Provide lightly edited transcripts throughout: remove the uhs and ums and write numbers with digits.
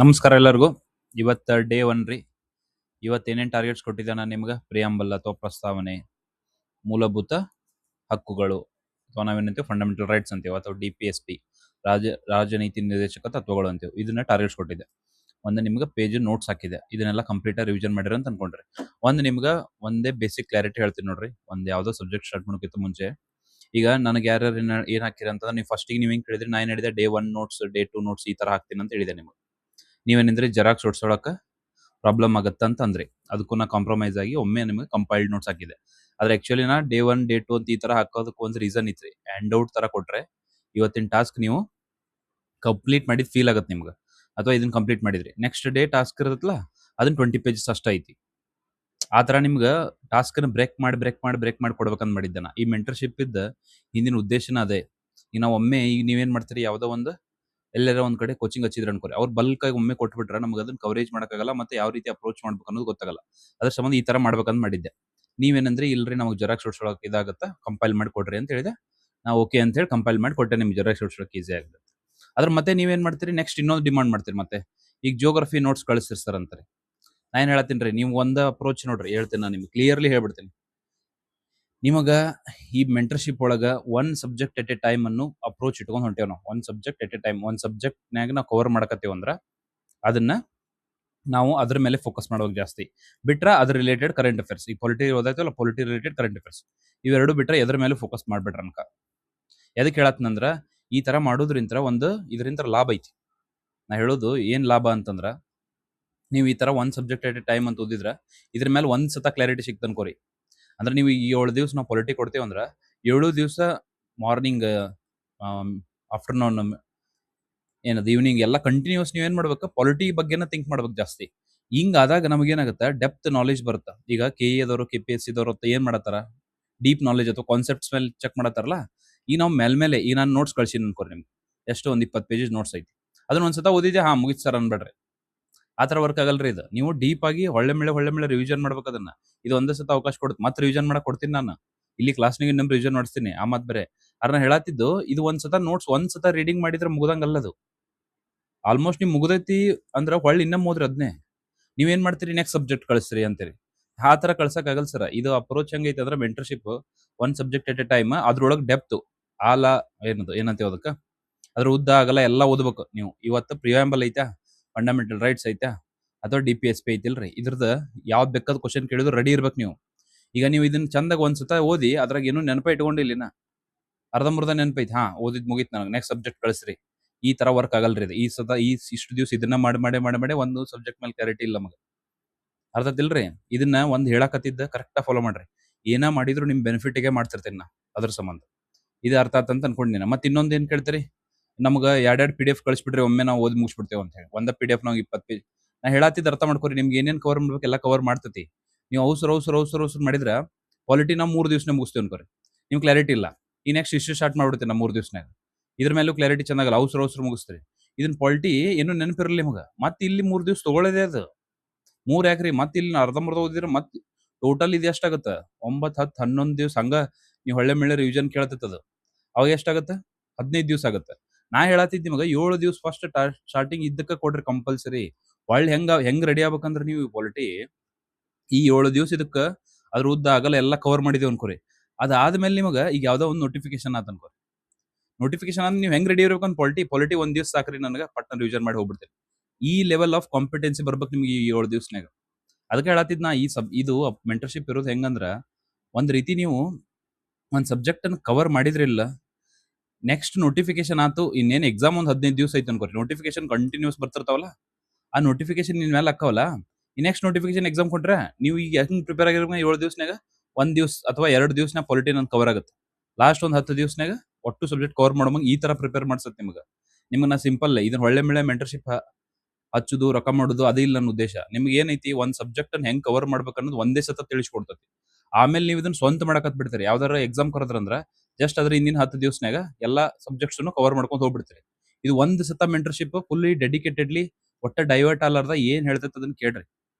ನಮಸ್ಕಾರ ಎಲ್ಲರಿಗೂ. ಇವತ್ತು ಡೇ 1 ರೀ. ಇವತ್ತು ಏನೇನು ಟಾರ್ಗೆಟ್ಸ್ ಕೊಟ್ಟಿದ್ದೆ ನಾನು ನಿಮ್ಗೆ? ಪ್ರಿಯಾಂಬಲ್ ಅಥವಾ ಪ್ರಸ್ತಾವನೆ, ಮೂಲಭೂತ ಹಕ್ಕುಗಳು ಅಥವಾ ನಾವೇನಂತೀವಿ ಫಂಡಮೆಂಟಲ್ ರೈಟ್ಸ್ ಅಂತೀವಿ, ಅಥವಾ DPSP, ರಾಜನೀತಿ ನಿರ್ದೇಶಕ ತತ್ವಗಳು ಅಂತೀವಿ. ಇದನ್ನ ಟಾರ್ಗೆಟ್ಸ್ ಕೊಟ್ಟಿದ್ದೆ. ಒಂದು ನಿಮ್ಗೆ ಪೇಜ್ ನೋಟ್ಸ್ ಹಾಕಿದೆ. ಇದನ್ನೆಲ್ಲ ಕಂಪ್ಲೀಟಾಗಿ ರಿವಿಷನ್ ಮಾಡಿರ ಅಂತ ಅನ್ಕೊಂಡ್ರಿ. ಒಂದು ನಿಮ್ಗೆ ಒಂದೇ ಬೇಸಿಕ್ ಕ್ಲಾರಿಟಿ ಹೇಳ್ತೀನಿ ನೋಡ್ರಿ. ಒಂದು ಯಾವುದೋ ಸಬ್ಜೆಕ್ಟ್ ಸ್ಟಾರ್ಟ್ ಮಾಡೋಕ್ಕಿಂತ ಮುಂಚೆ ಈಗ ನನಗೆ ಯಾರ್ಯಾರು ಏನು ಹಾಕಿರ ಅಂತಂದ್ರೆ, ನೀವು ಫಸ್ಟಿಗೆ ನೀವು ಹಿಂಗೆ ಕೇಳಿದ್ರೆ ನಾನು ಹೇಳಿದೆ ಡೇ 1 ನೋಟ್ಸ್, ಡೇ 2 ನೋಟ್ಸ್ ಈ ಥರ ಹಾಕ್ತೀನಿ ಅಂತ ಹೇಳಿದೆ ನಿಮಗೆ. ನೀವೇನಂದ್ರೆ ಜೆರಾಕ್ಸ್ ಹೊಡ್ಸೋಳಕ್ಕೆ ಪ್ರಾಬ್ಲಮ್ ಆಗುತ್ತೆ ಅಂತ ಅಂದ್ರಿ. ಅದಕ್ಕೂ ನಾ ಕಾಂಪ್ರಮೈಸ್ ಆಗಿ ಒಮ್ಮೆ ನಿಮಗೆ ಕಂಪೈಲ್ಡ್ ನೋಟ್ಸ್ ಹಾಕಿದೆ. ಆದ್ರೆ ಆಕ್ಚುಲಿ ನಾ ಡೇ 1 ಡೇ 2 ಅಂತ ಈ ತರ ಹಾಕೋದಕ್ಕೆ ಒಂದು ರೀಸನ್ ಇತ್ತು. ಹ್ಯಾಂಡ್ ಔಟ್ ತರ ಕೊಟ್ರೆ ಇವತ್ತಿನ ಟಾಸ್ಕ್ ನೀವು ಕಂಪ್ಲೀಟ್ ಮಾಡಿದ್ ಫೀಲ್ ಆಗುತ್ತೆ ನಿಮ್ಗೆ, ಅಥವಾ ಇದನ್ನ ಕಂಪ್ಲೀಟ್ ಮಾಡಿದ್ರಿ. ನೆಕ್ಸ್ಟ್ ಡೇ ಟಾಸ್ಕ್ ಇರುತ್ತಲ್ಲ, ಅದನ್ನ 20 ಪೇಜಸ್ ಅಷ್ಟ ಐತಿ. ಆ ತರ ನಿಮ್ಗೆ ಟಾಸ್ಕ್ ಬ್ರೇಕ್ ಮಾಡಿ ಕೊಡ್ಬೇಕಂತ ಮಾಡಿದ್ದೆ ನಾ. ಈ ಮೆಂಟರ್ಶಿಪ್ ಇದ್ದ ಹಿಂದಿನ ಉದ್ದೇಶನ ಅದೇ. ಈಗ ನಾವು ಒಮ್ಮೆ ಈಗ ನೀವೇನ್ ಮಾಡ್ತೀರಿ, ಯಾವ್ದೋ ಒಂದು ಎಲ್ಲರ ಒಂದ್ ಕಡೆ ಕೋಚಿಂಗ್ ಹಚ್ಚಿದ್ರೆ ಅನ್ಕೋರಿ, ಅವ್ರು ಬಲ್ಕ್ ಆಗಿ ಒಮ್ಮೆ ಕೊಟ್ಬಿಟ್ರೆ ನಮ್ಗೆ ಅದನ್ನ ಕವರೇಜ್ ಮಾಡಕ್ಕಾಗಲ್ಲ, ಮತ್ತೆ ಯಾವ ರೀತಿ ಅಪ್ರೋಚ್ ಮಾಡ್ಬೇಕು ಅನ್ನೋದು ಗೊತ್ತಾಗಲ್ಲ. ಅದ್ರ ಸಂಬಂಧ ಈ ತರ ಮಾಡ್ಬೇಕಂತ ಮಾಡಿದ್ದೆ. ನೀವೇನಂದ್ರೆ ಇಲ್ರಿ ನಮಗೆ ಜೆರಾಕ್ಸ್ ಹೊಡ್ಸೋಳಕ್ ಇದಾಗತ್ತ, ಕಂಪೈಲ್ ಮಾಡಿ ಕೊಡ್ರಿ ಅಂತ ಹೇಳಿದೆ. ನಾ ಓಕೆ ಅಂತ ಹೇಳಿ ಕಂಪೈಲ್ ಮಾಡಿ ಕೊಟ್ಟೆ. ನಿಮ್ಗೆ ಜೆರಾಕ್ಸ್ ಹೊಡ್ಸೋಳಕ್ ಈಸಿ ಆಗುತ್ತೆ. ಅದ್ರ ಮತ್ತೆ ನೀವೇನ್ ಮಾಡ್ತೀರಿ, ನೆಕ್ಸ್ಟ್ ಇನ್ನೊಂದು ಡಿಮಾಂಡ್ ಮಾಡ್ತೀರಿ. ಮತ್ತೆ ಈಗ ಜಿಯೋಗ್ರಫಿ ನೋಟ್ಸ್ ಕಳಿಸ್ತಿರ್ತಾರ ಅಂತಾರೆ. ನಾ ಏನ್ ಹೇಳತ್ತೀನಿ ರೀ, ನೀವು ಒಂದ್ ಅಪ್ರೋಚ್ ನೋಡ್ರಿ, ಹೇಳ್ತೀನಿ ನಾನು ನಿಮ್ಗೆ ಕ್ಲಿಯರ್ಲಿ ಹೇಳ್ಬಿಡ್ತೀನಿ. ನಿಮಗ ಈ ಮೆಂಟರ್ಶಿಪ್ ಒಳಗ one subject at a time ಅನ್ನು ಅಪ್ರೋಚ್ ಇಟ್ಕೊಂಡು ಹೊಂಟೇವ್ ನಾವು. ಒಂದ್ ಸಬ್ಜೆಕ್ಟ್ ಎಟ್ ಎ ಟೈಮ್, ಒಂದ್ ಸಬ್ಜೆಕ್ಟ್ನಾಗ ನಾವು ಕವರ್ ಮಾಡಕತ್ತೇವ್ ಅಂದ್ರ ಅದನ್ನ ನಾವು ಅದ್ರ ಮೇಲೆ ಫೋಕಸ್ ಮಾಡೋದು ಜಾಸ್ತಿ. ಬಿಟ್ರ ಅದ್ರ ರಿಲೇಟೆಡ್ ಕರೆಂಟ್ ಅಫೇರ್ಸ್, ಈ ಪೊಲಿಟಿ ಓದಾಯ್ತಲ್ಲ, ಪೊಲಿಟಿ ರಿಲೇಟೆಡ್ ಕರೆಂಟ್ ಅಫೇರ್ಸ್, ಇವೆರಡು ಬಿಟ್ರೆ ಎದ್ರ ಮೇಲೆ ಫೋಕಸ್ ಮಾಡ್ಬಿಟ್ರ ಅನ್ಕ. ಎದಕ್ಕೆ ಹೇಳತ್ನಂದ್ರ, ಈ ತರ ಮಾಡೋದ್ರಿಂದ ಇದರಿಂದ ಲಾಭ ಐತಿ. ನಾ ಹೇಳೋದು ಏನ್ ಲಾಭ ಅಂತಂದ್ರ, ನೀವು ಈ ತರ ಒಂದ್ ಸಬ್ಜೆಕ್ಟ್ ಎಟ್ ಎ ಟೈಮ್ ಅಂತ ಓದಿದ್ರ ಇದ್ರ ಮೇಲೆ ಒಂದ್ ಸತ ಕ್ಲಾರಿಟಿ ಸಿಕ್ತ ಅನ್ಕೋರಿ. ಅಂದ್ರೆ ನೀವು ಈ 7 ದಿವಸ ನಾವು ಪೊಲಿಟಿ ಕೊಡ್ತೇವೆ ಅಂದ್ರ 7 ದಿವಸ ಮಾರ್ನಿಂಗ್, ಆಫ್ಟರ್ನೂನ್, ಏನದು ಈವ್ನಿಂಗ್ ಎಲ್ಲ ಕಂಟಿನ್ಯೂಸ್ ನೀವ್ ಏನ್ ಮಾಡ್ಬೇಕು, ಪೊಲಿಟಿ ಬಗ್ಗೆನ ಥಿಂಕ್ ಮಾಡ್ಬೇಕು ಜಾಸ್ತಿ. ಹಿಂಗ ಆದಾಗ ನಮಗೇನಾಗುತ್ತೆ, ಡೆಪ್ತ್ ನಾಲೆಜ್ ಬರುತ್ತೆ. ಈಗ KE KPSC ಏನ್ ಮಾಡತ್ತಾರ, ಡೀಪ್ ನಾಲೆಜ್ ಅಥವಾ ಕಾನ್ಸೆಪ್ಟ್ಸ್ ಮೇಲೆ ಚೆಕ್ ಮಾಡತ್ತಾರಲ್ಲ. ಈಗ ನಾವು ಮೇಲ್ಮೇಲೆ ಈಗ ನಾನು ನೋಟ್ಸ್ ಕಳ್ಸಿನಿ ಅನ್ಕೋರಿ ನಿಮ್ಗೆ, ಎಷ್ಟು ಒಂದ್ 20 ಪೇಜಸ್ ನೋಟ್ಸ್ ಐತಿ. ಅದನ್ನ ಒಂದ್ಸತ ಓದಿದ್ದೆ, ಮುಗಿತ್ ಸರ್ ಅನ್ಬೇಡ್ರಿ. ಆ ತರ ವರ್ಕ್ ಆಗಲ್ರಿ ಇದು. ನೀವು ಡೀಪ್ ಆಗಿ ಹೊಳ್ಳೆ ಮೇಲೆ ರಿವಿಷನ್ ಮಾಡ್ಬೇಕು ಅದನ್ನ. ಇದು ಒಂದೇ ಸತ ಅವಕಾಶ ಕೊಡುತ್ತೆ, ಮತ್ತೆ ರಿವಿಷನ್ ಮಾಡಕ್ ಕೊಡ್ತೀನಿ ನಾನು. ಇಲ್ಲಿ ಕ್ಲಾಸ್ನಿಗೆ ನಿಮ್ ರಿವಿಷನ್ ಮಾಡಿಸ್ತೀನಿ, ಆ ಮಾತ್ ಬೇರೆ. ಅರ್ನ ಹೇಳತ್ತಿದ್ದು, ಇದು ಒಂದ್ಸತ ನೋಟ್ಸ್ ಒಂದ್ಸತ ರೀಡಿಂಗ್ ಮಾಡಿದ್ರೆ ಮುಗ್ದಂಗಲ್ಲದು. ಆಲ್ಮೋಸ್ಟ್ ನಿಮ್ ಮುಗ್ದೈತಿ ಅಂದ್ರ ಹೊಳ್ಳಿ ಇನ್ನೊಮ್ಮೆ ಓದ್ರಿ ಅದನ್ನೇ. ನೀವೇನ್ ಮಾಡ್ತೀರಿ, ನೆಕ್ಸ್ಟ್ ಸಬ್ಜೆಕ್ಟ್ ಕಳಿಸ್ರಿ ಅಂತೀರಿ. ಆ ತರ ಕಳ್ಸಕ್ ಆಗಲ್ಲ ಸರ್. ಇದು ಅಪ್ರೋಚ್ ಹೆಂಗೈತೆ ಅಂದ್ರೆ, ಮೆಂಟರ್ಶಿಪ್ ಒಂದ್ ಸಬ್ಜೆಕ್ಟ್ ಎಟ್ ಎ ಟೈಮ್, ಅದ್ರೊಳಗೆ ಡೆಪ್ತ್ ಆಲ ಏನಂತೀವಿ ಅದಕ್ಕ, ಅದ್ರ ಉದ್ದ ಆಗಲ್ಲ ಎಲ್ಲ ಓದ್ಬೇಕು ನೀವು. ಇವತ್ತು ಪ್ರಿಯಾಂಬಲ್ ಐತಾ, ಫಂಡಮೆಂಟಲ್ ರೈಟ್ಸ್ ಐತಾ, ಅಥವಾ DPSP ಐತಿಲ್ರಿ, ಇದ್ರದ್ದು ಯಾವ್ದು ಬೇಕಾದ ಕ್ವಶನ್ ಕೇಳಿದ್ರು ರೆಡಿ ಇರ್ಬೇಕು ನೀವು. ಈಗ ನೀವು ಇದನ್ನ ಚಂದಾಗ ಒಂದ್ಸತ ಓದಿ ಅದ್ರಾಗ ಏನು ನೆನಪ ಇಟ್ಕೊಂಡಿಲ್ಲ, ಅರ್ಧಂಬರ್ಧ ನೆನಪೈತಿ, ಓದಿದ್ ಮುಗಿತ್, ನನಗೆ ನೆಕ್ಸ್ಟ್ ಸಬ್ಜೆಕ್ಟ್ ಕಳಿಸ್ರಿ. ಈ ತರ ವರ್ಕ್ ಆಗಲ್ರಿ ಇದು. ಈ ಸತ ಇಷ್ಟು ದಿವಸ ಇದನ್ನ ಮಾಡಿ ಒಂದು ಸಬ್ಜೆಕ್ಟ್ ಮೇಲೆ ಕ್ಲಾರಿಟಿ ಇಲ್ಲ ನಮಗೆ. ಅರ್ಧತಿಲ್ರಿ. ಇದನ್ನ ಒಂದ್ ಹೇಳಕತ್ತಿದ್ದ ಕರೆಕ್ಟ್ ಫಾಲೋ ಮಾಡ್ರಿ. ಏನ ಮಾಡಿದ್ರು ನಿಮ್ ಬೆನಿಫಿಟ್ಗೆ ಮಾಡ್ತಿರ್ತೇನೆ ನಾ, ಅದ್ರ ಸಂಬಂಧ. ಇದು ಅರ್ಥ ಆತ ಅಂತ ಅನ್ಕೊಂಡಿನ. ಮತ್ತೆ ಇನ್ನೊಂದ್ ಏನ್ ಕೇಳ್ತೀರಿ, ನಮ್ಗೆ ಎರಡೆರಡು PDF ಕಳಿಸ್ಬಿಟ್ರಿ, ಒಮ್ಮೆ ನಾವು ಓದಿ ಮುಗಿಸ್ಬಿಡ್ತೇವೆ ಅಂತ ಹೇಳಿ. ಒಂದ PDF ನಾವು 20 ಪೇಜ್. ನಾ ಹೇಳತ್ತಿದ್ ಅರ್ಥ ಮಾಡ್ಕೊರಿ, ನಿಮ್ಗೆ ಏನೇನ್ ಕವರ್ ಮಾಡ್ಬೇಕು ಎಲ್ಲ ಕವರ್ ಮಾಡ್ತತಿ. ನೀವು ಅವಸರ ಮಾಡಿದ್ರ ಪಾಲಿಟಿ ನಾವು 3 ದಿವಸನೇ ಮುಗಿಸ್ತೇವೆ ಅನ್ಕೋರಿ. ನಿಮ್ ಕ್ಲಾರಿಟಿ ಇಲ್ಲ, ಈ ನೆಕ್ಸ್ಟ್ ಇಶ್ಯೂ ಸ್ಟಾರ್ಟ್ ಮಾಡ್ಬಿಡ್ತೀನಿ ನಾ 3 ದಿವಸನಾಗ. ಇದ್ರ ಮೇಲೂ ಕ್ಲಾರಿಟಿ ಚೆನ್ನಾಗಲ್ಲ, ಅವಸರ ಮುಗಿಸ್ತೀರಿ. ಇದನ್ನ ಪಾಲಿಟಿ ಏನು ನೆನಪಿರಲಿ ನಿಮ್ಗೆ. ಮತ್ತೆ ಇಲ್ಲಿ 3 ದಿವಸ ತಗೊಳ್ಳೋದೇ ಅದು. 3 ಯಾಕ್ರಿ, ಮತ್ತೆ ಇಲ್ಲಿ ಅರ್ಧಂಬರ್ಧ ಓದಿದ್ರೆ ಮತ್ತೆ ಟೋಟಲ್ ಇದು ಎಷ್ಟಾಗತ್ತೆ, 9, 10, 11 ದಿವಸ ಹಂಗ ನೀವು ಹೊಳ್ಳೆ ರಿವಿಷನ್ ಕೇಳ್ತೈತದ. ಅವಾಗ ಎಷ್ಟಾಗತ್ತೆ, 15 ದಿವಸ ಆಗತ್ತೆ. ನಾ ಹೇಳತ್ತಿದ್ ನಿಮಗೆ 7 ದಿವಸ ಫಸ್ಟ್ ಸ್ಟಾರ್ಟಿಂಗ್ ಇದಕ್ಕ ಕೊಡ್ರಿ ಕಂಪಲ್ಸರಿ. ಹೊಳ್ಳಿ ಹೆಂಗ್ ರೆಡಿ ಆಗ್ಬೇಕಂದ್ರೆ, ನೀವು ಪಾಲಿಟಿ ಈ 7 ದಿವಸ ಇದಕ್ಕ ಅದ್ರ ಉದ್ದ ಆಗಲ್ಲ ಎಲ್ಲ ಕವರ್ ಮಾಡಿದೇವ್ ಅನ್ಕೋರಿ. ಅದಾದ್ಮೇಲೆ ನಿಮಗೆ ಈಗ ಯಾವ್ದೋ ಒಂದು ನೋಟಿಫಿಕೇಶನ್ ಆತ ಅನ್ಕೋರಿ. ನೋಟಿಫಿಕೇಶನ್ ಅಂದ್ರೆ ನೀವು ಹೆಂಗ್ ರೆಡಿ ಇರ್ಬೇಕಂತ ಪಾಲಿಟಿ 1 ದಿವಸ ಸಾಕ್ರಿ, ನನಗೆ ಪಟ್ನ ರಿವಿಷನ್ ಮಾಡಿ ಹೋಗ್ಬಿಡ್ತೀನಿ. ಈ ಲೆವೆಲ್ ಆಫ್ ಕಾಂಪಿಟೆನ್ಸಿ ಬರ್ಬೇಕು ನಿಮ್ಗೆ ಈ 7 ದಿವಸನಾಗ. ಅದಕ್ಕೆ ಹೇಳತ್ತಿದ್ ನಾ, ಇದು ಮೆಂಟರ್ಶಿಪ್ ಇರೋದು ಹೆಂಗಂದ್ರ, ಒಂದ್ ರೀತಿ ನೀವು ಒಂದ್ ಸಬ್ಜೆಕ್ಟ್ ಅನ್ನು ಕವರ್ ಮಾಡಿದ್ರಿಲ್ಲ, ನೆಕ್ಸ್ಟ್ ನೋಟಿಫಿಕೇಶನ್ ಆತು, ಇನ್ನೇನು ಎಕ್ಸಾಮ್ ಒಂದ್ 15 ದಿವಸ ಐತೆ ಅನ್ಕೋರಿ, ನೋಟಿಫಿಕೇಶನ್ ಕಂಟಿನ್ಯೂಸ್ ಬರ್ತಿರ್ತಾವಲ್ಲ, ಆ ನೋಟಿಫಿಕೇಶನ್ ನಿನ್ ಮೇಲೆ ಹಾಕವಲ್ಲ, ಈ ನೆಕ್ಸ್ಟ್ ನೋಟಿಫಿಕೇಶನ್ ಎಕ್ಸಾಮ್ ಕೊಟ್ರೆ ನೀವು ಈಗ ಹೆಂಗ್ ಪ್ರಿಪೇರ್ ಆಗಿರ್ಬೇಕು, 7 ದಿವಸನಾಗ 1 ದಿವಸ ಅಥವಾ 2 ದಿವಸನಾಗ ಪಾಲಿಟಿ ನನ್ ಕವರ್ ಆಗುತ್ತೆ. ಲಾಸ್ಟ್ ಒಂದ್ 10 ದಿವಸನಾಗ ಒಟ್ಟು ಸಬ್ಜೆಕ್ಟ್ ಕವರ್ ಮಾಡೋಂಗ ಈ ತರ ಪ್ರಿಪೇರ್ ಮಾಡ್ಸತ್ ನಿಮ್ಗೆ. ನಾ ಸಿಂಪಲ್ ಇದನ್ನ ಒಳ್ಳೆ ಮೆಂಟರ್ಶಿಪ್ ಹಚ್ಚುದು, ರೊಕ್ಕ ಮಾಡುದು ಅದೇ ಇಲ್ಲ ನನ್ನ ಉದ್ದೇಶ. ನಿಮ್ಗೆ ಏನೈತಿ, ಒಂದ್ ಸಬ್ಜೆಕ್ಟ್ ಅನ್ನ ಹೆಂಗ್ ಕವರ್ ಮಾಡ್ಬೇಕು ಅನ್ನೋದು ಒಂದೇ ಸತ ತಿಳಿಸ್ಕೊಡ್ತತಿ. ಆಮೇಲೆ ನೀವು ಇದನ್ನ ಸ್ವಂತ ಮಾಡಕತ್ ಬಿಡ್ತೀರಿ. ಯಾವ್ದಾರ ಎಕ್ಸಾಮ್ ಕರೆದ್ರಂದ್ರ ಜಸ್ಟ್ ಅದ್ರ ಹಿಂದಿನ 10 ದಿವಸನಾಗ ಎಲ್ಲಾ ಸಬ್ಜೆಕ್ಟ್ಸ್ ಕವರ್ ಮಾಡ್ಕೊಂಡು ಹೋಗ್ಬಿಡ್ತೀರಿ. ಇದು ಒಂದ್ ಸತ ಮೆಂಟರ್ಶಿಪ್ ಫುಲ್ಲಿ ಡೆಡಿಕೇಟೆಡ್ಲಿ ಒಟ್ಟ ಡೈವರ್ಟ್ ಅಲಾರ್ದ ಏನ್ ಹೇಳ್ತೈತೆ ಅದನ್ನ ಕೇಳ್ರಿ.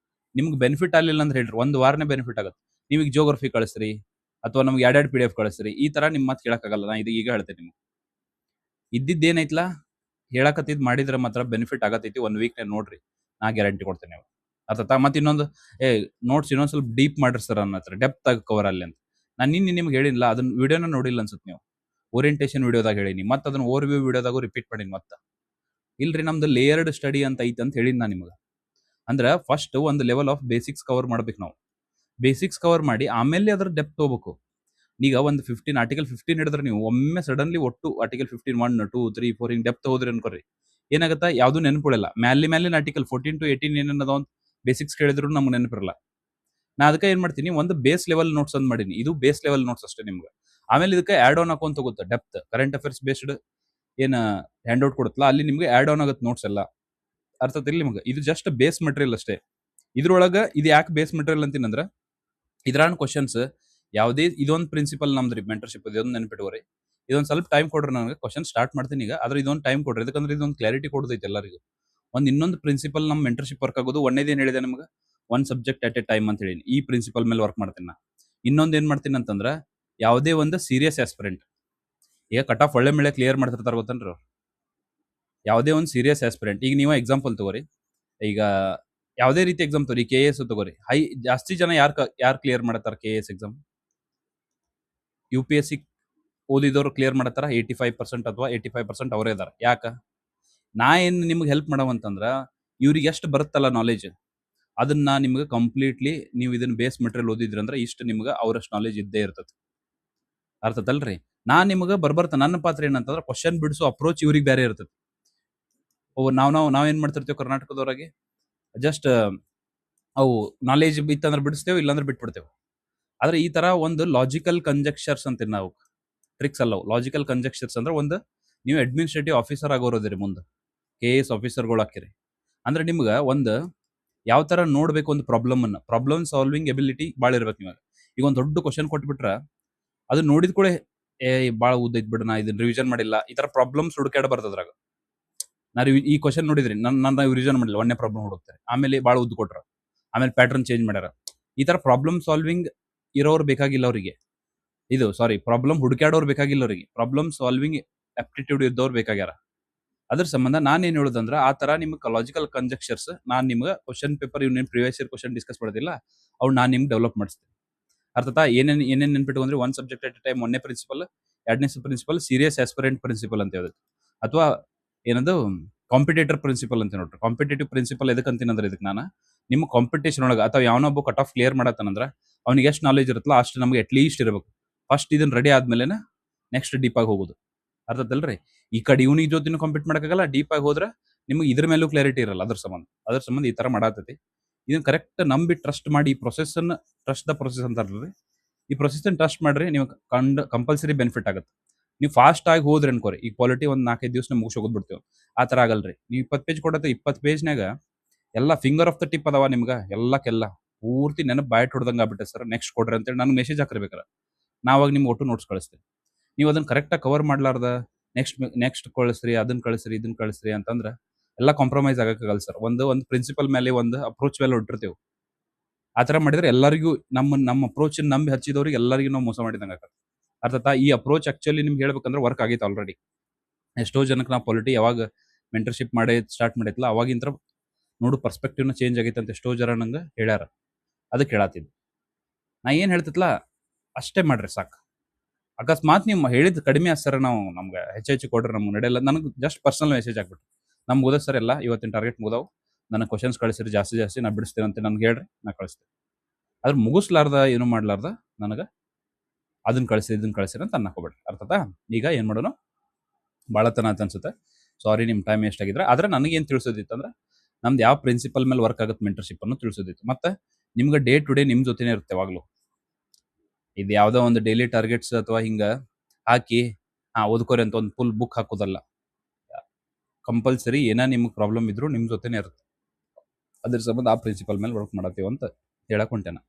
ನಿಮ್ಗೆ ಬೆನಿಫಿಟ್ ಆಗ್ಲಿಲ್ಲ ಅಂದ್ರೆ ಹೇಳ್ರಿ, ಒಂದ್ ವಾರನೇ ಬೆನಿಫಿಟ್ ಆಗುತ್ತೆ. ನೀವೀಗ ಜಿಯೋಗ್ರಫಿ ಕಳಿಸ್ರಿ, ಅಥವಾ ನಮ್ಗೆ ಎರಡೆರಡು PDF ಕಳಿಸ್ರಿ, ಈ ತರ ನಿಮ್ ಮಾತು ಕೇಳಕ್ಕಾಗಲ್ಲ. ನಾ ಇದು ಈಗ ಹೇಳ್ತೇನೆ ನಿಮ್ಗೆ. ಇದ್ದಿದ್ದೇನೈತ್ಲಾ, ಹೇಳಕತ್ತಿದ್ ಮಾಡಿದ್ರೆ ಮಾತ್ರ ಬೆನಿಫಿಟ್ ಆಗತೈತಿ. 1 ವೀಕ್‌ನಾಗ ನೋಡ್ರಿ. ನಾ ಗ್ಯಾರಂಟಿ ಕೊಡ್ತೇನೆ ನಿಮ್ಗೆ. ಅರ್ಥಾತಾ? ಮತ್ತೆ ಇನ್ನೊಂದು ನೋಟ್ಸ್ ಇನ್ನೊಂದ್ ಸ್ವಲ್ಪ ಡೀಪ್ ಮಾಡ್ರಿ ಸರ್ ನನ್ನ ಹತ್ರ. ಡೆಪ್ತ್ ಆಗಿ ಕವರ್ ಆಗ್ಲಿ ಅಂತ. ನಾನು ನಿನ್ನೆ ನಿಮ್ಗೆ ಹೇಳಿಲ್ಲ, ಅದನ್ನ ವಿಡಿಯೋನ ನೋಡಿಲ್ಲ ಅನ್ಸುತ್ತೆ ನೀವು. ಓರಿಯೆಂಟೇಷನ್ ವಿಡಿಯೋದಾಗ ಹೇಳೀನಿ. ಮತ್ತೆ ಅದನ್ನ ಓವರ್‌ವ್ಯೂ ವಿಡಿಯೋದಾಗೂ ರಿಪೀಟ್ ಮಾಡೀನಿ ಮತ್ತ. ಇಲ್ರಿ ನಮ್ದು ಲೇಯರ್ಡ್ ಸ್ಟಡಿ ಅಂತ ಐತಿ ಅಂತ ಹೇಳಿನಿ ನಾನು ನಿಮ್ಗೆ. ಅಂದ್ರೆ ಫಸ್ಟ್ ಒಂದು ಲೆವೆಲ್ ಆಫ್ ಬೇಸಿಕ್ಸ್ ಕವರ್ ಮಾಡ್ಬೇಕು ನಾವು. ಬೇಸಿಕ್ಸ್ ಕವರ್ ಮಾಡಿ ಆಮೇಲೆ ಅದ್ರ ಡೆಪ್ತ್ ಹೋಗ್ಬೇಕು. ಈಗ ಒಂದು 15 ಆರ್ಟಿಕಲ್ 15 ಹಿಡಿದ್ರೆ ನೀವು ಒಮ್ಮೆ ಸಡನ್ಲಿ ಒಟ್ಟು ಆರ್ಟಿಕಲ್ 15 1, 2, 3, 4 ಹಿಂಗ್ ಡೆಪ್ತ್ ಹೋದ್ರಿ ಅನ್ಕೋರಿ. ಏನಾಗತ್ತಾ ಯಾವ್ದು ನೆನಪುಳಿಲ್ಲ. ಮ್ಯಾಲಿನ ಆರ್ಟಿಕಲ್ 14 to 18 ಏನೇನದ ಬೇಸಿಕ್ಸ್ ಕೇಳಿದ್ರು ನಮ್ಗೆ ನೆನಪಿರಲ್ಲ. ನಾ ಅದಕ್ಕೆ ಏನ್ ಮಾಡ್ತೀನಿ, ಒಂದು ಬೇಸ್ ಲೆವೆಲ್ ನೋಟ್ಸ್ ಅಂತ ಮಾಡೀನಿ. ಇದು ಬೇಸ್ ಲೆವೆಲ್ ನೋಟ್ಸ್ ಅಷ್ಟೇ ನಿಮ್ಗೆ. ಆಮೇಲೆ ಇದಕ್ಕೆ ಆಡ್ ಆನ್ ಹಾಕೊಂತ ಹೋಗುತ್ತೆ ಡೆಪ್ತ್. ಕರೆಂಟ್ ಅಫೇರ್ಸ್ ಬೇಸ್ಡ್ ಏನ್ ಹ್ಯಾಂಡ್ ಔಟ್ ಕೊಡುತ್ತಲ್ಲ, ಅಲ್ಲಿ ನಿಮ್ಗೆ ಆಡ್ ಆನ್ ಆಗುತ್ತೆ ನೋಟ್ಸ್ ಎಲ್ಲ. ಅರ್ಥ ಆತಿಲ್ಲ ನಿಮ್ಗೆ? ಇದು ಜಸ್ಟ್ ಬೇಸ್ ಮೆಟೀರಿಯಲ್ ಅಷ್ಟೇ. ಇದ್ರೊಳಗ ಇದು ಯಾಕೆ ಬೇಸ್ ಮೆಟೀರಿಯಲ್ ಅಂತೀನಂದ್ರ, ಇದ್ರಾನ್ ಕ್ವಶನ್ಸ್ ಯಾವುದೇ ಇದೊಂದು ಪ್ರಿನ್ಸಿಪಲ್ ನಮ್ದ್ರಿ ಮೆಂಟರ್ಶಿಪ್. ಇದೊಂದು ನೆನಪಿಟ್ಕೋರಿ. ಇದೊಂದು ಸ್ವಲ್ಪ ಟೈಮ್ ಕೊಡ್ರಿ ನನಗೆ. ಕ್ವಶನ್ ಸ್ಟಾರ್ಟ್ ಮಾಡ್ತೀನಿ ಈಗ. ಆದ್ರೆ ಇದೊಂದು ಟೈಮ್ ಕೊಡ್ರಿ. ಯಾಕಂದ್ರೆ ಇದೊಂದು ಕ್ಲಾರಿಟಿ ಕೊಡೋದೈತೆ ಎಲ್ಲರಿಗೂ. ಇನ್ನೊಂದು ಪ್ರಿನ್ಸಿಪಲ್ ನಮ್ಮ ಮೆಂಟರ್ಶಿಪ್ ವರ್ಕ್ ಆಗೋದು. ಒಂದೇದೇನು ಹೇಳಿದೆ ನಿಮ್ಗೆ, 1 ಸಬ್ಜೆಕ್ಟ್ ಅಟ್ ಎ ಟೈಮ್ ಅಂತ ಹೇಳಿ. ಈ ಪ್ರಿನ್ಸಿಪಲ್ ಮೇಲೆ ವರ್ಕ್ ಮಾಡ್ತೀನಿ ನಾ. ಇನ್ನೊಂದು ಏನ್ ಮಾಡ್ತೀನಿ ಅಂತಂದ್ರ, ಯಾವುದೇ ಒಂದು ಸೀರಿಯಸ್ ಆಸ್ಪಿರೆಂಟ್ ಈಗ ಕಟ್ ಆಫ್ ಒಳ್ಳೆ ಮೇಲೆ ಕ್ಲಿಯರ್ ಮಾಡ್ತಿರ್ತಾರ ಗೊತ್ತನ್ರಿ ಅವ್ರು. ಯಾವುದೇ ಒಂದು ಸೀರಿಯಸ್ ಆಸ್ಪಿರೆಂಟ್, ಈಗ ನೀವು ಎಕ್ಸಾಂಪಲ್ ತಗೋರಿ. ಈಗ ಯಾವುದೇ ರೀತಿ ಎಕ್ಸಾಮ್ ತಗೋರಿ, KS ತಗೋರಿ. ಜಾಸ್ತಿ ಜನ ಯಾರು ಕ್ಲಿಯರ್ ಮಾಡತ್ತಾರ KS ಎಕ್ಸಾಮ್? UPSC ಓದಿದವರು ಕ್ಲಿಯರ್ ಮಾಡತ್ತಾರ 85% ಅಥವಾ 85% ಅವರೇ ಇದಾರ. ಯಾಕ? ನಾ ಏನ್ ನಿಮ್ಗೆ ಹೆಲ್ಪ್ ಮಾಡವಂತಂದ್ರ, ಇವ್ರಿಗೆ ಎಷ್ಟು ಬರುತ್ತಲ್ಲ ನಾಲೆಜ್, ಅದನ್ನ ನಿಮ್ಗೆ ಕಂಪ್ಲೀಟ್ಲಿ ನೀವು ಇದನ್ನ ಬೇಸ್ ಮೆಟೀರಿಯಲ್ ಓದಿದ್ರಿ ಅಂದ್ರೆ ಇಷ್ಟು ನಿಮ್ಗೆ ಅವರಷ್ಟು ನಾಲೆಜ್ ಇದ್ದೇ ಇರ್ತದೆ. ಅರ್ಥತಲ್ರಿ? ನಾನ್ ನಿಮ್ಗೆ ಬರ್ಬರ್ತ ನನ್ನ ಪಾತ್ರ ಏನಂತಂದ್ರೆ, ಕ್ವಶನ್ ಬಿಡಿಸೋ ಅಪ್ರೋಚ್ ಇವ್ರಿಗೆ ಬೇರೆ ಇರ್ತದೆ. ನಾವೇನ್ ಮಾಡ್ತಿರ್ತೀವಿ ಕರ್ನಾಟಕದವರಾಗಿ, ಜಸ್ಟ್ ಅವು ನಾಲೆಜ್ ಇತ್ತಂದ್ರೆ ಬಿಡಿಸ್ತೇವೆ, ಇಲ್ಲಾಂದ್ರೆ ಬಿಟ್ಬಿಡ್ತೇವೆ. ಆದ್ರೆ ಈ ತರ ಒಂದು ಲಾಜಿಕಲ್ ಕಂಜೆಕ್ಚರ್ಸ್ ಅಂತೀವಿ ನಾವು. ಟ್ರಿಕ್ಸ್ ಅಲ್ಲವು. ಲಾಜಿಕಲ್ ಕಂಜೆಕ್ಚರ್ಸ್ ಅಂದ್ರೆ, ಒಂದು ನೀವು ಅಡ್ಮಿನಿಸ್ಟ್ರೇಟಿವ್ ಆಫೀಸರ್ ಆಗೋರೋದಿರಿ ಮುಂದೆ, KS ಆಫೀಸರ್ಗಳು ಹಾಕಿರಿ ಅಂದ್ರೆ ನಿಮ್ಗೆ ಒಂದು ಯಾವ ತರ ನೋಡ್ಬೇಕು ಒಂದು ಪ್ರಾಬ್ಲಮ್ ಸಾಲ್ವಿಂಗ್ ಎಬಿಲಿಟಿ ಭಾಳ ಇರ್ಬೇಕು ನಿಮಗೆ. ಈಗ ಒಂದು ದೊಡ್ಡ ಕ್ವಶನ್ ಕೊಟ್ಬಿಟ್ರ ಅದು ನೋಡಿದ ಕೂಡ ಭಾಳ ಉದ್ದೈತ್ ಬಿಡ, ನಾ ಇದನ್ನ ರಿವಿಷನ್ ಮಾಡಿಲ್ಲ, ಈ ತರ ಪ್ರಾಬ್ಲಮ್ಸ್ ಹುಡುಕಾಡ ಬರ್ತದ್ರಾಗ. ಈ ಕ್ವಶನ್ ನೋಡಿದ್ರಿ, ನನ್ನ ರಿವಿಷನ್ ಮಾಡಿಲ್ಲ, ಒಂದೇ ಪ್ರಾಬ್ಲಮ್ ಹುಡುಕ್ತಾರೆ, ಆಮೇಲೆ ಭಾಳ ಉದ್ದು ಕೊಟ್ರ, ಆಮೇಲೆ ಪ್ಯಾಟರ್ನ್ ಚೇಂಜ್ ಮಾಡ್ಯಾರ. ಈ ತರ ಪ್ರಾಬ್ಲಮ್ ಸಾಲ್ವಿಂಗ್ ಇರೋರು ಬೇಕಾಗಿಲ್ಲ ಅವರಿಗೆ. ಪ್ರಾಬ್ಲಮ್ ಹುಡುಕಾಡೋರು ಬೇಕಾಗಿಲ್ಲ ಅವರಿಗೆ. ಪ್ರಾಬ್ಲಮ್ ಸಾಲ್ವಿಂಗ್ ಆಪ್ಟಿಟ್ಯೂಡ್ ಇದ್ದವ್ರು ಬೇಕಾಗ್ಯಾರ. ಅದ್ರ ಸಂಬಂಧ ನಾನೇನ್ ಹೇಳುದಂದ್ರ, ಆ ತರ ನಿಮ್ಗೆ ಲಾಜಿಕಲ್ ಕಂಜೆಕ್ಚರ್ಸ್ ನಾನ್ ನಿಮ್ಗೆ ಕ್ವಶನ್ ಪೇಪರ್ ಇವ್ ಪ್ರಿವಿಯಸ್ ಇಯರ್ ಕ್ವಶನ್ ಡಿಸ್ಕಸ್ ಮಾಡೋದಿಲ್ಲ, ಅವ್ನು ನಾನ್ ನಿಮ್ಗೆ ಡೆವಲಪ್ ಮಾಡಿಸ್ತೇನೆ. ಅರ್ಥತಾ? ಏನೇನ್ ನೆನ್ಪಿಟ್ಕೊಂಡ್ರಿ, 1 ಸಬ್ಜೆಕ್ಟ್ ಅಟ್ ಎ ಟೈಮ್ ಒಂದೇ ಪ್ರಿನ್ಸಿಪಲ್. ಎರಡನೇ ಪ್ರಿನ್ಸಿಪಲ್ ಸೀರಿಯಸ್ ಆಸ್ಪಿರೆಂಟ್ ಪ್ರಿನ್ಸಿಪಲ್ ಅಂತ ಹೇಳುದು, ಅಥವಾ ಏನದು ಕಾಂಪಿಟೇಟರ್ ಪ್ರಿನ್ಸಿಪಲ್ ಅಂತ ನೋಡ್ರಿ. ಕಾಂಪಿಟೇಟಿವ್ ಪ್ರಿನ್ಸಿಪಲ್ ಎದಕ್ಕೆ ಅಂತೀನಂದ್ರೆ, ಇದಕ್ಕೆ ನಾನು ನಿಮ್ಮ ಕಾಂಪಿಟೇಷನ್ ಒಳಗೆ ಅಥವಾ ಯಾವನೊಬ್ಬ ಕಟ್ ಆಫ್ ಕ್ಲಿಯರ್ ಮಾಡತ್ತಾನಂದ್ರ ಅವ್ನಿಗೆ ಎಷ್ಟು ನಾಲೆಜ್ ಇರುತ್ತಲ್ಲ ಅಷ್ಟು ನಮ್ಗೆ ಅಟ್ ಲೀಸ್ಟ್ ಇರಬೇಕು. ಫಸ್ಟ್ ಇದನ್ನ ರೆಡಿ ಆದ್ಮೇಲೆ ನೆಕ್ಸ್ಟ್ ಡೀಪ್ ಆಗಿ ಹೋಗುದು. ಅರ್ಥದಲ್ರಿ? ಈ ಕಡೆ ಇವನಿಗೆ ಜೊತೆನೂ ಕಂಪೀಟ್ ಮಾಡಕ್ಕಾಗಲ್ಲ, ಡೀಪ್ ಆಗಿ ಹೋದ್ರೆ ನಿಮ್ಗೆ ಇದ್ರ ಮೇಲೂ ಕ್ಲಾರಿಟಿ ಇರಲ್ಲ. ಅದ್ರ ಸಂಬಂಧ ಈ ತರ ಮಾಡಾತೈತಿ. ಇದನ್ನ ಕರೆಕ್ಟ್ ನಂಬಿ ಟ್ರಸ್ಟ್ ಮಾಡಿ, ಈ ಪ್ರೊಸೆಸ್ ಅನ್ನ ಟ್ರಸ್ಟ್ ದ ಪ್ರೊಸೆಸ್ ಅಂತಾರಲ್ರಿ, ಈ ಪ್ರೊಸೆಸ್ ಟ್ರಸ್ಟ್ ಮಾಡ್ರಿ, ನೀವು ಕಂಪಲ್ಸರಿ ಬೆನಿಫಿಟ್ ಆಗುತ್ತೆ. ನೀವು ಫಾಸ್ಟ್ ಆಗಿ ಹೋದ್ರಿ ಅನ್ಕೋರಿ, ಈ ಕ್ವಾಲಿಟಿ ಒಂದು 4-5 ದಿವಸ ಮುಗಿಸಿ ಹೋಗ್ಬಿಡ್ತೇವೆ. ಆ ತರ ಆಗಲ್ರಿ. ನೀವು 20 ಪೇಜ್ ಕೊಡತ್ತೆ, 20 ಪೇಜ್ನಾಗ ಎಲ್ಲ ಫಿಂಗರ್ ಆಫ್ ದ ಟಿಪ್ ಅದಾವ ನಿಮ್ಗೆ. ಎಲ್ಲಕ್ಕೆಲ್ಲ ಪೂರ್ತಿ ನೆನಪು ಬಾಯ್ಟ್ ಹೊಡ್ದಂಗ ಆಗ್ಬಿಟ್ಟೆ ಸರ್, ನೆಕ್ಸ್ಟ್ ಕೊಡ್ರಿ ಅಂತೇಳಿ ನನಗೆ ಮೆಸೇಜ್ ಹಾಕಿರ್ಬೇಕಾರ. ನಾವಾಗ ನಿಮ್ಗೆ ಒಟ್ಟು ನೋಟ್ಸ್ ಕಳಿಸ್ತೇನೆ. ನೀವು ಅದನ್ನ ಕರೆಕ್ಟಾಗಿ ಕವರ್ ಮಾಡ್ಲಾರ್ದ ನೆಕ್ಸ್ಟ್ ಕಳಿಸ್ರಿ, ಅದನ್ನ ಕಳಿಸ್ರಿ, ಇದನ್ನ ಕಳಿಸ್ರಿ ಅಂತಂದ್ರೆ ಎಲ್ಲ ಕಾಂಪ್ರಮೈಸ್ ಆಗಕ್ಕಾಗಲ್ಲ ಸರ್. ಒಂದು ಪ್ರಿನ್ಸಿಪಲ್ ಮೇಲೆ, ಒಂದು ಅಪ್ರೋಚ್ ಮೇಲೆ ಹೊಟ್ಟಿರ್ತೀವಿ. ಆ ತರ ಮಾಡಿದ್ರೆ ಎಲ್ಲರಿಗೂ ನಮ್ಮ ಅಪ್ರೋಚ್ ನಂಬಿ ಹಚ್ಚಿದವ್ರಿಗೆ ಎಲ್ಲರಿಗೂ ನಾವು ಮೋಸ ಮಾಡಿದಂಗೆ ಆಗತ್ತೆ. ಅರ್ಥತಾ? ಈ ಅಪ್ರೋಚ್ ಆಕ್ಚುಲಿ ನಿಮ್ಗೆ ಹೇಳ್ಬೇಕಂದ್ರೆ ವರ್ಕ್ ಆಗೈತೆ ಆಲ್ರೆಡಿ. ಎಷ್ಟೋ ಜನಕ್ಕೆ ನಾವು ಪಾಲಿಟಿ ಯಾವಾಗ ಮೆಂಟರ್ಶಿಪ್ ಮಾಡಿ ಸ್ಟಾರ್ಟ್ ಮಾಡೈತಲ್ಲ, ಅವಾಗಿಂತ ನೋಡು ಪರ್ಸ್ಪೆಕ್ಟಿವ್ನ ಚೇಂಜ್ ಆಗೈತೆ ಅಂತ ಎಷ್ಟೋ ಜನ ನಂಗೆ ಹೇಳ್ಯಾರ. ಅದಕ್ಕೆ ಹೇಳತ್ತಿದ್ದು ನಾ ಏನ್ ಹೇಳ್ತಿತ್ಲಾ ಅಷ್ಟೇ ಮಾಡ್ರಿ ಸಾಕು. ಅಕಸ್ಮಾತ್ ನೀವು ಹೇಳಿದ್ ಕಡಿಮೆ ಸರ್, ನಾವು ನಮ್ಗೆ ಹೆಚ್ಚು ಕೊಡ್ರಿ, ನಮ್ಗೆ ನಡೆಯಲ್ಲ, ನನಗೆ ಜಸ್ಟ್ ಪರ್ಸನಲ್ ಮೆಸೇಜ್ ಆಗ್ಬಿಟ್ಟು, ನಮ್ಗೆ ಓದೋ ಸರ್ ಎಲ್ಲ ಇವತ್ತಿನ ಟಾರ್ಗೆಟ್ ಮುಗಿದಾವು, ನನಗೆ ಕ್ವಶನ್ಸ್ ಕಳಿಸಿರಿ ಜಾಸ್ತಿ ನಾ ಬಿಡಿಸ್ತೇನೆ ಅಂತ ನನ್ಗೆ ಹೇಳ್ರಿ, ನಾ ಕಳಿಸ್ತೇನೆ. ಅದ್ರ ಮುಗಿಸ್ಲಾರ್ದ ಏನು ಮಾಡ್ಲಾರ್ದ ನನಗೆ ಅದನ್ನ ಕಳಿಸಿರಿ ಇದನ್ನ ಕಳಿಸಿರಿ ಅಂತ ಅನ್ನಕೋಬೇಡ್ರಿ. ಅರ್ಥತಾ? ಈಗ ಏನ್ ಮಾಡೋಣ, ಭಾಳತನ ಅಂತ ಅನ್ಸುತ್ತೆ, ಸಾರಿ ನಿಮ್ ಟೈಮ್ ವೇಸ್ಟ್ ಆಗಿದ್ರೆ. ಆದ್ರೆ ನನಗೇನು ತಿಳಿಸೋದಿತ್ತು ಅಂದ್ರೆ, ನಮ್ದು ಯಾವ ಪ್ರಿನ್ಸಿಪಲ್ ಮೇಲೆ ವರ್ಕ್ ಆಗುತ್ತೆ ಮೆಂಟರ್ಶಿಪ್ ಅನ್ನು ತಿಳಿಸೋದಿತ್ತು. ಮತ್ತೆ ನಿಮ್ಗೆ ಡೇ ಟು ಡೇ ನಿಮ್ ಜೊತೆನೇ ಇರುತ್ತೆ ಯಾವಾಗ್ಲೂ. ಇದು ಯಾವ್ದೋ ಒಂದು ಡೈಲಿ ಟಾರ್ಗೆಟ್ಸ್ ಅಥವಾ ಹಿಂಗ ಹಾಕಿ ಓದ್ಕೋರಿ ಅಂತ ಒಂದು ಫುಲ್ ಬುಕ್ ಹಾಕೋದಲ್ಲ. ಕಂಪಲ್ಸರಿ ಏನ ನಿಮ್ಗೆ ಪ್ರಾಬ್ಲಮ್ ಇದ್ರು ನಿಮ್ ಜೊತೆನೇ ಇರುತ್ತೆ. ಅದ್ರ ಸಂಬಂಧ ಆ ಪ್ರಿನ್ಸಿಪಲ್ ಮೇಲೆ ವರ್ಕ್ ಮಾಡತ್ತೀವಿ ಅಂತ ಹೇಳಕ್ ಹೊಂಟೇನ.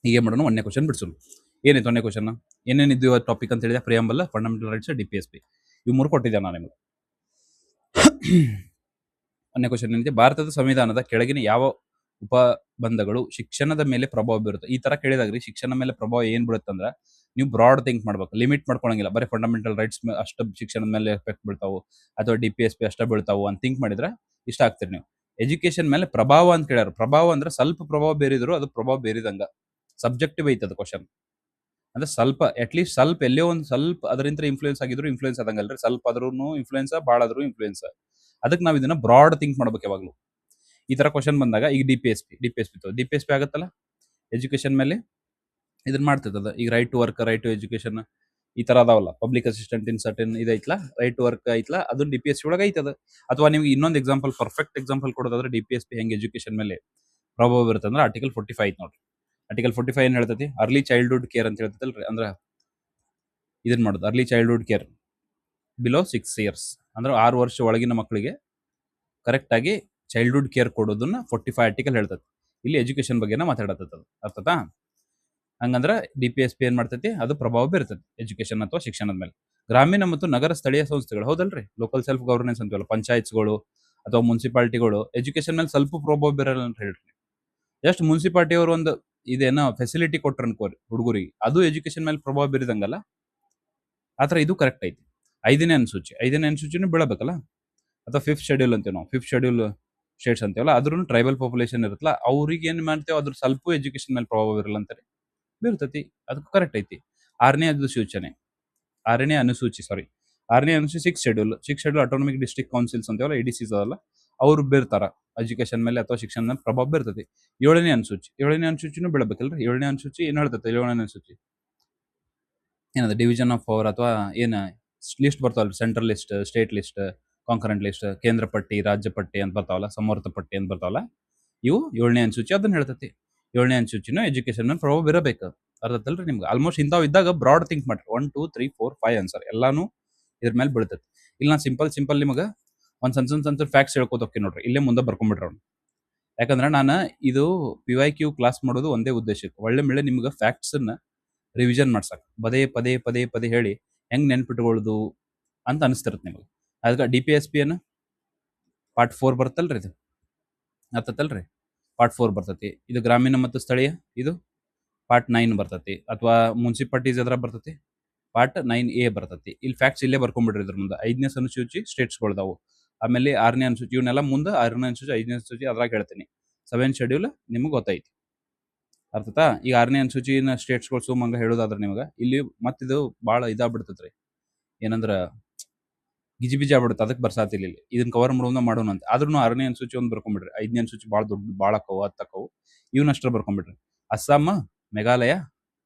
ಹೀಗೆ ಮಾಡೋಣ. ಒಂದನೇ ಕ್ವಶನ್ ಬಿಡ್ಸೋಣ. ಏನಿತ್ತು ಒಂದನೇ ಕ್ವಶನ್? ಏನೇನಿದ್ದು ಟಾಪಿಕ್ ಅಂತ ಹೇಳಿದೆ? ಪ್ರಿಯಾಂಬಲ್, ಫಂಡಮೆಂಟಲ್ ರೈಟ್ಸ್, DPSP, ಇವು 3 ಕೊಟ್ಟಿದ್ದೆ ನಾನು ನಿಮಗೆ. ಒಂದನೇ ಕ್ವಶನ್ ಏನಿದೆ? ಭಾರತದ ಸಂವಿಧಾನದ ಕೆಳಗಿನ ಯಾವ ಉಪಬಂಧಗಳು ಶಿಕ್ಷಣದ ಮೇಲೆ ಪ್ರಭಾವ ಬೀರುತ್ತೆ? ಈ ತರ ಕೇಳಿದಾಗ್ರಿ, ಶಿಕ್ಷಣ ಮೇಲೆ ಪ್ರಭಾವ ಏನ್ ಬೀಳುತ್ತಂದ್ರ, ನೀವು ಬ್ರಾಡ್ ಥಿಂಕ್ ಮಾಡ್ಬೇಕು, ಲಿಮಿಟ್ ಮಾಡ್ಕೊಳಂಗಿಲ್ಲ. ಬರೀ ಫಂಡಮೆಂಟಲ್ ರೈಟ್ಸ್ ಅಷ್ಟು ಶಿಕ್ಷಣದ ಮೇಲೆ ಎಫೆಕ್ಟ್ ಬೀಳ್ತಾವು ಅಥವಾ DPSP ಅಷ್ಟೇ ಬೀಳ್ತಾವು ಅಂತ ಥಿಂಕ್ ಮಾಡಿದ್ರೆ ಇಷ್ಟ ಆಗ್ತೀರಿ ನೀವು. ಎಜುಕೇಶನ್ ಮೇಲೆ ಪ್ರಭಾವ ಅಂತ ಕೇಳ್ಯಾರ. ಪ್ರಭಾವ ಅಂದ್ರೆ ಸ್ವಲ್ಪ ಪ್ರಭಾವ ಬೀರಿದ್ರು ಅದು ಪ್ರಭಾವ ಬೀರಿದಂಗ, ಸಬ್ಜೆಕ್ಟಿವ್ ಐತದ ಕ್ವಶನ್. ಅಂದ್ರೆ ಸ್ವಲ್ಪ ಅಟ್ಲೀಸ್ಟ್ ಸ್ವಲ್ಪ ಎಲ್ಲೇ ಒಂದು ಸ್ವಲ್ಪ ಅದರಿಂದ ಇನ್ಫ್ಲೂಯೆನ್ಸ್ ಆಗಿದ್ರು ಇನ್ಫ್ಲೂಯೆನ್ಸ್ ಆದಂಗಲ್ರಿ. ಸ್ವಲ್ಪ ಆದ್ರೂ ಇನ್ಫ್ಲೂಯೆನ್ಸ್, ಭಾಳ ಆದ್ರೂ ಇನ್ಫ್ಲೂಯೆನ್ಸ್. ಅದಕ್ಕೆ ನಾವು ಇದನ್ನ ಬ್ರಾಡ್ ಥಿಂಕ್ ಮಾಡ್ಬೇಕು ಯಾವಾಗಲೂ. ಈ ತರ ಕ್ವಶನ್ ಬಂದಾಗ ಈಗ DPSP ಆಗುತ್ತಲ್ಲ ಎಜುಕೇಶನ್ ಮೇಲೆ ಇದನ್ನ ಮಾಡ್ತದ. ಈಗ right to work, right to education ಈ ತರ ಅದಾವಲ್ಲ, ಪಬ್ಲಿಕ್ ಅಸಿಸ್ಟೆಂಟ್ ಇನ್ ಸರ್ಟನ್ ಇದೈತ್ಲಾ, ರೈಟ್ ಟು ವರ್ಕ್ ಐತ್ಲಾ, ಅದು DPSP ಒಳಗೆ ಐತದ. ಅಥವಾ ನಿಮ್ಗೆ ಇನ್ನೊಂದು ಎಕ್ಸಾಂಪಲ್, ಪರ್ಫೆಕ್ಟ್ ಎಕ್ಸಾಂಪಲ್ ಕೊಡೋದಾದ್ರೆ DPSP ಹೆಂಗೆ ಎಜುಕೇಶನ್ ಮೇಲೆ ಪ್ರಭಾವ ಬೀರುತ್ತೆ ಅಂದ್ರೆ ಆರ್ಟಿಕಲ್ 45 ಐತ್ ನೋಡ್ರಿ. ಆರ್ಟಿಕಲ್ 45 ಏನ್ ಹೇಳ್ತೈತಿ? ಅರ್ಲಿ ಚೈಲ್ಡ್ಹುಡ್ ಕೇರ್ ಅಂತ ಹೇಳ್ತೈತಲ್ರಿ. ಅಂದ್ರೆ ಇದನ್ನ ಮಾಡೋದು early childhood care below 6 years, ಅಂದ್ರೆ 6 ವರ್ಷ ಒಳಗಿನ ಮಕ್ಕಳಿಗೆ ಕರೆಕ್ಟ್ ಆಗಿ ಚೈಲ್ಡ್ಹುಡ್ ಕೇರ್ ಕೊಡೋದನ್ನ 45 ಆರ್ಟಿಕಲ್ ಹೇಳ್ತೈತಿ. ಇಲ್ಲಿ ಎಜುಕೇಶನ್ ಬಗ್ಗೆನ ಮಾತಾಡತ್ತದ. ಅರ್ಥತಾ? ಹಂಗಂದ್ರ DPSP ಏನ್ ಮಾಡ್ತೈತಿ? ಅದು ಪ್ರಭಾವ ಬೀರ್ತೈತಿ ಎಜುಕೇಶನ್ ಅಥವಾ ಶಿಕ್ಷಣದ ಮೇಲೆ. ಗ್ರಾಮೀಣ ಮತ್ತು ನಗರ ಸ್ಥಳೀಯ ಸಂಸ್ಥೆಗಳು, ಹೌದಲ್ರಿ, ಲೋಕಲ್ ಸೆಲ್ಫ್ ಗವರ್ನೆನ್ಸ್ ಅಂತೀವಲ್ಲ, ಪಂಚಾಯತ್ಗಳು ಅಥವಾ ಮುನ್ಸಿಪಾಲಿಟಿಗಳು ಎಜುಕೇಶನ್ ಮೇಲೆ ಸ್ವಲ್ಪ ಪ್ರಭಾವ ಬೀರಲ್ಲ ಅಂತ ಹೇಳ್ರಿ. ಜಸ್ಟ್ ಮುನ್ಸಿಪಾಲಿಟಿ ಅವರು ಒಂದು ಇದೇನೋ ಫೆಸಿಲಿಟಿ ಕೊಟ್ರ ಅನ್ಕೋರಿ ಹುಡುಗರಿಗೆ, ಅದು ಎಜುಕೇಶನ್ ಮೇಲೆ ಪ್ರಭಾವ ಬೀರಿದಂಗಲ್ಲ. ಆತರ ಇದು ಕರೆಕ್ಟ್ ಐತಿ. 5ನೇ ಅನುಸೂಚಿನೂ ಬೀಳಬೇಕಲ್ಲ. ಅಥವಾ 5th ಶೆಡ್ಯೂಲ್ ಅಂತೀವಿ ನಾವು, 5th ಶೆಡ್ಯೂಲ್ ಸ್ಟೇಟ್ಸ್ ಅಂತೀವಲ್ಲ, ಅದ್ರೂ ಟ್ರೈಬಲ್ ಪಾಪ್ಯುಲೇಷನ್ ಇರುತ್ತಲ್ಲ, ಅವ್ರಿಗೆ ಏನ್ ಮಾಡ್ತೇವೆ ಅದ್ರ ಸ್ವಲ್ಪ ಎಜುಕೇಶನ್ ಮೇಲೆ ಪ್ರಭಾವ ಬೀರಲ್ಲ ಅಂತಾರೆ, ಬೀರ್ತತಿ. ಅದಕ್ಕೂ ಕರೆಕ್ಟ್ ಐತಿ. 6ನೇ ಅನುಸೂಚಿ 6th schedule autonomic district councils ಅಂತೀವಲ್ಲ, ADCs ಅದಲ್ಲ, ಅವ್ರು ಬೀರ್ತಾರ ಎಜುಕೇಶನ್ ಮೇಲೆ ಅಥವಾ ಶಿಕ್ಷಣ ಮೇಲೆ ಪ್ರಭಾವ ಬೀರ್ತತಿ. 7ನೇ ಅನುಸೂಚಿನೂ ಬೀಳಬೇಕಲ್ರಿ. 7ನೇ ಅನುಸೂಚಿ ಏನ್ ಹೇಳ್ತೈತೆ? 7ನೇ ಅನುಸೂಚಿ ಏನದ? ಡಿವಿಷನ್ ಆಫ್ ಪವರ್ ಅಥವಾ ಏನ ಲಿಸ್ಟ್ ಬರ್ತಾವಲ್ರಿ, central list, state list, concurrent list, ಕೇಂದ್ರ ಪಟ್ಟಿ, ರಾಜ್ಯ ಪಟ್ಟಿ ಅಂತ ಬರ್ತಾವಲ್ಲ, ಸಮರ್ಥ ಪಟ್ಟಿ ಅಂತ ಬರ್ತಾವಲ್ಲ, ಇವು 7ನೇ ಅನುಸೂಚಿ ಅದನ್ನ ಹೇಳ್ತೈತಿ. 7ನೇ ಅನುಸೂಚಿನೂ ಎಜುಕೇಶನ್ ಮೇಲೆ ಪ್ರಭಾವ ಬೀರಬೇಕು. ಅರ್ಥತ್ತಲ್ರಿ ನಿಮ್ಗೆ? ಆಲ್ಮೋಸ್ಟ್ ಇಂಥವು ಇದ್ದಾಗ ಬ್ರಾಡ್ ಥಿಂಕ್ ಮಾಡ್ರಿ. 1 2 3 4 5 ಆನ್ಸರ್ ಎಲ್ಲಾನು ಇದ್ರ ಮೇಲೆ ಬೀಳ್ತೈತಿ. ಇಲ್ಲಿ ನಾನು ಸಿಂಪಲ್ ನಿಮಗೆ ಒಂದು ಸಣ್ಣ ಫ್ಯಾಕ್ಟ್ಸ್ ಹೇಳ್ಕೊತ ಹೋಗ್ತೀನಿ ನೋಡ್ರಿ, ಇಲ್ಲೇ ಮುಂದೆ ಬರ್ಕೊಂಡ್ಬಿಡ್ರಿ ಅವ್ನು. ಯಾಕಂದ್ರೆ ನಾನು ಇದು PYQ ಕ್ಲಾಸ್ ಮಾಡೋದು ಒಂದೇ ಉದ್ದೇಶಕ್ಕೆ, ಒಳ್ಳೆ ನಿಮ್ಗೆ ಫ್ಯಾಕ್ಟ್ಸ್ ಅನ್ನ ರಿವಿಷನ್ ಮಾಡ್ಸಕ್, ಪದೇ ಹೇಳಿ ಹೆಂಗ್ ನೆನ್ಪಿಟ್ಕೊಳ್ಳೋದು ಅಂತ ಅನಿಸ್ತಿರುತ್ತೆ ನಿಮಗೆ. ಅದಕ್ಕೆ DPSP ಏನು ಪಾರ್ಟ್ 4 ಬರ್ತಲ್ರಿ, ಇದು ಅರ್ಥತ್ತಲ್ರಿ, ಪಾರ್ಟ್ 4 ಬರ್ತೈತಿ. ಇದು ಗ್ರಾಮೀಣ ಮತ್ತು ಸ್ಥಳೀಯ, ಇದು ಪಾರ್ಟ್ 9 ಬರ್ತೈತಿ. ಅಥವಾ ಮುನ್ಸಿಪಾಲಿಟೀಸ್ ಎದ್ರ ಬರ್ತೈತಿ, ಪಾರ್ಟ್ 9A ಬರ್ತೈತಿ. ಇಲ್ಲಿ ಫ್ಯಾಕ್ಟ್ಸ್ ಇಲ್ಲೇ ಬರ್ಕೊಂಡ್ಬಿಡ್ರಿ. ಇದ್ರ ಮುಂದೆ 5ನೇ ಅನುಸೂಚಿ ಸ್ಟೇಟ್ಸ್ಗಳ್ದಾವು, ಆಮೇಲೆ 6ನೇ ಅನುಸೂಚಿ, ಇವನ್ನೆಲ್ಲ ಮುಂದೆ 6ನೇ ಅನುಸೂಚಿ 5ನೇ ಅನುಸೂಚಿ ಅದ್ರಾಗ ಹೇಳ್ತೀನಿ. 7th ಶೆಡ್ಯೂಲ್ ನಿಮ್ಗೆ ಗೊತ್ತೈತಿ, ಅರ್ಥತಾ? ಈಗ 6ನೇ ಅನುಸೂಚಿನ ಸ್ಟೇಟ್ಸ್ಗಳು ಸುಮ್ಮಂಗ ಹೇಳೋದಾದ್ರೆ ನಿಮಗೆ ಇಲ್ಲಿ ಮತ್ತಿದು ಭಾಳ ಇದಾಗ್ಬಿಡ್ತೈತ್ರಿ, ಏನಂದ್ರ ಗಿಜಿಬಿಜಿ ಆಗ್ಬಿಡುತ್ತೆ. ಅದಕ್ಕೆ ಬರ್ಸಾತಿಲ್ಲ ಇಲ್ಲಿ, ಇದನ್ನ ಕವರ್ ಮಾಡೋಣ ಅಂತ. ಆದ್ರೂ 6ನೇ ಅನುಸೂಚಿ ಒಂದು ಬರ್ಕೊಂಡ್ಬಿಡ್ರಿ. 5ನೇ ಅನುಸೂಚಿ ಭಾಳ ದೊಡ್ಡ ಭಾಳ ಅಕ್ಕವು, 10 ಅಕ್ಕವು, ಇವನಷ್ಟರ ಬರ್ಕೊಂಡ್ಬಿಡ್ರಿ. ಅಸ್ಸಾಂ, ಮೇಘಾಲಯ,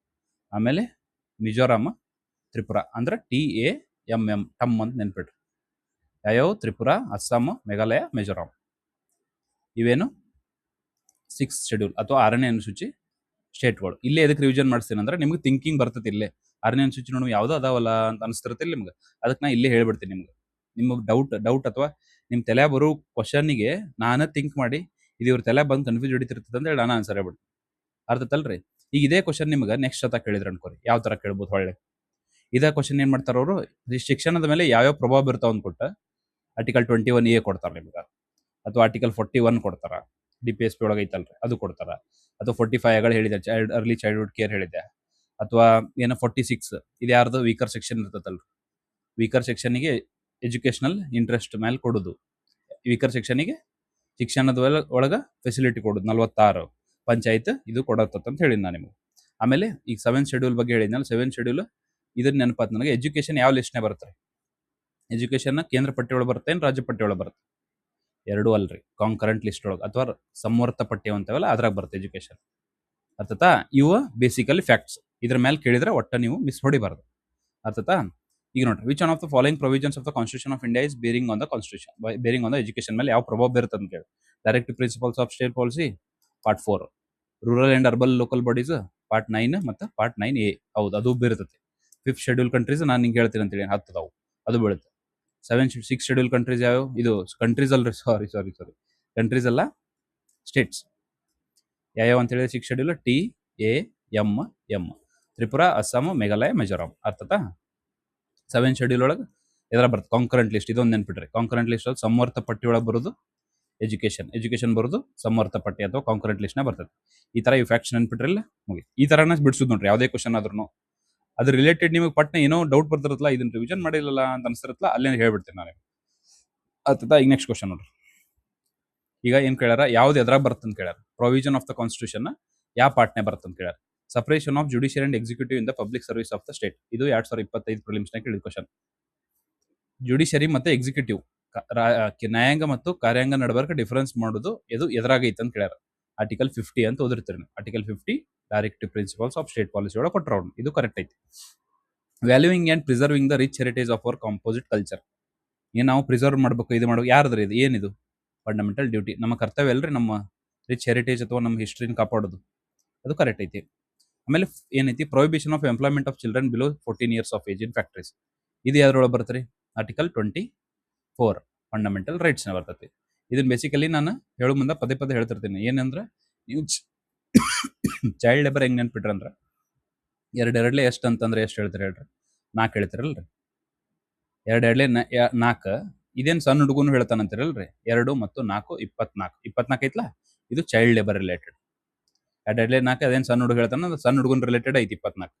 ಆಮೇಲೆ ಮಿಜೋರಾಮ್, ತ್ರಿಪುರಾ, ಅಂದ್ರೆ TAMM ಟಮ್ ಅಂತ ನೆನ್ಪಿಡ್ರಿ. ಯಾವ್ಯಾವ? ತ್ರಿಪುರಾ, ಅಸ್ಸಾಂ, ಮೇಘಾಲಯ, ಮಿಜೋರಾಮ್, ಇವೇನು 6th ಶೆಡ್ಯೂಲ್ ಅಥವಾ 6ನೇ ಅನುಸೂಚಿ ಸ್ಟೇಟ್ಗಳು. ಇಲ್ಲೇ ಎದಕ್ಕೆ ರಿವಿಷನ್ ಮಾಡಿಸ್ತೀನಿ ಅಂದ್ರೆ ನಿಮ್ಗೆ ಥಿಂಕಿಂಗ್ ಬರ್ತೈತಿ. ಇಲ್ಲೇ 6ನೇ ಅನುಸೂಚಿ ನೋಡಿ ಯಾವ್ದು ಅದಾವಲ್ಲ ಅಂತ ಅನಿಸ್ತಿರತ್ತಿಲ್ಲ ನಿಮ್ಗೆ. ಅದಕ್ಕೆ ನಾ ಇಲ್ಲೇ ಹೇಳ್ಬಿಡ್ತೀನಿ ನಿಮ್ಗೆ ಡೌಟ್ ಅಥವಾ ನಿಮ್ ತಲೆ ಬರೋ ಕ್ವಶನ್ನಿಗೆ ನಾನು ಥಿಂಕ್ ಮಾಡಿ ಇದು ಇವ್ರ ತಲೆ ಬಂದು ಕನ್ಫ್ಯೂಸ್ ಹಿಡಿತಿರ್ತದೆ ಅಂತ ಹೇಳಿ ನಾನು ಆನ್ಸರ್ ಹೇಳ್ಬಿಡ್ತೀನಿ. ಅರ್ಥತ್ತಲ್ರಿ? ಈಗ ಇದೇ ಕ್ವಶನ್ ನಿಮ್ಗೆ ನೆಕ್ಸ್ಟ್ ಸತ ಕೇಳಿದ್ರೆ ಅನ್ಕೋರಿ, ಯಾವ ತರ ಕೇಳ್ಬೋದು ಹೊಳ್ಳೆ. ಇದೇ ಕ್ವಶನ್ ಏನ್ ಮಾಡ್ತಾರ ಅವರು, ಶಿಕ್ಷಣದ ಮೇಲೆ ಯಾವ್ಯಾವ ಪ್ರಭಾವ ಬೀರ್ತಾವ ಅಂದ್ಕೊಟ್ಟು ಆರ್ಟಿಕಲ್ 21A ಕೊಡ್ತಾರ ನಿಮ್ಗೆ, ಅಥವಾ ಆರ್ಟಿಕಲ್ 41 ಕೊಡ್ತಾರ, DPSP ಒಳಗೆ ಐತಲ್ರಿ ಅದು ಕೊಡ್ತಾರ, ಅಥವಾ 45 ಹೇಳಿದೆ, ಅರ್ಲಿ ಚೈಲ್ಡ್ಹುಡ್ ಕೇರ್ ಹೇಳಿದೆ, ಅಥವಾ ಏನೋ 46 ಇದು ಯಾರ್ದು ವೀಕರ್ ಸೆಕ್ಷನ್ ಇರ್ತದಲ್ರಿ, ವೀಕರ್ ಸೆಕ್ಷನ್ಗೆ ಎಜುಕೇಶನಲ್ ಇಂಟ್ರೆಸ್ಟ್ ಮೇಲೆ ಕೊಡೋದು, ವೀಕರ್ ಸೆಕ್ಷನ್ಗೆ ಶಿಕ್ಷಣದ ಒಳಗ ಫೆಸಿಲಿಟಿ ಕೊಡೋದು 46 ಪಂಚಾಯತ್ ಇದು ಕೊಡತ್ತ ಅಂತ ಹೇಳಿದ್ ನಾನು ನಿಮ್ಗೆ. ಆಮೇಲೆ ಈಗ 7th ಶೆಡ್ಯೂಲ್ ಬಗ್ಗೆ ಹೇಳಿದ್ನಲ್ಲ, 7th ಶೆಡ್ಯೂಲ್ ಇದನ್ನ ನೆನಪಾತ್ ನನಗೆ. ಎಜುಕೇಶನ್ ಯಾವ ಲಿಸ್ಟ್ನೇ ಬರುತ್ತೆ? ಎಜುಕೇಶನ್ ಕೇಂದ್ರ ಪಟ್ಟಿ ಒಳಗೆ ಬರುತ್ತೆ, ಏನು ರಾಜ್ಯ ಪಟ್ಟಿ ಒಳಗೆ ಬರುತ್ತೆ? ಎರಡೂ ಅಲ್ರಿ, ಕಾಂಕರೆಂಟ್ ಲಿಸ್ಟ್ ಒಳಗೆ ಅಥವಾ ಸಮವರ್ತ ಪಟ್ಟಿ ಅಂತವಲ್ಲ ಅದ್ರಾಗ ಬರುತ್ತೆ ಎಜುಕೇಶನ್. ಅರ್ಥತಾ? ಇವು ಬೇಸಿಕಲಿ ಫ್ಯಾಕ್ಟ್ಸ್. ಇದ್ರ ಮೇಲೆ ಕೇಳಿದ್ರೆ ಒಟ್ಟ ನೀವು ಮಿಸ್ ಹೊಡಿಬಾರ್ದು. ಅರ್ಥತಾ? ಈಗ ನೋಡ್ರಿ, which one of the following provisions of the constitution of India is bearing on the constitution, bearing on the education ಮೇಲೆ ಯಾವ ಪ್ರಭಾವ ಬೀರುತ್ತೆ ಅಂತ ಕೇಳಿ. Directive principles of state policy part 4, rural and urban local bodies part 9 ಮತ್ತು part 9A, ಹೌದು ಅದು ಬೀರ್ತೈತಿ. 5th schedule countries ನಾನು ನಿಂಗೆ ಹೇಳ್ತೀನಿ ಅಂತೇಳಿ 10 ಅದಾವು, ಅದು ಬೀಳುತ್ತೆ. 6th ಶೆಡ್ಯೂಲ್ ಕಂಟ್ರೀಸ್ ಯಾವ? ಇದು ಕಂಟ್ರೀಸ್ ಅಲ್ರಿ, ಸಾರಿ ಕಂಟ್ರೀಸ್ ಅಲ್ಲ, ಸ್ಟೇಟ್ಸ್. ಯಾವ್ಯಾವ ಅಂತ ಹೇಳಿದ್ರೆ 6th schedule TAMM, Tripura, Assam, Meghalaya, Mizoram. ಅರ್ಥತಾ? 7th ಶೆಡ್ಯೂಲ್ ಒಳಗೆ ಎದ್ರ ಬರ್ತದೆ? Concurrent list. ಇದೊಂದು ನೆನ್ಪಿಟ್ರಿ, ಕಾಂಕರೆಂಟ್ ಲಿಸ್ಟ್ ಅಲ್ಲಿ ಸಮವರ್ತ ಪಟ್ಟಿ ಒಳಗೆ ಬರೋದು ಎಜುಕೇಶನ್ ಬರೋದು ಸಮವರ್ತ ಪಟ್ಟಿ ಅಥವಾ ಕಾಂಕರೆಂಟ್ ಲಿಸ್ಟ್ ನ ಬರ್ತದೆ. ಈ ತರ ಈ ಫ್ಯಾಕ್ಟ್ಸ್ ನೆನ್ಪಿಟ್ರಿಲ್ಲ ಮುಗಿ. ಈ ತರನ ಬಿಡ್ಸುದು ನೋಡ್ರಿ, ಯಾವುದೇ ಕ್ವಶನ್ ಆದ್ರೂ ಅದ್ರ ರಿಲೇಟೆಡ್ ನಿಮಗೆ ಪಟ್ನ ಏನೋ ಡೌಟ್ ಬರ್ತಿರತ್ತಲ್ಲ, ಇದನ್ನ ರಿವಿಷನ್ ಮಾಡಿರಲ್ಲ ಅಂತ ಅನ್ಸಿರತ್ತಲ್ಲ, ಅಲ್ಲೇ ಹೇಳ್ಬಿಡ್ತೀನಿ ನಾನು. ಆತದ. ಈಗ ನೆಕ್ಸ್ಟ್ ಕ್ವಶನ್ ನೋಡ್ರಿ. ಈಗ ಏನ್ ಕೇಳ್ಯಾರ, ಯಾವ್ದು ಎದ್ರಾಗ ಬರ್ತಂತ ಕೇಳ್ಯಾರ. ಪ್ರೊವಿಷನ್ ಆಫ್ ದ ಕಾನ್ಸ್ಟಿಟ್ಯೂಷನ್ ಯಾವ ಪಾರ್ಟ್ನೇ ಬರ್ತಂತ ಕೇಳ್ಯಾರ. Separation of judiciary and executive in the public service of the state. ಇದು 2025 ಪ್ರಿಲಿಮ್ಸ್ನಾಗ ಕೇಳಿದ ಕ್ವಶನ್. ಜುಡಿಷಿಯರಿ ಮತ್ತೆ ಎಕ್ಸಿಕ್ಯೂಟಿವ್, ನ್ಯಾಯಾಂಗ ಮತ್ತು ಕಾರ್ಯಾಂಗ ನಡಬರ್ಕ ಡಿಫರೆನ್ಸ್ ಮಾಡೋದು ಇದು ಎದುರಾಗೈತೆ ಅಂತ ಕೇಳ್ಯಾರ. ಆರ್ಟಿಕಲ್ 50 ಅಂತ ಓದಿರ್ತೀರಿ. Article 50 directive principles of state policy ಒಳಗೆ ಕೊಟ್ಟರು. ಇದು ಕರೆಕ್ಟ್ ಐತಿ. Valuing and preserving the rich heritage of our composite culture. ಏನ್ ನಾವು ಪ್ರಿಸರ್ವ್ ಮಾಡ್ಬೇಕು, ಇದು ಮಾಡ್ಬೇಕು, ಯಾರದ್ರಿ ಇದು, ಏನಿದು ಫಂಡಮೆಂಟಲ್ ಡ್ಯೂಟಿ, ನಮ್ಮ ಕರ್ತವ್ಯ ಅಲ್ರಿ ನಮ್ಮ ರಿಚ್ ಹೆರಿಟೇಜ್ ಅಥವಾ ನಮ್ಮ ಹಿಸ್ಟ್ರಿನ ಕಾಪಾಡೋದು. ಅದು ಕರೆಕ್ಟ್ ಐತಿ. ಆಮೇಲೆ ಏನೈತಿ, prohibition of employment of children below 14 years of age in factories. ಇದು ಯಾವ್ದ್ರೊಳಗೆ ಬರ್ತೀರಿ, ಆರ್ಟಿಕಲ್ 24 ಫಂಡಮೆಂಟಲ್ ರೈಟ್ಸ್ನ ಬರ್ತೈತಿ. ಇದನ್ನ ಬೇಸಿಕಲಿ ನಾನು ಹೇಳೋ ಮುಂದೆ ಪದೇ ಪದೇ ಹೇಳ್ತಿರ್ತೀನಿ. ಏನಂದ್ರೆ ನೀವು ಚೈಲ್ಡ್ ಲೇಬರ್ ಹೆಂಗ್ ನೆನ್ಪಿಟ್ರಿ ಅಂದ್ರೆ, ಎರಡೆರಡ್ಲೆ ಎಷ್ಟು ಅಂತಂದ್ರೆ ಎಷ್ಟು ಹೇಳ್ತೀರಿ ಹೇಳ್ರಿ, 4 ಹೇಳ್ತೀರಲ್ರಿ. ಎರಡೆರಡ್ಲೆ 4. ಇದೇನು ಸಣ್ಣ ಹುಡುಗನು ಹೇಳ್ತಾನಂತೀರಲ್ರಿ, 2 ಮತ್ತು 4 24 ಐತ್ಲಾ, ಇದು ಚೈಲ್ಡ್ ಲೇಬರ್ ರಿಲೇಟೆಡ್. ಎರಡೆರಡ್ಲೆ 4 ಅದೇನು ಸಣ್ಣ ಹುಡುಗ ಹೇಳ್ತಾನ, ಸಣ್ಣ ಹುಡುಗನ ರಿಲೇಟೆಡ್ ಐತಿ 24.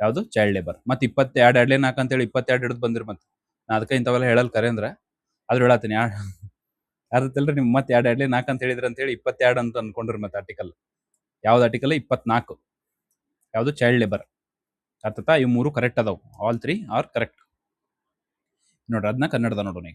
ಯಾವುದು ಚೈಲ್ಡ್ ಲೇಬರ್. ಮತ್ತೆ 22 4 ಅಂತೇಳಿ 22 ಹಿಡಿದು ಬಂದಿರಿ. ಮತ್ತೆ ನಾ ಅದಕ್ಕೆ ಇಂಥವೆಲ್ಲ ಹೇಳಲ್ ಕರೆ ಅಂದ್ರೆ ಆದ್ರೂ ಹೇಳತ್ತೀನಿ. ಯಾರತ್ತಲ್ರಿ ನಿಮ್ ಮತ್ತೆ 22 4 ಅಂತ ಹೇಳಿದ್ರಿ ಅಂತ ಹೇಳಿ 22 ಅಂತ ಅನ್ಕೊಂಡ್ರಿ. ಮತ್ತೆ ಆರ್ಟಿಕಲ್ ಯಾವ್ದು, ಆರ್ಟಿಕಲ್ 24 ಯಾವುದು ಚೈಲ್ಡ್ ಲೇಬರ್. ಅರ್ಥತಾ? ಇವು 3 ಕರೆಕ್ಟ್ ಅದಾವು. ಆಲ್ 3 ಆರ್ ಕರೆಕ್ಟ್ ನೋಡ್ರಿ. ಅದನ್ನ ಕನ್ನಡದ ನೋಡೋಣ.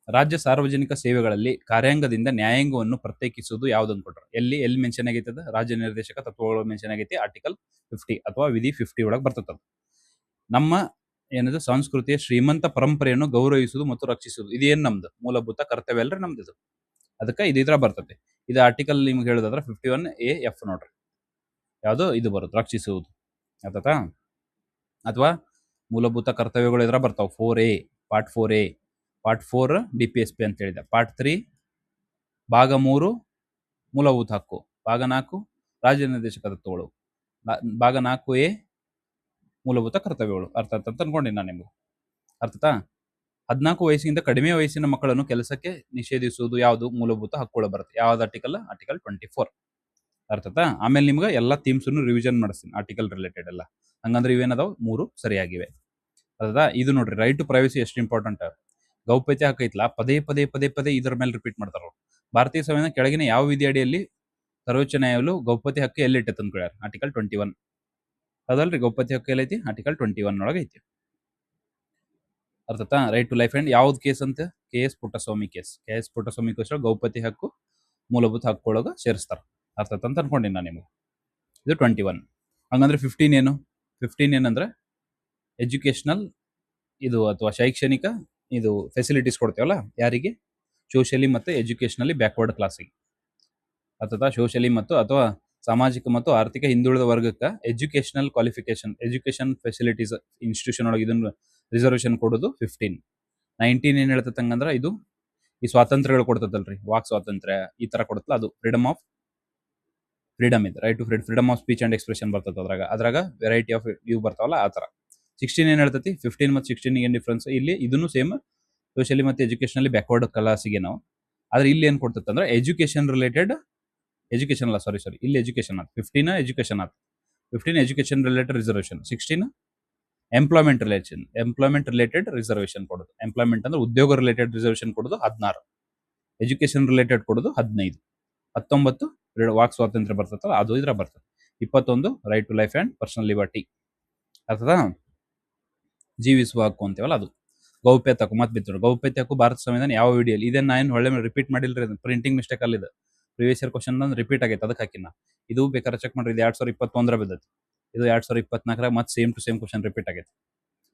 ರಾಜ್ಯ ಸಾರ್ವಜನಿಕ ಸೇವೆಗಳಲ್ಲಿ ಕಾರ್ಯಾಂಗದಿಂದ ನ್ಯಾಯಾಂಗವನ್ನು ಪ್ರತ್ಯೇಕಿಸುವುದು ಯಾವ್ದು ಅನ್ಕೊಟ್ರು. ಎಲ್ಲಿ ಮೆನ್ಷನ್ ಆಗೈತೆ ಅದು, ರಾಜ್ಯ ನಿರ್ದೇಶಕ ತತ್ವಗಳು ಮೆನ್ಷನ್ ಆಗೈತಿ. ಆರ್ಟಿಕಲ್ 50 ಅಥವಾ ವಿಧಿ 50 ಒಳಗೆ ಬರ್ತದ. ನಮ್ಮ ಏನದು ಸಂಸ್ಕೃತಿಯ ಶ್ರೀಮಂತ ಪರಂಪರೆಯನ್ನು ಗೌರವಿಸುವುದು ಮತ್ತು ರಕ್ಷಿಸುವುದು, ಇದೇನ್ ನಮ್ದು ಮೂಲಭೂತ ಕರ್ತವ್ಯ ಅಲ್ರಿ ನಮ್ದು ಇದು. ಅದಕ್ಕೆ ಇದು ಇದ್ರ ಬರ್ತದೆ. ಇದು ಆರ್ಟಿಕಲ್ ನಿಮ್ಗೆ ಹೇಳೋದಾದ್ರೆ 51A(F) ನೋಡ್ರಿ. ಯಾವುದು ಇದು ಬರುತ್ತೆ, ರಕ್ಷಿಸುವುದು. ಆಯ್ತಾ? ಅಥವಾ ಮೂಲಭೂತ ಕರ್ತವ್ಯಗಳು ಇದ್ರ ಬರ್ತಾವ. 4A, part 4A, part 4 DPSP ಅಂತ ಹೇಳಿದೆ. ಪಾರ್ಟ್ 3 ಭಾಗ 3 ಮೂಲಭೂತ ಹಕ್ಕು, ಭಾಗ 4 ರಾಜ್ಯ ನಿರ್ದೇಶಕ ತತ್ವಗಳು, ಭಾಗ 4A ಮೂಲಭೂತ ಕರ್ತವ್ಯಗಳು. ಅರ್ಥ ಅಂತ ಅನ್ಕೊಂಡಿನಿ ನಾನು ನಿಮ್ಗೆ. ಅರ್ಥತಾ? 14 ವಯಸ್ಸಿಗಿಂತ ಕಡಿಮೆ ವಯಸ್ಸಿನ ಮಕ್ಕಳನ್ನು ಕೆಲಸಕ್ಕೆ ನಿಷೇಧಿಸುವುದು ಯಾವುದು ಮೂಲಭೂತ ಹಕ್ಕುಗಳು ಬರುತ್ತೆ. ಯಾವ್ದು ಆರ್ಟಿಕಲ್, ಆರ್ಟಿಕಲ್ 24. ಅರ್ಥತಾ? ಆಮೇಲೆ ನಿಮ್ಗೆ ಎಲ್ಲ ಥೀಮ್ಸನ್ನು ರಿವಿಷನ್ ಮಾಡಿಸ್ತೀನಿ, ಆರ್ಟಿಕಲ್ ರಿಲೇಟೆಡ್ ಎಲ್ಲ. ಹಂಗಂದ್ರೆ ಇವೇನದಾವ್ 3 ಸರಿಯಾಗಿವೆ. ಅರ್ಥತಾ? ಇದು ನೋಡ್ರಿ, ರೈಟ್ ಟು ಪ್ರೈವಸಿ ಎಷ್ಟು ಇಂಪಾರ್ಟೆಂಟ್. ಗೌಪ್ಯತೆ ಹಕ್ಕು ಐತ್ಲಾ, ಪದೇ ಪದೇ ಪದೇ ಪದೇ ಇದರ ಮೇಲೆ ರಿಪೀಟ್ ಮಾಡ್ತಾರ. ಭಾರತೀಯ ಸಂವಿಧಾನ ಕೆಳಗಿನ ಯಾವ ವಿಧಿ ಅಡಿಯಲ್ಲಿ ಸರ್ವೋಚ್ಚ ನ್ಯಾಯಾಲಯವು ಗೌಪ್ಯತೆ ಹಕ್ಕು ಎಲ್ಲಿಟ್ಟೆ ಅಂತ ಕೇಳ್ಯಾರ. ಆರ್ಟಿಕಲ್ 21 ಅದಲ್ರಿ. ಗೌಪ್ಯತೆ ಹಕ್ಕು ಎಲ್ಲೈತಿ, ಆರ್ಟಿಕಲ್ 21 ಒಳಗೆ ಐತಿ. ಅರ್ಥತಾ? ರೈಟ್ ಟು ಲೈಫ್ ಅಂಡ್ ಯಾವ್ದು ಕೇಸ್ ಅಂತ, KS Puttaswamy case. KS Puttaswamy case ಗೌಪ್ಯತೆ ಹಕ್ಕು ಮೂಲಭೂತ ಹಕ್ಕು ಒಳಗೆ ಸೇರಿಸ್ತಾರ. ಅರ್ಥತ ಅಂತ ಅನ್ಕೊಂಡಿನಿ ನಾನು ನಿಮ್ಗೆ. ಇದು 21. ಹಂಗಂದ್ರೆ 15 ಏನು, 15 ಏನಂದ್ರೆ ಎಜುಕೇಶನಲ್ ಇದು ಅಥವಾ ಶೈಕ್ಷಣಿಕ ಇದು ಫೆಸಿಲಿಟೀಸ್ ಕೊಡ್ತೇವಲ್ಲ ಯಾರಿಗೆ, ಸೋಷಿಯಲಿ ಮತ್ತು ಎಜುಕೇಶನಲಿ ಬ್ಯಾಕ್ವರ್ಡ್ ಕ್ಲಾಸಿಗೆ. ಅಥವಾ ಸೋಷಿಯಲಿ ಮತ್ತು ಅಥವಾ ಸಾಮಾಜಿಕ ಮತ್ತು ಆರ್ಥಿಕ ಹಿಂದುಳಿದ ವರ್ಗಕ್ಕೆ educational qualification, education facilities institution ಒಳಗೆ ಇದನ್ನು ರಿಸರ್ವೇಷನ್ ಕೊಡೋದು 15. 19 ಏನ್ ಹೇಳ್ತೈತೆ ಹಂಗಂದ್ರೆ ಇದು ಈ ಸ್ವಾತಂತ್ರ್ಯಗಳು ಕೊಡ್ತದಲ್ರಿ, ವಾಕ್ ಸ್ವಾತಂತ್ರ್ಯ ಈ ತರ ಕೊಡುತ್ತಲ್ಲ, ಅದು ಫ್ರೀಡಮ್ ಇದೆ. Right to freedom of speech and expression ಬರ್ತದೆ. ಅದ್ರಾಗ ವೆರೈಟಿ ಆಫ್ ಇವು ಬರ್ತಾವಲ್ಲ ಆ ತರ. 16 ಏನ್ ಹೇಳ್ತೈತಿ, 15 ಮತ್ತು 16 ಏನ್ ಡಿಫ್ರೆನ್ಸ್, ಇಲ್ಲಿ ಇದನ್ನು ಸೇಮ್ ಸೋಷಿಯಲಿ ಮತ್ತು ಎಜುಕೇಶನಲ್ಲಿ ಬ್ಯಾಕ್ವರ್ಡ್ ಕ್ಲಾಸಿಗೆ ನಾವು. ಆದ್ರೆ ಇಲ್ಲಿ ಏನ್ ಕೊಡ್ತೈತೆ ಅಂದ್ರೆ ಎಜುಕೇಶನ್ ರಿಲೇಟೆಡ್, ಎಜುಕೇಶನ್ ಅಲ್ಲ ಸಾರಿ ಇಲ್ಲಿ ಎಜುಕೇಶನ್ ಆಯ್ತು. 15 ಎಜುಕೇಶನ್ ಆಯ್ತು, 15 education related reservation, 16 employment related reservation ಕೊಡೋದು. ಎಂಪ್ಲಾಯ್ಮೆಂಟ್ ಅಂದ್ರೆ ಉದ್ಯೋಗ ರಿಲೇಟೆಡ್ ರಿಸರ್ವೇಷನ್ ಕೊಡೋದು 16, ಎಜುಕೇಶನ್ ರಿಲೇಟೆಡ್ ಕೊಡೋದು 15, 19 ವಾಕ್ ಸ್ವಾತಂತ್ರ್ಯ ಬರ್ತದಲ್ಲ ಅದು ಇದ್ರ ಬರ್ತದೆ. 21 right to life and personal liberty. ಅರ್ಥದಾ? ಜೀವಿಸುವ ಹಕ್ಕು ಅಂತೀವಲ್ಲ ಅದು. ಗೌಪ್ಯತೆ ಹಕ್ಕು ಮತ್ತೆ ಬಿತ್ತು. ಗೌಪ್ಯತೆ ಹಕ್ಕು ಭಾರತ ಸಂವಿಧಾನ ಯಾವ ವಿಡಿಯಲ್ಲಿ ಇದನ್ನ ನಾನು ಒಳ್ಳೆ ರಿಪೀಟ್ ಮಾಡಿಲ್ರಿ, ಪ್ರಿಂಟಿಂಗ್ ಮಿಸ್ಟೇಕ್ ಅಲ್ಲಿ ಇದು. ಪ್ರಿವಿಯಸ್ ಇಯರ್ ಕ್ವಶನ್ ರಿಪೀಟ್ ಆಗೈತೆ, ಅದಕ್ಕೆ ಹಾಕಿನ. ಇದು ಬೇಕಾದ್ರೆ ಚೆಕ್ ಮಾಡ್ರಿ, ಇದು 2021 ಬಿದ್ದೈತಿ, ಇದು 2024 ಮತ್ತೆ same to same question repeat ಆಗೈತೆ.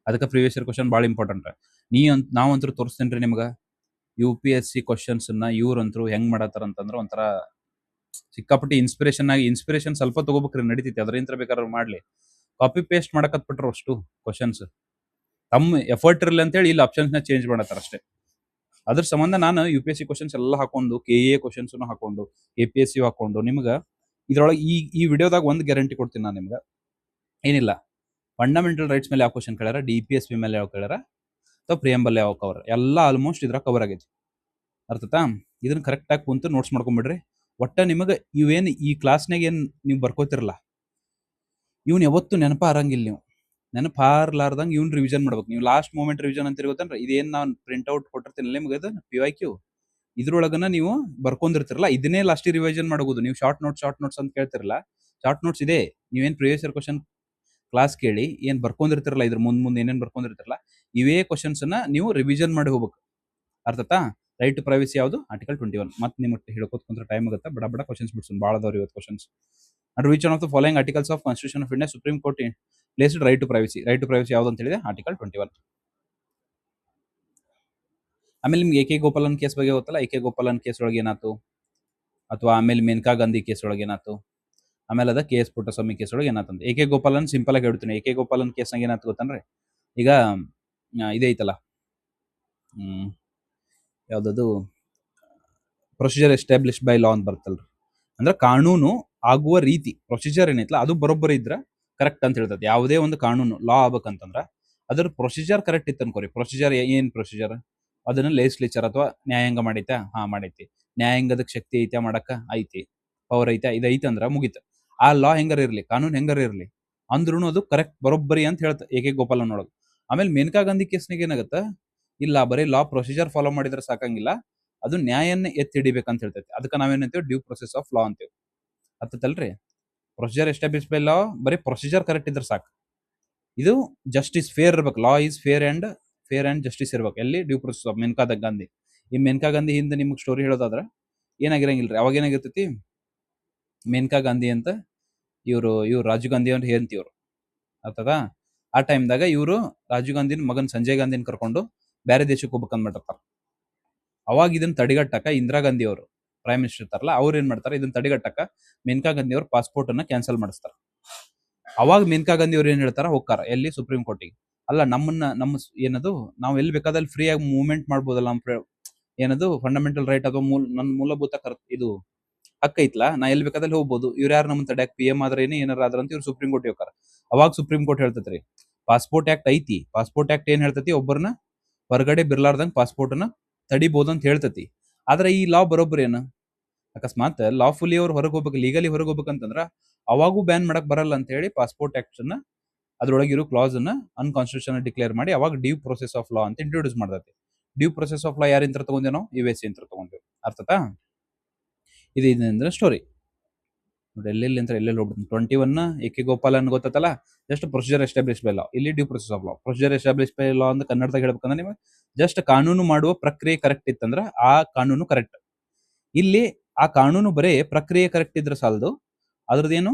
ಅದಕ್ಕೆ ಪ್ರಿವಿಯಸ್ ಇಯರ್ ಕ್ವಶನ್ ಭಾಳ ಇಂಪಾರ್ಟೆಂಟ್. ನಾವಂತರೂ ತೋರಿಸ್ತೇನೆ ರೀ ನಿಮ್ಗೆ UPSC ಕ್ವಶನ್ಸ್ನ ಇವ್ರಂತರೂ ಹೆಂಗ್ ಮಾಡತ್ತಾರ ಅಂತಂದ್ರೆ ಒಂಥರ ಸಿಕ್ಕಾಪಟ್ಟಿ ಇನ್ಸ್ಪಿರೇಷನ್ ಸ್ವಲ್ಪ ತಗೋಬೇಕ್ರಿ, ನಡೀತೈತಿ. ಅದರಿಂದ ಬೇಕಾದ್ರೆ ಮಾಡ್ಲಿ, ಕಾಪಿ ಪೇಸ್ಟ್ ಮಾಡಕತ್ಬಿಟ್ರು ಅಷ್ಟು ಕ್ವಶನ್ಸ್. ತಮ್ಮ ಎಫರ್ಟ್ ಇರಲಿ ಅಂತೇಳಿ ಇಲ್ಲಿ ಆಪ್ಷನ್ಸ್ನ ಚೇಂಜ್ ಮಾಡತ್ತಾರ ಅಷ್ಟೇ. ಅದ್ರ ಸಂಬಂಧ ನಾನು UPSC ಕ್ವಶನ್ಸ್ ಎಲ್ಲ ಹಾಕೊಂಡು, KA ಕ್ವಶನ್ಸ್ ಹಾಕೊಂಡು, APSC ಹಾಕೊಂಡು ನಿಮ್ಗೆ ಇದ್ರೊಳಗೆ ಈ ವಿಡಿಯೋದಾಗ ಒಂದು ಗ್ಯಾರಂಟಿ ಕೊಡ್ತೀನಿ ನಾನು ನಿಮ್ಗೆ. ಏನಿಲ್ಲ, ಫಂಡಮೆಂಟಲ್ ರೈಟ್ಸ್ ಮೇಲೆ ಯಾವ ಕ್ವಶನ್ ಕೇಳ್ಯಾರ, DPSP ಮೇಲೆ ಯಾವ ಕೇಳ್ಯಾರ, ಅಥವಾ ಪ್ರಿಯಂಬಲ್ ಯಾವ ಕವರ್, ಎಲ್ಲ ಆಲ್ಮೋಸ್ಟ್ ಇದ್ರಾಗ ಕವರ್ ಆಗೈತಿ. ಅರ್ಥತಾ? ಇದನ್ನ ಕರೆಕ್ಟಾಗಿ ಕುಂತು ನೋಟ್ಸ್ ಮಾಡ್ಕೊಂಡ್ಬಿಡ್ರಿ. ಒಟ್ಟ ನಿಮಗೆ ಇವೇನು ಈ ಕ್ಲಾಸ್ನಾಗ ಏನು ನೀವು ಬರ್ಕೋತಿರಲ್ಲ, ಇವ್ನು ಯಾವತ್ತು ನೆನಪಾರಂಗಿಲ್ಲ ನೀವು. ನೆನಪಾರ್ಲಾರ್ದಂಗೆ ಇವ್ನು ರಿವಿಷನ್ ಮಾಡ್ಬೇಕು. ನೀವು ಲಾಸ್ಟ್ ಮೂಮೆಂಟ್ ರಿವಿಷನ್ ಅಂತ ಗೊತ್ತಂದ್ರೆ ಇದೇನು ನಾನು ಪ್ರಿಂಟ್ಔಟ್ ಕೊಟ್ಟಿರ್ತೀನಿ ನಿಮ್ಗೆ ಅದು PYQ ಇದ್ರೊಳಗನ ನೀವು ಬರ್ಕೊಂಡಿರ್ತಿರಲ್ಲ ಇದನ್ನೇ ಲಾಸ್ಟ್ ರಿವಿಷನ್ ಮಾಡೋದು. ನೀವು ಶಾರ್ಟ್ ನೋಟ್ಸ್ ಅಂತ ಕೇಳ್ತಿರಲ್ಲ, ಶಾರ್ಟ್ ನೋಟ್ಸ್ ಇದೆ. ನೀವೇನು ಪ್ರಿವಿಯಸ್ ಇಯರ್ ಕ್ವಶನ್ ಕ್ಲಾಸ್ ಕೇಳಿ ಏನ್ ಬರ್ಕೊಂಡಿರ್ತಿರಲ್ಲ, ಇದ್ರ ಮುಂದೆ ಏನೇನ್ ಬರ್ಕೊಂಡಿರ್ತಿರಲ್ಲ ಇವೇ ಕ್ವಶನ್ಸ್ ನ ನೀವು ರಿವಿಷನ್ ಮಾಡಿ ಹೋಗ್ಬೇಕು. ಅರ್ಥತಾ? ರೈಟ್ ಟು ಪ್ರೈವಸಿ ಯಾವುದು? ಆರ್ಟಿಕಲ್ 21. ಮತ್ತೆ ನಿಮಗೆ ಹೇಳ್ಕೊತ ಕುಂತ್ರ ಟೈಮ್ ಆಗುತ್ತೆ. ಬಡ ಬಡ ಕ್ವಶನ್ಸ್ ಬಿಡ್ಸೋಣ, ಭಾಳ ಅದಾವ್ರಿ ಇವತ್ತು questions. And which one of the following articles of constitution of India Supreme Court placed right to privacy. Right to privacy ಯಾವ್ದು ಅಂತ ಹೇಳಿದೆ? ಆರ್ಟಿಕಲ್ 21. ಆಮೇಲೆ ನಿಮ್ಗೆ ಎ ಕೆ ಗೋಪಾಲನ್ ಕೇಸ್ ಬಗ್ಗೆ ಗೊತ್ತಲ್ಲ. ಎ ಕೆ ಗೋಪಾಲನ್ ಕೇಸ್ ಒಳಗೆ ಏನಾಯ್ತು, ಅಥವಾ ಆಮೇಲೆ ಮೇನಕಾ ಗಾಂಧಿ ಕೇಸ್ ಒಳಗೆ ಏನಾಯ್ತು, ಆಮೇಲೆ ಅದ ಕೆ ಎಸ್ ಪುಟ್ಟಸ್ವಾಮಿ ಕೇಸ್ ಒಳಗೆ ಏನಾಯ್ತಂತ. ಎ ಕೆ ಗೋಪಾಲನ್ ಸಿಂಪಲ್ ಆಗಿ ಹೇಳ್ತೀನಿ. ಎ ಕೆ ಗೋಪಾಲನ್ ಕೇಸ್ನಾಗ ಏನಾಯ್ತು ಗೊತ್ತಂದ್ರೆ, ಈಗ ಇದೈತಲ್ಲ ಯಾವ್ದದು ಪ್ರೊಸೀಜರ್ ಎಸ್ಟಾಬ್ಲಿಷ್ ಬೈ ಲಾ ಅಂತ ಬರ್ತಲ್ರಿ. ಅಂದ್ರೆ ಕಾನೂನು ಆಗುವ ರೀತಿ, ಪ್ರೊಸೀಜರ್ ಏನೈತಲ್ಲ ಅದು ಬರೋಬ್ಬರಿ ಇದ್ರ ಕರೆಕ್ಟ್ ಅಂತ ಹೇಳ್ತದೆ. ಯಾವುದೇ ಒಂದು ಕಾನೂನು ಲಾ ಆಗ್ಬೇಕಂತಂದ್ರ ಅದ್ರ ಪ್ರೊಸೀಜರ್ ಕರೆಕ್ಟ್ ಇತ್ತು ಅನ್ಕೋರಿ. ಪ್ರೊಸೀಜರ್ ಏನ್ ಪ್ರೊಸೀಜರ್? ಅದನ್ನ ಲೆಜಿಸ್ಲೇಚರ್ ಅಥವಾ ನ್ಯಾಯಾಂಗ ಮಾಡೈತಾ? ಮಾಡೈತಿ. ನ್ಯಾಯಾಂಗದಕ್ಕೆ ಶಕ್ತಿ ಐತಾ ಮಾಡಕ್ಕ? ಐತಿ. ಪವರ್ ಐತಾ? ಇದೈತೆ ಅಂದ್ರ ಮುಗಿತ. ಆ ಲಾ ಹೆಂಗಾರ ಇರ್ಲಿ, ಕಾನೂನು ಹೆಂಗಾರ ಇರ್ಲಿ ಅಂದ್ರೂ ಅದು ಕರೆಕ್ಟ್ ಬರೋಬ್ಬರಿ ಅಂತ ಹೇಳ್ತ ಎ ಕೆ ಗೋಪಾಲನ್ ಒಳಗೆ. ಆಮೇಲೆ ಮೇನಕಾ ಗಾಂಧಿ ಕೇಸ್ನಾಗ ಏನಾಗತ್ತ, ಇಲ್ಲ ಬರೀ ಲಾ ಪ್ರೊಸೀಜರ್ ಫಾಲೋ ಮಾಡಿದ್ರೆ ಸಾಕಂಗಿಲ್ಲ, ಅದು ನ್ಯಾಯನ್ನ ಎತ್ತಿ ಹಿಡಿಬೇಕಂತ ಹೇಳ್ತೈತಿ. ಅದಕ್ಕೆ ನಾವೇನಂತೀವಿ? ಡ್ಯೂ ಪ್ರೊಸೆಸ್ ಆಫ್ ಲಾ ಅಂತೀವಿ. ಅತ್ತಲ್ರಿ? ಪ್ರೊಸೀಜರ್ ಎಸ್ಟಾಬ್ಲಿಷ್ ಬೈ ಲಾ ಬರೀ ಪ್ರೊಸೀಜರ್ ಕರೆಕ್ಟ್ ಇದ್ರೆ ಸಾಕು. ಇದು ಜಸ್ಟಿಸ್ ಫೇರ್ ಇರ್ಬೇಕು. Law is fair and justice ಇರ್ಬೇಕು. ಎಲ್ಲಿ? Due process of Maneka Gandhi. ಈ ಮೇನಕಾ ಗಾಂಧಿ ಹಿಂದೆ ನಿಮ್ಗೆ ಸ್ಟೋರಿ ಹೇಳೋದಾದ್ರ ಏನಾಗಿರಂಗಿಲ್ರಿ. ಅವಾಗ ಏನಾಗಿರ್ತೈತಿ, ಮೇನಕಾ ಗಾಂಧಿ ಅಂತ ಇವ್ರು ರಾಜೀವ್ ಗಾಂಧಿ ಅವ್ರ ಹೇಳ್ತೀವ್ರು ಆತದ. ಆ ಟೈಮ್ದಾಗ ಇವರು ರಾಜೀವ್ ಗಾಂಧಿನ ಮಗನ್ ಸಂಜಯ್ ಗಾಂಧಿನ ಕರ್ಕೊಂಡು ಬೇರೆ ದೇಶಕ್ಕೆ ಹೋಗ್ಬೇಕಂದ್ಬಿಟ್ಟಿರ್ತಾರ. ಅವಾಗ ಇದನ್ನ ತಡೆಗಟ್ಟಕ ಇಂದಿರಾ ಗಾಂಧಿ ಅವರು ಪ್ರೈಮ್ ಮಿನಿಸ್ಟರ್ ಇರ್ತಾರಲ್ಲ, ಅವ್ರು ಏನ್ ಮಾಡ್ತಾರೆ, ಇದನ್ನ ತಡೆಗಟ್ಟಕ ಮೇನಕಾ ಗಾಂಧಿ ಅವ್ರ ಪಾಸ್ಪೋರ್ಟ್ ಅನ್ನ ಕ್ಯಾನ್ಸಲ್ ಮಾಡಿಸ್ತಾರೆ. ಅವಾಗ ಮೇನಕಾ ಗಾಂಧಿ ಅವ್ರು ಏನ್ ಹೇಳ್ತಾರ, ಹೋಗ್ತಾರ ಎಲ್ಲಿ? ಸುಪ್ರೀಂ ಕೋರ್ಟಿಗೆ. ಅಲ್ಲ ನಮ್ಮ ಏನದು ನಾವು ಎಲ್ಲಿ ಬೇಕಾದಲ್ಲಿ ಫ್ರೀ ಆಗಿ ಮೂವ್ಮೆಂಟ್ ಮಾಡ್ಬೋದಲ್ಲ, ನಮ್ಮ ಏನದು ಫಂಡಮೆಂಟಲ್ ರೈಟ್ ಅಥವಾ ನನ್ನ ಮೂಲಭೂತ ಇದು ಹಕ್ಕ ಐತ್ಲಾ, ನಾ ಎಲ್ಲಿ ಬೇಕಾದಲ್ಲಿ ಹೋಗ್ಬೋದು. ಇವ್ರು ಯಾರು ನಮ್ಮ ತಡ್ಯಾಕ? PM ಆದ್ರೇನು ಏನಾರ ಆದ್ರ ಅಂತ ಇವ್ರು ಸುಪ್ರೀಂ ಕೋರ್ಟ್ ಹೋಗ್ತಾರ. ಅವಾಗ ಸುಪ್ರೀಂ ಕೋರ್ಟ್ ಹೇಳ್ತೈತ್ರಿ, ಪಾಸ್ಪೋರ್ಟ್ ಆಕ್ಟ್ ಐತಿ. ಪಾಸ್ಪೋರ್ಟ್ ಆಕ್ಟ್ ಏನ್ ಹೇಳ್ತೈತಿ, ಒಬ್ಬರನ್ನ ಹೊರಗಡೆ ಬಿರ್ಲಾರ್ದಂಗ್ ಪಾಸ್ಪೋರ್ಟ್ ಅನ್ನ ತಡಿಬಹುದು ಅಂತ ಹೇಳ್ತೈತಿ. ಆದ್ರೆ ಈ ಲಾ ಬರೋಬ್ಬರಿ ಏನ? ಅಕಸ್ಮಾತ್ ಲಾಫುಲಿ ಅವ್ರು ಹೊರಗೆ ಹೋಗ್ಬೇಕು, ಲೀಗಲಿ ಹೊರಗೆ ಹೋಗ್ಬೇಕಂತಂದ್ರ ಅವಾಗೂ ಬ್ಯಾನ್ ಮಾಡಕ್ ಬರಲ್ಲ ಅಂತ ಹೇಳಿ ಪಾಸ್ಪೋರ್ಟ್ ಆಕ್ಟ್ ಅನ್ನ ಅದ್ರೊಳಗಿರೋ ಕ್ಲಾಸ್ ಅನ್ನ ಅನ್ಕಾನ್ಸ್ಟಿಟ್ಯೂಷನಲ್ ಡಿಕ್ಲೇರ್ ಮಾಡಿ ಅವಾಗ ಡ್ಯೂ ಪ್ರೊಸೆಸ್ ಆಫ್ ಲಾ ಅಂತ ಇಂಟ್ರೊಡ್ಯೂಸ್ ಮಾಡ್ತೈತಿ. ಡ್ಯೂ ಪ್ರೊಸೆಸ್ ಆಫ್ ಲಾ ಯಾರಿಂತ ತಗೊಂಡೇವ್ ನಾವು? US ಅಂತ ತಗೊಂಡೇವ್. ಅರ್ಥತಾ? ಇದು ಅಂದ್ರೆ ಸ್ಟೋರಿ ನೋಡಿ. ಎಲ್ಲೆಲ್ಲಿ ಅಂತ ಎಲ್ಲೆಲ್ಲಿ ಹೋಗ್ಬಿಡ್ತೀನಿ. 21 ಎ ಕೆ ಗೋಪಾಲನ್ ಗೊತ್ತಲ್ಲ, just procedure establish by law. ಇಲ್ಲಿ due process of law. Procedure establish by law ಅಂತ ಕನ್ನಡದಾಗ ಹೇಳ್ಬೇಕಂದ್ರೆ ನಿಮಗೆ ಜಸ್ಟ್ ಕಾನೂನು ಮಾಡುವ ಪ್ರಕ್ರಿಯೆ ಕರೆಕ್ಟ್ ಇತ್ತಂದ್ರ ಆ ಕಾನೂನು ಕರೆಕ್ಟ್. ಇಲ್ಲಿ ಆ ಕಾನೂನು ಬರೇ ಪ್ರಕ್ರಿಯೆ ಕರೆಕ್ಟ್ ಇದ್ರೆ ಸಾಲದು, ಅದ್ರದ್ದೇನು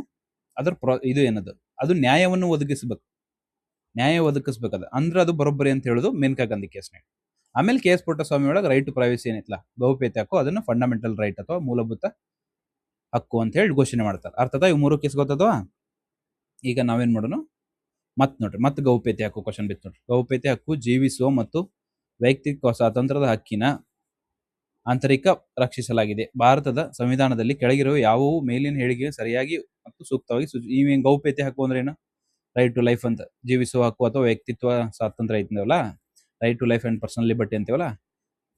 ಅದ್ರ ಇದು ಏನದು, ಅದು ನ್ಯಾಯವನ್ನು ಒದಗಿಸ್ಬೇಕು. ನ್ಯಾಯ ಒದಗಿಸ್ಬೇಕದ ಅಂದ್ರೆ ಅದು ಬರೋಬ್ಬರಿ ಅಂತ ಹೇಳುದು ಮೇನಕಾ ಗಾಂಧಿ ಕೇಸ್ನಾಗ. ಆಮೇಲೆ ಕೆ ಎಸ್ ಪುಟ್ಟಸ್ವಾಮಿ ಒಳಗೆ ರೈಟ್ ಟು ಪ್ರೈವಸಿ ಏನಿತ್ತಲ್ಲ, ಗೌಪ್ಯತೆ ಹಕ್ಕು, ಅದನ್ನ ಫಂಡಮೆಂಟಲ್ ರೈಟ್ ಅಥವಾ ಮೂಲಭೂತ ಹಕ್ಕು ಅಂತ ಹೇಳಿ ಘೋಷಣೆ ಮಾಡ್ತಾರೆ. ಅರ್ಥದ? ಇವು 3 ಕೇಸ್ ಗೊತ್ತದವಾ? ಈಗ ನಾವೇನ್ ಮಾಡೋಣ, ಮತ್ ನೋಡ್ರಿ, ಮತ್ತೆ ಗೌಪ್ಯತೆ ಹಕ್ಕು ಕ್ವಶನ್ ಬಿತ್ತು ನೋಡ್ರಿ. ಗೌಪ್ಯತೆ ಹಕ್ಕು ಜೀವಿಸುವ ಮತ್ತು ವೈಯಕ್ತಿಕ ಸ್ವಾತಂತ್ರ್ಯದ ಹಕ್ಕಿನ ಆಂತರಿಕ ರಕ್ಷಿಸಲಾಗಿದೆ. ಭಾರತದ ಸಂವಿಧಾನದಲ್ಲಿ ಕೆಳಗಿರುವ ಯಾವುವು ಮೇಲಿನ ಹೇಳಿಕೆ ಸರಿಯಾಗಿ ಮತ್ತು ಸೂಕ್ತವಾಗಿ ಇವೇನ್ ಗೌಪ್ಯತೆ ಹಕ್ಕು ಅಂದ್ರೆ ಏನು? ರೈಟ್ ಟು ಲೈಫ್ ಅಂತ, ಜೀವಿಸುವ ಹಕ್ಕು ಅಥವಾ ವ್ಯಕ್ತಿತ್ವ ಸ್ವಾತಂತ್ರ್ಯ ಐತಿವಲ್ಲ, right to life and personal liberty ಅಂತೀವಲ್ಲ.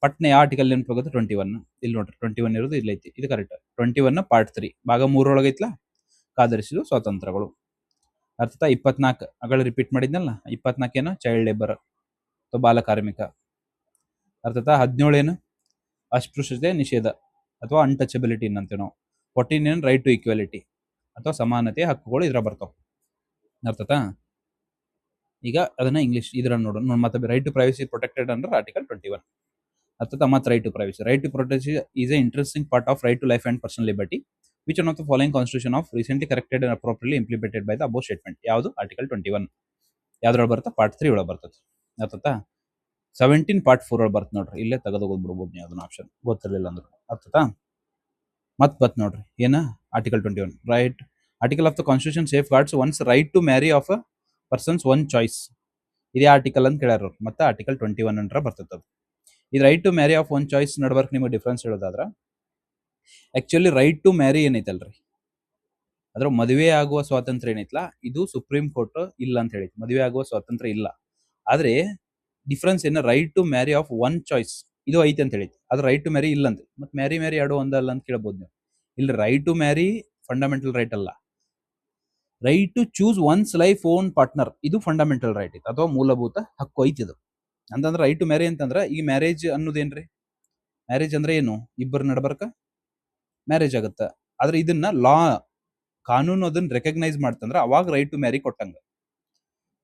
ಪಟ್ನೆ ಆರ್ಟಿಕಲ್ ನೆನಪಾಗುತ್ತೆ? 21. ಇಲ್ಲಿ ನೋಡ್ರಿ 21 ಇರೋದು ಇಲ್ಲಿ ಐತಿ, ಇದು ಕರೆಕ್ಟ್. 21 ಪಾರ್ಟ್ 3 ಭಾಗ 3 ಒಳಗೈತ್ಲಾ, ಕಾದರಿಸಿದ ಸ್ವಾತಂತ್ರ್ಯಗಳು. ಅರ್ಥ? 24 ಅಗಳ ರಿಪೀಟ್ ಮಾಡಿದ್ನಲ್ಲ, 24 ಏನು? ಚೈಲ್ಡ್ ಲೇಬರ್ ಅಥವಾ ಬಾಲ ಕಾರ್ಮಿಕ. ಅರ್ಥತ? 17 ಏನು? ಅಸ್ಪೃಶ್ಯತೆ ನಿಷೇಧ ಅಥವಾ ಅನ್ಟಚಬಿಲಿಟಿ ಅಂತೀವಿ ನಾವು. 14 ಏನು? ರೈಟ್ ಟು ಈಕ್ವಾಲಿಟಿ ಅಥವಾ ಸಮಾನತೆಯ ಹಕ್ಕುಗಳು ಇದ್ರ ಬರ್ತಾವ. ಅರ್ಥತಾ? ಈಗ ಅದನ್ನ ಇಂಗ್ಲಿಷ್ ಇದ್ರ ನೋಡೋಣ. ಮತ್ತೆ right to privacy protected under article 21. ಅರ್ಥಾತ್ ಮತ್ತೆ right to privacy. Right to protection is a interesting part of right to life and personal liberty which one of the following constitution of recently corrected and appropriately implemented by the above statement. ಯಾವುದು? Article 21. ಯಾವ್ದ್ರೊಳಗೆ ಬರುತ್ತೆ? Part 3 ಒಳಗೆ ಬರ್ತದೆ. ಅರ್ಥತಾ? 17 part 4 ಒಳಗೆ ಬರ್ತದೆ ನೋಡ್ರಿ. ಇಲ್ಲೇ ತೆಗೆದು ಬಿಡ್ಬೋದು ನೀವು ಅದನ್ನ, ಆಪ್ಷನ್ ಗೊತ್ತಿರಲಿಲ್ಲ ಅಂದ್ರೆ. ಅರ್ಥತಾ? ಮತ್ ಬತ್ ನೋಡ್ರಿ ಏನ? Article 21 right article of the constitution safeguards one's right to marry of a person's own choice. ಇದೇ ಆರ್ಟಿಕಲ್ ಅಂತ ಕೇಳ್ಯಾರ. ಮತ್ತೆ ಆರ್ಟಿಕಲ್ 21 ಅಂತರ ಬರ್ತದೆ ಅದು. ಇದು right to marry of one choice ನಡ್ಬರ್ಕ್ ನಿಮಗೆ ಡಿಫ್ರೆನ್ಸ್ ಹೇಳೋದಾದ್ರ, ಆಕ್ಚುಲಿ ರೈಟ್ ಟು ಮ್ಯಾರಿ ಏನೈತಲ್ರಿ, ಅದ್ರ ಮದುವೆ ಆಗುವ ಸ್ವಾತಂತ್ರ್ಯ ಏನೈತಲ್ಲ, ಇದು ಸುಪ್ರೀಂ ಕೋರ್ಟ್ ಇಲ್ಲ ಅಂತ ಹೇಳಿ, ಮದುವೆ ಆಗುವ ಸ್ವಾತಂತ್ರ್ಯ ಇಲ್ಲ. ಆದ್ರೆ ಡಿಫ್ರೆನ್ಸ್ ಏನ? Right to marry of one choice ಇದು ಐತಿ ಅಂತ ಹೇಳಿ, ಅದ್ರ ರೈಟ್ ಟು ಮ್ಯಾರಿ ಇಲ್ಲ ಅಂತ. ಮತ್ತೆ ಮ್ಯಾರಿ ಆಡೋ ಒಂದಲ್ಲ ಅಂತ ಕೇಳ್ಬೋದು ನೀವು. ಇಲ್ಲಿ right to marry fundamental right ಅಲ್ಲ, right to choose one's life own partner, ಇದು ಫಂಡಮೆಂಟಲ್ ರೈಟ್ ಇತ್ತು ಅಥವಾ ಮೂಲಭೂತ ಹಕ್ಕು ಐತಿ ಇದು. ಅಂತಂದ್ರೆ ರೈಟ್ ಟು ಮ್ಯಾರಿ ಅಂತಂದ್ರೆ ಈಗ ಮ್ಯಾರೇಜ್ ಅನ್ನೋದೇನ್ರಿ? ಮ್ಯಾರೇಜ್ ಅಂದ್ರೆ ಏನು? ಇಬ್ಬರು ನಡಬರ್ಕ ಮ್ಯಾರೇಜ್ ಆಗುತ್ತೆ. ಆದ್ರೆ ಇದನ್ನ ಲಾ, ಕಾನೂನು ಅದನ್ನ ರೆಕಗ್ನೈಸ್ ಮಾಡ್ತಂದ್ರೆ ಅವಾಗ ರೈಟ್ ಟು ಮ್ಯಾರಿ ಕೊಟ್ಟಂಗ.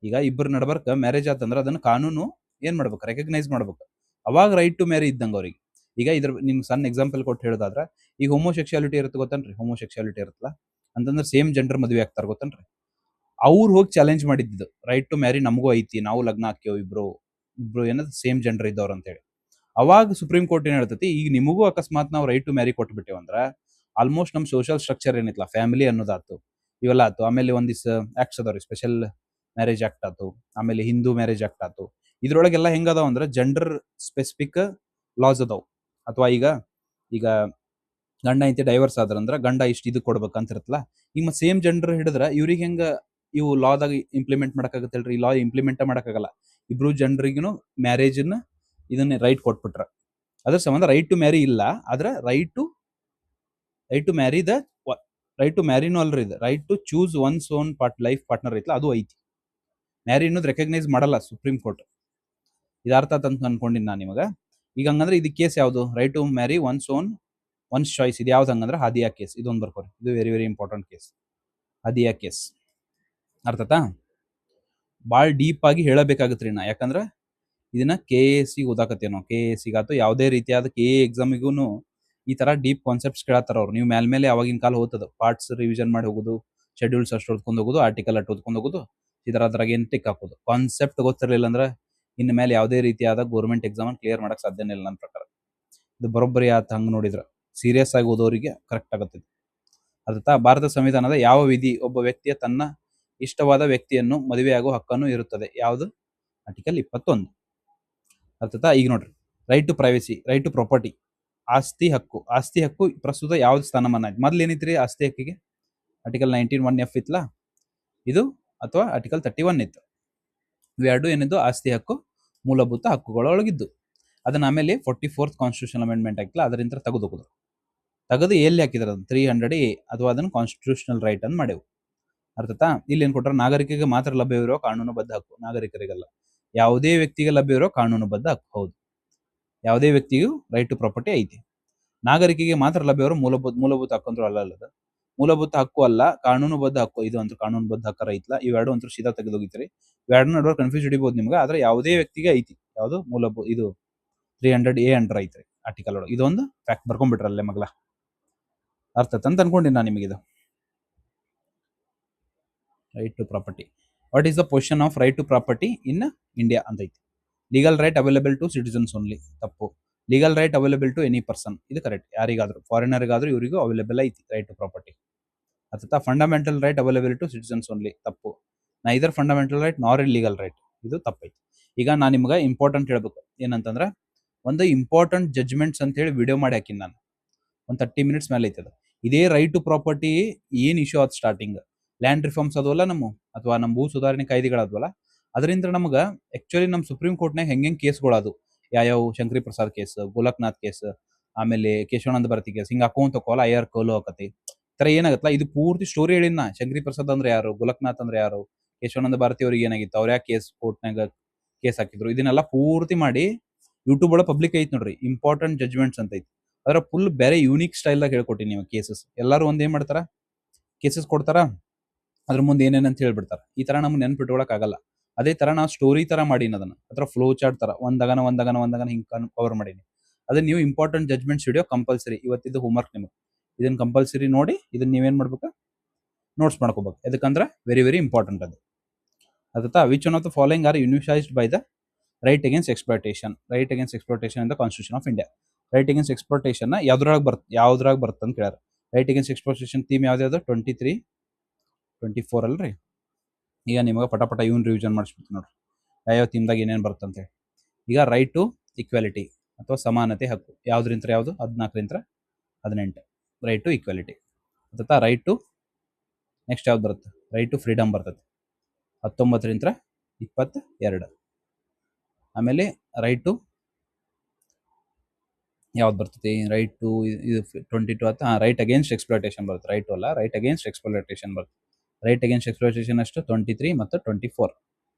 ಈಗ ಇಬ್ಬರು ನಡಬರ್ಕ ಮ್ಯಾರೇಜ್ ಆತಂದ್ರೆ ಅದನ್ನ ಕಾನೂನು ಏನ್ ಮಾಡ್ಬೇಕು? ರೆಕಗ್ನೈಸ್ ಮಾಡ್ಬೇಕು. ಅವಾಗ ರೈಟ್ ಟು ಮ್ಯಾರಿ ಇದ್ದಂಗ ಅವ್ರಿಗೆ. ಈಗ ಇದ್ರ ನಿಮ್ಗೆ ಸಣ್ಣ ಎಕ್ಸಾಂಪಲ್ ಕೊಟ್ಟು ಹೇಳೋದಾದ್ರೆ, ಈಗ ಹೋಮೋಸೆಕ್ಷುಯಾಲಿಟಿ ಇರುತ್ತೆ ಗೊತ್ತನ್ರಿ? ಹೋಮೋಸೆಕ್ಷುಯಾಲಿಟಿ ಇರುತ್ತಲ್ಲ, ಅಂತಂದ್ರೆ ಸೇಮ್ ಜೆಂಡರ್ ಮದುವೆ ಆಗ್ತಾರ ಗೊತ್ತನ್ರಿ? ಅವ್ರು ಹೋಗಿ ಚಾಲೆಂಜ್ ಮಾಡಿದ್ದು ರೈಟ್ ಟು ಮ್ಯಾರಿ ನಮಗೂ ಐತಿ, ನಾವು ಲಗ್ನ ಹಾಕ್ಯವ್ ಇಬ್ರು ಏನದು ಸೇಮ್ ಜೆಂಡರ್ ಇದ್ದವ್ರು ಅಂತ ಹೇಳಿ. ಅವಾಗ ಸುಪ್ರೀಂ ಕೋರ್ಟ್ ಏನ್ ಹೇಳ್ತೈತಿ, ಈಗ ನಿಮಗೂ ಅಕಸ್ಮಾತ್ ನಾವು ರೈಟ್ ಟು ಮ್ಯಾರಿ ಕೊಟ್ಬಿಟ್ಟೇವಂದ್ರ ಆಲ್ಮೋಸ್ಟ್ ನಮ್ ಸೋಷಿಯಲ್ ಸ್ಟ್ರಕ್ಚರ್ ಏನಿತ್ತಲ್ಲ, ಫ್ಯಾಮಿಲಿ ಅನ್ನೋದಾತು, ಇವೆಲ್ಲ ಆತು. ಆಮೇಲೆ ಒಂದಿಸ್ ಆಕ್ಟ್ಸ್ ಅದಾವ್ರಿ, ಸ್ಪೆಷಲ್ ಮ್ಯಾರೇಜ್ ಆಕ್ಟ್ ಆತು, ಆಮೇಲೆ ಹಿಂದೂ ಮ್ಯಾರೇಜ್ ಆಕ್ಟ್ ಆತು. ಇದ್ರೊಳಗೆಲ್ಲ ಹೆಂಗದಾವ ಅಂದ್ರೆ ಜೆಂಡರ್ ಸ್ಪೆಸಿಫಿಕ್ ಲಾಸ್ ಅದಾವ್. ಅಥವಾ ಈಗ ಈಗ ಗಂಡ ಐತಿ ಡೈವರ್ಸ್ ಆದ್ರಂದ್ರ ಗಂಡ ಇಷ್ಟು ಇದು ಕೊಡ್ಬೇಕಂತ ಇರುತ್ತಲ್ಲ. ಈಗ ಮತ್ತೆ ಸೇಮ್ ಜೆಂಡರ್ ಹಿಡಿದ್ರ ಇವ್ರಿಗೆ ಹೆಂಗ ಇವು ಲಾದಾಗ ಇಂಪ್ಲಿಮೆಂಟ್ ಮಾಡಕ್ಕಾಗತ್ತಲ್ರಿ? ಈ ಲಾ ಇಂಪ್ಲಿಮೆಂಟ್ ಮಾಡಕ್ಕಾಗಲ್ಲ. ಇಬ್ರು ಜನರಿಗೂ ಮ್ಯಾರೇಜ್ ಇದನ್ನ ರೈಟ್ ಕೊಟ್ಬಿಟ್ರ, ಅದ್ರ ಸಂಬಂಧ ರೈಟ್ ಟು ಮ್ಯಾರಿ ಇಲ್ಲ. ಆದ್ರೆ right to marry the right to ಮ್ಯಾರಿನೂ ಅಲ್ರಿ, ಇದು right to choose one's own life partner ಐತ್ಲ ಅದು ಐತಿ. ಮ್ಯಾರಿ ಅನ್ನೋದು ರೆಕಗ್ನೈಸ್ ಮಾಡಲ್ಲ ಸುಪ್ರೀಂ ಕೋರ್ಟ್. ಇದಾರ್ಥ ಅಂತ ಅನ್ಕೊಂಡಿನಿ ನಾನು ನಿಮಗ. ಈಗ ಹಂಗಂದ್ರೆ ಇದು ಕೇಸ್ ಯಾವುದು? Right to marry one's choice. ಇದು ಯಾವ್ದು ಹಂಗಂದ್ರೆ ಹಾದಿಯಾ ಕೇಸ್. ಇದೊಂದು ಬರ್ಕೋರಿ, ಇದು very very important case, Hadiya case. ಅರ್ಥತಾ? ಭಾಳ ಡೀಪ್ ಆಗಿ ಹೇಳಬೇಕಾಗತ್ರಿ ನಾ, ಯಾಕಂದ್ರೆ ಇದನ್ನ ಕೆ ಎ ಸಿ ಓದಾಕತ್ತೇವೆ ನಾವು. ಕೆ ಎ ಸಿಗಾತು ಯಾವುದೇ ರೀತಿಯಾದ ಕೆ ಎ ಎಕ್ಸಾಮಿಗೂ ಈ ತರ ಡೀಪ್ ಕಾನ್ಸೆಪ್ಟ್ಸ್ ಕೇಳತ್ತಾರ ಅವ್ರು. ನೀವು ಮೇಲೆ ಅವಾಗಿನ ಕಾಲ ಹೋಗ್ತದ ಪಾರ್ಟ್ಸ್ ರಿವಿಷನ್ ಮಾಡಿ ಹೋಗುದು, ಶೆಡ್ಯೂಲ್ಸ್ ಅಷ್ಟು ಓದ್ಕೊಂಡು ಹೋಗುದು, ಆರ್ಟಿಕಲ್ ಅಷ್ಟು ಓದ್ಕೊಂಡು ಹೋಗುದು, ಅದ್ರಾಗ ಏನು ಟಿಕ್ ಹಾಕೋದು. ಕಾನ್ಸೆಪ್ಟ್ ಗೊತ್ತಿರಲಿಲ್ಲ ಅಂದ್ರೆ ಇನ್ನು ಮೇಲೆ ಯಾವುದೇ ರೀತಿಯಾದ ಗೌರ್ಮೆಂಟ್ ಎಕ್ಸಾಮ್ ಕ್ಲಿಯರ್ ಮಾಡಕ್ ಸಾಧ್ಯನೇ ಇಲ್ಲ ನನ್ನ ಪ್ರಕಾರ. ಇದು ಬರೋಬ್ಬರಿ ಆತ ಹಂಗೆ ನೋಡಿದ್ರೆ, ಸೀರಿಯಸ್ ಆಗಿ ಓದೋರಿಗೆ ಕರೆಕ್ಟ್ ಆಗುತ್ತೆ. ಅರ್ಥ? ಭಾರತ ಸಂವಿಧಾನದ ಯಾವ ವಿಧಿ ಒಬ್ಬ ವ್ಯಕ್ತಿಯ ತನ್ನ ಇಷ್ಟವಾದ ವ್ಯಕ್ತಿಯನ್ನು ಮದುವೆಯಾಗುವ ಹಕ್ಕನ್ನು ಇರುತ್ತದೆ? ಯಾವುದು? ಆರ್ಟಿಕಲ್ 21. ಅರ್ಥತಾ? ಈಗ ನೋಡ್ರಿ, right to privacy, right to property, ಆಸ್ತಿ ಹಕ್ಕು. ಆಸ್ತಿ ಹಕ್ಕು ಪ್ರಸ್ತುತ ಯಾವ್ದು ಸ್ಥಾನಮಾನ ಆಯ್ತು? ಮೊದ್ಲು ಏನಿತ್ರಿ ಆಸ್ತಿ ಹಕ್ಕಿಗೆ? ಆರ್ಟಿಕಲ್ 19(1)(f) ಇತ್ಲಾ ಇದು, ಅಥವಾ ಆರ್ಟಿಕಲ್ 31 ಇತ್ತು. ಇವೆರಡು ಏನಿದ್ದು ಆಸ್ತಿ ಹಕ್ಕು ಮೂಲಭೂತ ಹಕ್ಕುಗಳೊಳಗಿದ್ದು. ಅದನ್ನ ಆಮೇಲೆ 44th ಕಾನ್ಸ್ಟಿಟ್ಯೂಷನ್ ಅಮೆಂಡ್ಮೆಂಟ್ ಆಗಿಲ್ಲ, ಅದರಿಂದ ತೆಗೆದು ಎಲ್ಲಿ ಹಾಕಿದಾರೆ? 300A, ಅಥವಾ ಅದನ್ನು ಕಾನ್ಸ್ಟಿಟ್ಯೂಷನಲ್ ರೈಟ್ ಅನ್ನು ಮಾಡ್ಯವು. ಅರ್ಥತಾ? ಇಲ್ಲಿ ಏನ್ ಕೊಟ್ಟಾರ? ನಾಗರಿಕರಿಗೆ ಮಾತ್ರ ಲಭ್ಯವಿರೋ ಕಾನೂನುಬದ್ಧ ಹಕ್ಕು. ನಾಗರಿಕರಿಗಲ್ಲ, ಯಾವುದೇ ವ್ಯಕ್ತಿಗೆ ಲಭ್ಯವಿರೋ ಕಾನೂನುಬದ್ಧ ಹಕ್ಕು. ಹೌದು, ಯಾವುದೇ ವ್ಯಕ್ತಿಗೂ ರೈಟ್ ಟು ಪ್ರಾಪರ್ಟಿ ಐತಿ. ನಾಗರಿಕರಿಗೆ ಮಾತ್ರ ಲಭ್ಯವಿರೋ ಮೂಲಭೂತ ಹಕ್ಕು ಅಂತೂ ಅಲ್ಲ. ಮೂಲಭೂತ ಹಕ್ಕು ಅಲ್ಲ, ಕಾನೂನುಬದ್ಧ ಹಕ್ಕು. ಇದು ಅಂತೂ ಕಾನೂನುಬದ್ಧ ಹಕ್ಕರ ಐತ್ಲ. ಇವೆರಡು ಅಂತೂ ಸೀದಾ ತೆಗೆದೋಗಿತ್ರಿ. ಇವೆರಡು ನಡುವೆ ಕನ್ಫ್ಯೂಸ್ ಹಿಡಿಬಹುದು ನಿಮ್ಗೆ. ಆದ್ರೆ ಯಾವುದೇ ವ್ಯಕ್ತಿಗೆ ಐತಿ. ಯಾವುದು? ಇದು 300A ಅಂಡರ್ ಐತ್ರಿ ಆರ್ಟಿಕಲ್ ಒಳಗೆ. ಇದೊಂದು ಫ್ಯಾಕ್ಟ್ ಬರ್ಕೊಂಡ್ಬಿಟ್ರಲ್ಲೇ ಮಗ್ಲ. ಅರ್ಥ ಅಂತ ಅನ್ಕೊಂಡಿನಿ ನಾನು ನಿಮಗಿದು. Right to property. What is the position of right to property in India ಅಂತ ಐತಿ. Legal right available to citizens only. ತಪ್ಪು. Legal right available to any person. ಇದು ಕರೆಕ್ಟ್. ಯಾರಿಗಾದ್ರೂ, ಫಾರಿನರ್ಗಾದ್ರೂ ಇವರಿಗೂ ಅವೈಲೇಬಲ್ ಐತಿ ರೈಟ್ ಟು ಪ್ರಾಪರ್ಟಿ. ಅಥವಾ fundamental right available to citizens only. ತಪ್ಪು. Neither fundamental right nor legal right. ಇದು ತಪ್ಪೈತಿ. ಈಗ ನಾನು ನಿಮ್ಗೆ ಇಂಪಾರ್ಟೆಂಟ್ ಹೇಳ್ಬೇಕು ಏನಂತಂದ್ರೆ, ಒಂದು ಇಂಪಾರ್ಟೆಂಟ್ ಜಜ್ಮೆಂಟ್ಸ್ ಅಂತ ಹೇಳಿ ವಿಡಿಯೋ ಮಾಡಿ ಹಾಕಿನಿ ನಾನು. ಒಂದು 30 ಮಿನಿಟ್ಸ್ ಮೇಲೆ ಐತದ. ಇದೇ ರೈಟ್ ಟು ಪ್ರಾಪರ್ಟಿ ಏನ್ ಇಶ್ಯೂ ಆದ್ ಸ್ಟಾರ್ಟಿಂಗ್ ಲ್ಯಾಂಡ್ ರಿಫಾರ್ಮ್ಸ್ ಅದವಲ್ಲ ಅಥವಾ ನಮ್ಮ ಭೂ ಸುಧಾರಣೆ ಕಾಯ್ದೆಗಳಾದ್ವಲ್ಲ, ಅದರಿಂದ ನಮ್ಗೆ ಆಕ್ಚುಲಿ ನಮ್ಮ ಸುಪ್ರೀಂ ಕೋರ್ಟ್ನಾಗ ಹೆಂಗೆ ಕೇಸ್ಗಳದು, ಯಾವ್ಯಾವ ಶಂಕರಿ ಪ್ರಸಾದ್ ಕೇಸ್, ಗೋಲಕ್ನಾಥ್ ಕೇಸ್, ಆಮೇಲೆ ಕೇಶವಾನಂದ ಭಾರತಿ ಕೇಸ್, ಹಿಂಗೆ ಹಾಕೋಂತ ಹೋಗೋಲ್ಲ. ಐಆರ್ ಕೋಲು ಹಾಕತಿ. ಈ ತರ ಏನಾಗತ್ತಲ್ಲ, ಇದು ಪೂರ್ತಿ ಸ್ಟೋರಿ ಹೇಳಿನ. ಶಂಕರಿ ಪ್ರಸಾದ್ ಅಂದ್ರೆ ಯಾರು, ಗೋಲಕ್ನಾಥ್ ಅಂದ್ರೆ ಯಾರು, ಕೇಶವಾನಂದ ಭಾರತಿ ಅವ್ರಿಗೆ ಏನಾಗಿತ್ತು, ಅವ್ರ ಯಾಕೆ ಕೋರ್ಟ್ನಾಗ ಕೇಸ್ ಹಾಕಿದ್ರು, ಇದನ್ನೆಲ್ಲ ಪೂರ್ತಿ ಮಾಡಿ ಯೂಟ್ಯೂಬ್ ಒಳಗೆ ಪಬ್ಲಿಕ್ ಐತಿ ನೋಡ್ರಿ. ಇಂಪಾರ್ಟೆಂಟ್ ಜಜ್ಮೆಂಟ್ಸ್ ಅಂತ ಐತಿ. ಅದರ ಫುಲ್ ಬೇರೆ ಯೂನಿಕ್ ಸ್ಟೈಲ್ದಾಗ ಹೇಳ್ಕೊಟ್ಟಿನಿ ನೀವು ಕೇಸಸ್. ಎಲ್ಲರೂ ಒಂದ್ ಏನ್ ಮಾಡ್ತಾರ, ಕೇಸಸ್ ಕೊಡ್ತಾರ, ಅದ್ರ ಮುಂದೆ ಏನೇನಂತ ಹೇಳ್ಬಿಡ್ತಾರ. ಈ ತರ ನಮ್ಗೆ ನೆನ್ಪಿಟ್ಕೊಳಕ್ ಆಗಲ್ಲ. ಅದೇ ತರ ನಾವು ಸ್ಟೋರಿ ತರ ಮಾಡೀನಿ ಅದನ್ನ, ಅದ್ರ ಫ್ಲೋ ಚಾರ್ಟ್ ತರ ಒಂದಗನ ಹಿಂಗ್ ಕವರ್ ಮಾಡೀನಿ. ಅದೇ ನೀವು ಇಂಪಾರ್ಟೆಂಟ್ ಜಜ್ಮೆಂಟ್ಸ್ ವಿಡಿಯೋ ಕಂಪಲ್ಸರಿ ಇವತ್ತಿದ್ದು ಹೋಮ್ವರ್ಕ್ ನಿಮಗೆ. ಇದನ್ನ ಕಂಪಲ್ಸರಿ ನೋಡಿ, ಇದನ್ನ ನೀವೇನ್ ಮಾಡ್ಬೇಕು, ನೋಟ್ಸ್ ಮಾಡ್ಕೋಬೇಕು. ಯಾಕಂದ್ರೆ ವೆರಿ ವೆರಿ ಇಂಪಾರ್ಟೆಂಟ್ ಅದು. ಅದಾ which one of the following are envisaged by the right against exploitation. Right against exploitation in the constitution of India. Right against exploitation ಯಾವ್ದ್ರಾಗ ಬರುತ್ತೆ ಅಂತ ಕೇಳ್ಯಾರ. ರೈಟ್ ಅಗೇನ್ಸ್ಟ್ ಎಕ್ಸ್ಪ್ಲಾಯ್ಟೇಷನ್ ಥೀಮ್ ಯಾವ್ದು? 23, 24 ಅಲ್ರಿ. ಈಗ ನಿಮಗೆ ಪಟ ಇವನ್ ರಿವಿಷನ್ ಮಾಡಿಸ್ಬಿಡ್ತೀನಿ ನೋಡ್ರಿ, ಯಾವ ಥೀಮ್ದಾಗ ಏನೇನು ಬರುತ್ತೆ ಅಂತೇಳಿ. ಈಗ ರೈಟ್ ಟು ಈಕ್ವಾಲಿಟಿ ಅಥವಾ ಸಮಾನತೆ ಹಕ್ಕು ಯಾವ್ದ್ರಿಂತ ಯಾವುದು? 14ರಿಂದ 18 ರೈಟ್ ಟು ಈಕ್ವಾಲಿಟಿ. ಅಥವಾ ರೈಟ್ ಟು ನೆಕ್ಸ್ಟ್ ಯಾವ್ದು ಬರುತ್ತೆ? ರೈಟ್ ಟು ಫ್ರೀಡಮ್ ಬರ್ತದೆ 19ರಿಂದ 22. ಆಮೇಲೆ ರೈಟ್ ಟು ಯಾವ್ದು ಬರ್ತೈತಿ? ರೈಟ್ ಟು ಇದು 22 ರೈಟ್ ಅಗೇನ್ಸ್ಟ್ ಎಕ್ಸ್ಪ್ಲಾಯ್ಟೇಷನ್ ಬರುತ್ತೆ. ರೈಟ್ ಟು ಅಲ್ಲ, ರೈಟ್ ಅಗೇನ್ಸ್ಟ್ ಎಕ್ಸ್ಪ್ಲಾಯ್ಟೇಷನ್ ಬರುತ್ತೆ. ರೈಟ್ ಅಗೇನ್ಸ್ಟ್ ಎಕ್ಸ್‌ಪ್ಲಾಯಿಟೇಷನ್ ಎಷ್ಟು 23 ಮತ್ತು 24.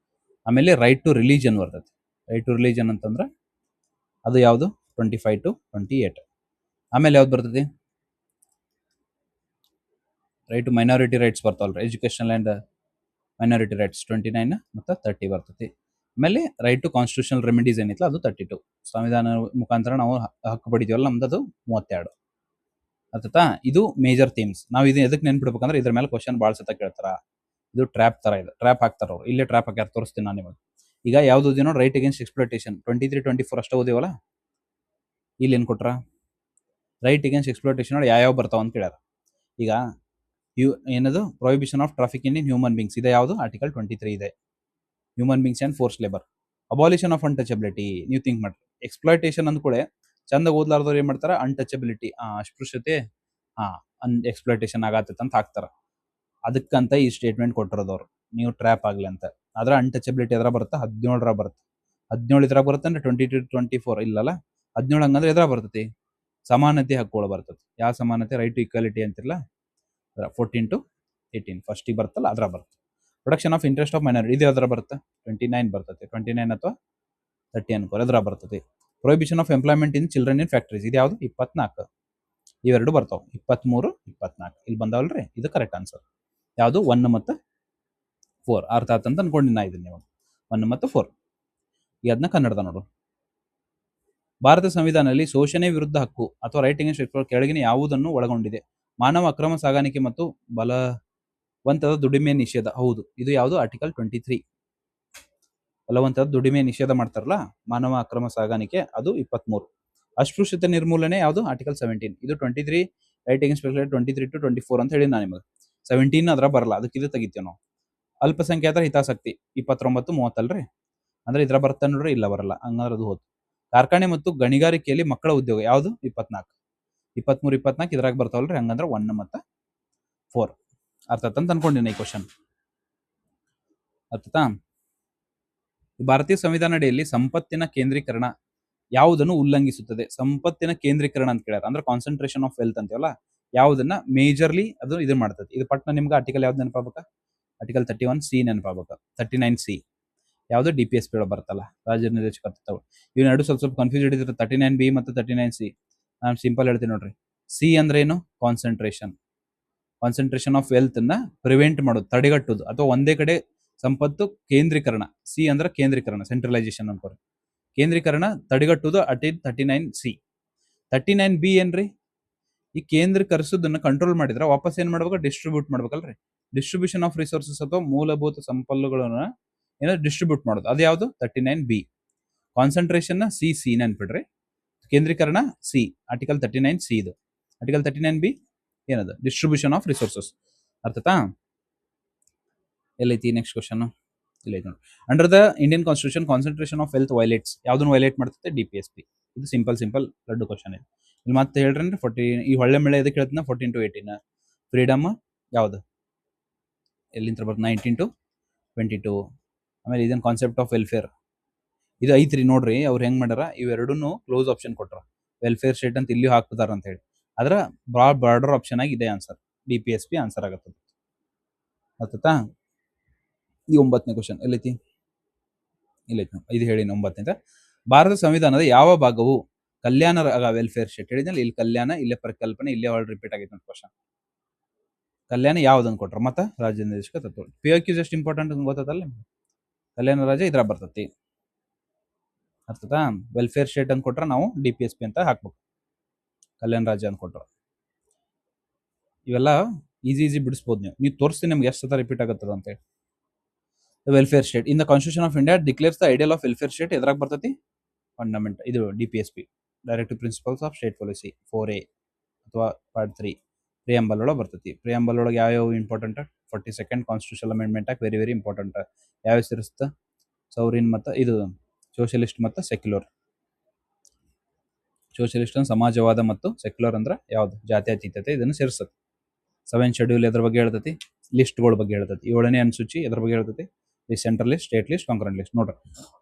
ಆಮೇಲೆ ರೈಟ್ ಟು ರಿಲಿಜನ್ ಬರ್ತೈತಿ. ರೈಟ್ ಟು ರಿಲಿಜನ್ ಅಂತಂದ್ರೆ ಅದು ಯಾವುದು 25 to 28. ಆಮೇಲೆ ಯಾವ್ದು ಬರ್ತೈತಿ, ರೈಟ್ ಟು ಮೈನಾರಿಟಿ ರೈಟ್ಸ್ ಬರ್ತಾವಲ್ರಿ, ಎಜುಕೇಶನಲ್ ಆ್ಯಂಡ್ ಮೈನಾರಿಟಿ ರೈಟ್ಸ್ 29 ಮತ್ತು 30 ಬರ್ತೈತಿ. ಆಮೇಲೆ ರೈಟ್ ಟು ಕಾನ್ಸ್ಟಿಟ್ಯೂಷನಲ್ ರೆಮಿಡೀಸ್ ಏನಿತ್ತು ಅದು 32. ಸಂವಿಧಾನ ಮುಖಾಂತರ ನಾವು ಹಕ್ಕು ಪಡಿತೀವಲ್ಲ, ನಮ್ದು ಅದು 32. ಅರ್ಥತಾ? ಇದು ಮೇಜರ್ ಥೀಮ್ಸ್. ನಾವು ಇದು ಎದಕ್ಕೆ ನೆನ್ಪಿಡ್ಬೇಕಂದ್ರೆ ಇದ್ರ ಮೇಲೆ ಕ್ವಶನ್ ಭಾಳ ಸತ ಕೇಳ್ತಾರ. ಇದು ಟ್ರ್ಯಾಪ್ ತರ ಇದೆ, ಟ್ರ್ಯಾಪ್ ಹಾಕ್ತಾರ ಅವ್ರು. ಇಲ್ಲೇ ಟ್ರ್ಯಾಪ್ ಹಾಕ್ಯಾರ, ತೋರಿಸ್ತೀನಿ ನಾನು ನಿಮಗೆ. ಈಗ ಯಾವ್ದು ಓದಿ ನೋಡಿ, ರೈಟ್ ಅಗೇನ್ಸ್ಟ್ ಎಕ್ಸ್‌ಪ್ಲಾಯಿಟೇಷನ್ 23, 24 ಅಷ್ಟೇ ಓದಿವಲ್ಲ. ಇಲ್ಲಿ ಏನು ಕೊಟ್ರ, ರೈಟ್ ಅಗೇನ್ಸ್ಟ್ ಎಕ್ಸ್‌ಪ್ಲಾಯಿಟೇಷನ್ ನೋಡಿ ಯಾವ ಬರ್ತಾವ ಅಂತ ಕೇಳ್ಯಾರ. ಈಗ ಏನದು prohibition of trafficking in human beings ಇದೆ, ಯಾವುದು ಆರ್ಟಿಕಲ್ 23 ಇದೆ. Human beings and force labour. Abolition of untouchability, ನೀವು ಥಿಂಕ್ ಮಾಡ್ರಿ. ಎಕ್ಸ್‌ಪ್ಲಾಯಿಟೇಷನ್ ಅಂದ ಕೂಡ ಚಂದ ಓದ್ಲಾರ್ದವ್ರು ಏನ್ ಮಾಡ್ತಾರ, ಅನ್ಟಚಬಿಲಿಟಿ, ಅಸ್ಪೃಶ್ಯತೆ, ಎಕ್ಸ್‌ಪ್ಲಾಯಿಟೇಷನ್ ಆಗತ್ತೈತೆ ಅಂತ ಹಾಕ್ತಾರ. ಅದಕ್ಕಂತ ಈ ಸ್ಟೇಟ್ಮೆಂಟ್ ಕೊಟ್ಟಿರೋದವ್ರು, ನೀವು ಟ್ರ್ಯಾಪ್ ಆಗ್ಲಿ ಅಂತ. ಆದ್ರೆ ಅನ್ಟಚಬಿಲಿಟಿ ಎದ್ರ ಬರುತ್ತೆ, 17 ಬರುತ್ತೆ. 17 ಇದ್ರಾಗ ಬರುತ್ತೆ ಅಂದ್ರೆ 22 to 24 ಇಲ್ಲಲ್ಲ. 17 ಹಂಗಂದ್ರೆ ಎದ್ರ ಬರ್ತೈತಿ, ಸಮಾನತೆ ಹಕ್ಕುಗಳು ಬರ್ತೈತಿ. ಯಾವ ಸಮಾನತೆ, ರೈಟ್ ಟು ಈಕ್ವಾಲಿಟಿ ಅಂತಿರಲ್ಲ, 14 to 18 ಫಸ್ಟಿಗೆ ಬರ್ತಲ್ಲ ಅದ್ರ ಬರುತ್ತೆ. Protection of interest of minority ಇದು ಯಾವ್ದ್ರ ಬರುತ್ತೆ, 29 ಬರ್ತೈತಿ. 29 ಅಥವಾ 30 ಅನ್ಕೋ, ಎದ್ರ ಬರ್ತೈತಿ. Prohibition of employment in children in factories ಇದು ಯಾವುದು, 24. ಇವೆರಡು ಬರ್ತಾವ, 23, 24 ಇಲ್ಲಿ ಬಂದಾವಲ್ರಿ. ಇದು ಕರೆಕ್ಟ್ ಆನ್ಸರ್. ಯಾವುದು 1 ಮತ್ತು 4. ಅರ್ಥ ಆತಂತ ಅನ್ಕೊಂಡಿನಿ ನಾ ಇದನ್ನ. ನೀವು 1 ಮತ್ತು 4 ಈ ಅದನ್ನ ಕನ್ನಡದ ನೋಡು. ಭಾರತ ಸಂವಿಧಾನದಲ್ಲಿ ಶೋಷಣೆ ವಿರುದ್ಧ ಹಕ್ಕು ಅಥವಾ ರೈಟ್ ಅಗೇನ್ಸ್ಟ್ ಕೆಳಗಿನ ಯಾವುದನ್ನು ಒಳಗೊಂಡಿದೆ, ಮಾನವ ಅಕ್ರಮ ಸಾಗಾಣಿಕೆ ಮತ್ತು ಬಲವಂತದ ದುಡಿಮೆ ನಿಷೇಧ. ಹೌದು, ಇದು ಯಾವುದು ಆರ್ಟಿಕಲ್ 23. ಬಲವಂತದ ದುಡಿಮೆ ನಿಷೇಧ ಮಾಡ್ತಾರಲ್ಲ, ಮಾನವ ಅಕ್ರಮ ಸಾಗಾಣಿಕೆ, ಅದು 23. ಅಸ್ಪೃಶ್ಯತೆ ನಿರ್ಮೂಲನೆ ಯಾವುದು, ಆರ್ಟಿಕಲ್ 17. ಇದು 23 ರೈಟ್ ಅಗೇನ್ಸ್ಟ್ 23 to 24 ಅಂತ ಹೇಳಿ ನಾನು ನಿಮಗೆ. 17 ಅದ್ರ ಬರಲ್ಲ, ಅದಕ್ಕೆ ಇದು ತೆಗಿತೀವಿ ನಾವು. ಅಲ್ಪಸಂಖ್ಯಾತರ ಹಿತಾಸಕ್ತಿ 29, 30 ಅಲ್ರಿ, ಅಂದ್ರೆ ಇದ್ರ ಬರ್ತಾ ನೋಡ್ರಿ, ಇಲ್ಲ ಬರಲ್ಲ, ಹಂಗಂದ್ರೆ ಅದು ಹೋದ್. ಕಾರ್ಖಾನೆ ಮತ್ತು ಗಣಿಗಾರಿಕೆಯಲ್ಲಿ ಮಕ್ಕಳ ಉದ್ಯೋಗ ಯಾವುದು, 24. 23, 24 ಇದ್ರಾಗ ಬರ್ತಾವಲ್ರಿ, ಹಂಗಂದ್ರೆ 1 ಮತ್ತು 4. ಅರ್ಥ ಅಂತ ಅನ್ಕೊಂಡಿನಿ ಈ ಕ್ವಶನ್. ಅರ್ಥತಾ? ಭಾರತೀಯ ಸಂವಿಧಾನ ಅಡಿಯಲ್ಲಿ ಸಂಪತ್ತಿನ ಕೇಂದ್ರೀಕರಣ ಯಾವುದನ್ನು ಉಲ್ಲಂಘಿಸುತ್ತದೆ. ಸಂಪತ್ತಿನ ಕೇಂದ್ರೀಕರಣ ಅಂತ ಕೇಳ್ಯಾರ, ಅಂದ್ರೆ ಕಾನ್ಸಂಟ್ರೇಷನ್ ಆಫ್ ವೆಲ್ತ್ ಅಂತೀವಲ್ಲ, ಯಾವುದನ್ನ ಮೇಜರ್ಲಿ ಅದು ಇದು ಮಾಡ್ತದೆ. ಇದು ಪಟ್ನ ನಿಮ್ಗೆ ಆರ್ಟಿಕಲ್ ಯಾವ್ದು ನೆನಪಾಗಬೇಕಾ, ಆರ್ಟಿಕಲ್ 31C ನೆನಪಾಗಬೇಕಾ, 39C ಯಾವುದು DPSP ಒಳಗೆ ಬರ್ತಲ್ಲ, ರಾಜ್ಯ ನಿರ್ದೇಶಕ. ಇವೆರಡು ಸ್ವಲ್ಪ ಕನ್ಫ್ಯೂಸ್ ಹಿಡಿದ್ರೆ 39B ಮತ್ತು 39C. ನಾನು ಸಿಂಪಲ್ ಹೇಳ್ತೀನಿ ನೋಡ್ರಿ. ಸಿ ಅಂದ್ರೆ ಏನು, ಕಾನ್ಸಂಟ್ರೇಷನ್. ಕಾನ್ಸಂಟ್ರೇಷನ್ ಆಫ್ ವೆಲ್ತ್ ಅನ್ನ ಪ್ರಿವೆಂಟ್ ಮಾಡೋದು, ತಡೆಗಟ್ಟುದು, ಅಥವಾ ಒಂದೇ ಕಡೆ ಸಂಪತ್ತು ಕೇಂದ್ರೀಕರಣ. ಸಿ ಅಂದ್ರೆ ಕೇಂದ್ರೀಕರಣ, ಸೆಂಟ್ರಲೈಸೇಷನ್ ಅನ್ಕೋರಿ. ಕೇಂದ್ರೀಕರಣ ತಡೆಗಟ್ಟುವುದು 39C. 39B ಏನ್ರಿ, ಈ ಕೇಂದ್ರೀಕರಿಸೋದನ್ನ ಕಂಟ್ರೋಲ್ ಮಾಡಿದ್ರೆ ವಾಪಸ್ ಏನ್ ಮಾಡ್ಬೇಕು, ಡಿಸ್ಟ್ರಿಬ್ಯೂಟ್ ಮಾಡ್ಬೇಕಲ್ರಿ. ಡಿಸ್ಟ್ರಿಬ್ಯೂಷನ್ ಆಫ್ ರಿಸೋರ್ಸಸ್ ಅಥವಾ ಮೂಲಭೂತ ಸಂಪನ್ಮೂಲಗಳನ್ನ ಏನೋ ಡಿಸ್ಟ್ರಿಬ್ಯೂಟ್ ಮಾಡೋದು, ಅದು ಯಾವುದು 39B. ಕಾನ್ಸಂಟ್ರೇಷನ್ ಸಿ ನೆನ್ಪಿಡ್ರಿ, ಕೇಂದ್ರೀಕರಣ ಸಿ, ಆರ್ಟಿಕಲ್ 39C ಇದು. ಆರ್ಟಿಕಲ್ 39B ಏನದು, ಡಿಸ್ಟ್ರಿಬ್ಯೂಷನ್ ಆಫ್ ರಿಸೋರ್ಸಸ್. ಅರ್ಥತಾ? ಎಲ್ಲೈತಿ ನೆಕ್ಸ್ಟ್ ಕ್ವಶನ್, ಇಲ್ಲೈತಿ ನೋಡಿ. Under the Indian constitution concentration of wealth violates, ಯಾವ್ದನ್ನು ವೈಲೇಟ್ ಮಾಡ್ತದೆ, DPSP. ಇದು ಸಿಂಪಲ್ ದೊಡ್ಡ ಕ್ವಶನ್ ಇದೆ. ಇಲ್ಲಿ ಮತ್ತೆ ಹೇಳ್ರಿ, 40 ಈ ಹೊಳ್ಳೆ ಮಳೆ ಎದಕ್ಕೆ ಹೇಳ್ತೀನಿ, 14 to 18. ಫ್ರೀಡಮ್ ಯಾವುದು, ಎಲ್ಲಿಂದ ಬರ್ತದೆ, 19 to 22. ಆಮೇಲೆ ಇದನ್ನ ಕಾನ್ಸೆಪ್ಟ್ ಆಫ್ ವೆಲ್ಫೇರ್ ಇದು ಐತ್ರಿ ನೋಡ್ರಿ. ಅವ್ರು ಹೆಂಗ್ ಮಾಡ್ಯಾರ, ಇವೆರಡನ್ನು ಕ್ಲೋಸ್ ಆಪ್ಷನ್ ಕೊಟ್ರ, ವೆಲ್ಫೇರ್ ಸ್ಟೇಟ್ ಅಂತ ಇಲ್ಲಿ ಹಾಕ್ತಾರ ಅಂತ ಹೇಳಿ. ಅದ್ರ ಬಾರ್ಡರ್ ಆಪ್ಷನ್ ಆಗಿ ಇದೆ ಆನ್ಸರ್, DPSP ಆನ್ಸರ್ ಆಗತ್ತದ. ಆಯ್ತಾ? ಈ 9ನೇ ಕ್ವಶನ್ ಎಲ್ಲೈತಿ, ಇಲ್ಲೈತಿ, ಇದು ಹೇಳಿ 9ನೇದ. ಭಾರತ ಸಂವಿಧಾನದ ಯಾವ ಭಾಗವು ಕಲ್ಯಾಣ ವೆಲ್ಫೇರ್ ಸ್ಟೇಟ್ ಹೇಳಿದ್ನಲ್ಲ, ಇಲ್ಲಿ ಕಲ್ಯಾಣ, ಇಲ್ಲೇ ಪರಿಕಲ್ಪನೆ, ಇಲ್ಲೇ ಆಲ್ ರಿಪೀಟ್ ಆಗೈತೆ ನೋಡಿ ಕ್ವಶನ್. ಕಲ್ಯಾಣ ಯಾವ್ದನ್ನು ಕೊಟ್ರ, ಮತ್ತೆ ರಾಜ್ಯ ನಿರ್ದೇಶಕ ತತ್ವ. POQs ಎಷ್ಟು ಇಂಪಾರ್ಟೆಂಟ್ ಗೊತ್ತಲ್ಲ ನಿಮ್ಗೆ. ಕಲ್ಯಾಣ ರಾಜ್ಯ ಇದ್ರ ಬರ್ತತಿ. ಅರ್ಥತಾ? ವೆಲ್ಫೇರ್ ಸ್ಟೇಟ್ ಅಂತ ಕೊಟ್ರೆ ನಾವು DPSP ಅಂತ ಹಾಕ್ಬೇಕು, ಕಲ್ಯಾಣ ರಾಜ್ಯ ಅಂತ ಕೊಟ್ರ. ಇವೆಲ್ಲ ಈಸಿ ಬಿಡಿಸ್ಬೋದು. ನೀವು ತೋರಿಸ್ತೀನಿ ನಿಮ್ಗೆ ಎಷ್ಟು ಸತ ರಿಪೀಟ್ ಆಗುತ್ತದ ಅಂತ ಹೇಳಿ. Welfare state in the constitution of India declares the ideal of welfare state ಎದ್ರಾಗ ಬರ್ತತಿ, ಫಂಡಮೆಂಟ್ ಇದು DPSP, directive principles of state policy 4A ಅಥವಾ ಪಾರ್ಟ್ 3 ಪ್ರಿಯಾಂಬಲ್ ಒಳಗೆ ಬರ್ತತಿ. ಪ್ರಿಯಾಂಬಲ್ ಒಳಗೆ ಯಾವ ಇಂಪಾರ್ಟೆಂಟ್, 42nd ಕಾನ್ಸ್ಟಿಟ್ಯೂಷನ್ ಅಮೆಂಡ್ಮೆಂಟ್ ಆಗಿ ವೆರಿ ಇಂಪಾರ್ಟೆಂಟ್. ಯಾವ ಸೇರಿಸ್ತ, ಸೌರಿನ್ ಮತ್ತು ಇದು ಸೋಷಿಯಲಿಸ್ಟ್ ಮತ್ತು ಸೆಕ್ಯುಲರ್. ಸೋಷಿಯಲಿಸ್ಟ್ ಸಮಾಜವಾದ ಮತ್ತು ಸೆಕ್ಯುಲರ್ ಅಂದ್ರೆ ಯಾವ್ದು, ಜಾತ್ಯತೀತತೆ, ಇದನ್ನು ಸೇರಿಸ್ತದೆ. 7 ಶೆಡ್ಯೂಲ್ ಎದ್ರ ಬಗ್ಗೆ ಹೇಳ್ತತಿ, ಲಿಸ್ಟ್ಗಳ ಬಗ್ಗೆ ಹೇಳ್ತತಿ. 7ನೇ ಅನುಸೂಚಿ ಎದ್ರ ಬಗ್ಗೆ ಹೇಳ್ತತಿ, ಈ central list, state list, concurrent list. ನೋಡ್ರಿ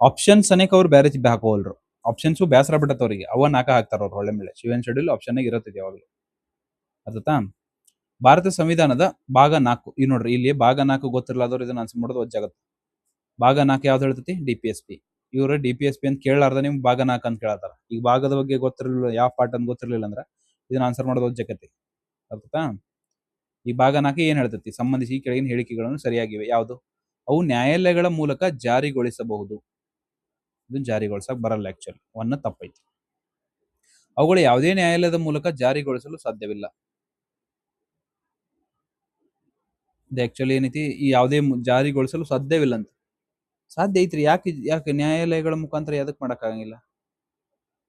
ಆಪ್ಷನ್ಸ್ ಅನೇಕ ಅವ್ರು ಬೇರೆ ಹಾಕೋಲ್ರು, ಆಪ್ಷನ್ಸು ಬೇಸರ ಬಿಟ್ಟತ್ತವ್ರಿಗೆ, ಅವ ನಾಲ್ಕ ಹಾಕ್ತಾರ ಅವ್ರು ಒಳ್ಳೆ ಮೇಲೆ. 7 ಶೆಡ್ಯೂಲ್ ಆಪ್ಷನ್ ಆಗಿ ಇರತ್ತೈತಿ ಯಾವಾಗಲೂ. ಅರ್ಥತಾ? ಭಾರತ ಸಂವಿಧಾನದ ಭಾಗ 4 ಈಗ ನೋಡ್ರಿ ಇಲ್ಲಿ ಭಾಗ 4 ಗೊತ್ತಿರಲಾದವ್ರು ಇದನ್ನ ಆನ್ಸರ್ ಮಾಡೋದು ವಜ್ಜಾಗತ್ತೆ. ಭಾಗ 4 ಯಾವ್ದು ಹೇಳ್ತೈತಿ? DPSP. ಇವ್ರು DPSP ಅಂತ ಕೇಳಲಾರ್ದ ನಿಮ್ಗೆ ಭಾಗ 4 ಅಂತ ಕೇಳತ್ತಾರ. ಈಗ ಭಾಗದ ಬಗ್ಗೆ ಗೊತ್ತಿರಲಿಲ್ಲ, ಯಾವ ಪಾರ್ಟ್ ಅಂತ ಗೊತ್ತಿರಲಿಲ್ಲ ಅಂದ್ರೆ ಇದನ್ನ ಆನ್ಸರ್ ಮಾಡೋದು ವಜ್ಜಾಕತಿ. ಅರ್ಥತಾ? ಈ ಭಾಗ 4 ಏನ್ ಹೇಳ್ತೈತಿ? ಸಂಬಂಧಿಸಿ ಈ ಕೆಳಗಿನ ಹೇಳಿಕೆಗಳನ್ನು ಸರಿಯಾಗಿವೆ. ಯಾವುದು? ಅವು ನ್ಯಾಯಾಲಯಗಳ ಮೂಲಕ ಜಾರಿಗೊಳಿಸಬಹುದು. ಇದನ್ನ ಜಾರಿಗೊಳಿಸಕ್ ಬರಲ್ಲ ಆಕ್ಚುಲಿ. ಒನ್ನ ತಪ್ಪೈತಿ. ಅವುಗಳು ಯಾವುದೇ ನ್ಯಾಯಾಲಯದ ಮೂಲಕ ಜಾರಿಗೊಳಿಸಲು ಸಾಧ್ಯವಿಲ್ಲ. ಇದು ಆಕ್ಚುಲಿ ಏನೈತಿ? ಈ ಯಾವುದೇ ಜಾರಿಗೊಳಿಸಲು ಸಾಧ್ಯವಿಲ್ಲ ಅಂತ. ಸಾಧ್ಯ ಐತ್ರಿ. ಯಾಕೆ ನ್ಯಾಯಾಲಯಗಳ ಮುಖಾಂತರ ಎದಕ್ ಮಾಡಕ್ಕಾಗಂಗಿಲ್ಲ?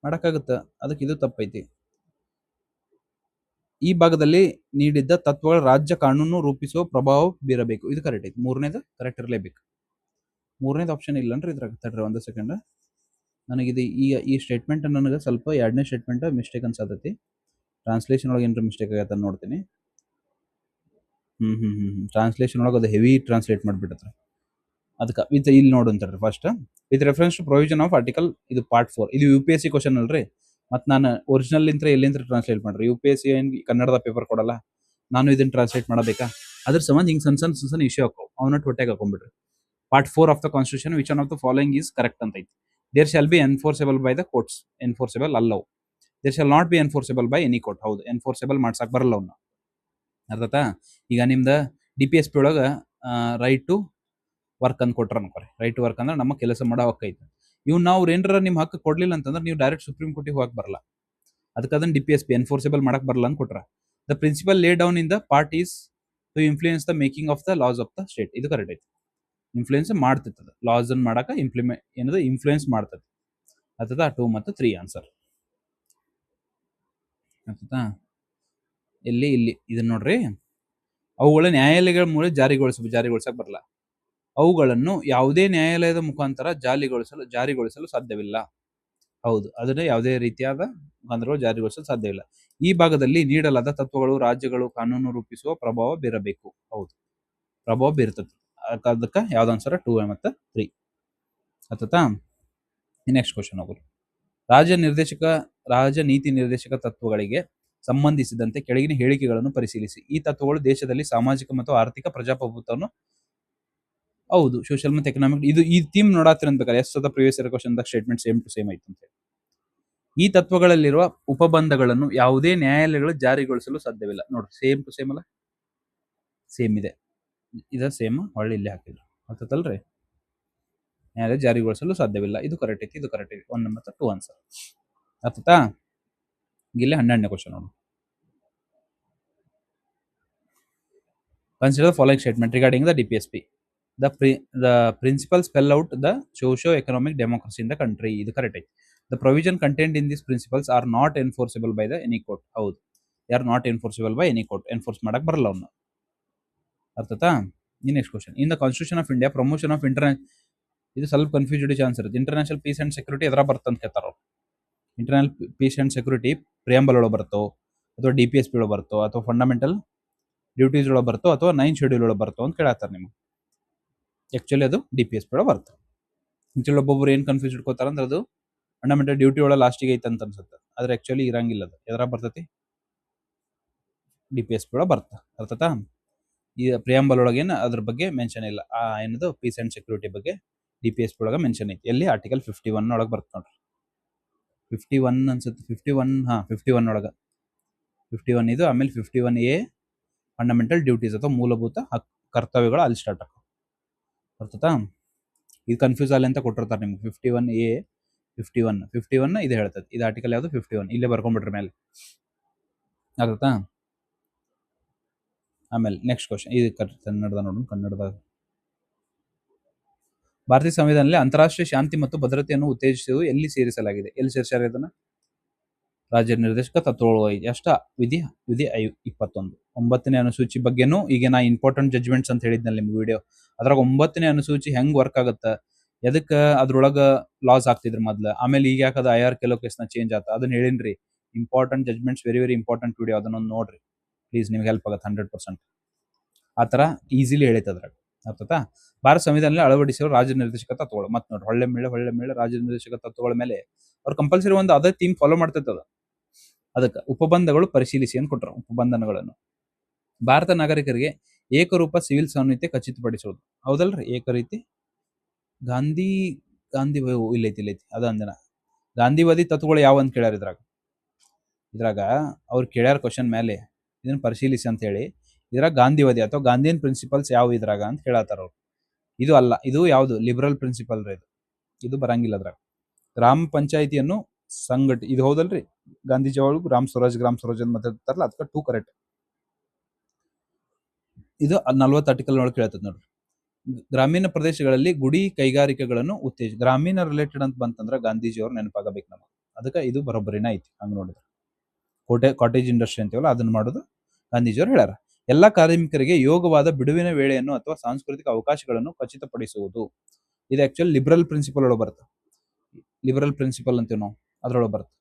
ಮಾಡಕ್ಕಾಗತ್ತ. ಅದಕ್ಕೆ ಇದು ತಪ್ಪೈತಿ. ಈ ಭಾಗದಲ್ಲಿ ನೀಡಿದ್ದ ತತ್ವಗಳ ರಾಜ್ಯ ಕಾನೂನು ರೂಪಿಸುವ ಪ್ರಭಾವ ಬೀರಬೇಕು. ಇದು ಕರೆಕ್ಟ್ ಐತಿ. ಮೂರನೇದು ಕರೆಕ್ಟ್ ಇರಲೇಬೇಕು. ಮೂರನೇದು ಆಪ್ಷನ್ ಇಲ್ಲನ್ರಿ ಇದ್ರಾಗ. ತಡ್ರಿ ಒಂದು ಸೆಕೆಂಡ್. ನನಗಿದು ಈ ಸ್ಟೇಟ್ಮೆಂಟ್ ನನಗೆ ಸ್ವಲ್ಪ ಎರಡನೇ ಸ್ಟೇಟ್ಮೆಂಟ್ ಮಿಸ್ಟೇಕ್ ಅನ್ಸತೈತಿ. ಟ್ರಾನ್ಸ್ಲೇಷನ್ ಒಳಗೆ ಏನಾರ ಮಿಸ್ಟೇಕ್ ಆಗತ್ತ ನೋಡ್ತೀನಿ. ಟ್ರಾನ್ಸ್ಲೇಷನ್ ಒಳಗೆ ಅದು ಹೆವಿ ಟ್ರಾನ್ಸ್ಲೇಟ್ ಮಾಡಿಬಿಟ್ಟತ್ರಿ. ಅದಕ್ಕೆ ವಿತ್ ಇಲ್ಲಿ ನೋಡು ಅಂತಾರ್ರಿ first. With reference to provision of article, ಇದು ಪಾರ್ಟ್ 4. ಇದು UPSC ಕ್ವಶನ್ ಅಲ್ರಿ. ಮತ್ತು ನಾನು ಒರಿಜಿನಲ್ ಎಲ್ಲಿಂದ ಟ್ರಾನ್ಸ್ಲೇಟ್ ಮಾಡ್ರಿ. UPSC ಏನು ಕನ್ನಡದ ಪೇಪರ್ ಕೊಡಲ್ಲ, ನಾನು ಇದನ್ನ ಟ್ರಾನ್ಸ್ಲೇಟ್ ಮಾಡಬೇಕಾ? ಅದ್ರ ಸಂಬಂಧ ಹಿಂಗೆ ಸಣ್ಣ ಇಶ್ಯೂ ಹಾಕವು. ಅವನ್ನ ಹೊಟ್ಟೆಗೆ ಹಾಕೊಂಡ್ಬಿಡ್ರಿ. Part 4 of the constitution which one of the following is correct ಅಂತ ಐತಿ. There shall be enforceable by the courts. Enforceable ಅಲ್ಲವು. There shall not be enforceable by any court. ಹೌದು, ಎನ್ಫೋರ್ಸಬಲ್ ಮಾಡ್ಸಕ್ ಬರಲ್ಲ ಅವನ್ನ. ಅರ್ಥತಾ? ಈಗ ನಿಮ್ದು DPSP ಒಳಗೆ ರೈಟ್ ಟು ವರ್ಕ್ ಅಂತ ಕೊಟ್ರ ಅನ್ಕೋರಿ. ರೈಟ್ ಟು ವರ್ಕ್ ಅಂದ್ರೆ ನಮ್ಮ ಕೆಲಸ ಮಾಡೋ ಹಕ್ಕ ಐತೆ. ಇವ್ ನಾವು ಏನಾರ ನಿಮ್ಮ ಹಕ್ಕು ಕೊಡ್ಲಿಲ್ಲ ಅಂತಂದ್ರೆ ನೀವು ಡೈರೆಕ್ಟ್ ಸುಪ್ರೀಂ ಕೋರ್ಟಿಗೆ ಹೋಗಕ್ ಬರಲ್ಲ. ಅದಕ್ಕೆ ಅದನ್ನ DPSP ಎನ್ಫೋರ್ಸಬಲ್ ಮಾಡಕ್ ಬರಲ್ಲ ಅಂತ ಕೊಟ್ರ. The principle lay down in the part is to influence the making of the laws of the state. ಇದು ಕರೆಕ್ಟ್ ಐತಿ. ಇನ್ಫ್ಲೂಯೆನ್ಸ್ ಮಾಡ್ತಿರ್ತದೆ. ಲಾಸ್ ಅನ್ನು ಮಾಡಕ ಏನದು ಇನ್ಫ್ಲೂಯೆನ್ಸ್ ಮಾಡ್ತದೆ. ಅರ್ಥದ 2 ಮತ್ತು 3 ಆನ್ಸರ್. ಅರ್ಥತಾ? ಇಲ್ಲಿ ಇದನ್ನ ನೋಡ್ರಿ. ಅವುಗಳ ನ್ಯಾಯಾಲಯಗಳ ಮೂಲಕ ಜಾರಿಗೊಳಿಸಕ್ ಬರಲ್ಲ. ಅವುಗಳನ್ನು ಯಾವುದೇ ನ್ಯಾಯಾಲಯದ ಮುಖಾಂತರ ಜಾರಿಗೊಳಿಸಲು ಸಾಧ್ಯವಿಲ್ಲ. ಹೌದು, ಅದನ್ನ ಯಾವುದೇ ರೀತಿಯಾದ ಮುಖಾಂತರ ಜಾರಿಗೊಳಿಸಲು ಸಾಧ್ಯವಿಲ್ಲ. ಈ ಭಾಗದಲ್ಲಿ ನೀಡಲಾದ ತತ್ವಗಳು ರಾಜ್ಯಗಳು ಕಾನೂನು ರೂಪಿಸುವ ಪ್ರಭಾವ ಬೀರಬೇಕು. ಹೌದು, ಪ್ರಭಾವ ಬೀರ್ತದೆ. ಅದಕ್ಕೆ ಯಾವ್ದು ಆನ್ಸರ್? 2 ಮತ್ತು 3. ಆಯ್ತಾ? ನೆಕ್ಸ್ಟ್ ಕ್ವಶನ್ ಹೋಗೋದು. ರಾಜ ನೀತಿ ನಿರ್ದೇಶಕ ತತ್ವಗಳಿಗೆ ಸಂಬಂಧಿಸಿದಂತೆ ಕೆಳಗಿನ ಹೇಳಿಕೆಗಳನ್ನು ಪರಿಶೀಲಿಸಿ. ಈ ತತ್ವಗಳು ದೇಶದಲ್ಲಿ ಸಾಮಾಜಿಕ ಮತ್ತು ಆರ್ಥಿಕ ಪ್ರಜಾಪ್ರಭುತ್ವವನ್ನು, ಹೌದು, ಸೋಷಿಯಲ್ ಮತ್ತು ಎಕನಾಮಿಕ್, ಇದು ಈ ಥೀಮ್ ನೋಡಾತಿರ ಅನ್ಬೇಕಾದ್ರೆ ಎಸ್ ಅದ previous year question statement same to same ಐತೆ ಅಂತ ಹೇಳಿ. ಈ ತತ್ವಗಳಲ್ಲಿರುವ ಉಪಬಂಧಗಳನ್ನು ಯಾವುದೇ ನ್ಯಾಯಾಲಯಗಳು ಜಾರಿಗೊಳಿಸಲು ಸಾಧ್ಯವಿಲ್ಲ. ನೋಡ್ರಿ, ಸೇಮ್ ಟು ಸೇಮ್ ಅಲ್ಲ? ಸೇಮ್ ಇದೆ. ಇದ ಸೇಮ್ ಹೊಳ್ಳಿ ಇಲ್ಲಿ ಹಾಕಿದ್ರು. ಅರ್ಥಲ್ರಿ? ನ್ಯಾಯಾಲಯ ಜಾರಿಗೊಳಿಸಲು ಸಾಧ್ಯವಿಲ್ಲ. ಇದು ಕರೆಕ್ಟ್ ಐತಿ. ಇದು ಕರೆಕ್ಟ್ ಐತಿ. 1 ಮತ್ತು 2 ಆನ್ಸರ್. ಅರ್ಥತಾ? ಇಲ್ಲಿ 12ನೇ ಕ್ವಶನ್ ನೋಡು. Consider the following statement regarding the DPSP. The principles spell out the socio-economic democracy in the country. ಇದು ಕರೆಕ್ಟ್ ಐತಿ. The provision contained in these principles are not enforceable by the any court. ಹೌದು, they are not enforceable by any court. Enforce ಮಾಡಕ್ ಬರಲ್ಲ ಅವನ್ನ. ಅರ್ಥತಾ? Next question. In the constitution of India promotion of ಇದು ಸ್ವಲ್ಪ confused chance ಇರುತ್ತೆ. International peace and security ಎದ್ರ ಬರ್ತಂತ ಕೇಳ್ತಾರ. Internal peace and security preamble ಒಳಗೆ ಬರ್ತೋ, ಅಥವಾ DPSP ಒಳಗೆ ಬರ್ತೋ, ಅಥವಾ ಫಂಡಮೆಂಟಲ್ ಡ್ಯೂಟೀಸ್ ಒಳಗೆ ಬರ್ತೋ, ಅಥವಾ 9th ಶೆಡ್ಯೂಲ್ ಒಳಗೆ ಬರ್ತೋ ಅಂತ ಕೇಳತ್ತಾರ ನಿಮ್ಗೆ. ಆಕ್ಚುಲಿ ಅದು DPSP ಒಳಗೆ ಬರ್ತದೆ. ಆಕ್ಚುಲಿ ಒಬ್ಬೊಬ್ರು ಏನು ಕನ್ಫ್ಯೂಸ್ ಇಟ್ಕೋತಾರ ಅಂದ್ರೆ ಅದು ಫಂಡಮೆಂಟಲ್ ಡ್ಯೂಟಿ ಒಳಗೆ ಲಾಸ್ಟಿಗೆ ಐತೆ ಅಂತ ಅನ್ಸುತ್ತೆ. ಆದ್ರೆ ಆಕ್ಚುಲಿ ಇರಂಗಿಲ್ಲ. ಅದು ಎದ್ರ ಬರ್ತೈತಿ? DPSP ಒಳಗೆ ಬರ್ತದೆ. ಅರ್ಥತಾ? ಈ ಪ್ರಿಯಾಂಬಲ್ ಒಳಗೇನು ಅದ್ರ ಬಗ್ಗೆ ಮೆನ್ಷನ್ ಇಲ್ಲ. ಏನದು ಪೀಸ್ ಅಂಡ್ ಸೆಕ್ಯೂರಿಟಿ ಬಗ್ಗೆ DPSP ಒಳಗೆ ಮೆನ್ಷನ್ ಐತಿ. ಎಲ್ಲಿ? ಆರ್ಟಿಕಲ್ 51 ಒಳಗೆ ಬರ್ತದೆ ನೋಡ್ರಿ. 51 ಅನ್ಸುತ್ತೆ. 51 ಒಳಗೆ 51 ಇದು. ಆಮೇಲೆ 51A ಫಂಡಮೆಂಟಲ್ ಡ್ಯೂಟೀಸ್ ಅಥವಾ ಮೂಲಭೂತ ಕರ್ತವ್ಯಗಳು ಅಲ್ಲಿ ಸ್ಟಾರ್ಟ್ ಆಗ್ತವೆ. ಅರ್ಥತಾ? ಇದು ಕನ್ಫ್ಯೂಸ್ ಆಗಲಿ ಅಂತ ಕೊಟ್ಟಿರ್ತಾರೆ ನಿಮ್ಗೆ. 51A 51 ಇದು ಹೇಳ್ತದೆ. ಇದು ಆರ್ಟಿಕಲ್ ಯಾವುದು? 51. ಇಲ್ಲೇ ಬರ್ಕೊಂಡ್ಬಿಟ್ರೆ ಮೇಲೆ. ಅರ್ಥತಾ? ಆಮೇಲೆ ನೆಕ್ಸ್ಟ್ ಕ್ವಶನ್. ಇದು ಕನ್ನಡದ ನೋಡೋಣ. ಕನ್ನಡದಾಗ ಭಾರತೀಯ ಸಂವಿಧಾನದಲ್ಲಿ ಅಂತಾರಾಷ್ಟ್ರೀಯ ಶಾಂತಿ ಮತ್ತು ಭದ್ರತೆಯನ್ನು ಉತ್ತೇಜಿಸುವುದು ಎಲ್ಲಿ ಸೇರಿಸಲಾಗಿದೆ? ಎಲ್ಲಿ ಸೇರಿಸಾರ ಇದನ್ನ? ರಾಜ್ಯ ನಿರ್ದೇಶಕ ತತ್ವಗಳು. ಎಷ್ಟ ವಿಧಿ 21. 9ನೇ ಅನುಸೂಚಿ ಬಗ್ಗೆನೂ ಈಗ ನಾ ಇಂಪಾರ್ಟೆಂಟ್ ಜಜ್ಮೆಂಟ್ಸ್ ಅಂತ ಹೇಳಿದ್ನಲ್ಲಿ ನಿಮ್ಗೆ ವಿಡಿಯೋ. ಅದ್ರಾಗ 9ನೇ ಅನುಸೂಚಿ ಹೆಂಗ್ ವರ್ಕ್ ಆಗುತ್ತೆ, ಎದಕ್ಕೆ ಅದ್ರೊಳಗ ಲಾಸ್ ಆಗ್ತಿದ್ರು ಮೊದ್ಲು, ಆಮೇಲೆ ಈಗ ಯಾಕದ IR ಕೆಲವು ಕೇಸ್ನ ಚೇಂಜ್ ಆತ, ಅದನ್ನ ಹೇಳಿನ್ರಿ. Important judgements, very important video. ಅದನ್ನೊಂದು ನೋಡ್ರಿ ಪ್ಲೀಸ್, ನಿಮ್ಗೆ ಹೆಲ್ಪ್ ಆಗುತ್ತೆ 100%. ಆ ಥರ ಈಸಿಲಿ ಹೇಳಿತ್ತು ಅದ್ರಾಗ. ಅರ್ಥತಾ? ಭಾರತ ಸಂವಿಧಾನದಲ್ಲಿ ಅಳವಡಿಸಿರೋ ರಾಜ್ಯ ನಿರ್ದೇಶಕ ತತ್ವಗಳು. ಮತ್ತೆ ನೋಡ್ರಿ, ಹೊಳ್ಳೆ ಮೇಳೆ ರಾಜ್ಯ ನಿರ್ದೇಶಕ ತತ್ವಗಳ ಮೇಲೆ ಅವ್ರು ಕಂಪಲ್ಸರಿ ಒಂದು ಅದೇ ಥೀಮ್ ಫಾಲೋ ಮಾಡ್ತಿರ್ತದ. ಅದಕ್ಕೆ ಉಪಬಂಧಗಳು ಪರಿಶೀಲಿಸಿ ಅಂತ ಕೊಟ್ಟರು. ಉಪಬಂಧನಗಳನ್ನು ಭಾರತ ನಾಗರಿಕರಿಗೆ ಏಕರೂಪ ಸಿವಿಲ್ ಸಾನ್ನಿಧ್ಯ ಖಚಿತಪಡಿಸುವುದು. ಹೌದಲ್ರಿ? ಏಕರೀತಿ ಗಾಂಧಿ ಗಾಂಧಿ ಇಲ್ಲೈತಿ ಅದ ಅಂದನ. ಗಾಂಧಿವಾದಿ ತತ್ವಗಳು ಯಾವ ಅಂತ ಕೇಳ್ಯಾರ ಇದ್ರಾಗ ಅವ್ರು ಕೇಳ್ಯಾರ ಕ್ವಶನ್ ಮೇಲೆ ಇದನ್ನ ಪರಿಶೀಲಿಸಿ ಅಂತ ಹೇಳಿ. ಇದ್ರಾಗ ಗಾಂಧಿವಾದಿ ಅಥವಾ ಗಾಂಧಿಯನ್ ಪ್ರಿನ್ಸಿಪಲ್ಸ್ ಯಾವ ಇದ್ರಾಗ ಅಂತ ಹೇಳತ್ತಾರ ಅವ್ರು. ಇದು ಅಲ್ಲ, ಇದು ಯಾವುದು ಲಿಬರಲ್ ಪ್ರಿನ್ಸಿಪಲ್ ರೀ. ಇದು ಬರಂಗಿಲ್ಲ ಅದ್ರಾಗ. ಗ್ರಾಮ ಪಂಚಾಯಿತಿಯನ್ನು ಇದು ಹೌದಲ್ರಿ? ಗಾಂಧೀಜಿ ಅವರು ಗ್ರಾಮ ಸ್ವರಾಜ್ ಅಂತ ಮಾತಾಡ್ತಾರಲ್ಲ, ಅದಕ್ಕೆ ಟೂ ಕರೆಕ್ಟ್. ಇದು 40 ಆರ್ಟಿಕಲ್ ಒಳಗೆ ಕೇಳ್ತದೆ ನೋಡ್ರಿ. ಗ್ರಾಮೀಣ ಪ್ರದೇಶಗಳಲ್ಲಿ ಗುಡಿ ಕೈಗಾರಿಕೆಗಳನ್ನು ಗ್ರಾಮೀಣ ರಿಲೇಟೆಡ್ ಅಂತ ಬಂತಂದ್ರ ಗಾಂಧೀಜಿ ಅವ್ರು ನೆನಪಾಗಬೇಕು ನಮಗೆ. ಅದಕ್ಕೆ ಇದು ಬರೋಬ್ಬರಿನ ಐತಿ. ಹಂಗ ನೋಡಿದ್ರೆ ಕಾಟೇಜ್ ಇಂಡಸ್ಟ್ರಿ ಅಂತೀವಲ್ಲ, ಅದನ್ನ ಮಾಡೋದು ಗಾಂಧೀಜಿಯವರು ಹೇಳ್ಯಾರ. ಎಲ್ಲಾ ಕಾರ್ಮಿಕರಿಗೆ ಯೋಗವಾದ ಬಿಡುವಿನ ವೇಳೆಯನ್ನು ಅಥವಾ ಸಾಂಸ್ಕೃತಿಕ ಅವಕಾಶಗಳನ್ನು ಖಚಿತಪಡಿಸುವುದು. ಇದು ಆಕ್ಚುಲಿ ಲಿಬರಲ್ ಪ್ರಿನ್ಸಿಪಲ್ ಒಳಗೆ ಬರುತ್ತೆ. ಲಿಬರಲ್ ಪ್ರಿನ್ಸಿಪಲ್ ಅಂತೀವಿ ನಾವು, ಅದ್ರೊಳಗೆ ಬರುತ್ತೆ.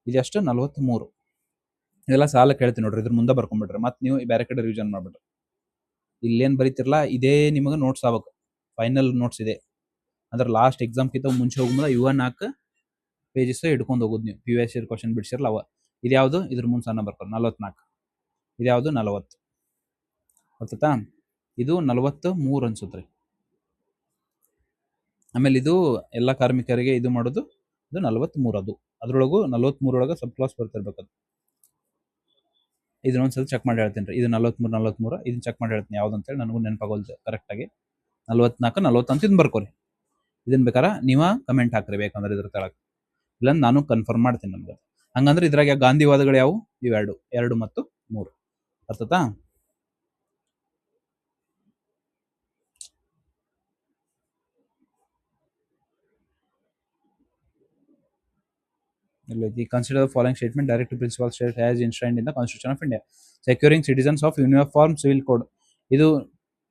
ಇದೆಷ್ಟು 43. ಇದೆಲ್ಲ ಸಾಲ ಕೇಳ್ತೀನಿ ನೋಡ್ರಿ, ಇದ್ರ ಮುಂದೆ ಬರ್ಕೊಂಡ್ಬಿಟ್ರೆ ಮತ್ತೆ ನೀವು ಬೇರೆ ಕಡೆ ರಿವಿಷನ್ ಮಾಡ್ಬಿಟ್ರಿ. ಇಲ್ಲೇನ್ ಬರೀತಿರ್ಲ ಇದೇ ನಿಮಗೆ ನೋಟ್ಸ್ ಆಗ್ಬೇಕು. ಫೈನಲ್ ನೋಟ್ಸ್ ಇದೆ ಅಂದ್ರೆ ಲಾಸ್ಟ್ ಎಕ್ಸಾಮ್ಗಿಂತ ಮುಂಚೆ ಹೋಗ್ಬೋದ. 4 ಪೇಜಸ್ ಹಿಡ್ಕೊಂಡು ಹೋಗೋದು ನೀವು. PYC ಕ್ವಶನ್ ಬಿಡ್ಸಿರಲ್ಲ ಅವ. ಇದ್ಯಾವುದು? ಇದ್ರ ಮುಂದೆ ಸಣ್ಣ ಬರ್ತಾರೆ 44. ಇದ್ಯಾವುದು? 40. ಗೊತ್ತಾ? ಇದು 43 ಅನ್ಸುತ್ರಿ. ಆಮೇಲೆ ಇದು ಎಲ್ಲ ಕಾರ್ಮಿಕರಿಗೆ ಇದು ಮಾಡೋದು, ಇದು 43. ಅದು ಅದ್ರೊಳಗು 43 ಒಳಗೆ ಸಬ್ ಕ್ಲಾಸ್ ಬರ್ತಿರ್ಬೇಕದು. ಇದನ್ನೊಂದ್ಸಲ ಚೆಕ್ ಮಾಡಿ ಹೇಳ್ತೀನಿ ರೀ. ಇದು 43 ಇದನ್ನ ಚೆಕ್ ಮಾಡಿ ಹೇಳ್ತೀನಿ ಯಾವ್ದು ಅಂತೇಳಿ. ನನಗೂ ನೆನಪಾಗೋಲ್ದು ಕರೆಕ್ಟಾಗಿ. 44, 40 ಅಂತ ಇದನ್ನ ಬರ್ಕೋರಿ. ಇದನ್ನ ಬೇಕಾರ ನೀವ ಕಮೆಂಟ್ ಹಾಕ್ರಿ ಬೇಕಂದ್ರೆ ಇದ್ರ ತೆಳಗೆ. ಇಲ್ಲ ನಾನು ಕನ್ಫರ್ಮ್ ಮಾಡ್ತೀನಿ ನಮ್ಗೆ. ಹಂಗಂದ್ರೆ ಇದ್ರಾಗ ಗಾಂಧಿವಾದಗಳು ಯಾವುವು? ಇವೆರಡು, 2 ಮತ್ತು 3. ಅರ್ಥತಾ? Consider the following statement directive principal state as enshrined in the Constitution of India. Securing citizens of uniform civil code. ಇದು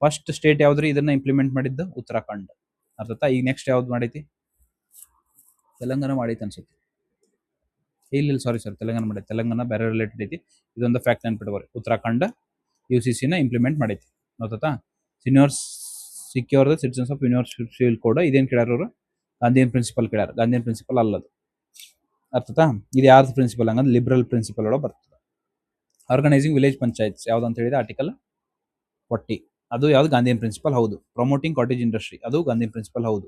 ಫಸ್ಟ್ ಸ್ಟೇಟ್ ಯಾವ್ದ್ರಿ ಇದನ್ನ ಇಂಪ್ಲಿಮೆಂಟ್ ಮಾಡಿದ್ದು? ಉತ್ತರಾಖಂಡ್. ಅರ್ಥತಾ? ಈಗ ನೆಕ್ಸ್ಟ್ ಯಾವ್ದು ಮಾಡೈತಿ? ತೆಲಂಗಾಣ ಮಾಡೈತಿ ಅನ್ಸುತ್ತೆ. ಇಲ್ಲ ಸಾರಿ ತೆಲಂಗಾಣ ಮಾಡೈತಿ. ತೆಲಂಗಾಣ ಬೇರೆ ರಿಲೇಟೆಡ್ ಐತಿ. ಇದೊಂದು ಫ್ಯಾಕ್ಟ್ ನೆನ್ಪಿಟ್ಕೋರಿ. ಉತ್ತರಾಖಂಡ UCC ನ ಇಂಪ್ಲಿಮೆಂಟ್ ಮಾಡೈತಿ. ಗೊತ್ತಾ? Secure the citizens of universal civil code. ಇದೇನ್ ಕೇಳ್ಯಾರ ಅವರು? ಗಾಂಧಿಯನ್ ಪ್ರಿನ್ಸಿಪಲ್ ಕೇಳ್ಯಾರ. ಗಾಂಧಿಯನ್ ಪ್ರಿನ್ಸಿಪಲ್ ಅಲ್ಲದು. ಅರ್ಥತಾ? ಇದು ಯಾರ್ದು ಪ್ರಿನ್ಸಿಪಲ್? ಹಂಗಂದ್ರೆ ಲಿಬರಲ್ ಪ್ರಿನ್ಸಿಪಲ್ ಒಳಗೆ ಬರ್ತದೆ. ಆರ್ಗನೈಸಿಂಗ್ ವಿಲೇಜ್ ಪಂಚಾಯತ್ಸ್ ಯಾವ್ದು ಅಂತ ಹೇಳಿದ್ರೆ ಆರ್ಟಿಕಲ್ 40. ಅದು ಯಾವ್ದು? ಗಾಂಧಿಯನ್ ಪ್ರಿನ್ಸಿಪಲ್ ಹೌದು. ಪ್ರಮೋಟಿಂಗ್ ಕಾಟೇಜ್ ಇಂಡಸ್ಟ್ರಿ ಅದು ಗಾಂಧಿಯನ್ ಪ್ರಿನ್ಸಿಪಲ್ ಹೌದು.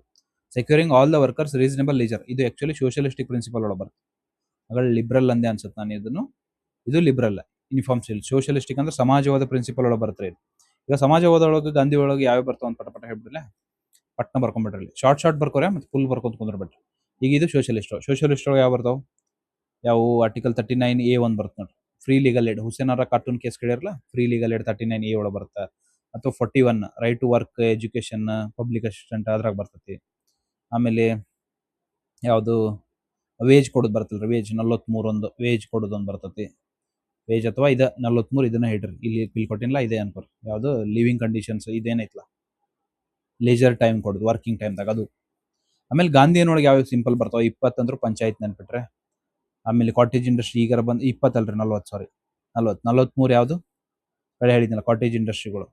Securing all the workers reasonable laser ಇದು ಆಕ್ಚುಲಿ ಸೋಷಿಯಲಿಸ್ಟಿಕ್ ಪ್ರಿನ್ಸಿಪಲ್ ಒಳಗೆ ಬರುತ್ತೆ. ಅಗಳ ಲಿಬರಲ್ ಅಂದೆ ಅನ್ಸುತ್ತೆ ನಾನು ಇದನ್ನು. ಇದು ಲಿಬರಲ್ ಯೂನಿಫಾರ್ಮ್ ಸಿವಿಲ್. ಸೋಷಿಯಲಿಸ್ಟಿಕ್ ಅಂದ್ರೆ ಸಮಾಜವಾದ ಪ್ರಿನ್ಸಿಪಲ್ ಒಳಗೆ ಬರುತ್ತೆ ಇದು. ಈಗ ಸಮಾಜವಾದ ಒಳಗೆ ಗಾಂಧಿ ಒಳಗೆ ಯಾವ ಬರ್ತಾವ ಅಂತ ಪಟ ಹೇಳ್ಬಿಡ್ಲೆ, ಪಟ್ನ ಬರ್ಕೊಂಡ್ಬಿಡ್ರಿ. ಶಾರ್ಟ್ ಬರ್ಕೋರೆ ಮತ್ತೆ ಫುಲ್ ಬರ್ಕೊಂತ ಕುಂದ್ರಬಿಟ್ರಿ. ಈಗ ಇದು ಸೋಷಿಯಲಿಸ್ಟ್ ಒಳಗೆ ಯಾವ ಬರ್ತಾವ? ಯಾವ ಆರ್ಟಿಕಲ್ 39A1 ಬರುತ್ತೆ ನೋಡ್ರಿ. Free legal aid. ಹುಸೇನ್ ಅವರ ಕಾರ್ಟೂನ್ ಕೇಸ್ ಕೇಳಿರಲ್ಲ, ಫ್ರೀ ಲೀಗಲ್ ಏಡ್ 39A ಒಳಗೆ ಬರುತ್ತೆ. ಅಥವಾ 41 right to work education public assistant ಅದ್ರಾಗ ಬರ್ತೈತಿ. ಆಮೇಲೆ ಯಾವುದು ವೇಜ್ ಕೊಡೋದು ಬರ್ತಲ್ರಿ, ವೇಜ್ 43 ಒಂದು ವೇಜ್ ಕೊಡೋದು ಒಂದು ಬರ್ತೈತಿ. ವೇಜ್ ಅಥವಾ ಇದು 43 ಇದನ್ನ ಹೇಳ್ರಿ. ಇಲ್ಲಿ ಕೊಟ್ಟಿಲ್ಲ ಇದೆ ಅನ್ಕೋರಿ. ಯಾವುದು ಲಿವಿಂಗ್ ಕಂಡೀಷನ್ಸ್ ಇದೇನೈತಲ್ಲ, ಲೇಜರ್ ಟೈಮ್ ಕೊಡೋದು ವರ್ಕಿಂಗ್ ಟೈಮ್ದಾಗ ಅದು. ಆಮೇಲೆ ಗಾಂಧಿಯನೊಳಗೆ ಯಾವ ಸಿಂಪಲ್ ಬರ್ತಾವ? 20 ಅಂದ್ರು ಪಂಚಾಯತ್ ನೆನ್ಪಿಟ್ರೆ. ಆಮೇಲೆ ಕಾಟೇಜ್ ಇಂಡಸ್ಟ್ರಿ ಈಗ ಬಂದು 20 ಅಲ್ರಿ 40 43 ಯಾವುದು? ಕಡೆ ಹೇಳಿದ್ನಲ್ಲ ಕಾಟೇಜ್ ಇಂಡಸ್ಟ್ರಿಗಳು,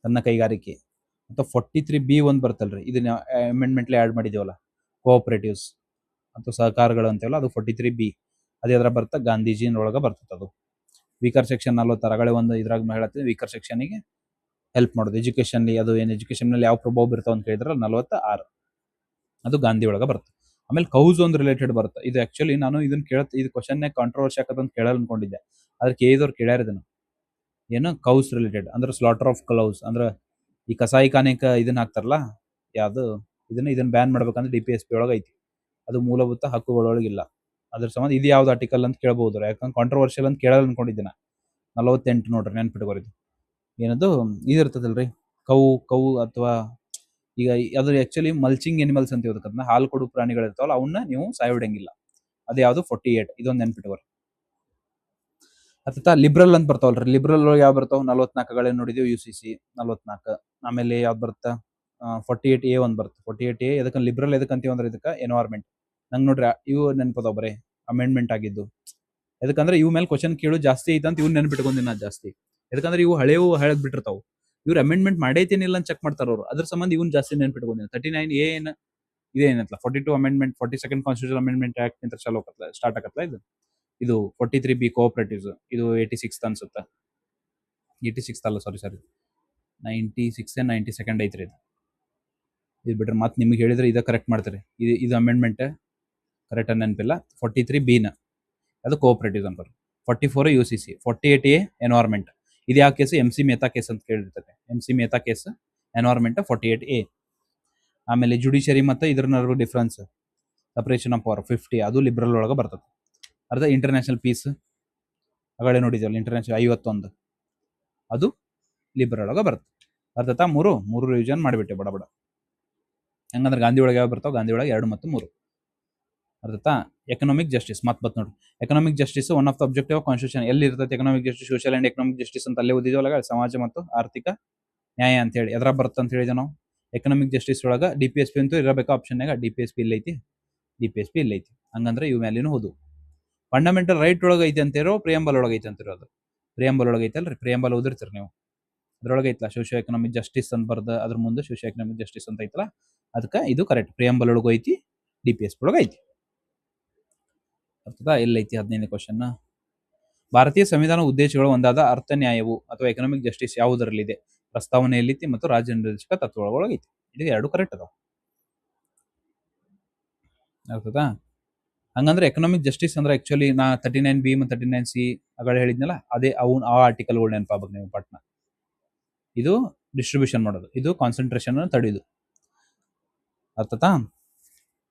ಸಣ್ಣ ಕೈಗಾರಿಕೆ. ಅಥವಾ 43B1 ಬರ್ತಲ್ರಿ, ಇದನ್ನ ಅಮೆಂಡ್ಮೆಂಟ್ಲಿ ಆ್ಯಡ್ ಮಾಡಿದೇವಲ್ಲ, ಕೋಆಪರೇಟಿವ್ಸ್ ಅಥವಾ ಸಹಕಾರಗಳು ಅಂತೇವಲ್ಲ, ಅದು 43B. ಅದೇ ಅದ್ರ ಬರ್ತಾ ಗಾಂಧೀಜಿನೊಳಗೆ ಬರ್ತದೆ ಅದು. ವೀಕರ್ ಸೆಕ್ಷನ್ 40 ಅಗಳೆ ಒಂದು ಇದ್ರಾಗ ಹೇಳತ್ತೀವಿ. ವೀಕರ್ ಸೆಕ್ಷನ್ಗೆ ಹೆಲ್ಪ್ ಮಾಡೋದು ಎಜುಕೇಶನ್. ಅದು ಏನು ಎಜುಕೇಶನ್ ಯಾವ ಪ್ರಭಾವ ಬೀರ್ತಾವ ಅಂತ ಕೇಳಿದ್ರೆ 46 ಅದು ಗಾಂಧಿ ಒಳಗೆ ಬರುತ್ತೆ. ಆಮೇಲೆ ಕೌಸ್ ಒಂದು ರಿಲೇಟೆಡ್ ಬರುತ್ತೆ. ಇದು ಆಕ್ಚುಲಿ ನಾನು ಇದನ್ನ ಇದು ಕ್ವಶನ್ ಕಾಂಟ್ರವರ್ಸಿ ಆಗತ್ತಂತ ಕೇಳಲ್ ಅನ್ಕೊಂಡಿದ್ದೆ. ಆದ್ರೆ ಕೇಳಿದವ್ರು ಕೇಳ್ಯಾರ ಇದನ್ನು. ಏನು ಕೌಸ್ ರಿಲೇಟೆಡ್ ಅಂದ್ರೆ ಸ್ಲಾಟರ್ ಆಫ್ ಕೌಸ್ ಅಂದ್ರೆ ಈ ಕಸಾಯಿಖಾನೆಗೆ ಇದನ್ನ ಹಾಕ್ತಾರಲ್ಲ, ಯಾವುದು ಇದನ್ನ ಬ್ಯಾನ್ ಮಾಡ್ಬೇಕಂದ್ರೆ DPSP ಒಳಗೆ ಐತಿ. ಅದು ಮೂಲಭೂತ ಹಕ್ಕುಗಳೊಳಗಿಲ್ಲ. ಅದ್ರ ಸಂಬಂಧ ಇದು ಯಾವ್ದು ಆರ್ಟಿಕಲ್ ಅಂತ ಕೇಳ್ಬೋದು. ಯಾಕಂದ್ರೆ ಕಾಂಟ್ರವರ್ಷಿಯಲ್ ಅಂತ ಕೇಳಲ್ ಅನ್ಕೊಂಡಿದ್ದೆ. 48 ನೋಡ್ರಿ ನೆನ್ಪಿಟ್ಕೋರಿದ್ದು. ಏನದು ಇದಿರ್ತದಲ್ರಿ, ಕೌ ಅಥವಾ ಈಗ ಅದು ಆಕ್ಚುಲಿ ಮಲ್ಚಿಂಗ್ ಎನಿಮಲ್ಸ್ ಅಂತ ಹೇಳ್ಬೇಕು. ಅದನ್ನ ಹಾಲು ಕೊಡು ಪ್ರಾಣಿಗಳು ಇರ್ತಾವಲ್ಲ, ಅವನ್ನ ನೀವು ಸಾಯ್ಬಿಡಂಗಿಲ್ಲ. ಅದು ಯಾವುದು 48 ಇದೊಂದು ನೆನ್ಪಿಟ್ಕೋರಿ. ಅಥವಾ ಲಿಬ್ರಲ್ ಅಂತ ಬರ್ತಾವಲ್ರಿ. ಲಿಬ್ರಲ್ ಯಾವ ಬರ್ತಾವ? 44 ನೋಡಿದೀವಿ UCC 44. ಆಮೇಲೆ ಯಾವ್ದು ಬರುತ್ತಾ? 48A1 ಬರುತ್ತೆ. 48A ಎದಕ್ಕೆ ಲಿಬ್ರಲ್ ಎದಕ್ಕಂತೀವಿ ಅಂದ್ರೆ ಇದಕ್ಕೆ ಎನ್ವೈರ್ಮೆಂಟ್. ನಂಗೆ ನೋಡ್ರಿ ಇವು ನೆನ್ಪದಾವ ಬರೀ ಅಮೆಂಡ್ಮೆಂಟ್ ಆಗಿದ್ದು. ಯಾಕಂದ್ರೆ ಇವ್ ಮೇಲೆ ಕ್ವಶನ್ ಕೇಳು ಜಾಸ್ತಿ ಐತೆ ಅಂತ ಇವ್ನ ನೆನ್ಪಿಟ್ಕೊಂಡಿನ ನಾ ಜಾಸ್ತಿ. ಯಾಕಂದ್ರೆ ಇವು ಹಳೆವು ಹೇಳಕ್ ಬಿಟ್ಟಿರ್ತಾವ. ಇವ್ರು ಅಮೆಂಡ್ಮೆಂಟ್ ಮಾಡೈತೇನಿಲ್ಲ ಅಂತ ಚೆಕ್ ಮಾಡ್ತಾರ ಅವ್ರು. ಅದ್ರ ಸಂಬಂಧ ಇವನ್ ಜಾಸ್ತಿ ನೆನ್ಪಿಟ್ಕೊಂಡಿನ. 39A ಇದೇನತ್ಲ 42 amendment 42nd constitution amendment act ಅಂತ ಸ್ಟಾರ್ಟ್ ಆಗತ್ತಲ್ಲ ಇದು 43B ಕೋಆಪರೇಟಿವ್ಸ್ ಇದು 86 ಅನ್ಸುತ್ತೆ. 86 ಅಲ್ಲ, ಸಾರಿ 96 92 ಐತ್ರಿ ಇದು ಬಿಟ್ರೆ ಮತ್ತೆ ನಿಮಗೆ ಹೇಳಿದ್ರೆ ಇದ ಕರೆಕ್ಟ್ ಮಾಡ್ತಾರೆ. ಇದು ಅಮೆಂಡ್ಮೆಂಟ್ ಕರೆಕ್ಟ್ ನೆನಪಿಲ್ಲ. 43B ಅದು cooperative number. 44 UCC, 48A environment. ಇದು ಯಾವ ಕೇಸ್? MC ಮೆಹ್ತಾ ಕೇಸ್ ಅಂತ ಕೇಳಿರ್ತಾರೆ. MC Mehta case environment 48A. ಆಮೇಲೆ ಜುಡಿಷರಿ ಮತ್ತು ಇದ್ರ ನಡುವೆ ಡಿಫ್ರೆನ್ಸ್ ಸಪರೇಷನ್ ಆಫ್ ಪವರ್ 50, ಅದು ಲಿಬ್ರಲ್ ಒಳಗೆ ಬರ್ತದೆ. ಅರ್ಧ ಇಂಟರ್ನ್ಯಾಷನಲ್ ಪೀಸ್ ಆಗಲೇ ನೋಡಿದ್ವಲ್ಲ, ಇಂಟರ್ನ್ಯಾಷನಲ್ 51 ಅದು ಲಿಬ್ರಲ್ ಒಳಗೆ ಬರ್ತದೆ. ಅರ್ಥತಾ? ಮೂರು ರಿವಿಷನ್ ಮಾಡಿಬಿಟ್ಟೆ ಬಡ ಬಡ. ಹಂಗಂದ್ರೆ ಗಾಂಧಿ ಒಳಗೆ ಯಾವ ಬರ್ತಾವೆ? ಗಾಂಧಿ ಒಳಗೆ 2 ಮತ್ತು 3. ಅರ್ಥತಾ? ಎಕನಾಮಿಕ್ ಜಸ್ಟಿಸ್ ಮತ್ತೆ ಬತ್ ನೋಡ್ರಿ. Economic justice one of the objective of constitution. ಎಲ್ಲಿ ಇರ್ತದೆ economic justice? Social and economic justice ಅಂತ ಅಲ್ಲೇ ಓದಿದ್ವಲ್ಲ, ಸಮಾಜ ಮತ್ತು ಆರ್ಥಿಕ ನ್ಯಾಯ ಅಂತ ಹೇಳಿ. ಎದ್ರ ಬರುತ್ತೆ ಅಂತ ಹೇಳಿದೆ ನಾವು? ಎಕನಾಮಿಕ್ ಜಸ್ಟಿಸ್ ಒಳಗೆ DPSP ಅಂತೂ ಇರಬೇಕು ಆಪ್ಷನ್ನಾಗ. DPSP ಇಲ್ಲೈತಿ, DPSP ಇಲ್ಲೈತಿ. ಹಂಗಂದ್ರೆ ಇವು ಮ್ಯಾಲಿನೂ ಹೋದು. ಫಂಡಮೆಂಟಲ್ ರೈಟ್ ಒಳಗೆ ಐತೆ ಅಂತಿರೋ, ಪ್ರಿಯಂಬಲ್ ಒಳಗೆ ಐತೆ ಅಂತಿರೋ? ಅದು ಪ್ರಿಯಂಬಲ್ ಒಳಗೆ ಐತಲ್ರಿ. ಪ್ರಿಯಂಬಲ್ ಓದಿರ್ತೀರಿ ನೀವು, ಅದ್ರೊಳಗೆ ಐತಲ್ಲ ಸೋಷಿಯೋ ಎಕನಾಮಿಕ್ ಜಸ್ಟಿಸ್ ಅಂತ ಬರ್ದ, ಅದ್ರ ಮುಂದೆ ಸೋಷಿಯೋ ಎಕನಾಮಿಕ್ ಜಸ್ಟಿಸ್ ಅಂತ ಐತಲ್ಲ, ಅದಕ್ಕೆ ಇದು ಕರೆಕ್ಟ್. ಪ್ರಿಯಂಬಲ್ ಒಳಗೂ ಐತಿ, DPSP ಒಳಗೆ ಐತಿ. ಅರ್ಥದ? ಎಲ್ಲೈತಿ 15ನೇ ಕ್ವಶನ್. ಭಾರತೀಯ ಸಂವಿಧಾನ ಉದ್ದೇಶಗಳು ಒಂದಾದ ಅರ್ಥ ನ್ಯಾಯವು ಅಥವಾ ಎಕನಾಮಿಕ್ ಜಸ್ಟಿಸ್ ಯಾವುದರಲ್ಲಿದೆ? ಪ್ರಸ್ತಾವನೆಯಲ್ಲಿತಿ ಮತ್ತು ರಾಜ್ಯ ನಿರ್ದೇಶಕ ತತ್ವಗಳೊಳಗೈತಿ. ಇದು 2 ಕರೆಕ್ಟ್ ಅದಾವ. ಅರ್ಥದಾ? ಹಂಗಂದ್ರೆ ಎಕನಾಮಿಕ್ ಜಸ್ಟಿಸ್ ಅಂದ್ರೆ ಆಕ್ಚುಲಿ ನಾ 39B ಮತ್ತು 39C ಅಗಳ ಹೇಳಿದ್ನಲ್ಲ, ಅದೇ ಆ ಆರ್ಟಿಕಲ್ಗಳು ನೆನಪಾಗಬೇಕು ನೀವು ಪಟ್ನ. ಇದು ಡಿಸ್ಟ್ರಿಬ್ಯೂಷನ್ ಮಾಡೋದು, ಇದು ಕಾನ್ಸಂಟ್ರೇಷನ್ ತಡೆಯೋದು. ಅರ್ಥತಾ?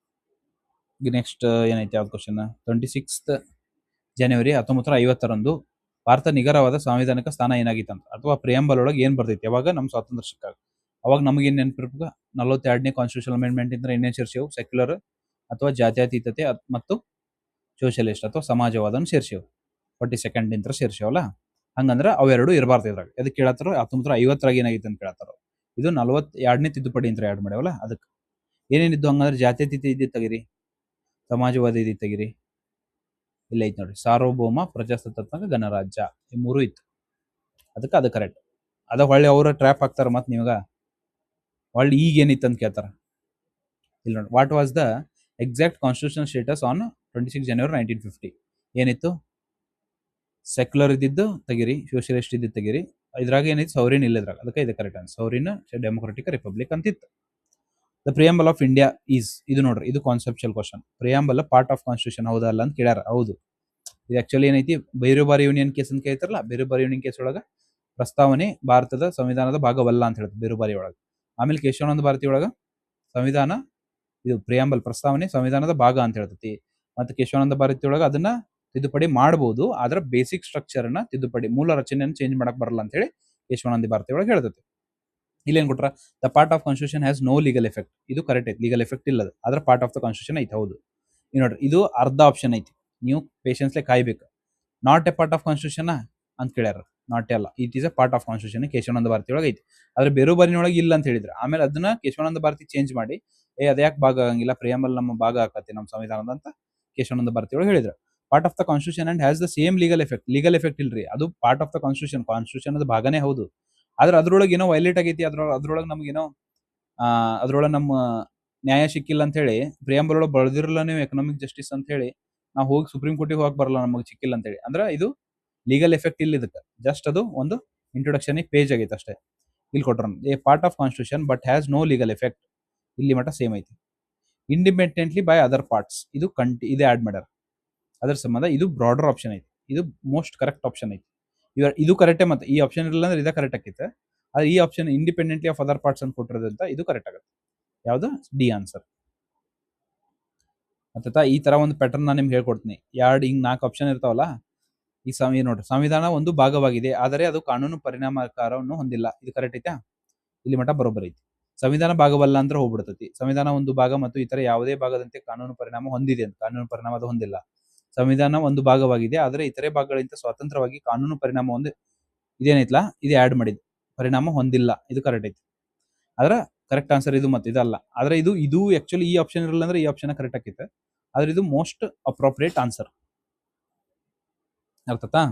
ನೆಕ್ಸ್ಟ್ ಏನೈತೆ ಯಾವ್ದು ಕ್ವಶನ್? 26 ಜನವರಿ 1950 ಭಾರತ ನಿಗರವಾದ ಸಾಂವಿಧಾನಿಕ ಸ್ಥಾನ ಏನಾಗಿತ್ತಂತ, ಅಥವಾ ಪ್ರಿಯಂಬಲ್ ಒಳಗೆ ಏನ್ ಬರ್ತೈತಿ? ಯಾವಾಗ ನಮ್ಮ ಸ್ವಾತಂತ್ರ್ಯ ಸಿಕ್ಕಾಗ. ಅವಾಗ ನಮಗೆ ಏನ್ ನೆನಪಿರ್ಬೇಕು? 42ನೇ ಕಾನ್ಸ್ಟಿಟ್ಯೂಷನ್ ಅಮೆಂಡ್ಮೆಂಟ್ ಇಂದ ಏನೇನು ಸೇರ್ಸೇವು? ಸೆಕ್ಯುಲರ್ ಅಥವಾ ಜಾತ್ಯತೀತತೆ ಮತ್ತು ಸೋಷಿಯಲಿಸ್ಟ್ ಅಥವಾ ಸಮಾಜವಾದನ ಸೇರ್ಸೇವು. 42 ಇಂತ್ರ ಸೇರ್ಸೇವಲ್ಲ. ಹಂಗಂದ್ರೆ ಅವೆರಡು ಇರಬಾರ್ದು ಇದ್ರಾಗ. ಅದಕ್ಕೆ ಕೇಳತ್ತಾರ 1950 ಏನಾಗಿತ್ತು ಅಂತ ಕೇಳತ್ತಾರ. ಇದು 42ನೇ ತಿದ್ದುಪಡಿ ಅಂತ ಆ್ಯಡ್ ಮಾಡ್ಯಾವಲ್ಲ, ಅದಕ್ಕೆ ಏನೇನಿದ್ದು ಹಂಗಂದ್ರೆ ಜಾತ್ಯತೀತ ಇದ್ದಿದ್ದು ತೆಗಿರಿ, ಸಮಾಜವಾದ ಇದ್ದಿದ್ದು ತೆಗಿರಿ. ಇಲ್ಲ ಐತಿ ನೋಡ್ರಿ, ಸಾರ್ವಭೌಮ ಪ್ರಜಾಸತ್ತಾತ್ಮಕ ಗಣರಾಜ್ಯ, ಈ 3 ಇತ್ತು. ಅದಕ್ಕೆ ಅದು ಕರೆಕ್ಟ್. ಅದ ಹೊಳ್ಳಿ ಅವ್ರ ಟ್ರ್ಯಾಪ್ ಹಾಕ್ತಾರ. ಮತ್ತೆ ನಿಮಗ ಹೊಳ್ಳಿ ಈಗ ಏನಿತ್ತು ಅಂತ ಕೇಳ್ತಾರ. ಇಲ್ಲ ನೋಡಿ, what was the exact constitution status on 26 ಜನವರಿ 1950? ಏನಿತ್ತು? ಸೆಕ್ಯುಲರ್ ಇದ್ದಿದ್ದು ತೆಗಿರಿ, ಸೋಷಿಯಲಿಸ್ಟ್ ಇದ್ದಿದ್ದು ತೆಗಿರಿ. ಇದ್ರಾಗ ಏನೈತಿ? ಸೌರಿನ್ ಇಲ್ಲ ಇದ್ರಾಗ, ಅದಕ್ಕೆ ಇದು correct answer. Sovereign democratic republic ಅಂತಿತ್ತು. The preamble of India is, ಇದು ನೋಡ್ರಿ, ಇದು conceptual question. Preamble part of constitution ಹೌದಾ ಅಲ್ಲ ಅಂತ ಕೇಳ್ಯಾರ. ಹೌದು. ಇದು ಆಕ್ಚುಲಿ ಏನೈತಿ? ಬೇರುಬಾರಿ ಯೂನಿಯನ್ ಕೇಸ್ ಅಂತ ಕೇಳ್ತಾರಲ್ಲ, ಬೇರುಬಾರಿ ಯೂನಿಯನ್ ಕೇಸ್ ಒಳಗ ಪ್ರಸ್ತಾವನೆ ಭಾರತದ ಸಂವಿಧಾನದ ಭಾಗವಲ್ಲ ಅಂತ ಹೇಳುತ್ತೆ ಬೇರುಬಾರಿ ಒಳಗೆ. ಆಮೇಲೆ ಕೇಶವಾನಂದ ಭಾರತಿ ಒಳಗ ಸಂವಿಧಾನ, ಇದು ಪ್ರಿಯಂಬಲ್ ಪ್ರಸ್ತಾವನೆ ಸಂವಿಧಾನದ ಭಾಗ ಅಂತ ಹೇಳ್ತೈತಿ. ಮತ್ತೆ ಕೇಶವಾನಂದ ಭಾರತಿ ಒಳಗ ಅದನ್ನ ತಿದ್ದುಪಡಿ ಮಾಡಬಹುದು, ಆದ್ರೆ ಬೇಸಿಕ್ ಸ್ಟ್ರಕ್ಚರ್ ನ ತಿದ್ದುಪಡಿ, ಮೂಲ ರಚನೆಯನ್ನು ಚೇಂಜ್ ಮಾಡಕ್ ಬರಲ್ಲ ಅಂತ ಹೇಳಿ ಕೇಶವಾನಂದ ಭಾರತಿ ಒಳಗೆ ಹೇಳ್ತೈತಿ. ಇಲ್ಲೇನ್ ಕೊಟ್ರ? The part of constitution has no legal effect. ಇದು ಕರೆಕ್ಟ್ ಐತಿ, ಲೀಗಲ್ ಎಫೆಕ್ಟ್ ಇಲ್ಲ, ಆದ್ರೆ ಪಾರ್ಟ್ ಆಫ್ ದ ಕಾನ್ಸ್ಟಿಟ್ಯೂಷನ್ ಐತಿ. ಹೌದು. ಈ ನೋಡ್ರಿ, ಇದು ಅರ್ಧ ಆಪ್ಷನ್ ಐತಿ, ನೀವು ಪೇಷನ್ಸ್ಲೆ ಕಾಯ್ಬೇಕು. Not a part of constitution ಅಂತ ಕೇಳ್ಯಾರ. ನಾಟ್ ಅಲ್ಲ, it is a part of constitution. Kesavananda Bharati ಒಳಗೆ ಐತಿ, ಆದ್ರೆ ಬೇರುಬಾರಿನೊಳಗೆ ಇಲ್ಲ ಅಂತ ಹೇಳಿದ್ರು. ಆಮೇಲೆ ಅದನ್ನ ಕೇಶವಾನಂದ ಭಾರತಿ ಚೇಂಜ್ ಮಾಡಿ, ಅದ್ಯಾಕೆ ಭಾಗ ಆಗಂಗಿಲ್ಲ, ಪ್ರಿಯಂಬಲ್ ನಮ್ಮ ಭಾಗ ಆಕತಿ ನಮ್ಮ ಸಂವಿಧಾನದ ಅಂತ ಕೇಶವಾನಂದ ಭಾರತಿ ಒಳಗೆ ಹೇಳಿದ್ರು. Part of the constitution and has the same legal effect. Legal effect ಇಲ್ರಿ, ಅದು part of the constitution, constitution ಅದು ಭಾಗನೇ ಹೌದು. ಆದ್ರೆ ಅದ್ರೊಳಗೆ ಏನೋ ವೈಲೇಟ್ ಆಗೈತಿ, ಅದ್ರೊಳಗೆ ನಮಗೇನೋ ಅದ್ರೊಳಗೆ ನಮ್ಮ ನ್ಯಾಯ ಸಿಕ್ಕಿಲ್ಲ ಅಂತ ಹೇಳಿ ಪ್ರಿಯಂಬಲ್ ಒಳಗೆ ಬರೆದಿರಲ್ಲ ನೀವು ಎಕನಾಮಿಕ್ ಜಸ್ಟಿಸ್ ಅಂತ ಹೇಳಿ ನಾವು ಹೋಗಿ ಸುಪ್ರೀಂ ಕೋರ್ಟಿಗೆ ಹೋಗಕ್ ಬರಲ್ಲ ನಮಗೆ ಸಿಕ್ಕಿಲ್ಲ ಅಂತ ಹೇಳಿ. ಅಂದ್ರೆ ಇದು ಲೀಗಲ್ ಎಫೆಕ್ಟ್ ಇಲ್ಲ ಇದಕ್ಕೆ, ಜಸ್ಟ್ ಅದು ಒಂದು ಇಂಟ್ರೊಡಕ್ಷನ್ ಪೇಜ್ ಆಗೈತೆ ಅಷ್ಟೇ. ಇಲ್ಲಿ ಕೊಟ್ರ a part of constitution but has no legal effect, ಇಲ್ಲಿ ಮಟ್ಟ ಸೇಮ್ ಐತಿ. ಇಂಡಿಪೆಂಡೆಂಟ್ಲಿ ಬೈ ಅದರ್ ಪಾರ್ಟ್ಸ್, ಇದು ಇದೇ ಆಡ್ ಮಾಡ್ಯಾರ. ಅದ್ರ ಸಂಬಂಧ ಇದು ಬ್ರಾಡರ್ ಆಪ್ಷನ್ ಐತಿ, ಇದು ಮೋಸ್ಟ್ ಕರೆಕ್ಟ್ ಆಪ್ಷನ್ ಐತಿ. ಇದು ಕರೆಕ್ಟೇ. ಮತ್ತೆ ಈ ಆಪ್ಷನ್ ಇರಲಿಲ್ಲ ಅಂದ್ರೆ ಇದೇ ಕರೆಕ್ಟ್ ಆಕೈತೆ. ಆದ್ರೆ ಈ option independently of other parts ಅಂತ ಕೊಟ್ಟಿರೋದ್ರಿಂದ ಇದು ಕರೆಕ್ಟ್ ಆಗುತ್ತೆ. ಯಾವ್ದು? D answer. ಮತ್ತೆ ಈ ತರ ಒಂದು ಪ್ಯಾಟರ್ನ್ ನಾನು ನಿಮ್ಗೆ ಹೇಳ್ಕೊಡ್ತೀನಿ. ಹಿಂಗ್ 4 ಆಪ್ಷನ್ ಇರ್ತಾವಲ್ಲ, ಈ ನೋಡ್ರಿ, ಸಂವಿಧಾನ ಒಂದು ಭಾಗವಾಗಿದೆ ಆದರೆ ಅದು ಕಾನೂನು ಪರಿಣಾಮಕಾರವನ್ನು ಹೊಂದಿಲ್ಲ. ಇದು ಕರೆಕ್ಟ್ ಐತಾ? ಇಲ್ಲಿ ಮಟ್ಟ ಬರೋಬ್ಬರ ಐತಿ. ಸಂವಿಧಾನ ಭಾಗವಲ್ಲ ಅಂದ್ರೆ ಹೋಗ್ಬಿಡ್ತೈತಿ. ಸಂವಿಧಾನ ಒಂದು ಭಾಗ ಮತ್ತು ಇತರ ಯಾವುದೇ ಭಾಗದಂತೆ ಕಾನೂನು ಪರಿಣಾಮ ಹೊಂದಿದೆ ಅಂತ, ಕಾನೂನು ಪರಿಣಾಮ ಅದು ಹೊಂದಿಲ್ಲ. ಸಂವಿಧಾನ ಒಂದು ಭಾಗವಾಗಿದೆ ಆದರೆ ಇತರೆ ಭಾಗಗಳಿಂದ ಸ್ವತಂತ್ರವಾಗಿ ಕಾನೂನು ಪರಿಣಾಮ ಇದೇನೈತ್ಲಾ, ಇದು ಆಡ್ ಮಾಡಿದ್ ಪರಿಣಾಮ ಹೊಂದಿಲ್ಲ. ಇದು ಕರೆಕ್ಟ್ ಐತಿ. ಆದ್ರೆ ಕರೆಕ್ಟ್ ಆನ್ಸರ್ ಇದು, ಮತ್ತೆ ಇದಲ್ಲ. ಆದ್ರೆ ಇದು ಆಕ್ಚುಲಿ ಈ ಆಪ್ಷನ್ ಇರಲ್ಲ ಅಂದ್ರೆ ಈ ಆಪ್ಷನ್ ಕರೆಕ್ಟ್ ಆಕೈತೆ. ಆದ್ರೆ ಇದು ಮೋಸ್ಟ್ ಅಪ್ರೋಪ್ರಿಯೇಟ್ ಆನ್ಸರ್. ಅರ್ಥತಾ?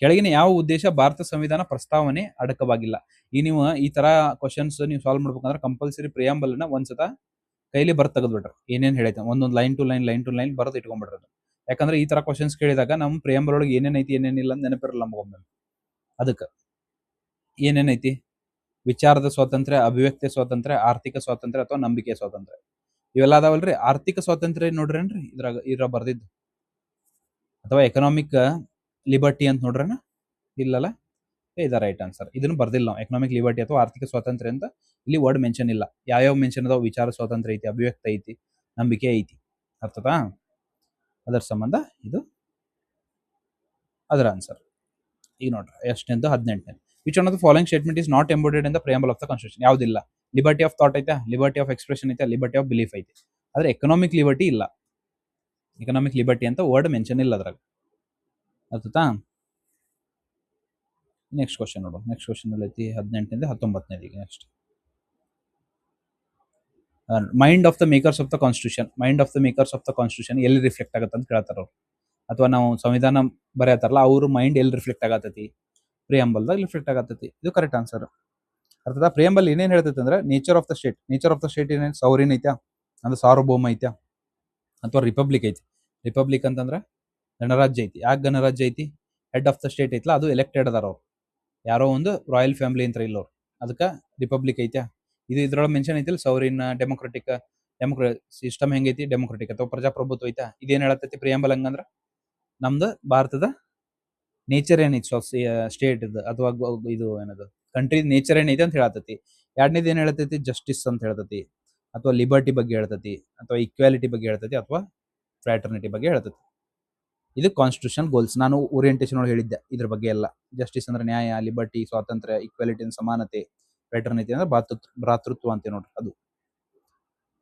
ಕೆಳಗಿನ ಯಾವ ಉದ್ದೇಶ ಭಾರತ ಸಂವಿಧಾನ ಪ್ರಸ್ತಾವನೆ ಅಡಕವಾಗಿಲ್ಲ? ನೀವು ಈ ತರ ಕ್ವಶನ್ಸ್ ನೀವು ಸಾಲ್ವ್ ಮಾಡ್ಬೇಕಂದ್ರೆ ಕಂಪಲ್ಸರಿ ಪ್ರಿಯಾಂಬಲ್ ನ ಒಂದ್ಸತ ಕೈಲಿ ಬರ್ದ್ ತೆಗೆದ್ಬಿಟ್ರೆ ಏನೇನ್ ಹೇಳೈತೆ ಒಂದೊಂದು ಲೈನ್ ಟು ಲೈನ್ ಬರ್ದು ಇಟ್ಕೊಂಡ್ಬಿಡ್ರಿ. ಯಾಕಂದ್ರೆ ಈ ತರ ಕ್ವಶನ್ಸ್ ಕೇಳಿದಾಗ ನಮ್ ಪ್ರಿಯಾಂಬಲ್ ಒಳಗೆ ಏನೇನೈತಿ ಏನೇನಿಲ್ಲ ಅಂತ ನೆನಪಿರಲ್ಲ ನಮಗೊಮ್ಮೆ. ಅದಕ್ಕೆ ಏನೇನೈತಿ? ವಿಚಾರದ ಸ್ವಾತಂತ್ರ್ಯ, ಅಭಿವ್ಯಕ್ತಿ ಸ್ವಾತಂತ್ರ್ಯ, ಆರ್ಥಿಕ ಸ್ವಾತಂತ್ರ್ಯ ಅಥವಾ ನಂಬಿಕೆ ಸ್ವಾತಂತ್ರ್ಯ. ಇವೆಲ್ಲ ಅದಾವಲ್ರಿ. ಆರ್ಥಿಕ ಸ್ವಾತಂತ್ರ್ಯ ನೋಡ್ರೇನ್ರಿ ಇದ್ರಾಗ ಬರ್ದಿದ್ದು, ಅಥವಾ ಎಕನಾಮಿಕ್ ಲಿಬರ್ಟಿ ಅಂತ ನೋಡ್ರೇನ? ಇಲ್ಲಲ್ಲ. ಇದ ರೈಟ್ ಆನ್ಸರ್. ಇದನ್ನು ಬರ್ದಿಲ್ಲ ನಾವು, ಎಕನಾಮಿಕ್ ಲಿಬರ್ಟಿ ಅಥವಾ ಆರ್ಥಿಕ ಸ್ವಾತಂತ್ರ್ಯ ಅಂತ ಇಲ್ಲಿ ವರ್ಡ್ ಮೆನ್ಷನ್ ಇಲ್ಲ. ಯಾವ್ಯಾವ ಮೆನ್ಷನ್ ಅದಾವ? ವಿಚಾರ ಸ್ವಾತಂತ್ರ್ಯ ಐತಿ, ಅಭಿವ್ಯಕ್ತಿ ಐತಿ, ನಂಬಿಕೆ ಐತಿ. ಅರ್ಥತಾ? ಅದರ ಸಂಬಂಧ ಇದು ಅದರ ಆನ್ಸರ್. ಈಗ ನೋಡ್ರಿ ಎಷ್ಟನೇದು? 18ನೇ. Which one of the following statement is not embodied in the preamble of the constitution? ಯಾವ್ದಿಲ್ಲ? ಲಿಬರ್ಟಿ ಆಫ್ ಥಾಟ್ ಐತಾ, ಲಿಬರ್ಟಿ ಆಫ್ ಎಕ್ಸ್ಪ್ರೆಷನ್ ಐತಾ, ಲಿಬರ್ಟಿ ಆಫ್ ಬಿಲೀಫ್ ಐತಿ. ಆದ್ರೆ ಎಕನಾಮಿಕ್ ಲಿಬರ್ಟಿ ಇಲ್ಲ. ಎಕನಾಮಿಕ್ ಲಿಬರ್ಟಿ ಅಂತ ವರ್ಡ್ ಮೆನ್ಷನ್ ಇಲ್ಲ ಅದ್ರಾಗ. ಅರ್ಥತಾ? ನೆಕ್ಸ್ಟ್ ಕ್ವಶನ್ ನೋಡು. ನೆಕ್ಸ್ಟ್ ಕ್ವಶನ್ ಅಲ್ಲಿ ಐತಿ 18ನೇ 19ನೇ. Next, mind of the makers of the constitution. Mind of the makers of the constitution ಎಲ್ಲಿ ರಿಫ್ಲೆಕ್ಟ್ ಆಗತ್ತೆ ಅಂತ ಕೇಳ್ತಾರ ಅವ್ರು. ಅಥವಾ ನಾವು ಸಂವಿಧಾನ ಬರೆಯತ್ತಾರಲ್ಲ, ಅವ್ರ ಮೈಂಡ್ ಎಲ್ಲಿ ರಿಫ್ಲೆಕ್ಟ್ ಆಗತ್ತೈತಿ? ಪ್ರಿಯಾಂಬಲ್ದಾಗ ರಿಫ್ಲೆಕ್ಟ್ ಆಗತ್ತೈತಿ. ಇದು ಕರೆಕ್ಟ್ ಆನ್ಸರ್. ಅರ್ಥದ? ಪ್ರಿಯಾಂಬಲ್ ಏನೇನ್ ಹೇಳ್ತೈತೆ ಅಂದ್ರೆ nature of the state. Nature of the state ಏನೇನು? ಸೌರಿನ್ ಐತ್ಯಾ, ಅಂದ್ರೆ ಸಾರ್ವಭೌಮ ಐತ್ಯಾ, ಅಥವಾ ರಿಪಬ್ಲಿಕ್ ಐತಿ. ರಿಪಬ್ಲಿಕ್ ಅಂತಂದ್ರೆ ಗಣರಾಜ್ಯ ಐತಿ. ಯಾಕೆ ಗಣರಾಜ್ಯ ಐತಿ? ಹೆಡ್ ಆಫ್ ದ ಸ್ಟೇಟ್ ಐತ್ಲ, ಅದು ಎಲೆಕ್ಟೆಡ್ ಅದಾರ ಅವ್ರು, ಯಾರೋ ಒಂದು ರಾಯಲ್ ಫ್ಯಾಮಿಲಿ ಅಂತ ಇಲ್ಲವ್ರು, ಅದಕ್ಕೆ ರಿಪಬ್ಲಿಕ್ ಐತ್ಯಾ. ಇದು ಇದ್ರೊಳಗೆ ಮೆನ್ಷನ್ ಐತಿಲ್ಲ, ಸೌರಿನ್, ಡೆಮೊಕ್ರೆಟಿಕ್. ಸಿಸ್ಟಮ್ ಹೆಂಗೈತಿ? ಡೆಮೊಕ್ರೆಟಿಕ್ ಅಥವಾ ಪ್ರಜಾಪ್ರಭುತ್ವ ಐತಾ. ಇದೇನ್ ಹೇಳತೈತಿ ಪ್ರಿಯಾಂಬಲ್ ಹಂಗಂದ್ರ? ನಮ್ದು ಭಾರತದ ನೇಚರ್ ಏನೈತಿ, ಸ್ಟೇಟ್ ಅಥವಾ ಇದು ಏನದು ಕಂಟ್ರಿ ನೇಚರ್ ಏನೈತಿ ಅಂತ ಹೇಳತೈತಿ. ಎರಡನೇದು ಏನ್ ಹೇಳ್ತೈತಿ? ಜಸ್ಟಿಸ್ ಅಂತ ಹೇಳ್ತೈತಿ, ಅಥವಾ ಲಿಬರ್ಟಿ ಬಗ್ಗೆ ಹೇಳ್ತೈತಿ, ಅಥವಾ ಈಕ್ವಾಲಿಟಿ ಬಗ್ಗೆ ಹೇಳ್ತೈತಿ, ಅಥವಾ ಫ್ರಾಟರ್ನಿಟಿ ಬಗ್ಗೆ ಹೇಳ್ತೈತಿ. ಇದು ಕಾನ್ಸ್ಟಿಟ್ಯೂಷನ್ ಗೋಲ್ಸ್. ನಾನು ಓರಿಯೆಂಟೇಷನ್ ಒಳಗೆ ಹೇಳಿದ್ದೆ ಇದ್ರ ಬಗ್ಗೆ ಎಲ್ಲ. ಜಸ್ಟಿಸ್ ಅಂದ್ರೆ ನ್ಯಾಯ, ಲಿಬರ್ಟಿ ಸ್ವಾತಂತ್ರ್ಯ, ಈಕ್ವಾಲಿಟಿ ಅಂದ್ರೆ ಸಮಾನತೆ, ಫ್ರಾಟರ್ನಿಟಿ ಅಂದ್ರೆ ಭ್ರಾತೃತ್ವ ಅಂತ ನೋಡ್ರಿ ಅದು.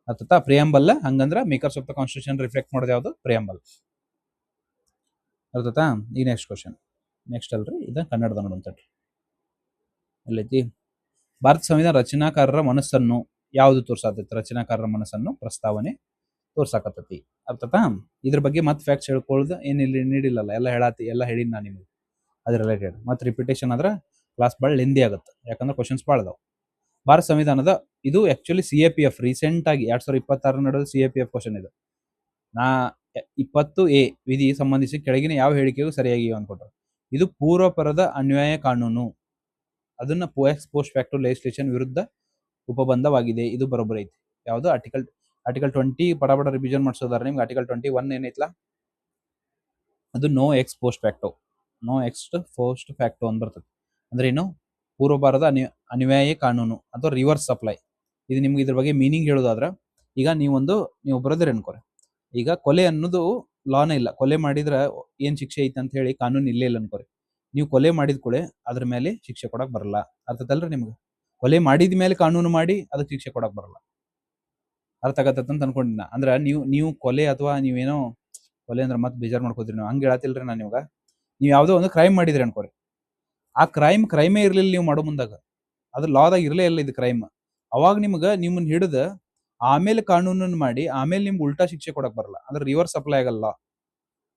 ಅರ್ಥತಾ? ಪ್ರಿಯಾಂಬಲ್ ಹಂಗಂದ್ರ makers of the constitution reflect ಮಾಡೋದು ಯಾವುದು? ಪ್ರಿಯಾಂಬಲ್. ಅರ್ಥತಾ? ಈಗ ನೆಕ್ಸ್ಟ್ ಕ್ವಶನ್. ನೆಕ್ಸ್ಟ್ ಅಲ್ರಿ, ಇದು ಕನ್ನಡದ ನೋಡುವಂತಡ್ರಿ. ಎಲ್ಲೈತಿ? ಭಾರತ ಸಂವಿಧಾನ ರಚನಾಕಾರರ ಮನಸ್ಸನ್ನು ಯಾವುದು ತೋರ್ಸಾತೈತಿ? ರಚನಾಕಾರರ ಮನಸ್ಸನ್ನು ಪ್ರಸ್ತಾವನೆ ತೋರ್ಸಾಕತ್ತೈತಿ. ಅರ್ಥತಾ? ಇದ್ರ ಬಗ್ಗೆ ಮತ್ತೆ ಫ್ಯಾಕ್ಟ್ಸ್ ಹೇಳ್ಕೊಳ್ಳೋದು ಏನಿಲ್ಲ, ನೀಡಿಲ್ಲಲ್ಲ, ಎಲ್ಲ ಎಲ್ಲ ಹೇಳಿನಿ ನಾನು ನಿಮಗೆ ಅದ್ರ ರಿಲೇಟೆಡ್. ಮತ್ತೆ ರಿಪಿಟೇಷನ್ ಆದ್ರೆ ಕ್ಲಾಸ್ ಭಾಳ ಲೆಂದಿ ಆಗುತ್ತೆ, ಯಾಕಂದ್ರೆ ಕ್ವಶನ್ಸ್ ಭಾಳ ಅದಾವ. ಭಾರತ ಸಂವಿಧಾನದ ಇದು ಆಕ್ಚುಲಿ CAPF ರೀಸೆಂಟ್ ಆಗಿ 2026 ನಡೆದ CAPF ಕ್ವಶನ್ ಇದು. ನಾ 20A ವಿಧಿ ಸಂಬಂಧಿಸಿ ಕೆಳಗಿನ ಯಾವ ಹೇಳಿಕೆಗೂ ಸರಿಯಾಗಿ ಅನ್ಕೊಟ್ರು. ಇದು ಪೂರ್ವಪರದ ಅನ್ವಯ ಕಾನೂನು, ಅದನ್ನ ಪೋಸ್ಟ್ ಫ್ಯಾಕ್ಟೋ ಲೆಜಿಸ್ಲೇಷನ್ ವಿರುದ್ಧ ಉಪಬಂಧವಾಗಿದೆ. ಇದು ಬರೋಬ್ಬರಿ ಐತಿ. ಯಾವುದು? ಆರ್ಟಿಕಲ್ 20 ಪಡಬಡ ರಿವಿಷನ್ ಮಾಡಿಸೋದಾರೆ ನಿಮ್ಗೆ. ಆರ್ಟಿಕಲ್ 21 ಏನೈತ್ಲಾ, ಅದು no ex post facto. No ex post facto ಅಂತ ಬರ್ತದೆ. ಅಂದ್ರೆ ಏನು? ಪೂರ್ವಭಾರದ ಅನ್ವಯ ಕಾನೂನು ಅಥವಾ ರಿವರ್ಸ್ ಸಪ್ಲೈ. ಇದು ನಿಮ್ಗೆ ಇದ್ರ ಬಗ್ಗೆ ಮೀನಿಂಗ್ ಹೇಳೋದಾದ್ರೆ, ಈಗ ನೀವು ಬ್ರದರ್ ಅನ್ಕೋರಿ, ಈಗ ಕೊಲೆ ಅನ್ನೋದು ಲಾನೇ ಇಲ್ಲ. ಕೊಲೆ ಮಾಡಿದ್ರೆ ಏನ್ ಶಿಕ್ಷೆ ಐತೆ ಅಂತ ಹೇಳಿ ಕಾನೂನು ಇಲ್ಲೇ ಇಲ್ಲ ಅನ್ಕೋರಿ. ನೀವು ಕೊಲೆ ಮಾಡಿದ ಕೂಡಲೇ ಅದ್ರ ಮೇಲೆ ಶಿಕ್ಷೆ ಕೊಡಕ್ ಬರಲ್ಲ. ಅರ್ಥದಲ್ರಿ ನಿಮ್ಗೆ? ಕೊಲೆ ಮಾಡಿದ ಮೇಲೆ ಕಾನೂನು ಮಾಡಿ ಅದಕ್ಕೆ ಶಿಕ್ಷೆ ಕೊಡಕ್ ಬರಲ್ಲ. ಅರ್ಥ ಆಗತ್ತ ಅಂತ ಅನ್ಕೊಂಡಿನ. ಅಂದ್ರೆ ನೀವು ಕೊಲೆ ಅಥವಾ ನೀವೇನೋ ಕೊಲೆ ಅಂದ್ರೆ ಮತ್ತೆ ಬೇಜಾರು ಮಾಡ್ಕೋತೀರಿ ನೀವು, ಹಂಗೆ ಹೇಳತ್ತಿಲ್ರಿ ನಾನು ಇವಾಗ. ನೀವು ಯಾವುದೋ ಒಂದು ಕ್ರೈಮ್ ಮಾಡಿದ್ರಿ ಅನ್ಕೋರಿ, ಆ ಕ್ರೈಮೇ ಇರ್ಲಿಲ್ಲ ನೀವು ಮಾಡೋ ಮುಂದಾಗ, ಅದ್ರ ಲಾದಾಗ ಇರ್ಲೇ ಇಲ್ಲ ಇದು ಕ್ರೈಮ್. ಅವಾಗ ನಿಮ್ಮನ್ನ ಹಿಡಿದ ಆಮೇಲೆ ಕಾನೂನನ್ನು ಮಾಡಿ ಆಮೇಲೆ ನಿಮ್ಗೆ ಉಲ್ಟಾ ಶಿಕ್ಷೆ ಕೊಡಕ್ ಬರಲ್ಲ. ಅಂದ್ರೆ ರಿವರ್ಸ್ ಅಪ್ಲೈ ಆಗಲ್ಲ.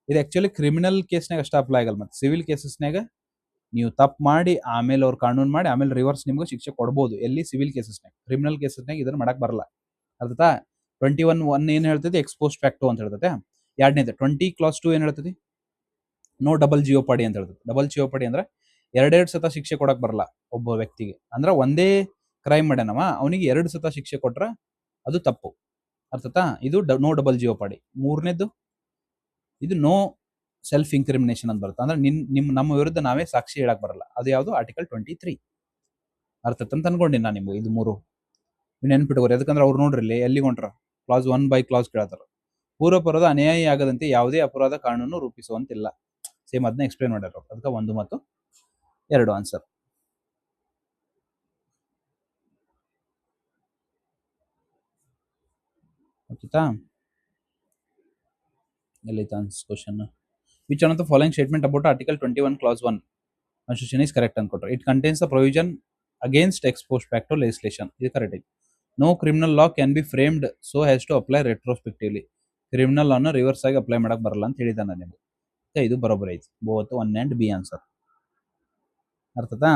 ಇದು ಆಕ್ಚುಲಿ ಕ್ರಿಮಿನಲ್ ಕೇಸ್ನಾಗ ಅಷ್ಟ ಅಪ್ಲೈ ಆಗಲ್ಲ. ಮತ್ತೆ ಸಿವಿಲ್ ಕೇಸಸ್ನಾಗ ನೀವು ತಪ್ಪು ಮಾಡಿ ಆಮೇಲೆ ಅವ್ರು ಕಾನೂನು ಮಾಡಿ ಆಮೇಲೆ ರಿವರ್ಸ್ ನಿಮ್ಗೆ ಶಿಕ್ಷೆ ಕೊಡ್ಬೋದು. ಎಲ್ಲಿ? ಸಿವಿಲ್ ಕೇಸಸ್ನಾಗ. ಕ್ರಿಮಿನಲ್ ಕೇಸಸ್ನಾಗ ಇದನ್ನ ಮಾಡಕ್ ಬರಲ್ಲ. ಅರ್ಥತಾ? 21 ಏನ್ ಹೇಳ್ತೈತಿ? ಎಕ್ಸ್ಪೋಸ್ಟ್ ಫ್ಯಾಕ್ಟೋ ಅಂತ ಹೇಳ್ತೈತೆ. ಎರಡನೇದು 20 ಕ್ಲಾಸ್ 2 ಏನ್ ಹೇಳ್ತೈತಿ? ನೋ ಡಬಲ್ ಜಿಯೋಪಾಡಿ ಅಂತ ಹೇಳ್ತೈತಿ. ಡಬಲ್ ಜಿಯೋಪಾಡಿ ಅಂದ್ರೆ ಎರಡೆರಡು ಸತ ಶಿಕ್ಷೆ ಕೊಡಕ್ ಬರಲ್ಲ ಒಬ್ಬ ವ್ಯಕ್ತಿಗೆ. ಅಂದ್ರೆ ಒಂದೇ ಕ್ರೈಮ್ ಮಾಡ್ಯಾನವ, ಅವನಿಗೆ 2 ಸತ ಶಿಕ್ಷೆ ಕೊಟ್ರ ಅದು ತಪ್ಪು. ಅರ್ಥತಾ? ಇದು ನೋ ಡಬಲ್ ಜಿಯೋಪಾಡಿ. ಮೂರನೇದು ಇದು ನೋ ಸೆಲ್ಫ್ ಇನ್ಕ್ರಿಮಿನೇಷನ್ ಅಂತ ಬರುತ್ತೆ. ಅಂದ್ರೆ ನಮ್ಮ ವಿರುದ್ಧ ನಾವೇ ಸಾಕ್ಷಿ ಹೇಳಕ್ ಬರಲ್ಲ. ಅದು ಯಾವುದು? ಆರ್ಟಿಕಲ್ 23. ಅರ್ಥತ್ ಅಂತ ಅನ್ಕೊಂಡಿನಿ ನಾನು ನಿಮ್ಗೆ. ಇದು ಮೂರು ನೆನ್ಪಿಟ್ಕೋರಿ. ಯಾಕಂದ್ರೆ ಅವ್ರು ನೋಡ್ರಿ ಎಲ್ಲಿ ಹೊಂಟ್ರ, ಕ್ಲಾಸ್ 1 ಬೈ ಕ್ಲಾಸ್ ಕೇಳ್ತಾರ. ಪೂರ್ವಪರದ ಅನ್ಯಾಯ ಆಗದಂತೆ ಯಾವುದೇ ಅಪರಾಧ ಕಾನೂನು ರೂಪಿಸುವಂತಿಲ್ಲ. ಸೇಮ್ ಅದನ್ನ ಎಕ್ಸ್ಪ್ಲೇನ್ ಮಾಡ್ಯಾರ. ಅದಕ್ಕೆ 1 ಮತ್ತು 2 ಆನ್ಸರ್. ಓಕೆತಾ? ಎಲ್ಲೈತೆ question? Which one of the following statement about article 21 clause 1 constitution is correct ಅನ್ಕೊಟ್ರು. It contains the provision against ex post facto legislation. ಇದು ಕರೆಕ್ಟ್ ಐತಿ. No criminal law can be framed so has to apply retrospectively. ಕ್ರಿಮಿನಲ್ ಲಾನ reverse ಆಗಿ apply ಮಾಡಕ್ ಬರಲ್ಲ ಅಂತ ಹೇಳಿದಾನೆ ನಿಮ್ಗೆ. ಇದು ಬರೋಬ್ಬರಿ ಐತಿ. Both 1 and B answer. ಅರ್ಥತಾ?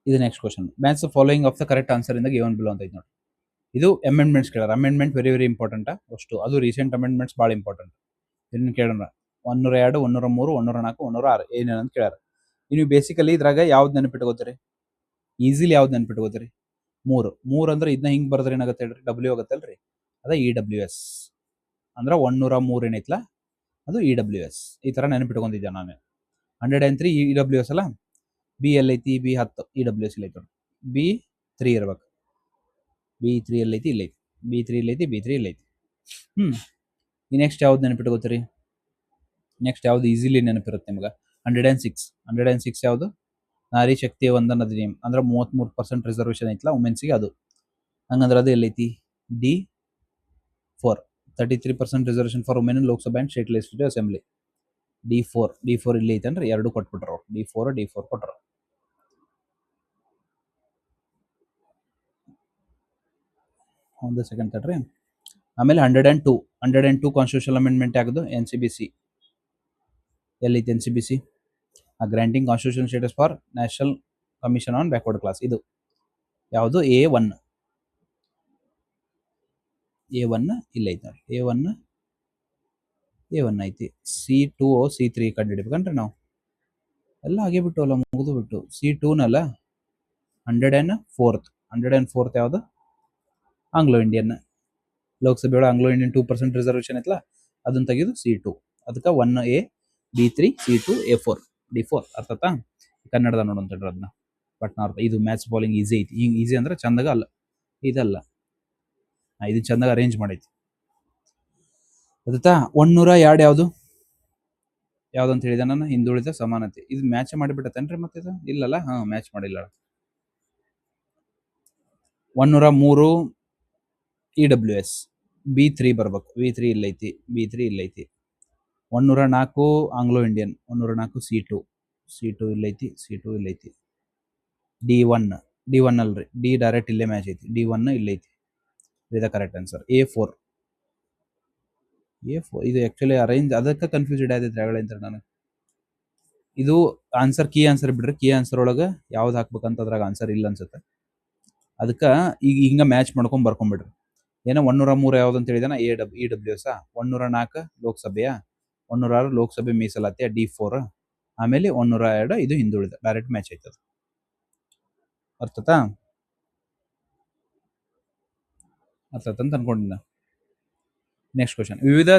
ಇದು next question. Match the following of the correct answer ಇಂದ ಗಿವನ್ ಬಿಲೋ ಅಂತ ಐತಿ ನೋಡಿ. ಇದು ಅಮೆಂಡ್ಮೆಂಟ್ಸ್ ಕೇಳಾರ. ಅಮೆಂಡ್ಮೆಂಟ್ ವೆರಿ ವೆರಿ ಇಂಪಾರ್ಟೆಂಟ್ ಅಷ್ಟು. ಅದು ರೀಸೆಂಟ್ ಅಮೆಂಡ್ಮೆಂಟ್ಸ್ ಭಾಳ ಇಂಪಾರ್ಟೆಂಟ್. ಇದನ್ನ ಕೇಳೋಣ. 102, 103, 104, 106 ಏನೇನಂತ ಕೇಳ್ಯಾರ. ನೀವು ಬೇಸಿಕಲಿ ಇದ್ರಾಗ ಯಾವ್ದು ನೆನಪಿಟ್ಕೋತೀರಿ? ಈಸಿಲಿ ಯಾವ್ದು ನೆನಪಿಟ್ಕೋತೀರಿ? 3 ಅಂದ್ರೆ ಇದನ್ನ ಹಿಂಗೆ ಬರೆದ್ರೆ ಏನಾಗುತ್ತೆ ಹೇಳ್ರಿ? ಡಬ್ಲ್ಯೂ ಆಗುತ್ತಲ್ರಿ, ಅದ EWS ಅಂದ್ರೆ 103 ಏನೈತ್ಲ ಅದು EWS. ಈ ತರ ನೆನಪಿಟ್ಕೊಂಡಿದ್ದೆ ನಾನು. 103 EWS ಅಲ್ಲ. ಬಿ ಎಲ್ಲೈತಿ? B10 EWS ಇಲ್ಲ ಐತಿ. B3 ಇರ್ಬೇಕು. B3 ಎಲ್ಲೈತಿ? ಇಲ್ಲೈತಿ. B3 ಇಲ್ಲೈತಿ, B3 ಇಲ್ಲೈತಿ. ಈ ನೆಕ್ಸ್ಟ್ ಯಾವ್ದು ನೆನಪಿಟ್ಕೋತೀರಿ? ನೆಕ್ಸ್ಟ್ ಯಾವ್ದು ಈಸಿಲಿ ನೆನಪಿರುತ್ತೆ ನಿಮ್ಗೆ? 106 ಯಾವುದು? ನಾರಿ ಶಕ್ತಿ ವಂದನ ಅಧಿನಿಯಮ ಅಂದ್ರೆ 33% ರಿಸರ್ವೇಷನ್ ಐತ್ಲ ವುಮೆನ್ಸ್ಗೆ, ಅದು. ಹಂಗಂದ್ರೆ ಅದು ಎಲ್ಲೈತಿ? D4 33% reservation for women in Lok Sabha and state legislative assembly. D4 ಇಲ್ಲಿ ಐತನ್ರಿ. ಎರಡು ಕೊಟ್ಬಿಟ್ರು ಅವ್ರು. D4 ಕೊಟ್ರು. ಒಂದು ಸೆಕೆಂಡ್ ತಡ್ರಿ. ಆಮೇಲೆ 102 ಕಾನ್ಸ್ಟಿಟ್ಯೂಷನ್ ಅಮೆಂಡ್ಮೆಂಟ್ ಆಗೋದು NCBC. ಎಲ್ಲೈತಿ NCBC? Granting constitution status for national commission on backward class. ಇದು ಯಾವುದು? A1 ಇಲ್ಲೈತಿ ನೋಡಿ. A1 ಐತಿ. C2 C3 ಕಂಡು ಹಿಡಿಬೇಕನ್ರಿ ನಾವು. ಎಲ್ಲ ಹಾಗೆ ಬಿಟ್ಟು ಅಲ್ಲ, ಮುಗಿದು ಬಿಟ್ಟು. C2ನಲ್ಲ 104 ಯಾವುದು? Anglo Indian. ಲೋಕಸಭೆ ಒಳಗೆ ಆಂಗ್ಲೋ ಇಂಡಿಯನ್ 2% ರಿಸರ್ವೇಷನ್ ಐತಲ್ಲ, ಅದನ್ನ ತೆಗೆದು C2. ಅದಕ್ಕೆ 1A B3 C2 A4 D4. ಅರ್ಥತಾ? ಕನ್ನಡದ ನೋಡೋಂತಡ್ರಿ ಅದನ್ನ. ಬಟ್ ಇದು ಮ್ಯಾಥ್ಸ್ ಫಾಲೋಯಿಂಗ್ ಈಸಿ ಐತಿ. ಹಿಂಗೆ ಈಸಿ ಅಂದ್ರೆ ಚಂದಾಗ ಅಲ್ಲ, ಇದಲ್ಲ. ಇದು ಚಂದಾಗ ಅರೇಂಜ್ ಮಾಡೈತಿ. ಅದತ್ತಾ 102 ಯಾವ್ದಂತ ಹೇಳಿದೆ ನಾನು? ಹಿಂದುಳಿದ ಸಮಾನತೆ. ಇದು ಮ್ಯಾಚ್ ಮಾಡಿಬಿಟ್ಟತೇನ್ರಿ ಮತ್ತೆ ಇದು? ಇಲ್ಲಲ್ಲ. ಮ್ಯಾಚ್ ಮಾಡಿಲ್ಲ. 103 EWS. B3 ಬರ್ಬೇಕು. B3 ಇಲ್ಲೈತಿ. 104 Anglo Indian. 104 C2 ಇಲ್ಲೈತಿ. D1 ಅಲ್ರಿ. D ಡೈರೆಕ್ಟ್ ಇಲ್ಲೇ ಮ್ಯಾಚ್ ಐತಿ. D1 ಇಲ್ಲೈತಿ. ಇದು ಕರೆಕ್ಟ್ ಆನ್ಸರ್. A4 ಇದು ಆಕ್ಚುಲಿ ಅರೇಂಜ್, ಅದಕ್ಕೆ ಕನ್ಫ್ಯೂಸ್ ಇಡೈತಿ ಅಂತ ನನಗೆ. ಇದು ಆನ್ಸರ್ ಕೀ ಆನ್ಸರ್ ಬಿಡ್ರಿ. ಕೀ ಆನ್ಸರ್ ಒಳಗೆ ಯಾವ್ದು ಹಾಕ್ಬೇಕಂತ ಅದ್ರಾಗ ಆನ್ಸರ್ ಇಲ್ಲ ಅನ್ಸುತ್ತೆ. ಅದಕ್ಕೆ ಈಗ ಹಿಂಗ ಮ್ಯಾಚ್ ಮಾಡ್ಕೊಂಡ್ ಬರ್ಕೊಂಡ್ಬಿಡ್ರಿ. ಏನೋ 103 ಯಾವ್ದು ಅಂತ ಹೇಳಿದಾನ? EWS. 104 ಲೋಕಸಭೆಯ. 106 ಲೋಕಸಭೆ ಮೀಸಲಾತಿಯ D4. ಆಮೇಲೆ 102 ಇದು ಹಿಂದುಳಿದ. ಡೈರೆಕ್ಟ್ ಮ್ಯಾಚ್ ಐತದ. ಅರ್ಥತಾ ಅಂತ ಅನ್ಕೊಂಡಿದ್ದ. Next question. ವಿವಿಧ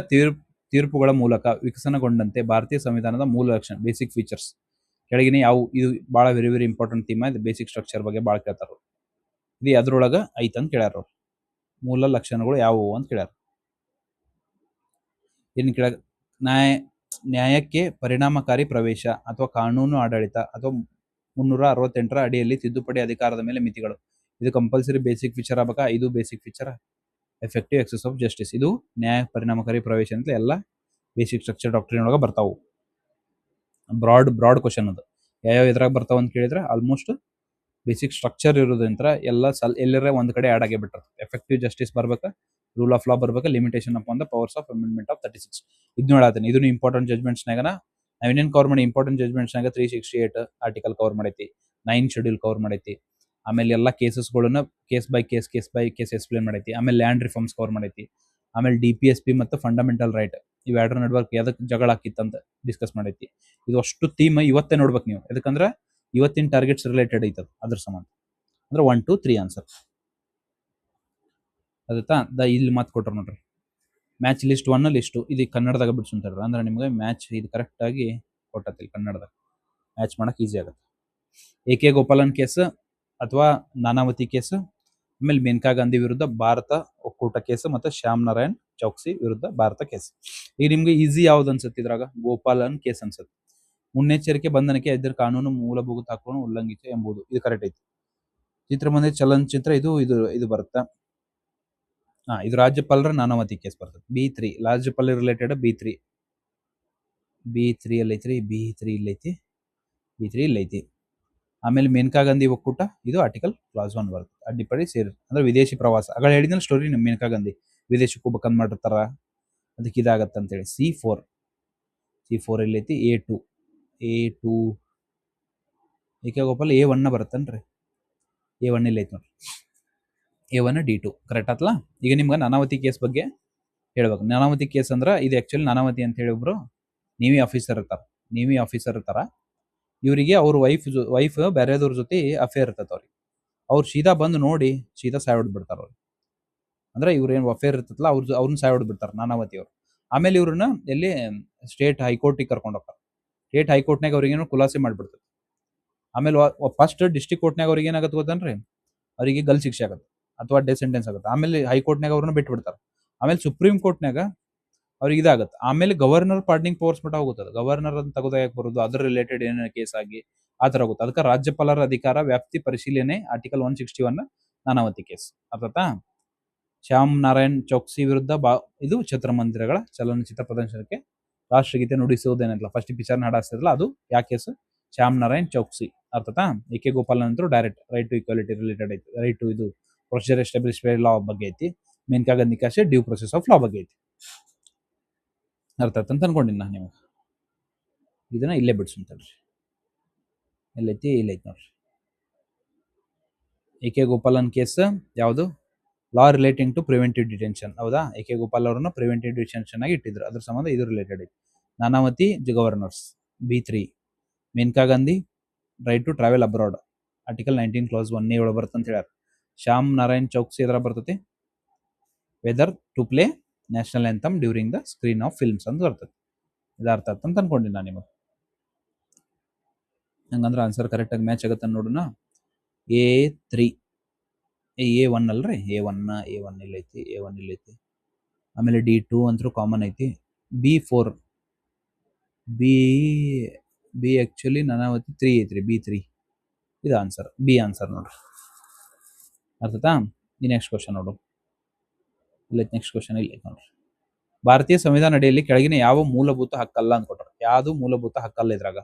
ತೀರ್ಪುಗಳ ಮೂಲಕ ವಿಕಸನಗೊಂಡಂತೆ ಭಾರತೀಯ ಸಂವಿಧಾನದ ಮೂಲ ಲಕ್ಷಣ, ಬೇಸಿಕ್ ಫೀಚರ್ಸ್ ಕೆಳಗಿನ ಯಾವ? ಇದು ಬಹಳ ವೆರಿ ವೆರಿ ಇಂಪಾರ್ಟೆಂಟ್ ಥೀಮ್. ಇದು ಬೇಸಿಕ್ ಸ್ಟ್ರಕ್ಚರ್ ಬಗ್ಗೆ ಭಾಳ ಕೇಳ್ತಾರ. ಇದು ಅದ್ರೊಳಗ ಐತಂತ ಕೇಳ್ಯಾರ ಅವ್ರು. ಮೂಲ ಲಕ್ಷಣಗಳು ಯಾವುವು ಅಂತ ಕೇಳ್ಯಾರ. ಏನು ಕೇಳ? ನ್ಯಾಯಕ್ಕೆ ಪರಿಣಾಮಕಾರಿ ಪ್ರವೇಶ ಅಥವಾ ಕಾನೂನು ಆಡಳಿತ ಅಥವಾ 368ರ ಅಡಿಯಲ್ಲಿ ತಿದ್ದುಪಡಿ ಅಧಿಕಾರದ ಮೇಲೆ ಮಿತಿಗಳು. ಇದು ಕಂಪಲ್ಸರಿ ಬೇಸಿಕ್ ಫೀಚರ್ ಆಗ್ಬೇಕಾ? ಇದು basic feature. Effective access of justice. ಇದು ನ್ಯಾಯ ಪರಿಣಾಮಕಾರಿ ಪ್ರವೇಶ ಅಂತ ಎಲ್ಲ ಬೇಸಿಕ್ ಸ್ಟ್ರಕ್ಚರ್ ಡಾಕ್ಟ್ರಿನ್ ಒಳಗೆ ಬರ್ತಾವು. ಬ್ರಾಡ್ ಕ್ವಶನ್ ಅದು. ಯಾವ ಇದ್ರಾಗ ಬರ್ತಾವ ಅಂತ ಕೇಳಿದ್ರೆ ಆಲ್ಮೋಸ್ಟ್ ಬೇಸಿಕ್ ಸ್ಟ್ರಕ್ಚರ್ ಇರೋದ್ರಿಂದ ಎಲ್ಲ ಎಲ್ಲರ ಒಂದ್ ಕಡೆ ಆಡ್ ಆಗೇ ಬಿಟ್ಟಿರ್ತದೆ. ಎಫೆಕ್ಟಿವ್ ಜಸ್ಟಿಸ್ ಬರ್ಬೇಕಾ, ರೂಲ್ ಆಫ್ ಲಾ ಬರ್ಬೇಕಾ, limitation upon the powers of amendment of 36. ಇದನ್ನ ಹೇಳತ್ತೀನಿ. ಇದನ್ನು ಇಂಪಾರ್ಟೆಂಟ್ ಜಜ್ಮೆಂಟ್ಸ್ನಾಗ ನಾವೇನೇನು ಕವರ್ ಮಾಡಿ? ಇಂಪಾರ್ಟೆಂಟ್ ಜಜ್ಮೆಂಟ್ಸ್ನಾಗ 368 ಆರ್ಟಿಕಲ್ ಕವರ್ ಮಾಡೈತಿ, 9 ಶೆಡ್ಯೂಲ್ ಕವರ್ ಮಾಡೈತಿ. ಆಮೇಲೆ ಎಲ್ಲ ಕೇಸಸ್ಗಳನ್ನ ಕೇಸ್ ಬೈ ಕೇಸ್ ಎಕ್ಸ್ಪ್ಲೇನ್ ಮಾಡೈತಿ. ಆಮೇಲೆ ಲ್ಯಾಂಡ್ ರಿಫಾರ್ಮ್ಸ್ ಕವರ್ ಮಾಡೈತಿ. ಆಮೇಲೆ DPSP ಮತ್ತು ಫಂಡಮೆಂಟಲ್ ರೈಟ್ ಇವೆರಡರ ನಡುವೆ ಎದಕ್ಕೆ ಜಗಳ ಹಾಕಿತ್ತಂತ ಡಿಸ್ಕಸ್ ಮಾಡೈತಿ. ಇದು ಅಷ್ಟು ಥೀಮ್ ಇವತ್ತೇ ನೋಡ್ಬೇಕು ನೀವು. ಯಾಕಂದ್ರೆ ಇವತ್ತಿನ ಟಾರ್ಗೆಟ್ಸ್ ರಿಲೇಟೆಡ್ ಐತದ ಅದ್ರ ಸಂಬಂಧ. ಅಂದ್ರೆ 1, 2, 3 ಆನ್ಸರ್. ಅದತ್ತಾ ಇಲ್ಲಿ ಮಾತು ಕೊಟ್ರು ನೋಡ್ರಿ. ಮ್ಯಾಚ್ ಲಿಸ್ಟ್ 1 ಲಿಸ್ಟು ಇದು ಕನ್ನಡದಾಗ ಬಿಡ್ಸುಂತಾರ. ಅಂದ್ರೆ ನಿಮ್ಗೆ ಮ್ಯಾಚ್ ಇದು ಕರೆಕ್ಟ್ ಆಗಿ ಕೊಟ್ಟತಿಲ್ಲ ಕನ್ನಡದಾಗ. ಮ್ಯಾಚ್ ಮಾಡಕ್ ಈಸಿ ಆಗುತ್ತೆ. AK ಗೋಪಾಲನ್ ಕೇಸ್ ಅಥವಾ ನಾನಾವತಿ ಕೇಸ್, ಆಮೇಲೆ ಮೇನಕಾ ಗಾಂಧಿ ವಿರುದ್ಧ ಭಾರತ ಒಕ್ಕೂಟ ಕೇಸ್, ಮತ್ತೆ ಶ್ಯಾಮ್ ನಾರಾಯಣ್ ಚೌಕ್ಸಿ ವಿರುದ್ಧ ಭಾರತ ಕೇಸ್. ಈಗ ನಿಮ್ಗೆ ಈಸಿ ಯಾವ್ದು ಅನ್ಸುತ್ತೆ ಇದ್ರಾಗ? ಗೋಪಾಲನ್ ಕೇಸ್ ಅನ್ಸುತ್ತೆ. ಮುನ್ನೆಚ್ಚರಿಕೆ ಬಂಧನಕ್ಕೆ ಎದುರು ಕಾನೂನು ಮೂಲಭೂತ ಹಕ್ಕನ್ನು ಉಲ್ಲಂಘಿಸಿ ಎಂಬುದು. ಇದು ಕರೆಕ್ಟ್ ಐತಿ. ಚಿತ್ರಮಂದಿರ ಚಲನಚಿತ್ರ ಇದು ಬರುತ್ತಾ? ಇದು ರಾಜ್ಯಪಾಲರ ನಾನಾವತಿ ಕೇಸ್ ಬರ್ತದೆ. B3 ರಾಜ್ಯಪಾಲ ರಿಲೇಟೆಡ್. B3 ಎಲ್ಲೈತ್ರಿ? B3 ಇಲ್ಲೈತಿ. ಆಮೇಲೆ ಮೇನಕಾ ಗಾಂಧಿ ಒಕ್ಕೂಟ ಇದು ಆರ್ಟಿಕಲ್ ಕ್ಲಾಸ್ 1 ಬರುತ್ತೆ. ಅಡ್ಡಿಪಡಿ ಸೇರಿ ಅಂದ್ರೆ ವಿದೇಶಿ ಪ್ರವಾಸ. ಆಗ ಹೇಳಿದ್ನಲ್ಲ ಸ್ಟೋರಿ, ಮೇನಕಾ ಗಾಂಧಿ ವಿದೇಶಕ್ಕೆ ಹೋಗ್ಬೇಕಂದ್ ಮಾಡಿರ್ತಾರ, ಅದಕ್ಕೆ ಇದಾಗತ್ತೆ ಅಂತೇಳಿ. C4 ಎಲ್ಲೈತಿ? A2 AK Gopal A1 ಬರುತ್ತನ್ರಿ. A1 ಇಲ್ಲೈತಿ ನೋಡ್ರಿ. A1 D2 ಕರೆಕ್ಟ್ ಆತ್ಲ. ಈಗ ನಿಮ್ಗೆ ನಾನಾವತಿ ಕೇಸ್ ಬಗ್ಗೆ ಹೇಳ್ಬೇಕು. ನಾನಾವತಿ ಕೇಸ್ ಅಂದ್ರೆ ಇದು ಆಕ್ಚುಲಿ ನಾನಾವತಿ ಅಂತ ಹೇಳಿ ಒಬ್ರು ನೇವಿ ಆಫೀಸರ್ ಇರ್ತಾರ. ಇವರಿಗೆ ಅವ್ರ ವೈಫ್ ಬೇರೆದವ್ರ ಜೊತೆ ಅಫೇರ್ ಇರ್ತೈತೆ ಅವ್ರಿಗೆ. ಅವ್ರು ಸೀದಾ ಬಂದು ನೋಡಿ ಸೀದಾ ಸಾಯ್ ಬಿಡ್ತಾರ ಅವ್ರು. ಅಂದ್ರೆ ಇವ್ರೇನು ಅಫೇರ್ ಇರ್ತೈತಲ್ಲ ಅವ್ರನ್ನ ಸಾಯ್ ಬಿಡ್ತಾರೆ ನಾನಾವತಿ ಅವ್ರು. ಆಮೇಲೆ ಇವ್ರನ್ನ ಎಲ್ಲಿ ಸ್ಟೇಟ್ ಹೈಕೋರ್ಟಿಗೆ ಕರ್ಕೊಂಡು ಹೋಗ್ತಾರೆ. ಸ್ಟೇಟ್ ಹೈಕೋರ್ಟ್ನಾಗ ಅವ್ರಿಗೇನು ಖುಲಾಸೆ ಮಾಡ್ಬಿಡ್ತಾರೆ. ಆಮೇಲೆ ಫಸ್ಟ್ ಡಿಸ್ಟ್ರಿಕ್ಟ್ ಕೋರ್ಟ್ನಾಗ ಅವ್ರಿಗೆ ಏನಾಗುತ್ತೆ ಗೊತ್ತನ್ರಿ, ಅವರಿಗೆ ಗಲ್ ಶಿಕ್ಷೆ ಆಗುತ್ತೆ ಅಥವಾ ಡೆತ್ ಸೆಂಟೆನ್ಸ್ ಆಗುತ್ತೆ. ಆಮೇಲೆ ಹೈಕೋರ್ಟ್ನಾಗ ಅವ್ರನ್ನ ಬಿಟ್ಟು ಬಿಡ್ತಾರೆ. ಆಮೇಲೆ ಸುಪ್ರೀಂ ಕೋರ್ಟ್ನಾಗ ಅವ್ರಿಗೆ ಇದಾಗುತ್ತೆ. ಆಮೇಲೆ ಗವರ್ನರ್ ಪಾರ್ಡನಿಂಗ್ ಪವರ್ಸ್ ಮಟ್ಟ ಹೋಗುತ್ತದೆ. ಗವರ್ನರ್ ಅಂತ ತೆಗೆದುಹಾಕಿ ಬರೋದು, ಅದ್ರ ರಿಲೇಟೆಡ್ ಏನೇನು ಕೇಸ್ ಆಗಿ ಆ ಥರ ಆಗುತ್ತೆ. ಅದಕ್ಕೆ ರಾಜ್ಯಪಾಲರ ಅಧಿಕಾರ ವ್ಯಾಪ್ತಿ ಪರಿಶೀಲನೆ ಆರ್ಟಿಕಲ್ 161 ನಾನಾವತಿ ಕೇಸ್ ಅರ್ಥಾತಾ. ಶ್ಯಾಮ್ ನಾರಾಯಣ್ ಚೌಕ್ಸಿ ವಿರುದ್ಧ ಇದು ಚಿತ್ರಮಂದಿರಗಳ ಚಲನಚಿತ್ರ ಪ್ರದರ್ಶನಕ್ಕೆ ರಾಷ್ಟ್ರಗೀತೆ ನುಡಿಸುವುದೇನಿಲ್ಲ ಫಸ್ಟ್ ಪಿಕ್ಚರ್ನ ಹಾಡಾಡ್ತಿರಲ್ಲ ಅದು ಯಾವ ಕೇಸ್, ಶ್ಯಾಮ್ ನಾರಾಯಣ್ ಚೌಕ್ಸಿ ಅರ್ಥಾತಾ. ಎ ಕೆ ಗೋಪಾಲನ್ ಅಂತೂ direct right to equality related ಐತಿ. ರೈಟ್ ಟು ಇದು ಪ್ರೊಸೀಜರ್ ಎಸ್ಟಾಬ್ಲಿಷ್ ಬೈ ಲಾ ಬಗ್ಗೆ ಐತಿ. Maneka Gandhi case due process of law ಬಗ್ಗೆ ಐತಿ. ಅರ್ಥ ಆಯ್ತು ಅಂತ ಅನ್ಕೊಂಡಿನಿ ನಾನು ನಿಮಗೆ. ಇದನ್ನ ಇಲ್ಲೇ ಬಿಡ್ಸುಂತಲ್ರಿ. ಎಲ್ಲೈತಿ ಇಲ್ಲೈತಿ ನೋಡ್ರಿ. ಎ ಕೆ ಗೋಪಾಲನ್ ಕೇಸ್ ಯಾವುದು, law relating to preventive detention. ಹೌದಾ, ಎ ಕೆ ಗೋಪಾಲ್ ಅವರನ್ನ ಪ್ರಿವೆಂಟಿವ್ ಡಿಟೆನ್ಷನ್ ಆಗಿ ಇಟ್ಟಿದ್ರು. ಅದ್ರ ಸಂಬಂಧ ಇದು ರಿಲೇಟೆಡ್ ಐತಿ. Nanavati governors B3. Maneka Gandhi right to travel abroad article 19 clause 1 ಒಳಗೆ ಬರ್ತಂತ ಹೇಳ್ಯಾರ. ಶ್ಯಾಮ್ ನಾರಾಯಣ್ ಚೌಕ್ಸಿ ಎದ್ರ ಬರ್ತೈತಿ, whether to play national anthem during the screen of films ಅಂತ ಬರ್ತೈತಿ. ಇದು ಅರ್ಥ ಆಯ್ತು ಅಂತ ಅನ್ಕೊಂಡಿನಿ ನಾನು ನಿಮಗೆ. ಹಂಗಂದ್ರೆ ಆನ್ಸರ್ ಕರೆಕ್ಟಾಗಿ ಮ್ಯಾಚ್ ಆಗುತ್ತೆ ನೋಡೋಣ. A3 A1 ಅಲ್ರಿ, A1 ಇಲ್ಲೈತಿ, A1 ಇಲ್ಲೈತಿ. ಆಮೇಲೆ D2 ಅಂತೂ ಕಾಮನ್ ಐತಿ. B4 ಬಿ ಆಕ್ಚುಲಿ ನಾನಾವತಿ 3 ಐತ್ರಿ. B3 ಇದು ಆನ್ಸರ್, ಬಿ ಆನ್ಸರ್ ನೋಡ್ರಿ. ಅರ್ಥತಾ. ಈ ನೆಕ್ಸ್ಟ್ ಕ್ವಶನ್ ನೋಡು. ಇಲ್ಲೈತಿ ನೆಕ್ಸ್ಟ್ ಕ್ವಶನ್ ಇಲ್ಲೈತಿ ನೋಡ್ರಿ. ಭಾರತೀಯ ಸಂವಿಧಾನ ಅಡಿಯಲ್ಲಿ ಕೆಳಗಿನ ಯಾವ ಮೂಲಭೂತ ಹಕ್ಕಲ್ಲ ಅಂತ ಕೊಟ್ಟರು. ಯಾವುದು ಮೂಲಭೂತ ಹಕ್ಕಲ್ಲ ಇದ್ರಾಗ?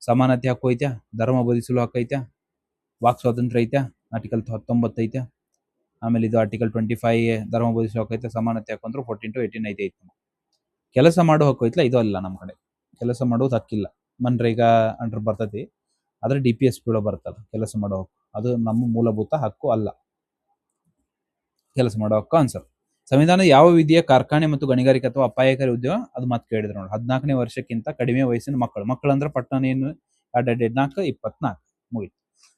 ಸಮಾನತೆ ಹಕ್ಕು ಐತ್ಯಾ, ಧರ್ಮ ಬೋಧಿಸಲು ಹಕ್ಕು ಐತ್ಯಾ, ವಾಕ್ ಸ್ವಾತಂತ್ರ್ಯ ಐತ್ಯಾ, ಆರ್ಟಿಕಲ್ 19 ಐತ್ಯಾ, ಆಮೇಲೆ ಇದು ಆರ್ಟಿಕಲ್ 25 ಧರ್ಮ ಬೋಧಿಸಲು ಹಕ್ಕು ಐತ್ಯಾ, ಸಮಾನತೆ ಹಕ್ಕು ಅಂದ್ರೆ 14 to 18 ಐತಿ. ಕೆಲಸ ಮಾಡೋ ಹಕ್ಕು ಐತ್ಲ, ಇದು ಅಲ್ಲ ನಮ್ಮ ಕಡೆ. ಕೆಲಸ ಮಾಡೋದು ಹಕ್ಕಿಲ್ಲ. ಮನ್ರೇಗಾ ಅಂಡ್ರ್ ಬರ್ತೈತಿ, ಆದ್ರೆ DPSP ಒಳಗೆ ಬರ್ತದ ಕೆಲಸ ಮಾಡೋ ಹಕ್ಕು. ಅದು ನಮ್ಮ ಮೂಲಭೂತ ಹಕ್ಕು ಅಲ್ಲ. ಕೆಲಸ ಮಾಡೋ ಹಕ್ಕು ಆನ್ಸರ್. ಸಂವಿಧಾನ ಯಾವ ವಿಧಿಯ ಕಾರ್ಖಾನೆ ಮತ್ತು ಗಣಿಗಾರಿಕೆ ಅಥವಾ ಅಪಾಯಕಾರಿ ಉದ್ಯೋಗ ಅದು ಮತ್ತೆ ಕೇಳಿದ್ರು ನೋಡಿ. 14ನೇ ವರ್ಷಕ್ಕಿಂತ ಕಡಿಮೆ ವಯಸ್ಸಿನ ಮಕ್ಕಳು ಅಂದ್ರೆ ಪಟ್ಟಣ ಏನು 2 24 ಮುಗಿತು.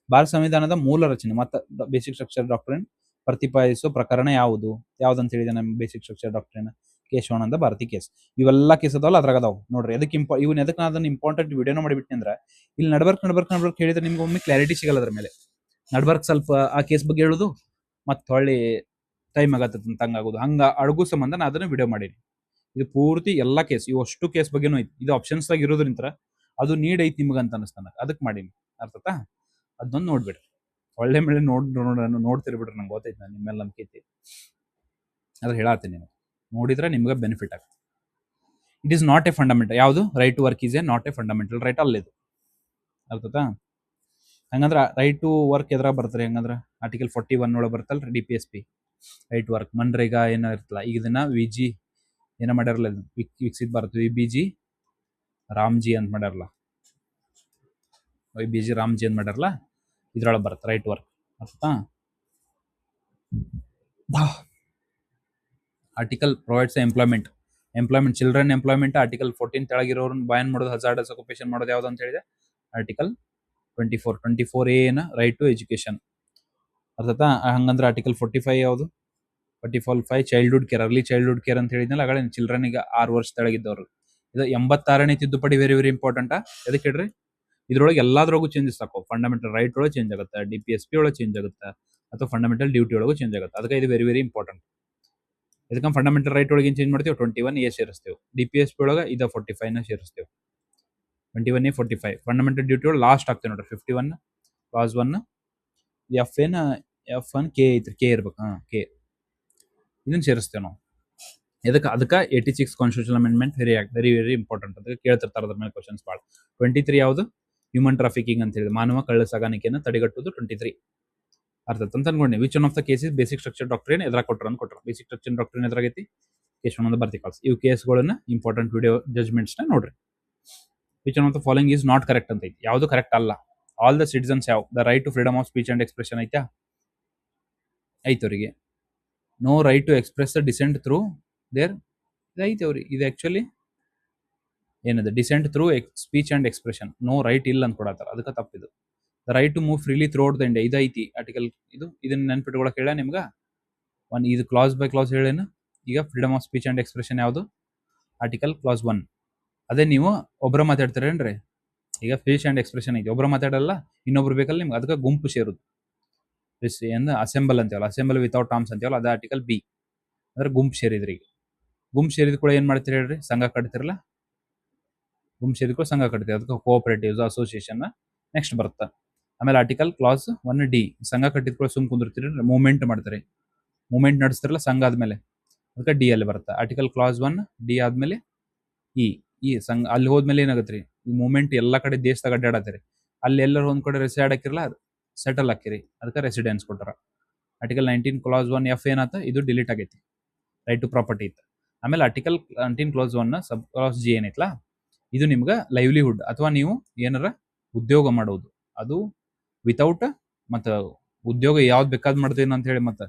ಭಾರತ ಸಂವಿಧಾನದ ಮೂಲ ರಚನೆ ಮತ್ತು ಬೇಸಿಕ್ ಸ್ಟ್ರಕ್ಚರ್ ಡಾಕ್ಟ್ರಿನ್ ಪ್ರತಿಪಾದಿಸುವ ಪ್ರಕರಣ ಯಾವ್ದಂತ ಹೇಳಿದೆ ನಮ್ಗೆ basic structure doctrine? Kesavananda Bharati case. ಇವೆಲ್ಲ ಕೇಸ್ ಅದಾವಲ್ಲ ಅದ್ರಾಗ ಅದಾವ ನೋಡ್ರಿ. ಅದಕ್ಕೆ ಇವನ್ ಎದಕ್ಕೆ ನಾನು ಅದನ್ನ ಇಂಪಾರ್ಟೆಂಟ್ ವಿಡಿಯೋನ ಮಾಡಿಬಿಟ್ಟಿನಿ ಅಂದ್ರೆ, ಇಲ್ಲಿ ನಡ್ಬರ್ಕ್ ಹೇಳಿದ್ರೆ ನಿಮ್ಗೆ ಒಮ್ಮೆ ಕ್ಲಾರಿಟಿ ಸಿಗಲ್ಲ ಅದ್ರ ಮೇಲೆ. ನಡ್ಬರ್ಕ್ ಸ್ವಲ್ಪ ಆ ಕೇಸ್ ಬಗ್ಗೆ ಹೇಳುದು ಮತ್ತೆ ಹೊಳ್ಳಿ ಟೈಮ್ ಆಗತ್ತಂತ ಹಂಗಾಗೋದು. ಹಂಗ ಅಡಗು ಸಂಬಂಧ ನಾ ಅದನ್ನ ವಿಡಿಯೋ ಮಾಡೀನಿ. ಇದು ಪೂರ್ತಿ ಎಲ್ಲಾ ಕೇಸ್, ಇವು ಅಷ್ಟು ಕೇಸ್ ಬಗ್ಗೆನೂ ಐತಿ. ಇದು ಆಪ್ಷನ್ಸ್ ಆಗಿ ಇರೋದ್ರಿಂತ ಅದು ನೀಡ್ ಐತಿ ನಿಮ್ಗೆ ಅಂತ ಅನಿಸ್ತಾನ, ಅದಕ್ಕೆ ಮಾಡೀನಿ. ಅರ್ಥತಾ. ಅದನ್ನೊಂದು ನೋಡ್ಬಿಡ್ರಿ. ಒಳ್ಳೆ ಮೇಲೆ ನೋಡ್ತಿರ್ಬಿಡ್ರಿ. ನಂಗೆ ಗೊತ್ತೈತಿ, ನಾನು ನಿಮ್ಮೆಲ್ಲ ನಂಬಿಕೆ ಐತಿ. ಅದ್ರ ಹೇಳತ್ತೀನಿ, ನೀವು ನೋಡಿದ್ರೆ ನಿಮ್ಗೆ ಬೆನಿಫಿಟ್ ಆಗುತ್ತೆ. It is not a fundamental. ಯಾವುದು? Right to work is a not a fundamental right ಅಲ್ಲಿದು. ಅರ್ಥತಾ. ಹಂಗಂದ್ರೆ ರೈಟ್ ಟು ವರ್ಕ್ ಎದ್ರಾಗ ಬರ್ತಾರೆ? ಹಂಗಂದ್ರೆ ಆರ್ಟಿಕಲ್ 41 ಒಳಗೆ ಬರ್ತಲ್ರಿ DPSP ರೈಟ್ ವರ್ಕ್. ಮನ್ರೇಗಾ ಏನೋ ಇರ್ತಲ್ಲ, ಈಗ ಇದನ್ನ VG ಏನೋ ಮಾಡ್ಯಾರಲ್ಲ, ವಿಕಸಿತ್ ಭಾರತ್ VBG ರಾಮ್ಜಿ ಅಂತ ಮಾಡ್ಯಾರಲ್ಲ, VBG ರಾಮ್ಜಿ ಅಂತ ಮಾಡ್ಯಾರಲ್ಲ, ಇದ್ರೊಳಗೆ ಬರುತ್ತೆ ರೈಟ್ ವರ್ಕ್. ಅರ್ಥ. Article provides employment children employment. Article 14 ತೆಳಗಿರೋರನ್ನ ಬ್ಯಾನ್ ಮಾಡೋದು, ಹಜಾರ್ಡಸ್ ಆಕ್ಯುಪೇಷನ್ ಮಾಡೋದು ಯಾವ್ದು ಅಂತ ಹೇಳಿದೆ? Article 24A right to education. ಅರ್ಥತಾ. ಹಂಗಂದ್ರೆ ಆರ್ಟಿಕಲ್ 45 ಯಾವುದು? 45 childhood care, early childhood care ಅಂತ ಹೇಳಿದ್ನಲ್ಲ ಆಗಲೇ, ಚಿಲ್ಡ್ರನ್ಗೆ 6 ವರ್ಷ ತೆಳಗಿದ್ದವರು. ಇದು 86ನೇ ತಿದ್ದುಪಡಿ ವೆರಿ ವೆರಿ ಇಂಪಾರ್ಟೆಂಟ್. ಎದಕ್ಕೆ ಹೇಳ್ರಿ? ಇದ್ರೊಳಗೆ ಎಲ್ಲಾದ್ರೊಳಗೂ ಚೇಂಜಸ್ ಆಕೋ. ಫಂಡಮೆಂಟಲ್ ರೈಟ್ ಒಳಗೆ ಚೇಂಜ್ ಆಗುತ್ತೆ, DPSP ಒಳಗೆ ಚೇಂಜ್ ಆಗುತ್ತೆ, ಅಥವಾ ಫಂಡಮೆಂಟಲ್ ಡ್ಯೂಟಿ ಒಳಗೂ ಚೇಂಜ್ ಆಗುತ್ತೆ. ಅದಕ್ಕೆ ಇದು ವೆರಿ ವೆರಿ ಇಂಪಾರ್ಟೆಂಟ್. ಇದಕ್ಕೆ ಫಂಡಮೆಂಟಲ್ ರೈಟ್ ಒಳಗೆ ಏನು ಚೇಂಜ್ ಮಾಡ್ತೀವಿ? 21A ಸೇರಿಸ್ತೇವೆ. DPSP ಒಳಗೆ ಇದು 45 ಸೇರಿಸ್ತೇವೆ. 21A 45. ಫಂಡಮೆಂಟಲ್ ಡ್ಯೂಟಿ ಒಳಗೆ ಲಾಸ್ಟ್ ಆಗ್ತೇವೆ ನೋಡ್ರಿ 51 ಕ್ಲಾಸ್ 1 F1 K ಐತ್ರಿ, K ಇರ್ಬೇಕು. K ಇದನ್ನ ಸೇರಿಸ್ತೇವೆ ನಾವು. ಅದಕ್ಕೆ 86 constitution amendment very very important. ಅದಕ್ಕೆ ಕೇಳ್ತಿರ್ತಾರೆ ಅದ್ರ ಮೇಲೆ ಕ್ವಶನ್ಸ್ ಭಾಳ. 23 ಯಾವುದು? ಹ್ಯೂಮನ್ ಟ್ರಾಫಿಕಿಂಗ್ ಅಂತ ಹೇಳಿದ್ರೆ ಮಾನವ ಕಳ್ಳ ಸಾಗಾಣಿಕೆಯನ್ನು ತಡೆಗಟ್ಟುವುದು 23. ಅರ್ಥ ಅಂತ ಅನ್ಕೊಂಡಿ. Which one of the cases basic structure doctrine ಎದ್ರಾಗ ಕೊಟ್ಟರು? ಬೇಸಿಕ್ ಸ್ಟ್ರಕ್ಚರ್ ಡಾಕ್ಟ್ರಿನ್ ಎದ್ರಾಗೈತಿ? ಕೇಶವಾನಂದ ಭಾರತಿ ಕಾಲ್ಸ್. ಇವು ಕೇಸ್ಗಳನ್ನ ಇಂಪಾರ್ಟೆಂಟ್ ವಿಡಿಯೋ ಜಜ್ಮೆಂಟ್ಸ್ನ ನೋಡ್ರಿ. Which one of the following is not correct ಅಂತ ಐತಿ? ಯಾವುದು ಕರೆಕ್ಟ್ ಅಲ್ಲ? All the citizens have the right to freedom of speech and expression ಐತ್ಯಾ? ಐತೆ ಅವರಿಗೆ. No right to express the dissent through their ಇದು ಐತೆ ಅವ್ರಿಗೆ. ಇದು ಆ್ಯಕ್ಚುಲಿ ಏನದು decent through speech and expression. No right ಇಲ್ಲ ಅಂತ ಕೊಡತ್ತಾರ, ಅದಕ್ಕೆ ತಪ್ಪಿದು. The right to move freely throughout the India ಇದು ಐತಿ ಆರ್ಟಿಕಲ್. ಇದನ್ನ ನೆನ್ಪಿಟ್ಕೊಳಕ್ಕೆ ಹೇಳ ನಿಮ್ಗೆ. ಇದು ಕ್ಲಾಸ್ ಬೈ ಕ್ಲಾಸ್ ಹೇಳೇನು. ಈಗ freedom of speech and expression ಯಾವುದು? Article clause 1. ಅದೇ ನೀವು ಒಬ್ಬರ ಮಾತಾಡ್ತಾರೇನ್ರಿ, ಈಗ ಸ್ಪೀಚ್ ಆ್ಯಂಡ್ ಎಕ್ಸ್ಪ್ರೆಷನ್ ಐತಿ, ಒಬ್ಬರ ಮಾತಾಡಲ್ಲ, ಇನ್ನೊಬ್ರು ಬೇಕಲ್ಲ ನಿಮ್ಗೆ, ಅದಕ್ಕೆ ಗುಂಪು ಸೇರುದು. ಅಸೆಂಬಲ್ ಅಂತೀವಲ್ಲ, ಅಸೆಂಬಲ್ ವಿತೌಟ್ ಆರ್ಮ್ಸ್ ಅಂತೀವಲ್ಲ, ಅದು ಆರ್ಟಿಕಲ್ ಬಿ. ಅಂದ್ರೆ ಗುಂಪು ಸೇರಿದ್ರಿ. ಗುಂಪು ಸೇರಿದ ಕೂಡ ಏನ್ ಮಾಡ್ತೀರಿ ಹೇಳ್ರಿ? ಸಂಘ ಕಟ್ತಿರಲ್ಲ, ಗುಂಪು ಸೇರಿದ ಕೂಡ ಸಂಘ ಕಟ್ತೀರಿ, ಅದಕ್ಕೆ ಕೋಆಪರೇಟಿವ್ಸ್ ಅಸೋಸಿಯೇಷನ್ ನೆಕ್ಸ್ಟ್ ಬರುತ್ತೆ. ಆಮೇಲೆ ಆರ್ಟಿಕಲ್ ಕ್ಲಾಸ್ 1D, ಸಂಘ ಕಟ್ಟಿದ ಕೂಡ ಸುಮ್ ಕುಂದಿರ್ತೀರಿ, ಮೂವ್ಮೆಂಟ್ ಮಾಡ್ತಾರೆ, ಮೂವ್ಮೆಂಟ್ ನಡೆಸ್ತಿರಲ್ಲ ಸಂಘ ಆದ್ಮೇಲೆ, ಅದಕ್ಕೆ ಡಿ ಅಲ್ಲಿ ಬರುತ್ತೆ. ಆರ್ಟಿಕಲ್ ಕ್ಲಾಸ್ 1D ಆದ್ಮೇಲೆ ಈ ಸಂಘ ಅಲ್ಲಿ ಹೋದ್ಮೇಲೆ ಏನಾಗತ್ರಿ? ಈ ಮೂವ್ಮೆಂಟ್ ಎಲ್ಲಾ ಕಡೆ ದೇಶದಾಗ ಅಡ್ಡಾಡತ್ತೀರಿ, ಅಲ್ಲಿ ಎಲ್ಲರೂ ಒಂದ್ ಕಡೆ ರೆಸಿಡ್ ಹಾಕಿರಲ್ಲ, ಸೆಟಲ್ ಹಾಕಿರಿ, ಅದಕ್ಕೆ ರೆಸಿಡೆನ್ಸ್ ಕೊಟ್ಟಾರ. Article 19 class 1F ಏನಾತ? ಇದು ಡಿಲೀಟ್ ಆಗೈತಿ, ರೈಟ್ ಟು ಪ್ರಾಪರ್ಟಿ ಇತ್ತು. ಆಮೇಲೆ ಆರ್ಟಿಕಲ್ 19 ಕ್ಲಾಸ್ 1 ಸಬ್ ಕ್ಲಾಸ್ ಜಿ ಏನೈತ್ಲಾ, ಇದು ನಿಮ್ಗೆ ಲೈವ್ಲಿಹುಡ್ ಅಥವಾ ನೀವು ಏನಾರ ಉದ್ಯೋಗ ಮಾಡೋದು, ಅದು ವಿತೌಟ್ ಮತ್ತು ಉದ್ಯೋಗ ಯಾವ್ದು ಬೇಕಾದ್ ಮಾಡ್ತೀವಿ ಅಂತ ಹೇಳಿ, ಮತ್ತೆ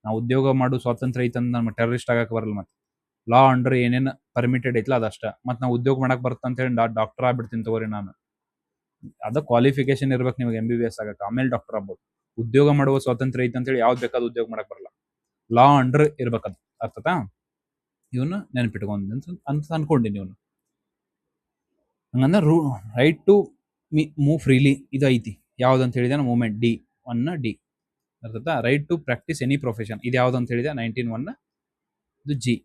ನಾವು ಉದ್ಯೋಗ ಮಾಡೋ ಸ್ವಾತಂತ್ರ್ಯ ಐತಂದ್ ನಮ್ಮ ಟೆರರಿಸ್ಟ್ ಆಗಕ್ಕೆ ಬರಲ್ಲ. ಮತ್ತೆ ಲಾ ಅಂಡರ್ ಏನೇನು ಪರ್ಮಿಟೆಡ್ ಐತ್ಲ ಅದಷ್ಟ. ಮತ್ತೆ ನಾವು ಉದ್ಯೋಗ ಮಾಡಕ್ ಬರುತ್ತೆ ಅಂತ ಹೇಳಿ ಡಾಕ್ಟರ್ ಆಗ್ಬಿಡ್ತೀನಿ ತಗೋರಿ ನಾನು. ಅದ ಕ್ವಾಲಿಫಿಕೇಶನ್ ಇರ್ಬೇಕು ನಿಮಗೆ MBBS ಆಗಕ್ಕೆ, ಆಮೇಲೆ ಡಾಕ್ಟರ್ ಆಗ್ಬೋದು. ಉದ್ಯೋಗ ಮಾಡುವ ಸ್ವಾತಂತ್ರ್ಯ ಐತೆ ಅಂತ ಹೇಳಿ ಯಾವ್ದು ಬೇಕಾದ ಉದ್ಯೋಗ ಮಾಡಕ್ ಬರಲ್ಲ, ಲಾ ಅಂಡರ್ ಇರ್ಬೇಕದು. ಅರ್ಥತಾ? ಇವನ್ನ ನೆನಪಿಟ್ಕೊಂಡ್ ಅಂತ ಅನ್ಕೊಂಡಿ ನೀವು. ಹಂಗಂದ್ರೆ ರೈಟ್ ಟು ಮೂವ್ ಫ್ರೀಲಿ ಇದು ಐತಿ. ಯಾವ್ದಂತ ಹೇಳಿದೆ? Movement D. ಅರ್ಥತಾ? Right to practise any profession ಇದು ಯಾವ್ದು ಅಂತ ಹೇಳಿದೆ? 19(1) ಇದು G.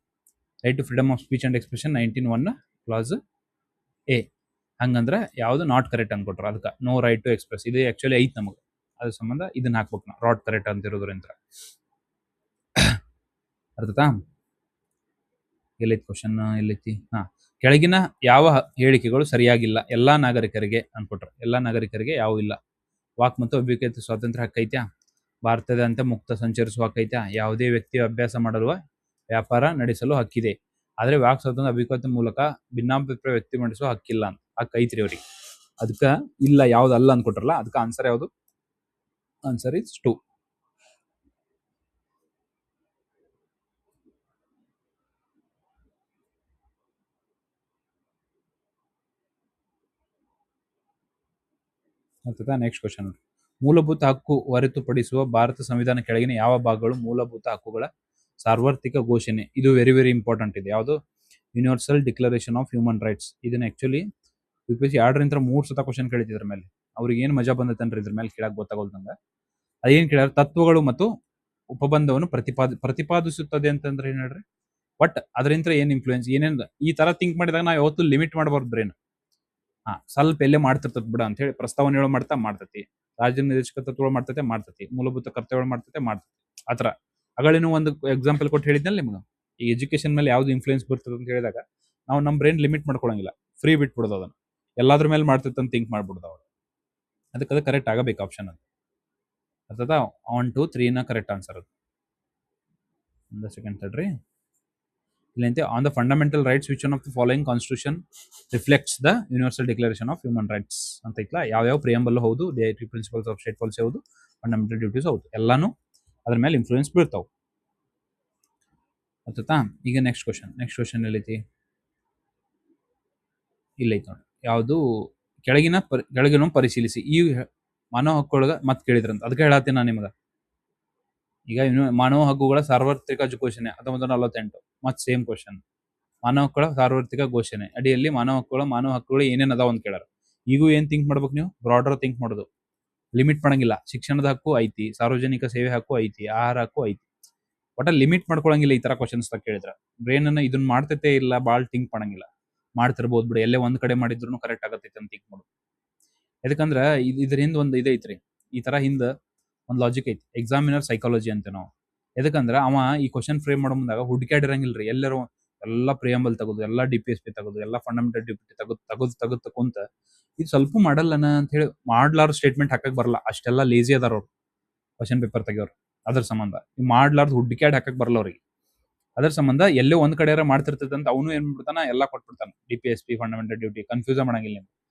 Right to freedom of speech and expression 19(1) clause A. ಹಂಗಂದ್ರೆ ಯಾವ್ದು ನಾಟ್ ಕರೆಕ್ಟ್ ಅನ್ಕೊಟ್ರು, ಅದಕ್ಕೆ ನೋ ರೈಟ್ ಟು ಎಕ್ಸ್ಪ್ರೆಸ್ ಇದು ಆಕ್ಚುಲಿ ಐತ್ ನಮಗೆ, ಅದ್ರ ಸಂಬಂಧ ಇದನ್ನ ಹಾಕ್ಬೇಕು ನಾವು, ನಾಟ್ ಕರೆಕ್ಟ್ ಅಂತ ಇರೋದ್ರಿಂದ. ಅರ್ಥತಾ? ಎಲ್ಲೈತಿ ಕ್ವಶನ್? ಎಲ್ಲೈತಿ? ಕೆಳಗಿನ ಯಾವ ಹೇಳಿಕೆಗಳು ಸರಿಯಾಗಿಲ್ಲ? ಎಲ್ಲಾ ನಾಗರಿಕರಿಗೆ ಅನ್ಕೊಟ್ರು. ಎಲ್ಲಾ ನಾಗರಿಕರಿಗೆ ಯಾವ ಇಲ್ಲ? ವಾಕ್ ಮತ್ತು ಅಭಿವ್ಯಕ್ತಿ ಸ್ವಾತಂತ್ರ್ಯ ಹಕ್ಕೈತ್ಯಾ? ಭಾರತದಂತ ಮುಕ್ತ ಸಂಚರಿಸುವ ಹಕ್ಕೈತ್ಯಾ? ಯಾವುದೇ ವ್ಯಕ್ತಿಯು ಅಭ್ಯಾಸ ಮಾಡಲು, ವ್ಯಾಪಾರ ನಡೆಸಲು ಹಕ್ಕಿದೆ, ಆದ್ರೆ ವಾಕ್ ಸ್ವಾತಂತ್ರ್ಯ ಅಭಿವ್ಯಕ್ತಿ ಮೂಲಕ ಭಿನ್ನಾಭಿಪ್ರಾಯ ವ್ಯಕ್ತಿ ಮಾಡಿಸುವ ಹಕ್ಕಿಲ್ಲ ಅಂತ ಹಕ್ಕೈತ್ರಿ ಅವ್ರಿಗೆ. ಅದಕ್ಕ ಇಲ್ಲ, ಯಾವ್ದು ಅಲ್ಲ ಅನ್ಕೊಟ್ರಲ್ಲ, ಅದಕ್ಕೆ ಆನ್ಸರ್ ಯಾವುದು? Answer is 2. Next question. ಮೂಲಭೂತ ಹಕ್ಕು ಹೊರತುಪಡಿಸುವ ಭಾರತ ಸಂವಿಧಾನ ಕೆಳಗಿನ ಯಾವ ಭಾಗಗಳು ಮೂಲಭೂತ ಹಕ್ಕುಗಳ ಸಾರ್ವತ್ರಿಕ ಘೋಷಣೆ? ಇದು ವೆರಿ ವೆರಿ ಇಂಪಾರ್ಟೆಂಟ್ ಇದೆ. ಯಾವುದು? Universal declaration of human rights. ಇದನ್ನ ಆಕ್ಚುಲಿ UPSC 2ರಿಂದ 3 ಸತ ಕ್ವಶನ್ ಕೇಳಿದ್ರ ಮೇಲೆ, ಅವ್ರಿಗೆ ಏನ್ ಮಜಾ ಬಂದೈತನ್ರಿ ಇದ್ರ ಮೇಲೆ ಕೇಳಕ್ ಗೊತ್ತಾಗೋಲ್ದಂಗ. ಅದೇನ್ ಕೇಳ್ಯಾರ? ತತ್ವಗಳು ಮತ್ತು ಉಪಬಂಧವನ್ನು ಪ್ರತಿಪಾದಿಸುತ್ತದೆ ಅಂತಂದ್ರೆ ಏನ್ ಹೇಳ್ರಿ? ಬಟ್ ಅದರಿಂದ ಏನ್ ಇನ್ಫ್ಲೂಯೆನ್ಸ್ ಏನೇನ್ ಈ ತರ ಥಿಂಕ್ ಮಾಡಿದಾಗ ನಾವು ಯಾವತ್ತು ಲಿಮಿಟ್ ಮಾಡಬಾರ್ದು ಬ್ರೇನ್. ಸ್ವಲ್ಪ ಎಲ್ಲೇ ಮಾಡ್ತಿರ್ತದ ಬಿಡ ಅಂತ ಹೇಳಿ ಪ್ರಸ್ತಾವನೆಗಳು ಮಾಡ್ತತಿ, ರಾಜ್ಯ ನಿರ್ದೇಶಕ ತತ್ವಗಳು ಮಾಡ್ತತಿ, ಮೂಲಭೂತ ಕರ್ತವ್ಯಗಳು ಮಾಡ್ತತಿ. ಆತರ ಅಗಳಿನೂ ಒಂದು ಎಕ್ಸಾಂಪಲ್ ಕೊಟ್ಟು ಹೇಳಿದ್ನಲ್ಲ ನಿಮ್ಗೆ, ಈ ಎಜುಕೇಶನ್ ಮೇಲೆ ಯಾವ್ದು ಇನ್ಫ್ಲೂಯೆನ್ಸ್ ಬರ್ತದೆ ಅಂತ ಹೇಳಿದಾಗ ನಾವು ನಮ್ಮ ಬ್ರೈನ್ ಲಿಮಿಟ್ ಮಾಡ್ಕೊಳಂಗಿಲ್ಲ, ಫ್ರೀ ಬಿಟ್ಬಿಡೋದು, ಅದನ್ನ ಎಲ್ಲಾದ್ರ ಮೇಲೆ ಮಾಡ್ತೈತೆ ಅಂತ ಥಿಂಕ್ ಮಾಡ್ಬಿಡೋದು ಅವ್ರು. ಅದಕ್ಕೆ ಅದು ಕರೆಕ್ಟ್ ಆಗಬೇಕು ಆಪ್ಷನ್ ಅದು. ಅರ್ಥದ? 1, 2, 3 ಕರೆಕ್ಟ್ ಆನ್ಸರ್ ಅದು. ಒಂದು ಸೆಕೆಂಡ್ ತಡ್ರಿ. ಇಲ್ಲಂತೆ on the fundamental rights which one of the following constitution reflects the universal declaration of human rights ಅಂತ ಐತ್ಲ. ಯಾವ ಪ್ರಿಯಂಬಲ್ ಹೌದು, the principles of state policy ಹೌದು, ಫಂಡಮೆಂಟಲ್ ಡ್ಯೂಟೀಸ್ ಹೌದು, ಎಲ್ಲಾನು ಅದ್ರ ಮೇಲೆ ಇನ್ಫ್ಲೂಯೆನ್ಸ್ ಬೀಳ್ತಾವೆ. ಅರ್ಥತಾ? ಈಗ ನೆಕ್ಸ್ಟ್ ಕ್ವಶನ್ ಎಲ್ಲೈತಿ? ಇಲ್ಲೈತಿ ನೋಡಿ. ಯಾವುದು? ಕೆಳಗಿನ ಪರಿಶೀಲಿಸಿ. ಈ ಮಾನವ ಹಕ್ಕುಗಳ ಮತ್ತೆ ಕೇಳಿದ್ರಂತ, ಅದಕ್ಕೆ ಹೇಳತ್ತೀನಿ ನಾನು ನಿಮ್ಗೆ. ಈಗ ಮಾನವ ಹಕ್ಕುಗಳ ಸಾರ್ವತ್ರಿಕ ಘೋಷಣೆ 1948 ಮತ್ ಸೇಮ್ ಕ್ವಶನ್. ಮಾನವ ಹಕ್ಕುಗಳ ಸಾರ್ವತ್ರಿಕ ಘೋಷಣೆ ಅಡಿಯಲ್ಲಿ ಮಾನವ ಹಕ್ಕುಗಳು ಏನೇನ್ ಅದಾವ ಅಂತ ಕೇಳಾರ. ಈಗೂ ಏನ್ ಥಿಂಕ್ ಮಾಡ್ಬೇಕು ನೀವು? ಬ್ರಾಡರ್ ಥಿಂಕ್ ಮಾಡೋದು, ಲಿಮಿಟ್ ಮಾಡಂಗಿಲ್ಲ. ಶಿಕ್ಷಣದ ಹಕ್ಕು ಐತಿ, ಸಾರ್ವಜನಿಕ ಸೇವೆ ಹಕ್ಕು ಐತಿ, ಆಹಾರ ಹಕ್ಕು ಐತಿ, ಒಟ್ಟ ಲಿಮಿಟ್ ಮಾಡ್ಕೊಳಂಗಿಲ್ಲ. ಈ ತರ ಕ್ವಶನ್ಸ್ ಕೇಳಿದ್ರ ಬ್ರೇನ್ ಅನ್ನ ಇದನ್ನ ಮಾಡ್ತೈತೆ ಇಲ್ಲ, ಬಾಳ್ ಥಿಂಕ್ ಮಾಡಂಗಿಲ್ಲ. ಮಾಡ್ತಿರ್ಬೋದು ಬಿಡಿ, ಎಲ್ಲೇ ಒಂದ್ ಕಡೆ ಮಾಡಿದ್ರು ಕರೆಕ್ಟ್ ಆಗತ್ತೈತೆ ಅಂತ ಥಿಂಕ್ ಮಾಡೋದು. ಯಾಕಂದ್ರ ಇದ್ರ ಹಿಂದ್ ಒಂದು ಇದೈತ್ರಿ, ಈ ತರ ಹಿಂದ ಒಂದು ಲಾಜಿಕ್ ಐತಿ, ಎಕ್ಸಾಮಿನರ್ ಸೈಕಾಲಜಿ ಅಂತ ನಾವು. ಯಾಕಂದ್ರ ಅವ ಈ ಕ್ವಶನ್ ಫ್ರೇಮ್ ಮಾಡೋ ಮುಂದಾಗ ಹುಡುಕಾಡಿರಂಗಿಲ್ರಿ, ಎಲ್ಲರೂ ಎಲ್ಲಾ ಪ್ರಿಯಂಬಲ್ ತಗೋದು, ಎಲ್ಲಾ DPSP ತಗೋದು, ಎಲ್ಲಾ ಫಂಡಮೆಂಟಲ್ ಡ್ಯೂಟಿ ತಗೋದು ಕುಂತ ಇದು ಸ್ವಲ್ಪ ಮಾಡಲ್ಲನ ಅಂತ ಹೇಳಿ ಮಾಡ್ಲಾರ್ದು ಸ್ಟೇಟ್ಮೆಂಟ್ ಹಾಕಕ್ ಬರಲ್ಲ. ಅಷ್ಟೆಲ್ಲಾ ಲೇಜಿ ಅದಾರ ಅವ್ರು ಕ್ವಶನ್ ಪೇಪರ್ ತೆಗಿಯೋರು. ಅದ್ರ ಸಂಬಂಧ ಮಾಡ್ಲಾರ್ದು ಹುಡುಕಾಡಿ ಹಾಕಕ್ ಬರಲ್ಲ ಅವ್ರಿಗೆ. ಅದ್ರ ಸಂಬಂಧ ಎಲ್ಲೋ ಒಂದ್ ಕಡೆ ಮಾಡ್ತಿರ್ತದ ಅಂತ ಅವನು ಏನ್ ಮಾಡ್ಬಿಡ್ತಾನ, ಎಲ್ಲಾ ಕೊಟ್ಬಿಡ್ತಾನ. DPSP ಫಂಡಮೆಂಟಲ್ ಡ್ಯೂಟಿ ಕನ್ಫ್ಯೂಸ್ ಮಾಡಂಗಿಲ್ಲ.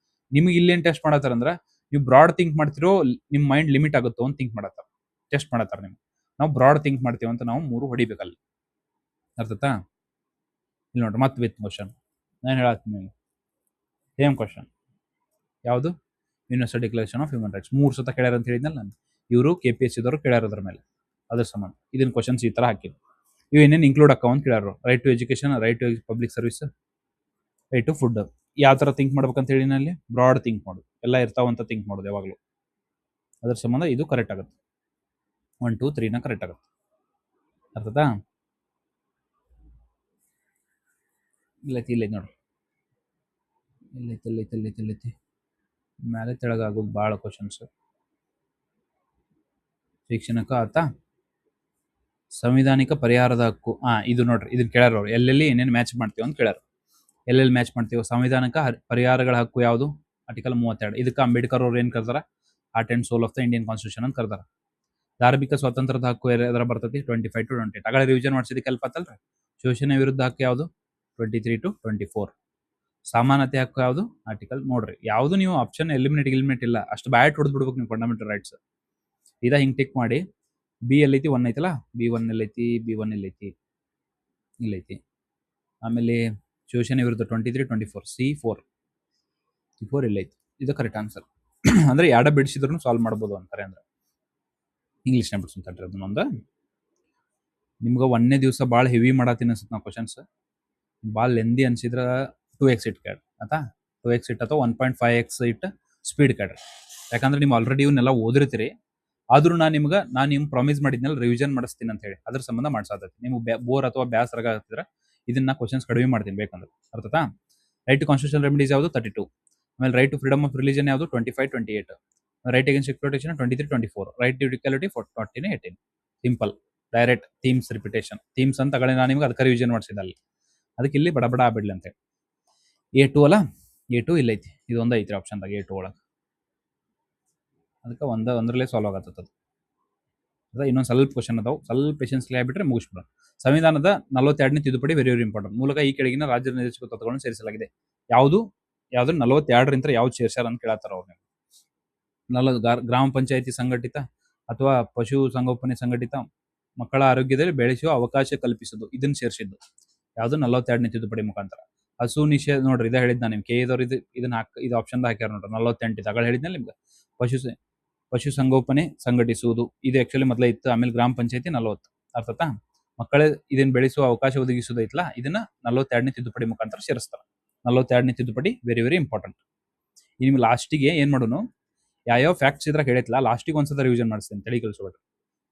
ನಿಮ್ಗೆ ಇಲ್ಲಿ ಏನ್ ಟೆಸ್ಟ್ ಮಾಡತ್ತಾರ ಅಂದ್ರ, ನೀವು ಬ್ರಾಡ್ ಥಿಂಕ್ ಮಾಡ್ತಿರೋ ನಿಮ್ ಮೈಂಡ್ ಲಿಮಿಟ್ ಆಗುತ್ತೋ ಅಂತ ಥಿಂಕ್ ಮಾಡತ್ತಾರ, ಟೆಸ್ಟ್ ಮಾಡತ್ತಾರ ನಿಮ್ಗೆ. ನಾವು ಬ್ರಾಡ್ ಥಿಂಕ್ ಮಾಡ್ತೀವಿ ಅಂತ ನಾವು 3 ಹೊಡಿಬೇಕಲ್ಲಿ. ಅರ್ಥತಾ? ಇಲ್ಲಿ ನೋಡ್ರಿ ಮತ್ತೆ ವಿತ್ ಕ್ವಶನ್ ನಾನು ಹೇಳತ್ತೀನಿ ನಿಮಗೆ. ಸೇಮ್ ಕ್ವಶನ್ ಯಾವುದು? Universal declaration of human rights 3 ಸತ ಕೇಳ್ಯಾರ ಅಂತ ಹೇಳಿದ್ನಲ್ಲ ನಾನು. ಇವರು KPSC ದವರು ಕೇಳ್ಯಾರ ಅದ್ರ ಮೇಲೆ, ಅದ್ರ ಸಂಬಂಧ ಇದನ್ನ ಕ್ವಶನ್ಸ್ ಈ ತರ ಹಾಕಿದ್ರು. ಇವು ಏನೇನು ಇನ್ಕ್ಲೂಡ್ ಅಕ್ಕವ ಅಂತ ಕೇಳ್ಯಾರ. Right to education, right to public service, right to food. ಯಾವ ತರ ಥಿಂಕ್ ಮಾಡ್ಬೇಕಂತ ಹೇಳಿ ಅಲ್ಲಿ ಬ್ರಾಡ್ ಥಿಂಕ್ ಮಾಡೋದು, ಎಲ್ಲ ಇರ್ತಾವಂತ ಥಿಂಕ್ ಮಾಡೋದು ಯಾವಾಗಲೂ. ಅದ್ರ ಸಂಬಂಧ ಇದು ಕರೆಕ್ಟ್ ಆಗುತ್ತೆ. 1 2 3 ಕರೆಕ್ಟ್ ಆಗುತ್ತೆ. ಅರ್ಥತಾ? ಇಲ್ಲೈತಿ ನೋಡ್ರಿ, ಇಲ್ಲೈತಿ ಮೇಲೆ ತೆಳಗಾಗೋದು ಭಾಳ ಕ್ವಶನ್ಸ್. ಶಿಕ್ಷಣಕ್ಕೆ ಆತಾ ಸಂವಿಧಾನಿಕ ಪರಿಹಾರದ ಹಕ್ಕು. ಇದು ನೋಡ್ರಿ, ಇದನ್ನ ಕೇಳ್ಯಾರ ಅವ್ರು. ಎಲ್ಲೆಲ್ಲಿ ಏನೇನು ಮ್ಯಾಚ್ ಮಾಡ್ತೀವಿ ಅಂತ ಕೇಳ್ಯಾರ. ಎಲ್ಲೆಲ್ಲಿ ಮ್ಯಾಚ್ ಮಾಡ್ತೀವಿ? ಸಂವಿಧಾನಕ ಪರಿಹಾರಗಳ ಹಕ್ಕು ಯಾವುದು? ಆರ್ಟಿಕಲ್ 32. ಇದಕ್ಕೆ ಅಂಬೇಡ್ಕರ್ ಅವ್ರು ಏನ್ ಕರ್ದಾರ? Heart and soul of the Indian constitution ಅಂತ ಕರ್ದಾರ. ಧಾರ್ಮಿಕ ಸ್ವಾತಂತ್ರ್ಯದ ಹಕ್ಕು ಎದರ ಬರ್ತೈತಿ? 25 to 28. ಅಗಳ ರಿವಿಷನ್ ಮಾಡಿಸಿದಕ್ಕೆ ಹೆಲ್ಪ್ ಆತಲ್ರಿ. ಶೋಷಣೆ ವಿರುದ್ಧ ಹಕ್ಕು ಯಾವುದು? 23 to 24. ಸಮಾನತೆ ಹಕ್ಕು ಯಾವುದು? ಆರ್ಟಿಕಲ್ ನೋಡ್ರಿ, ಯಾವುದು ನೀವು ಆಪ್ಷನ್ ಎಲಿಮಿನೇಟ್ ಇಲ್ಲ, ಅಷ್ಟು ಬ್ಯಾಟ್ ಹೊಡೆದ್ ಬಿಡ್ಬೇಕು ನೀವು ಫಂಡಮೆಂಟಲ್ ರೈಟ್ಸ್. ಇದ ಹಿಂಗ್ ಟಿಕ್ ಮಾಡಿ. ಬಿ ಎಲ್ಲೈತಿ? 1 ಐತಲ್ಲ, B1 ಎಲ್ಲೈತಿ? B1 ಇಲ್ಲೈತಿ. ಆಮೇಲೆ ಶೋಷಣೆ ವಿರುದ್ಧ 23 24, C4 ಇಲ್ಲೈತಿ. ಇದು ಕರೆಕ್ಟ್ ಆನ್ಸರ್. ಅಂದ್ರೆ ಯಾಡ ಬಿಡಿಸಿದ್ರು ಸಾಲ್ವ್ ಮಾಡ್ಬೋದು ಅಂತಾರೆ. ಅಂದ್ರೆ ಇಂಗ್ಲೀಷ್ನ ಬಿಡಿಸ್ತಾರೆ ಅದನ್ನೊಂದು. ನಿಮ್ಗೆ 1ನೇ ದಿವಸ ಭಾಳ ಹೆವಿ ಮಾಡತ್ತೀನಿ ಅನ್ಸುತ್ತೆ ನಾವು ಕ್ವಶನ್ಸ್. ಭಾಳ ಲೆಂದಿ ಅನ್ಸಿದ್ರ 2x ಇಟ್ ಕ್ಯಾಡ್ ಆಯ್ತಾ? 2x ಇಟ್ ಅಥವಾ 1.5x ಇಟ್ ಸ್ಪೀಡ್ ಕ್ಯಾಡ್ರಿ. ಯಾಕಂದ್ರೆ ನೀವು ಆಲ್ರೆಡಿ ಇವನ್ನೆಲ್ಲ ಓದಿರ್ತೀರಿ. ಆದ್ರೂ ನಾನು ನಿಮ್ಗೆ ಪ್ರಾಮಿಸ್ ಮಾಡಿದ್ನಲ್ಲ ರಿವಿಷನ್ ಮಾಡಿಸ್ತೀನಿ ಅಂತ ಹೇಳಿ, ಅದ್ರ ಸಂಬಂಧ ಮಾಡ್ಸಾತೈತಿ. ನಿಮ್ಗೆ ಬೋರ್ ಅಥವಾ ಬ್ಯಾಸರ ಆಗತ್ತಿದ್ರೆ ಇದನ್ನ ಕ್ವಶನ್ಸ್ ಕಡಿಮೆ ಮಾಡ್ತೀನಿ ಬೇಕಂದ್ರೆ. ಅರ್ಥತಾ? ರೈಟ್ ಟು ಕಾನ್ಸ್ಟಿಟ್ಯೂಷನಲ್ ರೆಮಿಡೀಸ್ ಯಾವುದು? 32. ಆಮೇಲೆ right to freedom of religion ಯಾವುದು? 25 28. Right against exploitation 23 24. Right to equality 14 18. Simple direct themes repetition. Themes ಅಂತ ನಾನು ನಿಮ್ಗೆ ಅದಕ್ಕೆ ರಿವಿಷನ್ ಮಾಡಿಸಿದ ಅಲ್ಲಿ. ಅದಕ್ಕೆ ಇಲ್ಲಿ ಬಡ ಆಗ್ಬಿಡ್ಲಿ ಅಂತೇಳಿ. A2 ಅಲ್ಲ, A2 ಇಲ್ಲೈತಿ. ಇದು ಒಂದ ಐತ್ರಿ ಆಪ್ಷನ್ದಾಗ A2 ಒಳಗೆ. ಅದಕ್ಕೆ ಒಂದರಲ್ಲೇ ಸಾಲ್ವ್ ಆಗತ್ತದ. ಅದ ಇನ್ನೊಂದು ಸ್ವಲ್ಪ ಕ್ವಶನ್ ಅದಾವು, ಸ್ವಲ್ಪ ಪೇಷನ್ಸ್ಲಿ ಆಗ್ಬಿಟ್ರೆ ಮುಗಿಸ್ಬಿಡೋಣ. ಸಂವಿಧಾನದ 42ನೇ ತಿದ್ದುಪಡಿ ವೆರಿ ವೆರಿ ಇಂಪಾರ್ಟೆಂಟ್. ಮೂಲಕ ಈ ಕೆಳಗಿನ ರಾಜ್ಯ ನಿರ್ದೇಶಕ ತತ್ವಗಳನ್ನು ಸೇರಿಸಲಾಗಿದೆ. ಯಾವುದು 42ರಿಂದ ಯಾವ್ದು ಸೇರ್ಸ್ಯಾರ ಅಂತ ಕೇಳತ್ತಾರ ಅವ್ರು. ಗ್ರಾಮ ಪಂಚಾಯತಿ ಸಂಘಟಿತ ಅಥವಾ ಪಶು ಸಂಗೋಪನೆ ಸಂಘಟಿತ ಮಕ್ಕಳ ಆರೋಗ್ಯದಲ್ಲಿ ಬೆಳೆಸುವ ಅವಕಾಶ ಕಲ್ಪಿಸುವುದು, ಇದನ್ನ ಸೇರಿಸಿದ್ದು ಯಾವುದು? 42ನೇ ತಿದ್ದುಪಡಿ ಮುಖಾಂತರ. ಹಸು ನಿಷೇಧ ನೋಡ್ರಿ, ಇದ ಹೇಳಿದ್ ನಾನು ನಿಮ್ಗೆ. KA ಇದನ್ನ ಇದು ಆಪ್ಷನ್ ಹಾಕ್ಯಾರ ನೋಡ್ರಿ. 48 ಅಗಳ ಹೇಳಿದ್ನಲ್ಲ ನಿಮ್ಗೆ. ಪಶು ಸಂಗೋಪನೆ ಸಂಘಟಿಸುವುದು ಇದು ಆಕ್ಚುಲಿ ಮೊದಲೇ ಇತ್ತು. ಆಮೇಲೆ ಗ್ರಾಮ ಪಂಚಾಯತಿ 40. ಅರ್ಥತಾ? ಮಕ್ಕಳ ಇದನ್ನ ಬೆಳೆಸುವ ಅವಕಾಶ ಒದಗಿಸುವುದು ಐತ್ಲಾ, ಇದನ್ನ 42ನೇ ತಿದ್ದುಪಡಿ ಮುಖಾಂತರ ಸೇರಿಸ್ತಾರೆ. 42ನೇ ತಿದ್ದುಪಡಿ ವೆರಿ ವೆರಿ ಇಂಪಾರ್ಟೆಂಟ್. ನಿಮ್ಗೆ ಲಾಸ್ಟಿಗೆ ಏನ್ ಮಾಡೋನು, ಯಾವ ಫ್ಯಾಕ್ಟ್ಸ್ ಇದ್ರಾಗ ಹೇಳೈತ್ಲಾ ಲಾಸ್ಟಿಗೆ ಒಂದ್ಸತ ರಿವಿಷನ್ ಮಾಡಿಸ್ತೀನಿ, ತಲೆ ಕೆಲ್ಸಬೇಡ್ರಿ.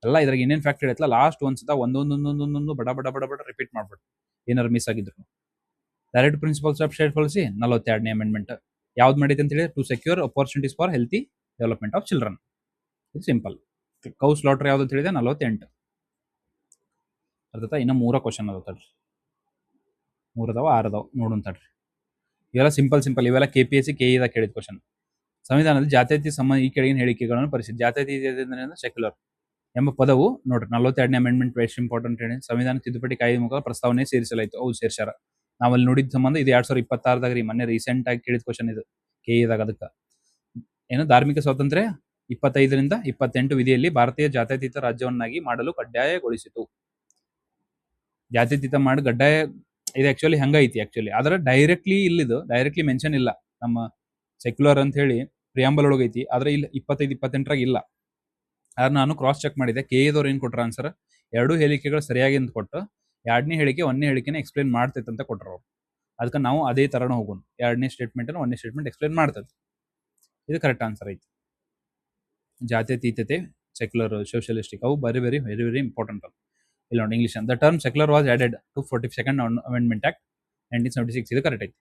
ಎಲ್ಲ ಇದ್ರಾಗ ಏನೇನು ಫ್ಯಾಕ್ಟ್ ಹೇಳೈತ್ಲಾ ಲಾಸ್ಟ್ ಒಂದ್ಸತ ಒಂದೊಂದು ಬಡ ರಿಪೀಟ್ ಮಾಡ್ಬಿಡ್ರಿ, ಏನಾರು ಮಿಸ್ ಆಗಿದ್ರು. Direct principles of state policy 42ನೇ ಅಮೆಂಡ್ಮೆಂಟ್ ಯಾವ್ದು ಮಾಡೈತೆ ಅಂತ ಹೇಳಿ? To secure opportunities for healthy development of children. ಇದು ಸಿಂಪಲ್. ಕೌ ಸ್ಲಾಟರ್ ಯಾವ್ದು ಅಂತ ಹೇಳಿದೆ? 48. ಅರ್ಥತಾ? ಇನ್ನು 3 ಕ್ವಶನ್ ಅದಾವ ತಡ್ರಿ. 3 ಅದಾವ 6 ಅದಾವ ನೋಡೋಣ ತಡ್ರಿ. ಇವೆಲ್ಲ ಸಿಂಪಲ್. ಇವೆಲ್ಲ KPSC KE ಕೇಳಿದ ಕ್ವಶನ್. ಸಂವಿಧಾನದ ಜಾತ್ಯತೀತ ಈ ಕೆಳಗಿನ ಹೇಳಿಕೆಗಳನ್ನು ಪರಿಶೀಲಿಸಿ. ಜಾತ್ಯತೀತ ಸೆಕ್ಯುಲರ್ ಎಂಬ ಪದವು ನೋಡ್ರಿ 42ನೇ ಅಮೆಂಡ್ಮೆಂಟ್ ವೆಸ್ಟ್ ಇಂಪಾರ್ಟೆಂಟ್ ಹೇಳಿ ಸಂವಿಧಾನ ತಿದ್ದುಪಡಿ ಕಾಯ್ದೆ ಮೂಲಕ ಪ್ರಸ್ತಾವನೆ ಸೇರಿಸಲಾಯಿತು. ಅವು ಸೇರ್ಸ್ಯಾರ. ನಾವಲ್ಲಿ ನೋಡಿದ ಸಂಬಂಧ ಇದು 2026ದಾಗ ರೀ, ಮೊನ್ನೆ ರೀಸೆಂಟ್ ಆಗಿ ಕೇಳಿದ ಕ್ವಶನ್ ಇದು KEದಾಗ. ಅದಕ್ಕೆ ಏನು ಧಾರ್ಮಿಕ ಸ್ವಾತಂತ್ರ್ಯ 25ರಿಂದ 28 ವಿಧಿಯಲ್ಲಿ ಭಾರತೀಯ ಜಾತ್ಯತೀತ ರಾಜ್ಯವನ್ನಾಗಿ ಮಾಡಲು ಕಡ್ಡಾಯಗೊಳಿಸಿತು. ಜಾತ್ಯತೀತ ಮಾಡಿ ಕಡ್ಡಾಯ ಇದು ಆಕ್ಚುಲಿ ಹಂಗೈತಿ ಆಕ್ಚುಲಿ. ಆದ್ರೆ ಡೈರೆಕ್ಟ್ಲಿ ಮೆನ್ಷನ್ ಇಲ್ಲ. ನಮ್ಮ ಸೆಕ್ಯುಲರ್ ಅಂತ ಹೇಳಿ ಪ್ರಿಯಾಂಬಲ್ ಒಳಗೈತಿ, ಆದ್ರೆ ಇಲ್ಲಿ 25 28ರಾಗ ಇಲ್ಲ. ಆದ್ರೆ ನಾನು ಕ್ರಾಸ್ ಚೆಕ್ ಮಾಡಿದೆ. KEದವ್ರು ಏನ್ ಕೊಟ್ರ ಆನ್ಸರ್? 2 ಹೇಳಿಕೆಗಳು ಸರಿಯಾಗಿ ಅಂತ ಕೊಟ್ಟು 2ನೇ ಹೇಳಿಕೆ 1ನೇ ಹೇಳಿಕೆನ ಎಕ್ಸ್ಪ್ಲೇನ್ ಮಾಡ್ತೈತೆ ಅಂತ ಕೊಟ್ರ ಅವ್ರು. ಅದಕ್ಕೆ ನಾವು ಅದೇ ತರನ ಹೋಗೋಣ. 2ನೇ ಸ್ಟೇಟ್ಮೆಂಟ್ 1ನೇ ಸ್ಟೇಟ್ಮೆಂಟ್ ಎಕ್ಸ್ಪ್ಲೇನ್ ಮಾಡ್ತದೆ. ಇದು ಕರೆಕ್ಟ್ ಆನ್ಸರ್ ಐತಿ. ಜಾತ್ಯತೀತತೆ, ಸೆಕ್ಯುಲರ್, ಸೋಷಿಯಲಿಸ್ಟಿಕ್ ಅವು ವೆರಿ ವೆರಿ ಇಂಪಾರ್ಟೆಂಟ್. ಇಲ್ಲ ನೋಡಿ English. The term secular was added to 42nd amendment act 1976. ಇದು ಕರೆಕ್ಟ್ ಐತಿ.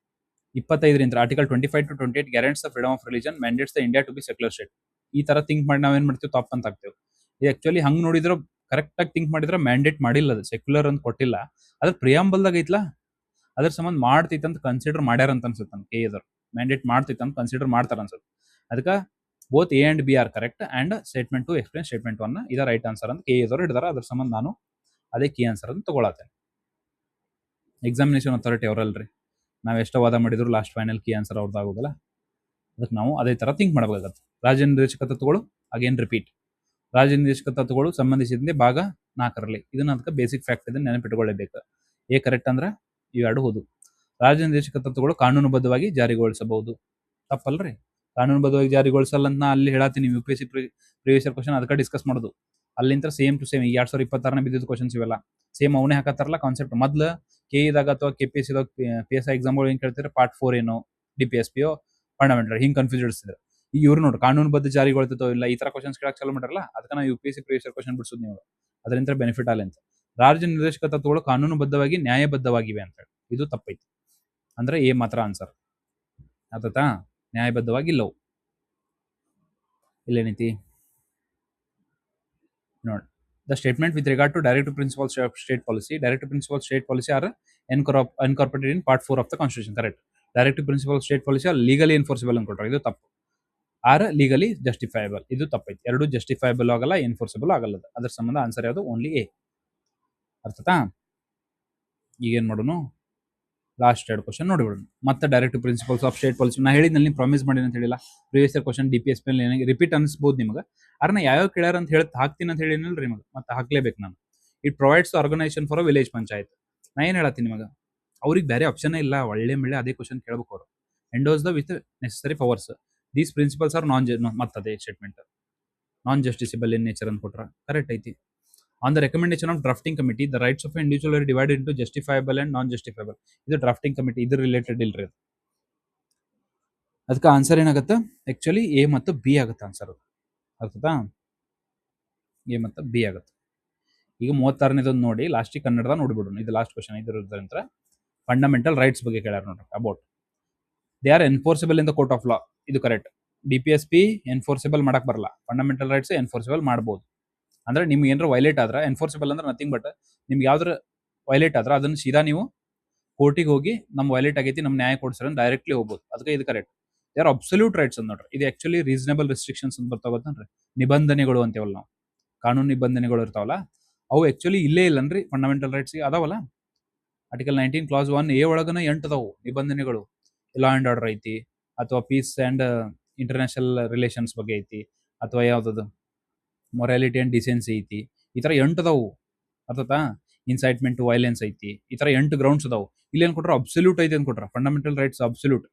25ರಿಂದ article 25 to 28 guarantees the freedom of religion, mandates the India to be secular state. ಈ ತರ ಥಿಂಕ್ ಮಾಡಿ ನಾವೇನ್ ಮಾಡ್ತೀವಿ? ತಪ್ಪು ಅಂತ ಆಗ್ತೇವೆ. ಇದು ಆಕ್ಚುಲಿ ಹಂಗ್ ನೋಡಿದ್ರೆ ಕರೆಕ್ಟ್ ಆಗಿ ಥಿಂಕ್ ಮಾಡಿದ್ರೆ ಮ್ಯಾಂಡೇಟ್ ಮಾಡಿಲ್ಲ, ಅದು ಸೆಕ್ಯುಲರ್ ಅಂತ ಕೊಟ್ಟಿಲ್ಲ. ಅದ್ರ ಪ್ರಿಯಾಂಬಲ್ದಾಗ ಐತ್ಲಾ, ಅದ್ರ ಸಂಬಂಧ ಮಾಡ್ತೈತೆ ಅಂತ ಕನ್ಸಿಡರ್ ಮಾಡ್ಯಾರ ಅಂತ ಅನ್ಸುತ್ತೆ ನಮ್ಗೆ. KEದವ್ರು ಮ್ಯಾಂಡೇಟ್ ಮಾಡ್ತೈತೆ ಅಂತ ಕನ್ಸಿಡರ್ ಮಾಡ್ತಾರ ಅನ್ಸುತ್ತೆ. ಅದಕ್ಕೆ both A and B are correct and statement 2 explain statement 1 ಇದ ರೈಟ್ ಆನ್ಸರ್ ಅಂತ KEದವ್ರು ಹಿಡಿದಾರ. ಅದ್ರ ಸಂಬಂಧ ನಾನು ಅದೇ ಕೀ ಆನ್ಸರ್ ಅಂತ ತಗೊಳತ್ತೇನೆ. ಎಕ್ಸಾಮಿನೇಷನ್ ಅಥಾರಿಟಿ ಅವರಲ್ರಿ, ನಾವು ಎಷ್ಟೋ ವಾದ ಮಾಡಿದ್ರು ಲಾಸ್ಟ್ ಫೈನಲ್ ಕೀ ಆನ್ಸರ್ ಅವ್ರದ್ದು ಆಗೋದಲ್ಲ. ಅದಕ್ಕೆ ನಾವು ಅದೇ ತರ ಥಿಂಕ್ ಮಾಡಬೇಕಾಗತ್ತೆ. ರಾಜ್ಯ ನಿರ್ದೇಶಕ ತತ್ವಗಳು ಅಗೇನ್ ರಿಪೀಟ್. ರಾಜ್ಯ ನಿರ್ದೇಶಕ ತತ್ವಗಳು ಸಂಬಂಧಿಸಿದಂತೆ ಭಾಗ 4ರಲ್ಲಿ. ಇದನ್ನ ಅದಕ್ಕೆ ಬೇಸಿಕ್ ಫ್ಯಾಕ್ಟ್ ಇದನ್ನ ನೆನಪಿಟ್ಟುಕೊಳ್ಳಬೇಕು. ಎ ಕರೆಕ್ಟ್ ಅಂದ್ರೆ ಇವೆರಡು ಹೌದು. ರಾಜ್ಯ ನಿರ್ದೇಶಕ ತತ್ವಗಳು ಕಾನೂನುಬದ್ಧವಾಗಿ ಜಾರಿಗೊಳಿಸಬಹುದು. ತಪ್ಪಲ್ರಿ? ಕಾನೂನುಬದ್ಧವಾಗಿ ಜಾರಿಗೊಳಿಸಲ್ಲ ಅಂತ ನಾ ಅಲ್ಲಿ ಹೇಳತ್ತೀನಿ. UPSC ಪ್ರಿವಿಯಸ್ ಇಯರ್ ಕ್ವಶನ್ ಅದಕ್ಕೆ ಡಿಸ್ಕಸ್ ಮಾಡೋದು. ಅಲ್ಲಿಂದ ಸೇಮ್ ಟು ಸೇಮ್ 2026 ಬಿದ್ದಿದ್ದು ಕ್ವಶನ್ಸ್ ಇವೆಲ್ಲ ಸೇಮ್ ಅವನೇ ಹಾಕತ್ತಾರಲ್ಲ ಕಾನ್ಸೆಪ್ಟ್. ಮೊದ್ಲು KE-ದಾಗ ಅಥವಾ KPSC-ದಾಗ PSI ಎಕ್ಸಾಮ್ಗಳು ಏನ್ ಕೇಳ್ತಾರೆ, ಪಾರ್ಟ್ 4 ಏನೋ DPSP ಫಂಡಮೆಂಟಲ್ ಹಿಂಗ್ ಕನ್ಫ್ಯೂಸ್ ಇಡಿಸಿದ್ರು. ಈಗ ಇವ್ರು ನೋಡಿ ಕಾನೂನುಬದ್ಧ ಜಾರಿಗೊಳ್ತೋ ಇಲ್ಲ ಈ ತರ ಕ್ವಶನ್ಸ್ ಕೇಳಕ್ ಚಾಲೂ ಮಾಡ್ರಲ್ಲ, ಅದಕ್ಕೆ ನಾವು UPSC ಪ್ರಿವಿಯಸ್ ಇಯರ್ ಕ್ವಶನ್ ಬಿಡಿಸೋದು ನೀವು. ಅದರಿಂದ ಬೆನಿಫಿಟ್ ಅಲ್ಲ ಅಂತ. ರಾಜ್ಯ ನಿರ್ದೇಶಕ ತತ್ವಗಳು ಕಾನೂನುಬದ್ಧವಾಗಿ ನ್ಯಾಯಬದ್ಧವಾಗಿವೆ ಅಂತ ಹೇಳಿ ಇದು ತಪ್ಪೈತಿ. ಅಂದ್ರೆ ಎ ಮಾತ್ರ ಆನ್ಸರ್ ಆತತಾ. ನ್ಯಾಯಬದ್ಧವಾಗಿಲ್ಲವು. ಇಲ್ಲೇನೈತಿ ನೋಡಿ, the statement with regard to directive principles of state policy. Directive principles of state policy are incorporated in part 4 of the constitution. Correct. Directive principles of state policy are legally enforceable ಅನ್ಕೊಟ್ರೆ ಇದು ತಪ್ಪು. R legally ಜಸ್ಟಿಫೈಬಲ್ ಇದು ತಪ್ಪೈತಿ. ಎರಡು ಜಸ್ಟಿಫೈಬಲ್ ಆಗಲ್ಲ, ಎನ್ಫೋರ್ಸಬಲ್ ಆಗಲ್ಲ. ಅದ್ರ ಸಂಬಂಧ answer ಯಾವುದು? Only A. ಅರ್ಥತಾ? ಈಗೇನ್ ಮಾಡೋಣ, ಲಾಸ್ಟ್ 2 ಕ್ವಶನ್ ನೋಡಿಬಿಡೋಣ. ಮತ್ತೆ directive principles of state policy ನಾ ಹೇಳಿದ್ನಲ್ಲಿ ಪ್ರಾಮಿಸ್ ಮಾಡಿ ಅಂತ ಹೇಳಿಲ್ಲ. ಪ್ರಿವಿಯಸ್ ಇಯರ್ ಕ್ವಶನ್ DPSP ಮೇಲೆ ರಿಪೀಟ್ ಅನಿಸ್ಬೋದು ನಿಮಗೆ. ಆದ್ರೆ ಯಾವ್ಯಾವ ಕೇಳ್ಯಾರ ಅಂತ ಹೇಳಿ ಹಾಕ್ತೀನಿ ಅಂತ ಹೇಳಿನಲ್ರಿ ನಿಮಗೆ, ಮತ್ತೆ ಹಾಕ್ಲೇಬೇಕು ನಾನು. It provides organisation for village panchayat. ನಾ ಏನ್ ಹೇಳತ್ತೀನಿ ನಿಮಗೆ, ಅವ್ರಿಗೆ ಬೇರೆ ಆಪ್ಷನ್ ಇಲ್ಲ, ಒಳ್ಳೆ ಮೇಲೆ ಅದೇ ಕ್ವಶನ್ ಕೇಳ್ಬೇಕು ಅವರು. Endows the with necessary powers. These principles are ಮತ್ತದೇ statement non justiciable in nature ಅಂತ ಕೊಟ್ರ ಕರೆಕ್ಟ್ ಐತಿ. On the recommendation of drafting committee, the rights of an individual are divided into justifiable and non-justifiable. ಇದು drafting committee ಇದು related ಇಲ್ರಿ. ಅದಕ್ಕೆ answer ಏನಾಗುತ್ತೆ, actually A ಮತ್ತು ಬಿ ಆಗುತ್ತೆ ಆನ್ಸರ್. ಅರ್ಥತಾ? ಎ ಮತ್ತು ಬಿ ಆಗುತ್ತೆ. ಈಗ 36ನೇದೊಂದು ನೋಡಿ, ಲಾಸ್ಟಿಗೆ ಕನ್ನಡದ ನೋಡಿಬಿಡೋಣ. ಇದು ಲಾಸ್ಟ್ ಕ್ವಶನ್ ಇದ್ರಿಂದ ಫಂಡಮೆಂಟಲ್ ರೈಟ್ಸ್ ಬಗ್ಗೆ ಕೇಳ್ಯಾರ ನೋಡ್ರಿ. About they are enforceable in the court of law. ಇದು ಕರೆಕ್ಟ್. DPSP ಎನ್ಫೋರ್ಸಿಬಲ್ ಮಾಡಕ್ ಬರಲ್ಲ, ಫಂಡಮೆಂಟಲ್ ರೈಟ್ಸ್ ಎನ್ಫೋರ್ಸಿಬಲ್ ಮಾಡ್ಬೋದು. ಅಂದ್ರೆ ನಿಮ್ಗೆ ಏನಾರ ವೈಲೇಟ್ ಆದ್ರೆ, ಎನ್ಫೋರ್ಸಿಬಲ್ ಅಂದ್ರೆ ನಥಿಂಗ್ ಬಟ್ ನಿಮ್ಗೆ ಯಾವ್ದಾರ ವೈಲೇಟ್ ಆದ್ರೆ ಅದನ್ನ ಸೀದಾ ನೀವು ಕೋರ್ಟಿಗೆ ಹೋಗಿ ನಮ್ಮ ವೈಲೇಟ್ ಆಗೈತಿ, ನಮ್ಮ ನ್ಯಾಯ ಕೊಡ್ಸರ ಡೈರೆಕ್ಟ್ಲಿ ಹೋಗ್ಬೋದು. ಅದಕ್ಕೆ ಇದು correct. They R absolute rights ಅಂತ ನೋಡ್ರಿ. ಇದು ಆಕ್ಚುಲಿ ರೀಸನೇಬಲ್ ರೆಸ್ಟ್ರಿಕ್ಷನ್ಸ್ ಅಂತ ಬರ್ತಾವತ್ತನ್ರಿ, ನಿಬಂಧನೆಗಳು ಅಂತೇವಲ್ಲ ನಾವು. ಕಾನೂನು ನಿಬಂಧನೆಗಳು ಇರ್ತಾವಲ್ಲ ಅವು ಆಕ್ಚುಲಿ ಇಲ್ಲೇ ಇಲ್ಲನ್ರಿ ಫಂಡಮೆಂಟಲ್ ರೈಟ್ಸ್ ಅದಾವಲ್ಲ. ಆರ್ಟಿಕಲ್ 19 ಕ್ಲಾಸ್ 1A ಒಳಗನ 8 ಅದಾವು ನಿಬಂಧನೆಗಳು. ಲಾ ಅಂಡ್ ಆರ್ಡರ್ ಐತಿ, ಅಥವಾ ಪೀಸ್ ಅಂಡ್ ಇಂಟರ್ನ್ಯಾಷನಲ್ ರಿಲೇಷನ್ಸ್ ಬಗ್ಗೆ ಐತಿ, ಅಥವಾ ಯಾವ್ದದು ಮೊರಾಲಿಟಿ ಅಂಡ್ ಡಿಸೆನ್ಸಿ ಐತಿ. ಈ ತರ 8 ಅದಾವು. ಅರ್ಥತಾ? ಇನ್ಸೈಟ್ಮೆಂಟ್ ಟು ವೈಲೆನ್ಸ್ ಐತಿ. ಈ ತರ 8 ಗ್ರೌಂಡ್ಸ್ ಅದಾವು. ಇಲ್ಲಿ ಏನ್ ಕೊಟ್ರ, ಅಬ್ಸಲ್ಯೂಟ್ ಐತಿ ಅಂತ ಕೊಟ್ರ. ಫಂಡಮೆಂಟಲ್ ರೈಟ್ಸ್ ಅಬ್ಸಲ್ಯೂಟ್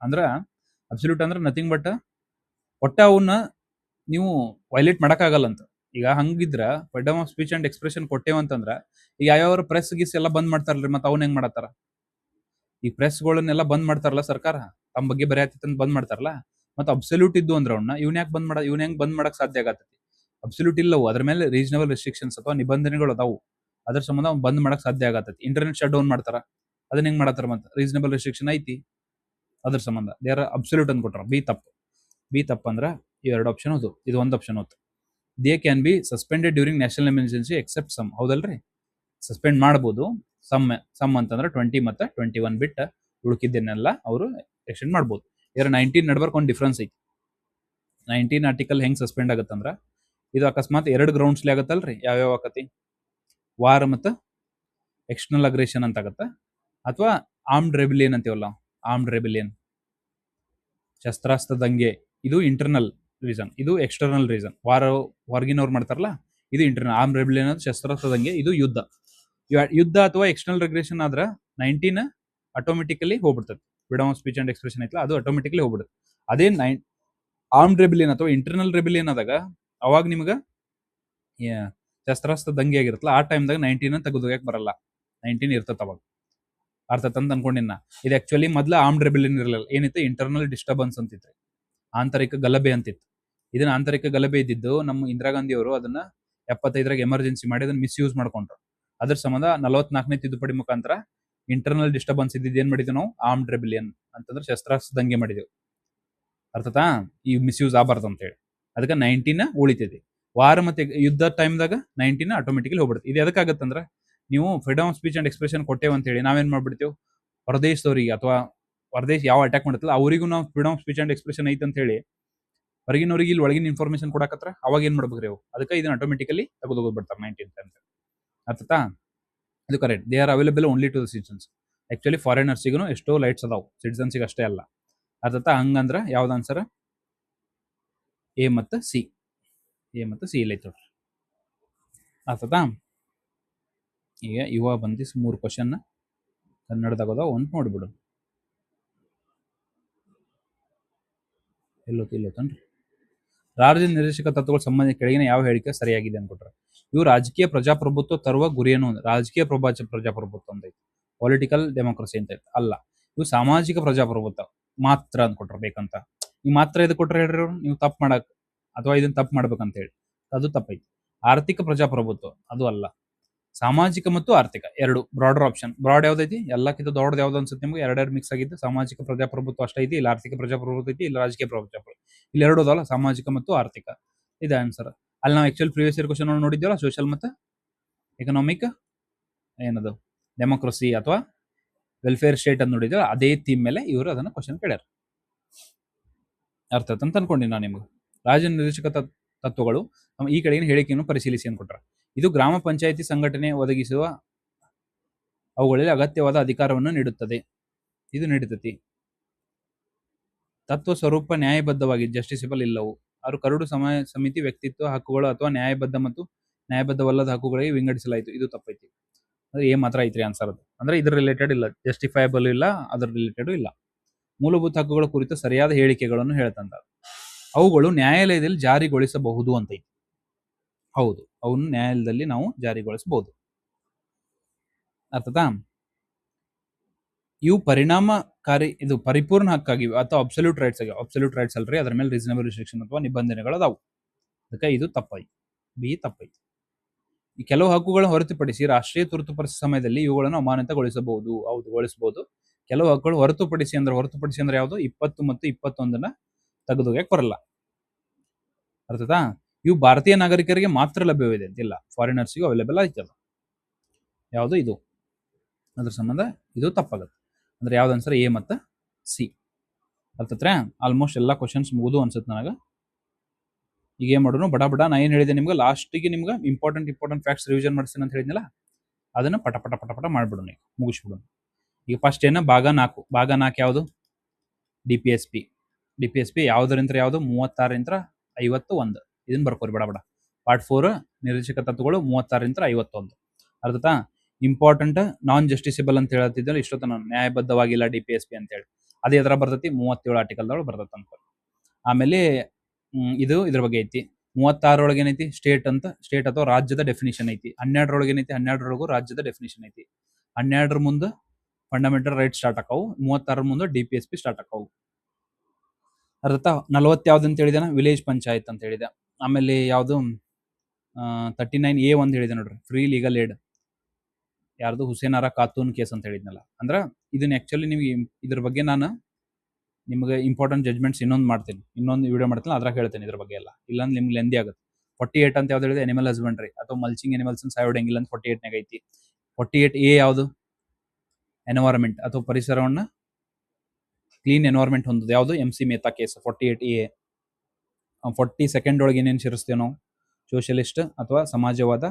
ಅಂದ್ರೆ ನಥಿಂಗ್ ಬಟ್ ಒಟ್ಟ ಅವನ್ನ ನೀವು ವೈಲೇಟ್ ಮಾಡಕ್ಕಾಗಲ್ಲ ಅಂತ. ಈಗ ಹಂಗಿದ್ರ freedom of speech and expression ಕೊಟ್ಟೇವಂತಂದ್ರ ಈಗ ಯಾವ್ಯಾವ ಪ್ರೆಸ್ ಗೀಸ್ ಎಲ್ಲ ಬಂದ್ ಮಾಡ್ತಾರಲ್ರಿ, ಮತ್ತೆ ಅವ್ನ ಹೆಂಗ್ ಮಾಡತ್ತಾರ? ಈ ಪ್ರೆಸ್ಗಳನ್ನೆಲ್ಲ ಬಂದ್ ಮಾಡ್ತಾರಲ್ಲ ಸರ್ಕಾರ, ತಮ್ಮ ಬಗ್ಗೆ ಬರೆಯತ್ತಿತ್ತಂತ ಬಂದ್ ಮಾಡ್ತಾರಲ್ಲ. ಮತ್ತೆ ಅಬ್ಸಲ್ಯೂಟ್ ಇದ್ದು ಅಂದ್ರೆ ಅವ್ನ ಇವ್ನ ಹೆಂಗ್ ಬಂದ್ ಮಾಡಕ್ ಸಾಧ್ಯ ಆಗತ್ತೆ? ಅಬ್ಸಲ್ಯೂಟ್ ಇಲ್ಲವು, ಅದ್ರ ಮೇಲೆ ರೀಸನಬಲ್ ರೆಸ್ಟ್ರಿಕ್ಷನ್ಸ್ ಅಥವಾ ನಿಬಂಧನೆಗಳು ಅದಾವು. ಅದ್ರ ಸಂಬಂಧ ಅವ್ನು ಬಂದ್ ಮಾಡಕ್ ಸಾಧ್ಯ ಆಗತ್ತೆ. ಇಂಟರ್ನೆಟ್ ಶಟ್ ಡೌನ್ ಮಾಡ್ತಾರ, ಅದನ್ನ ಹೆಂಗ್ ಮಾಡತ್ತಾರ? ಮತ್ತೆ ರೀಸನಬಲ್ ರೆಸ್ಟ್ರಿಕ್ಷನ್ ಐತಿ, ಅದ್ರ ಸಂಬಂಧ ದೇ ಆರ್ ಅಬ್ಸಲ್ಯೂಟ್ ಅಂತ ಕೊಟ್ರ. ಬಿ ತಪ್ಪು ಅಂದ್ರ ಈ 2 ಆಪ್ಷನ್ ಹೋದು, ಇದು 1 ಆಪ್ಷನ್ ಹೋತು. They can be suspended during national emergency except some. ಹೌದಲ್ರಿ? ಸಸ್ಪೆಂಡ್ ಮಾಡ್ಬೋದು. ಸಮ್ ಅಂತಂದ್ರೆ 20 ಮತ್ತು 21 ಬಿಟ್ಟು ಉಳುಕಿದ್ದನ್ನೆಲ್ಲ ಅವರು ಎಕ್ಸ್ಟೆಂಡ್ ಮಾಡ್ಬೋದು. ಇದ್ರ 19 ನಡ್ಬರ್ಕ್ ಒಂದು ಡಿಫ್ರೆನ್ಸ್ ಐತಿ. 19 ಆರ್ಟಿಕಲ್ ಹೆಂಗ್ ಸಸ್ಪೆಂಡ್ ಆಗತ್ತಂದ್ರ, ಇದು ಅಕಸ್ಮಾತ್ 2 ಗ್ರೌಂಡ್ಸ್ಲಿ ಆಗತ್ತಲ್ರಿ. ಯಾವ್ಯಾವ ಆಕತಿ? ವಾರ್ ಮತ್ತು ಎಕ್ಸ್ಟರ್ನಲ್ ಅಗ್ರೆಷನ್ ಅಂತ ಆಗತ್ತ, ಅಥವಾ ಆರ್ಮ್ಡ್ ರೆಬಿಲಿಯನ್ ಅಂತೀವಲ್ಲ, ಆರ್ಮ್ಡ್ ರೆಬಿಲಿಯನ್ ಶಸ್ತ್ರಾಸ್ತ್ರ ದಂಗೆ. ಇದು ಇಂಟರ್ನಲ್ ರೀಸನ್, ಇದು ಎಕ್ಸ್ಟರ್ನಲ್ ರೀಸನ್. ಹೊರಗಿನವ್ರು ಮಾಡ್ತಾರಲ್ಲ, ಇದು ಇಂಟರ್ನಲ್. ಆರ್ಮ್ ರೆಬಿಲಿಯನ್ ಅಂದ್ರೆ ಶಸ್ತ್ರಾಸ್ತ್ರ ದಂಗೆ, ಇದು ಯುದ್ಧ ಅಥವಾ ಎಕ್ಸ್ಟರ್ನಲ್ ರೆಗ್ಯುಲೇಷನ್ ಆದ್ರೆ 19 ಆಟೋಮೆಟಿಕಲಿ ಹೋಗ್ಬಿಡ್ತದೆ. Freedom of speech and expression ಐತಲ್ಲ, ಅದು ಆಟೋಮೆಟಿಕಲಿ ಹೋಗ್ಬಿಡುತ್ತೆ. ಅದೇ ಆರ್ಮ್ಡ್ ರೆಬಿಲಿಯನ್ ಅಥವಾ ಇಂಟರ್ನಲ್ ರೆಬಿಲಿಯನ್ ಆದಾಗ ಅವಾಗ ನಿಮ್ಗೆ ಶಸ್ತ್ರಾಸ್ತ್ರ ದಂಗೆ ಆಗಿರುತ್ತಲ್ಲ, ಆ ಟೈಮ್ದಾಗ 19 ತೆಗೆದೋಗಕ್ ಬರಲ್ಲ. 19 ಇರ್ತದೆ ಅವಾಗ. ಅರ್ಥತ್ ಅಂತ ಅನ್ಕೊಂಡಿನ. ಇದು ಆಕ್ಚುಲಿ ಮೊದ್ಲ ಆರ್ಮ್ಡ್ ರೆಬಿಲಿಯನ್ ಇರಲಿಲ್ಲ. ಏನಿತ್ತು? ಇಂಟರ್ನಲ್ ಡಿಸ್ಟರ್ಬೆನ್ಸ್ ಅಂತಿತ್ತು, ಆಂತರಿಕ ಗಲಭೆ ಅಂತಿತ್ತು. ಇದನ್ನ ಆಂತರಿಕ ಗಲಭೆ ಇದ್ದಿದ್ದು ನಮ್ಮ ಇಂದಿರಾ ಗಾಂಧಿ ಅವರು ಅದನ್ನ 75ರಾಗ ಎಮರ್ಜೆನ್ಸಿ ಮಾಡಿ ಅದನ್ನ ಮಿಸ್ಯೂಸ್ ಮಾಡ್ಕೊಂಡ್ರು. ಅದ್ರ ಸಂಬಂಧ 44ನೇ ತಿದ್ದುಪಡಿ ಮುಖಾಂತರ ಇಂಟರ್ನಲ್ ಡಿಸ್ಟರ್ಬೆನ್ಸ್ ಇದ್ದಿದ್ದು ಏನ್ ಮಾಡಿದ್ವಿ ನಾವು? ಆರ್ಮ್ಡ್ ರೆಬಿಲಿಯನ್ ಅಂತಂದ್ರೆ ಶಸ್ತ್ರಾಸ್ತ್ರ ದಂಗೆ ಮಾಡಿದೆವು. ಅರ್ಥತಾ? ಈ ಮಿಸ್ಯೂಸ್ ಆಗಬಾರ್ದು ಅಂತ ಹೇಳಿ ಅದಕ್ಕೆ 19 ಉಳಿತೈತಿ. ವಾರ ಮತ್ತೆ ಯುದ್ಧ ಟೈಮ್ದಾಗ 19 ಆಟೋಮೆಟಿಕಲಿ ಹೋಗ್ಬಿಡುತ್ತೆ. ಇದು ಎದಕ್ಕಾಗತ್ತಂದ್ರೆ, ನೀವು freedom of speech and expression ಕೊಟ್ಟೇವೆ ಅಂತ ಹೇಳಿ ನಾವೇನ್ ಮಾಡ್ಬಿಡ್ತೇವೆ, ಹೊರದೇಶದವರಿಗೆ ಅಥವಾ ಹೊರದೇಶ ಯಾವ ಅಟ್ಯಾಕ್ ಮಾಡುತ್ತಲ್ಲ ಅವರಿಗೂ ನಾವು freedom of speech and expression ಐತೆ ಅಂತ ಹೇಳಿ ಹೊರಗಿನವ್ರಿಗೆ ಇಲ್ಲಿ ಒಳಗಿನ ಇನ್ಫಾರ್ಮೇಶನ್ ಕೊಡಕತ್ರ, ಅವಾಗ ಏನ್ ಮಾಡ್ಬೇಕ್ರಿ ಅವು? ಅದಕ್ಕೆ ಇದನ್ನ ಆಟೋಮೆಟಿಕಲಿ ತೆಗೆದೋಗ್ಬಿಡ್ತಾರೆ 19 ಟೈಮ್ಸ್. ಅರ್ಥತಾ? ಇದು correct. They are available only to the citizens. Actually ಫಾರಿನರ್ಸಿಗೂ ಎಷ್ಟೋ ಲೈಟ್ಸ್ ಅದಾವು, ಸಿಟಿಸನ್ಸಿಗೆ ಅಷ್ಟೇ ಅಲ್ಲ. ಅರ್ಥತಾ? ಹಂಗಂದ್ರ ಯಾವ್ದು ಆನ್ಸರ್? ಎ ಮತ್ತು ಸಿ. ಎ ಮತ್ತು ಸಿ ಇಲ್ಲ ಐತೆ ನೋಡ್ರಿ. ಆತದಾ. ಈಗ ಇವ ಬಂದಿಸ್ 3 ಕ್ವಶನ್ ಕನ್ನಡದಾಗ ಒಂದು ನೋಡ್ಬಿಡು. ಎಲ್ಲೋತನ್ರಿ. ರಾಜ್ಯ ನಿರ್ದೇಶಕ ತತ್ವಗಳ ಸಂಬಂಧ ಕೆಳಗಿನ ಯಾವ ಹೇಳಿಕೆ ಸರಿಯಾಗಿದೆ ಅನ್ಕೊಟ್ರೆ, ಇವು ರಾಜಕೀಯ ಪ್ರಜಾಪ್ರಭುತ್ವ ತರುವ ಗುರಿಯನ್ನು ರಾಜಕೀಯ ಪ್ರಜಾಪ್ರಭುತ್ವ ಅಂತ ಐತಿ, ಪೊಲಿಟಿಕಲ್ ಡೆಮೋಕ್ರಸಿ ಅಂತ ಐತಿ ಅಲ್ಲ. ಇವು ಸಾಮಾಜಿಕ ಪ್ರಜಾಪ್ರಭುತ್ವ ಮಾತ್ರ ಅಂದ್ಕೊಟ್ರೆ ಬೇಕಂತ. ಈ ಮಾತ್ರ ಇದು ಕೊಟ್ರೆ ಹೇಳ್ರಿ ಅವ್ರು ನೀವು ತಪ್ಪು ಮಾಡಕ್ ಅಥವಾ ಇದನ್ನ ತಪ್ಪು ಮಾಡ್ಬೇಕಂತ ಹೇಳಿ, ಅದು ತಪ್ಪೈತಿ. ಆರ್ಥಿಕ ಪ್ರಜಾಪ್ರಭುತ್ವ ಅದು ಅಲ್ಲ. ಸಾಮಾಜಿಕ ಮತ್ತು ಆರ್ಥಿಕ ಎರಡು ಬ್ರಾಡರ್ ಆಪ್ಷನ್. ಬ್ರಾಡ್ ಯಾವ್ದೈತಿ ಎಲ್ಲಕ್ಕಿಂತ ದೊಡ್ಡದು ಯಾವ್ದು ಅನ್ಸುತ್ತೆ ನಿಮ್ಗೆ? ಎರಡೆರಡು ಮಿಕ್ಸ್ ಆಗಿದ್ದು ಸಾಮಾಜಿಕ ಪ್ರಜಾಪ್ರಭುತ್ವ ಅಷ್ಟೇ ಐತಿ, ಇಲ್ಲ ಆರ್ಥಿಕ ಪ್ರಜಾಪ್ರಭುತ್ವ ಐತಿ, ಇಲ್ಲ ರಾಜಕೀಯ ಪ್ರಜಾಪ್ರಭುತ್ವ. ಇಲ್ಲಿ ಎರಡು ಅದಲ್ಲ, ಸಾಮಾಜಿಕ ಮತ್ತು ಆರ್ಥಿಕ. ಇದೆ ಆನ್ಸರ್. ಅಲ್ಲಿ ನಾವು ಆಕ್ಚುಲ್ ಪ್ರೀವಿಯಸ್ ಇಯರ್ ಕ್ವಶನ್ ನೋಡಿದ್ವಲ್ಲ, ಸೋಷಿಯಲ್ ಮತ್ತು ಎಕನಾಮಿಕ್ ಏನದು ಡೆಮೋಕ್ರಸಿ ಅಥವಾ ವೆಲ್ಫೇರ್ ಸ್ಟೇಟ್ ಅಂತ ನೋಡಿದ್ರೆ ಅದೇ ಥೀಮ್ ಮೇಲೆ ಇವರು ಅದನ್ನ ಕ್ವಶನ್ ಕೇಳ್ಯಾರ. ಅರ್ಥ ಅಂತ ಅನ್ಕೊಂಡಿನಿ ನಾನು ನಿಮ್ಗೆ. ರಾಜ್ಯ ನಿರ್ದೇಶಕ ತತ್ವಗಳು ಈ ಕೆಳಗಿನ ಹೇಳಿಕೆಯನ್ನು ಪರಿಶೀಲಿಸಿ ಅನ್ಕೊಟ್ರ. ಇದು ಗ್ರಾಮ ಪಂಚಾಯಿತಿ ಸಂಘಟನೆ ಒದಗಿಸುವ ಅವುಗಳಲ್ಲಿ ಅಗತ್ಯವಾದ ಅಧಿಕಾರವನ್ನು ನೀಡುತ್ತದೆ. ಇದು ನೀಡುತ್ತದೆ. ತತ್ವ ಸ್ವರೂಪ ನ್ಯಾಯಬದ್ಧವಾಗಿ ಜಸ್ಟಿಸಿಬಲ್ ಇಲ್ಲವು. ಅವರು ಕರಡು ಸಮಿತಿ ವ್ಯಕ್ತಿತ್ವ ಹಕ್ಕುಗಳು ಅಥವಾ ನ್ಯಾಯಬದ್ಧ ಮತ್ತು ನ್ಯಾಯಬದ್ಧವಲ್ಲದ ಹಕ್ಕುಗಳಿಗೆ ವಿಂಗಡಿಸಲಾಯಿತು. ಇದು ತಪ್ಪೈತಿ. ಅಂದ್ರೆ ಏನ್ ಮಾತ್ರ ಐತ್ರಿ ಆನ್ಸರ್ ಅದು. ಅಂದ್ರೆ ಇದ್ರ ರಿಲೇಟೆಡ್ ಇಲ್ಲ, ಜಸ್ಟಿಫೈಬಲ್ ಇಲ್ಲ, ಅದ್ರ ರಿಲೇಟೆಡ್ ಇಲ್ಲ. ಮೂಲಭೂತ ಹಕ್ಕುಗಳ ಕುರಿತು ಸರಿಯಾದ ಹೇಳಿಕೆಗಳನ್ನು ಹೇಳ್ತಂತ. ಅವುಗಳು ನ್ಯಾಯಾಲಯದಲ್ಲಿ ಜಾರಿಗೊಳಿಸಬಹುದು ಅಂತ ಐತಿ. ಹೌದು, ಅವನ್ನು ನ್ಯಾಯಾಲಯದಲ್ಲಿ ನಾವು ಜಾರಿಗೊಳಿಸಬಹುದು. ಅರ್ಥತಾ? ಇವು ಪರಿಣಾಮಕಾರಿ, ಇದು ಪರಿಪೂರ್ಣ ಹಕ್ಕಾಗಿವೆ ಅಥವಾ ಅಬ್ಸಲ್ಯೂಟ್ ರೈಟ್ಸ್ ಆಗಿವೆ. ಅಬ್ಸಲ್ಯೂಟ್ ರೈಟ್ಸ್ ಅಲ್ರಿ, ಅದ್ರ ಮೇಲೆ ರೀಸನಬಲ್ ರಿಸ್ಟ್ರಿಕ್ಷನ್ ಅಥವಾ ನಿಬಂಧನೆಗಳು ಅದಾವು. ಅದಕ್ಕೆ ಇದು ತಪ್ಪೈತಿ, ಬಿ ತಪ್ಪೈತಿ. ಈ ಕೆಲವು ಹಕ್ಕುಗಳನ್ನು ಹೊರತುಪಡಿಸಿ ರಾಷ್ಟ್ರೀಯ ತುರ್ತು ಪರಿಸ್ಥಿತಿ ಸಮಯದಲ್ಲಿ ಇವುಗಳನ್ನು ಅಮಾನತುಗೊಳಿಸಬಹುದು. ಹೌದು, ಗೊಳಿಸಬಹುದು. ಕೆಲವು ಹಕ್ಕುಗಳು ಹೊರತುಪಡಿಸಿ ಅಂದ್ರೆ ಯಾವುದು? 20 ಮತ್ತು 21 ತೆಗೆದೋಗ್ಯಾಕ ಬರಲ್ಲ. ಅರ್ಥತಾ? ಇವು ಭಾರತೀಯ ನಾಗರಿಕರಿಗೆ ಮಾತ್ರ ಲಭ್ಯವಿದೆ ಅಂತಿಲ್ಲ, ಫಾರಿನರ್ಸ್ಗೂ ಅವೈಲೇಬಲ್ ಆಯ್ತದ. ಯಾವುದು? ಇದು. ಅದ್ರ ಸಂಬಂಧ ಇದು ತಪ್ಪಾಗುತ್ತೆ. ಅಂದ್ರೆ ಯಾವ್ದು ಆನ್ಸರ್? ಎ ಮತ್ತು ಸಿ. ಅರ್ಥತ್ರ? ಆಲ್ಮೋಸ್ಟ್ ಎಲ್ಲ ಕ್ವಶನ್ಸ್ ಮುಗಿದು ಅನ್ಸುತ್ತೆ ನನಗೆ. ಈಗ ಏನ್ ಮಾಡೋಣ, ಬಡ ಬಡ ನಾ ಏನ್ ಹೇಳಿದೆ ನಿಮ್ಗೆ ಲಾಸ್ಟಿಗೆ ನಿಮ್ಗೆ ಇಂಪಾರ್ಟೆಂಟ್ ಫ್ಯಾಕ್ಟ್ಸ್ ರಿವಿಷನ್ ಮಾಡಿಸ್ತೀನಿ ಅಂತ ಹೇಳಿದ್ನಲ್ಲ, ಅದನ್ನ ಪಟ ಪಟ ಪಟ ಪಟ ಮಾಡ್ಬಿಡೋಣ, ಮುಗಿಸ್ಬಿಡೋಣ. ಈಗ ಫಸ್ಟ್ ಏನ ಭಾಗ 4. ಭಾಗ 4 ಯಾವುದು? DPSP. DPSP ಯಾವ್ದರಿಂದ ಯಾವುದು? 36 51. ಇದನ್ನ ಬರ್ಕೋರಿ ಬಡ ಬಡ. ಪಾರ್ಟ್ 4 ನಿರ್ದೇಶಕ ತತ್ವಗಳು 36 51. ಅರ್ಥತಾ? ಇಂಪಾರ್ಟೆಂಟ್ ನಾನ್ ಜಸ್ಟಿಸಬಲ್ ಅಂತ ಹೇಳ್ತಿದ್ದಲ್ಲಿ ಇಷ್ಟೊತ್ತ ನಾನು ನ್ಯಾಯಬದ್ಧವಾಗಿಲ್ಲ DPSP ಅಂತ ಹೇಳಿ, ಅದೇ ಎದ್ರ ಬರ್ತೈತಿ? 37 ಆರ್ಟಿಕಲ್ದೊಳಗೆ ಬರ್ತೈತೆ ಅಂತ. ಆಮೇಲೆ ಇದು ಇದ್ರ ಬಗ್ಗೆ ಐತಿ. 36 ಒಳಗೆ ಏನೈತಿ? ಸ್ಟೇಟ್ ಅಂತ, ಸ್ಟೇಟ್ ಅಥವಾ ರಾಜ್ಯದ ಡೆಫಿನಿಷನ್ ಐತಿ. 12 ಒಳಗೆ ಏನೈತಿ? 12 ರಾಜ್ಯದ ಡೆಫಿನಿಷನ್ ಐತಿ. 12 ಮುಂದೆ ಫಂಡಮೆಂಟಲ್ ರೈಟ್ ಸ್ಟಾರ್ಟ್ ಆಕಾವು. 36 ಮುಂದೆ DPSP ಸ್ಟಾರ್ಟ್ ಆಕಾವು. ಅರ್ಥ? 40 ಯಾವ್ದು ಅಂತ ಹೇಳಿದೆ? ವಿಲೇಜ್ ಪಂಚಾಯತ್ ಅಂತ ಹೇಳಿದೆ. ಆಮೇಲೆ ಯಾವುದು 39A ಒಂದು ಹೇಳಿದೆ ನೋಡ್ರಿ, ಫ್ರೀ ಲೀಗಲ್ ಏಡ್. ಯಾರ್ದು? ಹುಸೇನಾರ ಖಾತೂನ್ ಕೇಸ್ ಅಂತ ಹೇಳಿದ್ನಲ್ಲ. ಅಂದ್ರೆ ಇದನ್ನ ಆಕ್ಚುಲಿ ನಿಮ್ಗೆ ಇದ್ರ ಬಗ್ಗೆ ನಾನು ನಿಮ್ಗೆ ಇಂಪಾರ್ಟೆಂಟ್ ಜಜ್ಮೆಂಟ್ಸ್ ಇನ್ನೊಂದು ವಿಡಿಯೋ ಮಾಡ್ತೀನಿ, ಅದ್ರಾಗ ಹೇಳ್ತೇನೆ ಇದ್ರ ಬಗ್ಗೆ ಎಲ್ಲ. ಇಲ್ಲಾಂದ್ರೆ ನಿಮ್ಗೆ ಲೆಂದಿ ಆಗುತ್ತೆ. 48 ಅಂತ ಯಾವ್ದು ಹೇಳಿದೆ? ಅನಿಮಲ್ ಹಸ್ಬೆಂಡ್ರಿ ಅಥವಾ ಮಲ್ಚಿಂಗ್ ಅನಿಮಲ್ಸ್ ಸಾಯೋಡಂಗಿಲ್ಲ ಅಂತ 48 ಐತಿ. 48A ಯಾವುದು? ಎನ್ವೈರನ್ಮೆಂಟ್ ಅಥವಾ ಪರಿಸರವನ್ನ ಕ್ಲೀನ್ ಎನ್ವೈರನ್ಮೆಂಟ್ ಹೊಂದೋದು. ಯಾವುದು? MC Mehta case 48A. 42 ಒಳಗೆ ಏನೇನು ಸೇರಿಸ್ತೇವೆ ನಾವು? ಸೋಷಿಯಲಿಸ್ಟ್ ಅಥವಾ ಸಮಾಜವಾದ,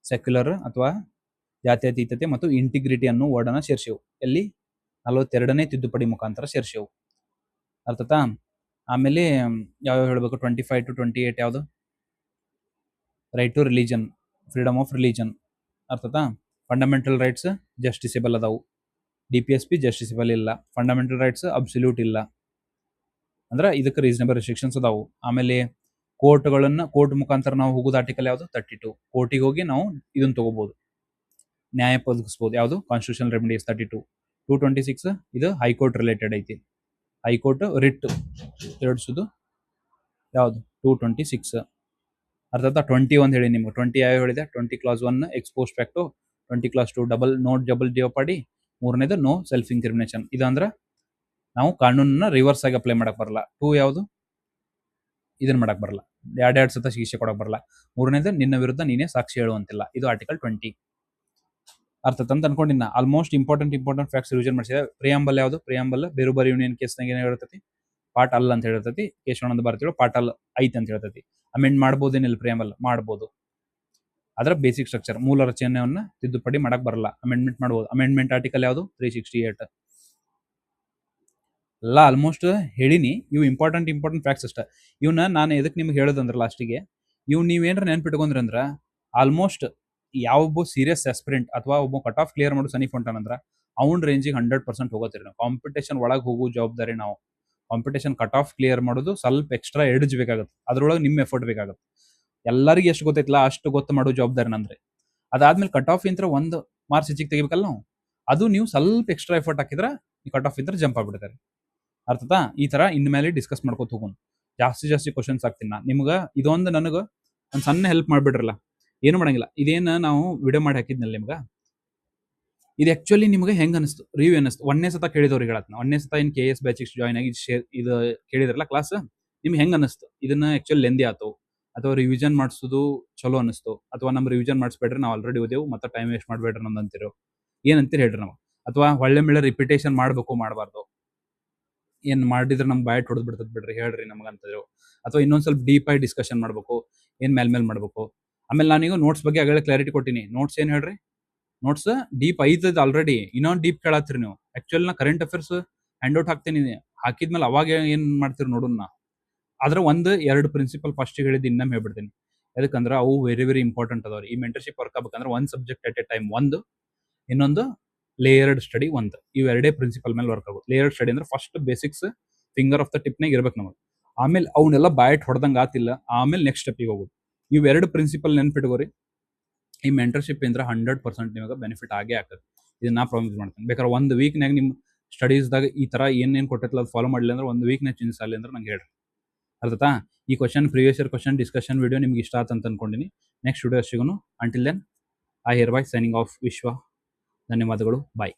ಸೆಕ್ಯುಲರ್ ಅಥವಾ ಜಾತ್ಯತೀತತೆ ಮತ್ತು ಇಂಟಿಗ್ರಿಟಿ ಅನ್ನೋ ವರ್ಡನ್ನ ಸೇರಿಸೆವು. ಎಲ್ಲಿ? 42ನೇ ತಿದ್ದುಪಡಿ ಮುಖಾಂತರ ಸೇರಿಸೆವು. ಅರ್ಥತಾ? ಆಮೇಲೆ ಯಾವ್ಯಾವ ಹೇಳಬೇಕು? 25 to 28 ಯಾವುದು? Right to religion, freedom of religion. ಅರ್ಥತಾ? ಫಂಡಮೆಂಟಲ್ ರೈಟ್ಸ್ ಜಸ್ಟಿಸಬಲ್ ಅದಾವು. DPSP ಜಸ್ಟಿಸಬಲ್ ಇಲ್ಲ. ಫಂಡಮೆಂಟಲ್ ರೈಟ್ಸ್ ಅಬ್ಸಲ್ಯೂಟ್ ಇಲ್ಲ, ಅಂದ್ರೆ ಇದಕ್ಕೆ ರೀಸನಬಲ್ ರೆಸ್ಟ್ರಿಕ್ಷನ್ಸ್ ಅದಾವು. ಆಮೇಲೆ ಕೋರ್ಟ್ ಮುಖಾಂತರ ನಾವು ಹೋಗೋದು ಆರ್ಟಿಕಲ್ ಯಾವುದು? 32. ಕೋರ್ಟಿಗೆ ಹೋಗಿ ನಾವು ಇದನ್ನ ತಗೋಬಹುದು, ನ್ಯಾಯ ಒದಗಿಸಬಹುದು. ಯಾವುದು? Constitutional remedies 32. 226 ಇದು ಹೈಕೋರ್ಟ್ ರಿಲೇಟೆಡ್ ಐತಿ. ಹೈಕೋರ್ಟ್ ರಿಟ್ ಎರಡಿಸೋದು ಯಾವುದು? 226. ಅರ್ಥಾತ್ 21 ಹೇಳಿ ನಿಮ್ಗೆ. 20 ಯಾವ ಹೇಳಿದೆ? 20 clause 1 ex post facto, 20 clause 2 double jeopardy, 3ನೇದು ನೋ ಸೆಲ್ಫ್ ಇನ್ಕ್ರಿಮಿನೇಷನ್. ಇದಂದ್ರೆ ನಾವು ಕಾನೂನನ್ನ ರಿವರ್ಸ್ ಆಗಿ ಅಪ್ಲೈ ಮಾಡಕ್ ಬರಲ್ಲ. 2 ಯಾವುದು? ಇದನ್ನ ಮಾಡಕ್ ಬರಲ್ಲ, ಎರಡೆರಡು ಸತ ಶಿಕ್ಷೆ ಕೊಡಕ್ ಬರಲ್ಲ. 3ನೇದು ನಿನ್ನ ವಿರುದ್ಧ ನೀನೇ ಸಾಕ್ಷಿ ಹೇಳುವಂತಿಲ್ಲ. ಇದು ಆರ್ಟಿಕಲ್ 20. ಅರ್ಥ ಅಂತ ಅನ್ಕೊಂಡಿನ ಆಲ್ಮೋಸ್ಟ್ ಇಂಪಾರ್ಟೆಂಟ್ ಫ್ಯಾಕ್ಟ್ಸ್ ರಿವಿಷನ್ ಮಾಡಿಸಿದೆ. ಪ್ರಿಯಾಂಬಲ್ ಯಾವುದು? ಪ್ರಿಯಾಂಬಲ್ ಬೇರುಬಾರಿ ಯೂನಿಯನ್ ಕೇಸ್ನಾಗ ಏನು ಹೇಳ್ತೈತಿ? ಪಾರ್ಟ್ ಅಲ್ ಅಂತ ಹೇಳ್ತೈತಿ. ಕೇಶವಾನಂದ ಭಾರತಿಗಳು ಪಾರ್ಟ್ ಅಲ್ ಐತಿ ಅಂತ ಹೇಳ್ತೈತಿ. ಅಮೆಂಡ್ ಮಾಡ್ಬೋದೇನಿಲ್ಲ? ಪ್ರಿಯಾಂಬಲ್ ಮಾಡ್ಬೋದು. ಅದರ ಬೇಸಿಕ್ ಸ್ಟ್ರಕ್ಚರ್, ಮೂಲ ರಚನೆಯನ್ನ ತಿದ್ದುಪಡಿ ಮಾಡಕ್ ಬರಲ್ಲ, ಅಮೆಂಡ್ಮೆಂಟ್ ಮಾಡ್ಬೋದು. ಅಮೆಂಡ್ಮೆಂಟ್ ಆರ್ಟಿಕಲ್ ಯಾವುದು? 368. ಎಲ್ಲ ಆಲ್ಮೋಸ್ಟ್ ಹೇಳಿನಿ. ಇವು ಇಂಪಾರ್ಟೆಂಟ್ ಫ್ಯಾಕ್ಟ್ಸ್ ಅಷ್ಟ. ಇವನ್ನ ನಾನು ಎದಕ್ಕೆ ನಿಮ್ಗೆ ಹೇಳೋದಂದ್ರೆ ಲಾಸ್ಟಿಗೆ, ಇವ್ ನೀವೇನ್ರ ನೆನ್ಪಿಟ್ಕೊಂಡ್ರಿ ಅಂದ್ರ ಆಲ್ಮೋಸ್ಟ್ ಯಾವೊಬ್ಬ ಸೀರಿಯಸ್ ಆಸ್ಪಿರೆಂಟ್ ಅಥವಾ ಒಬ್ಬ ಕಟ್ ಆಫ್ ಕ್ಲಿಯರ್ ಮಾಡೋ ಸನಿಫ್ ಹೊಂಟಾನಂದ್ರ ಅವ್ನ ರೇಂಜಿಗೆ 100% ಹೋಗತ್ತೀರಿ ನಾವು. ಕಾಂಪಿಟೇಷನ್ ಒಳಗೆ ಹೋಗೋ ಜವಾಬ್ದಾರಿ ನಾವು. ಕಾಂಪಿಟೇಷನ್ ಕಟ್ ಆಫ್ ಕ್ಲಿಯರ್ ಮಾಡೋದು ಸ್ವಲ್ಪ ಎಕ್ಸ್ಟ್ರಾ ಎಡ್ಜ್ ಬೇಕಾಗುತ್ತೆ, ಅದ್ರೊಳಗೆ ನಿಮ್ಮ ಎಫರ್ಟ್ ಬೇಕಾಗುತ್ತೆ. ಎಲ್ಲರಿಗೂ ಎಷ್ಟು ಗೊತ್ತೈತಲ್ಲ ಅಷ್ಟು ಗೊತ್ತು ಮಾಡೋ ಜವಾಬ್ದಾರಿ ನಂದ್ರೆ. ಅದಾದ್ಮೇಲೆ ಕಟ್ ಆಫ್ ಇಂತ್ರ ಒಂದು ಮಾರ್ಕ್ಸ್ ಹೆಚ್ಚಿಗೆ ತೆಗಿಬೇಕಲ್ಲ ನಾವು, ಅದು ನೀವು ಸ್ವಲ್ಪ ಎಕ್ಸ್ಟ್ರಾ ಎಫರ್ಟ್ ಹಾಕಿದ್ರೆ ಈ ಕಟ್ ಆಫ್ ಇಂತ್ರ ಜಂಪ್ ಆಗ್ಬಿಡ್ತಾರೆ. ಅರ್ಥತಾ? ಈ ತರ ಇನ್ಮೇಲೆ ಡಿಸ್ಕಸ್ ಮಾಡ್ಕೋತ ಹೋಗೋಣ. ಜಾಸ್ತಿ ಕ್ವಶನ್ಸ್ ಹಾಕ್ತೀನಿ ನಾ ನಿಮ್ಗೆ. ಇದೊಂದು ನನಗೆ ಒಂದು ಸಣ್ಣ ಹೆಲ್ಪ್ ಮಾಡ್ಬಿಡ್ರಲ್ಲ, ಏನು ಮಾಡಂಗಿಲ್ಲ. ಇದೇನು ನಾವು ವಿಡಿಯೋ ಮಾಡಿ ಹಾಕಿದ್ನಲ್ಲ ನಿಮ್ಗೆ, ಇದು ಆಕ್ಚುಲಿ ನಿಮ್ಗೆ ಹೆಂಗ್ ಅನಿಸ್ತು, ರಿವ್ಯೂ ಅನಿಸ್ತು? ಒಂದನೇ ಸತ ಕೇಳಿದವ್ರಿಗೆ ಹೇಳತ್ನ, ಒಂದನೇ ಸತ ಇನ್ KS ಬ್ಯಾಚಿಗೆ ಜಾಯ್ನ್ ಆಗಿ ಇದು ಕೇಳಿದ್ರಲ್ಲ ಕ್ಲಾಸ್, ನಿಮ್ಗೆ ಹೆಂಗ್ ಅನಿಸ್ತು? ಇದನ್ನ ಆಕ್ಚುಲಿ ಲೆಂದಿ ಆತು ಅಥವಾ ರಿವಿಷನ್ ಮಾಡಿಸೋದು ಚಲೋ ಅನಿಸ್ತು, ಅಥವಾ ನಮ್ಮ ರಿವಿಷನ್ ಮಾಡಿಸ್ಬೇಡ್ರಿ ನಾವು ಆಲ್ರೆಡಿ ಓದೇವು ಮತ್ತೆ ಟೈಮ್ ವೇಸ್ಟ್ ಮಾಡ್ಬೇಡ್ರಿ ನಮ್ದು ಅಂತಿರೋ, ಏನಂತೀರಿ ಹೇಳ್ರಿ ನಾವು? ಅಥವಾ ಒಳ್ಳೆ ಮೇಲೆ ರಿಪಿಟೇಷನ್ ಮಾಡಬೇಕು ಮಾಡಬಾರ್ದು, ಏನ್ ಮಾಡಿದ್ರೆ ನಮ್ಗೆ ಬಾಯ್ ಹೊಡೆದ್ ಬಿಡ್ತದ ಬಿಡ್ರಿ ಹೇಳ್ರಿ ನಮ್ಗಂತಿದ್ರು, ಅಥವಾ ಇನ್ನೊಂದ್ ಸ್ವಲ್ಪ ಡೀಪ್ ಆಗಿ ಡಿಸ್ಕಷನ್ ಮಾಡ್ಬೇಕು, ಏನ್ ಮೇಲ್ ಮಾಡ್ಬೇಕು? ಆಮೇಲೆ ನಾನೀಗ ನೋಟ್ಸ್ ಬಗ್ಗೆ ಆಗಲೇ ಕ್ಲಾರಿಟಿ ಕೊಟ್ಟಿನಿ. ನೋಟ್ಸ್ ಏನ್ ಹೇಳ್ರಿ, ನೋಟ್ಸ್ ಡೀಪ್ ಐತದ ಆಲ್ರೆಡಿ, ಇನ್ನೊಂದು ಡೀಪ್ ಕೇಳತ್ತೀರಿ ನೀವು. ಆಕ್ಚುಲಿ ನಾ ಕರೆಂಟ್ ಅಫೇರ್ಸ್ ಹ್ಯಾಂಡ್ ಔಟ್ ಹಾಕ್ತೀನಿ, ಹಾಕಿದ್ಮೇಲೆ ಅವಾಗ ಏನ್ ಮಾಡ್ತೀರಿ ನೋಡೋಣ. ಆದ್ರೆ ಒಂದು ಎರಡು ಪ್ರಿನ್ಸಿಪಲ್ ಫಸ್ಟ್ ಹೇಳಿದ್ದು ಇನ್ನೊಮ್ಮೆ ಹೇಳ್ಬಿಡ್ತೀನಿ. ಯಾಕಂದ್ರೆ ಅವು ವೆರಿ ಇಂಪಾರ್ಟೆಂಟ್ ಅದಾವ್ರಿ. ಈ ಮೆಂಟರ್ಶಿಪ್ ವರ್ಕ್ ಆಗ್ಬೇಕಂದ್ರೆ ಒಂದು ಸಬ್ಜೆಕ್ಟ್ ಅಟ್ ಎ ಟೈಮ್ ಒಂದು, ಇನ್ನೊಂದು ಲೇಯರ್ಡ್ ಸ್ಟಡಿ ಒಂದು, ಇವೆರಡೇ ಪ್ರಿನ್ಸಿಪಲ್ ಮೇಲೆ ವರ್ಕ್ ಆಗೋದು. ಲೇಯರ್ಡ್ ಸ್ಟಡಿ ಅಂದ್ರೆ first basics finger of the ಟಿಪ್ನಾಗ ಇರ್ಬೇಕು ನಮಗೆ, ಆಮೇಲೆ ಅವನ್ನೆಲ್ಲ ಬಾಯಟ್ ಹೊಡೆದಂಗೆ ಆತಿಲ್ಲ, ಆಮೇಲೆ ನೆಕ್ಸ್ಟ್ ಸ್ಟೆಪ್ಪಿಗೆ ಹೋಗೋದು. ಇವೆರಡು ಪ್ರಿನ್ಸಿಪಲ್ ನೆನ್ಪಿಟ್ಕೋರಿ. ಈ ಮೆಂಟರ್ಶಿಪ್ ಇಂದ್ರ 100% ನಿಮಗೆ ಬೆನಿಫಿಟ್ ಆಗೇ ಆಗ್ತದೆ. ಇದನ್ನ ನಾ ಪ್ರಾಮಿಸ್ ಮಾಡ್ತೀನಿ. ಬೇಕಾದ್ರೆ ಒಂದು ವೀಕ್ನಾಗ ನಿಮ್ಮ ಸ್ಟಡೀಸ್ದಾಗ ಈ ತರ ಏನೇನು ಕೊಟ್ಟಿರ್ತಲ್ಲ ಅದು ಫಾಲೋ ಮಾಡಲಿಲ್ಲ ಅಂದ್ರೆ ಒಂದು ವೀಕ್ನಾಗ ಚೇಂಜಸ್ ಆಗಲಿ ಅಂದ್ರೆ ನಂಗೆ ಹೇಳ್ರಿ. ಅರ್ಥತಾ? ಈ previous year question discussion video ನಿಮ್ಗೆ ಇಷ್ಟ ಆಯ್ತು ಅಂತ ಅನ್ಕೊಂಡಿನಿ. ನೆಕ್ಸ್ಟ್ ವಿಡಿಯೋ ಸಿಗೋನು. Until then I hereby signing off Vishwa. ಧನ್ಯವಾದಗಳು. ಬಾಯ್.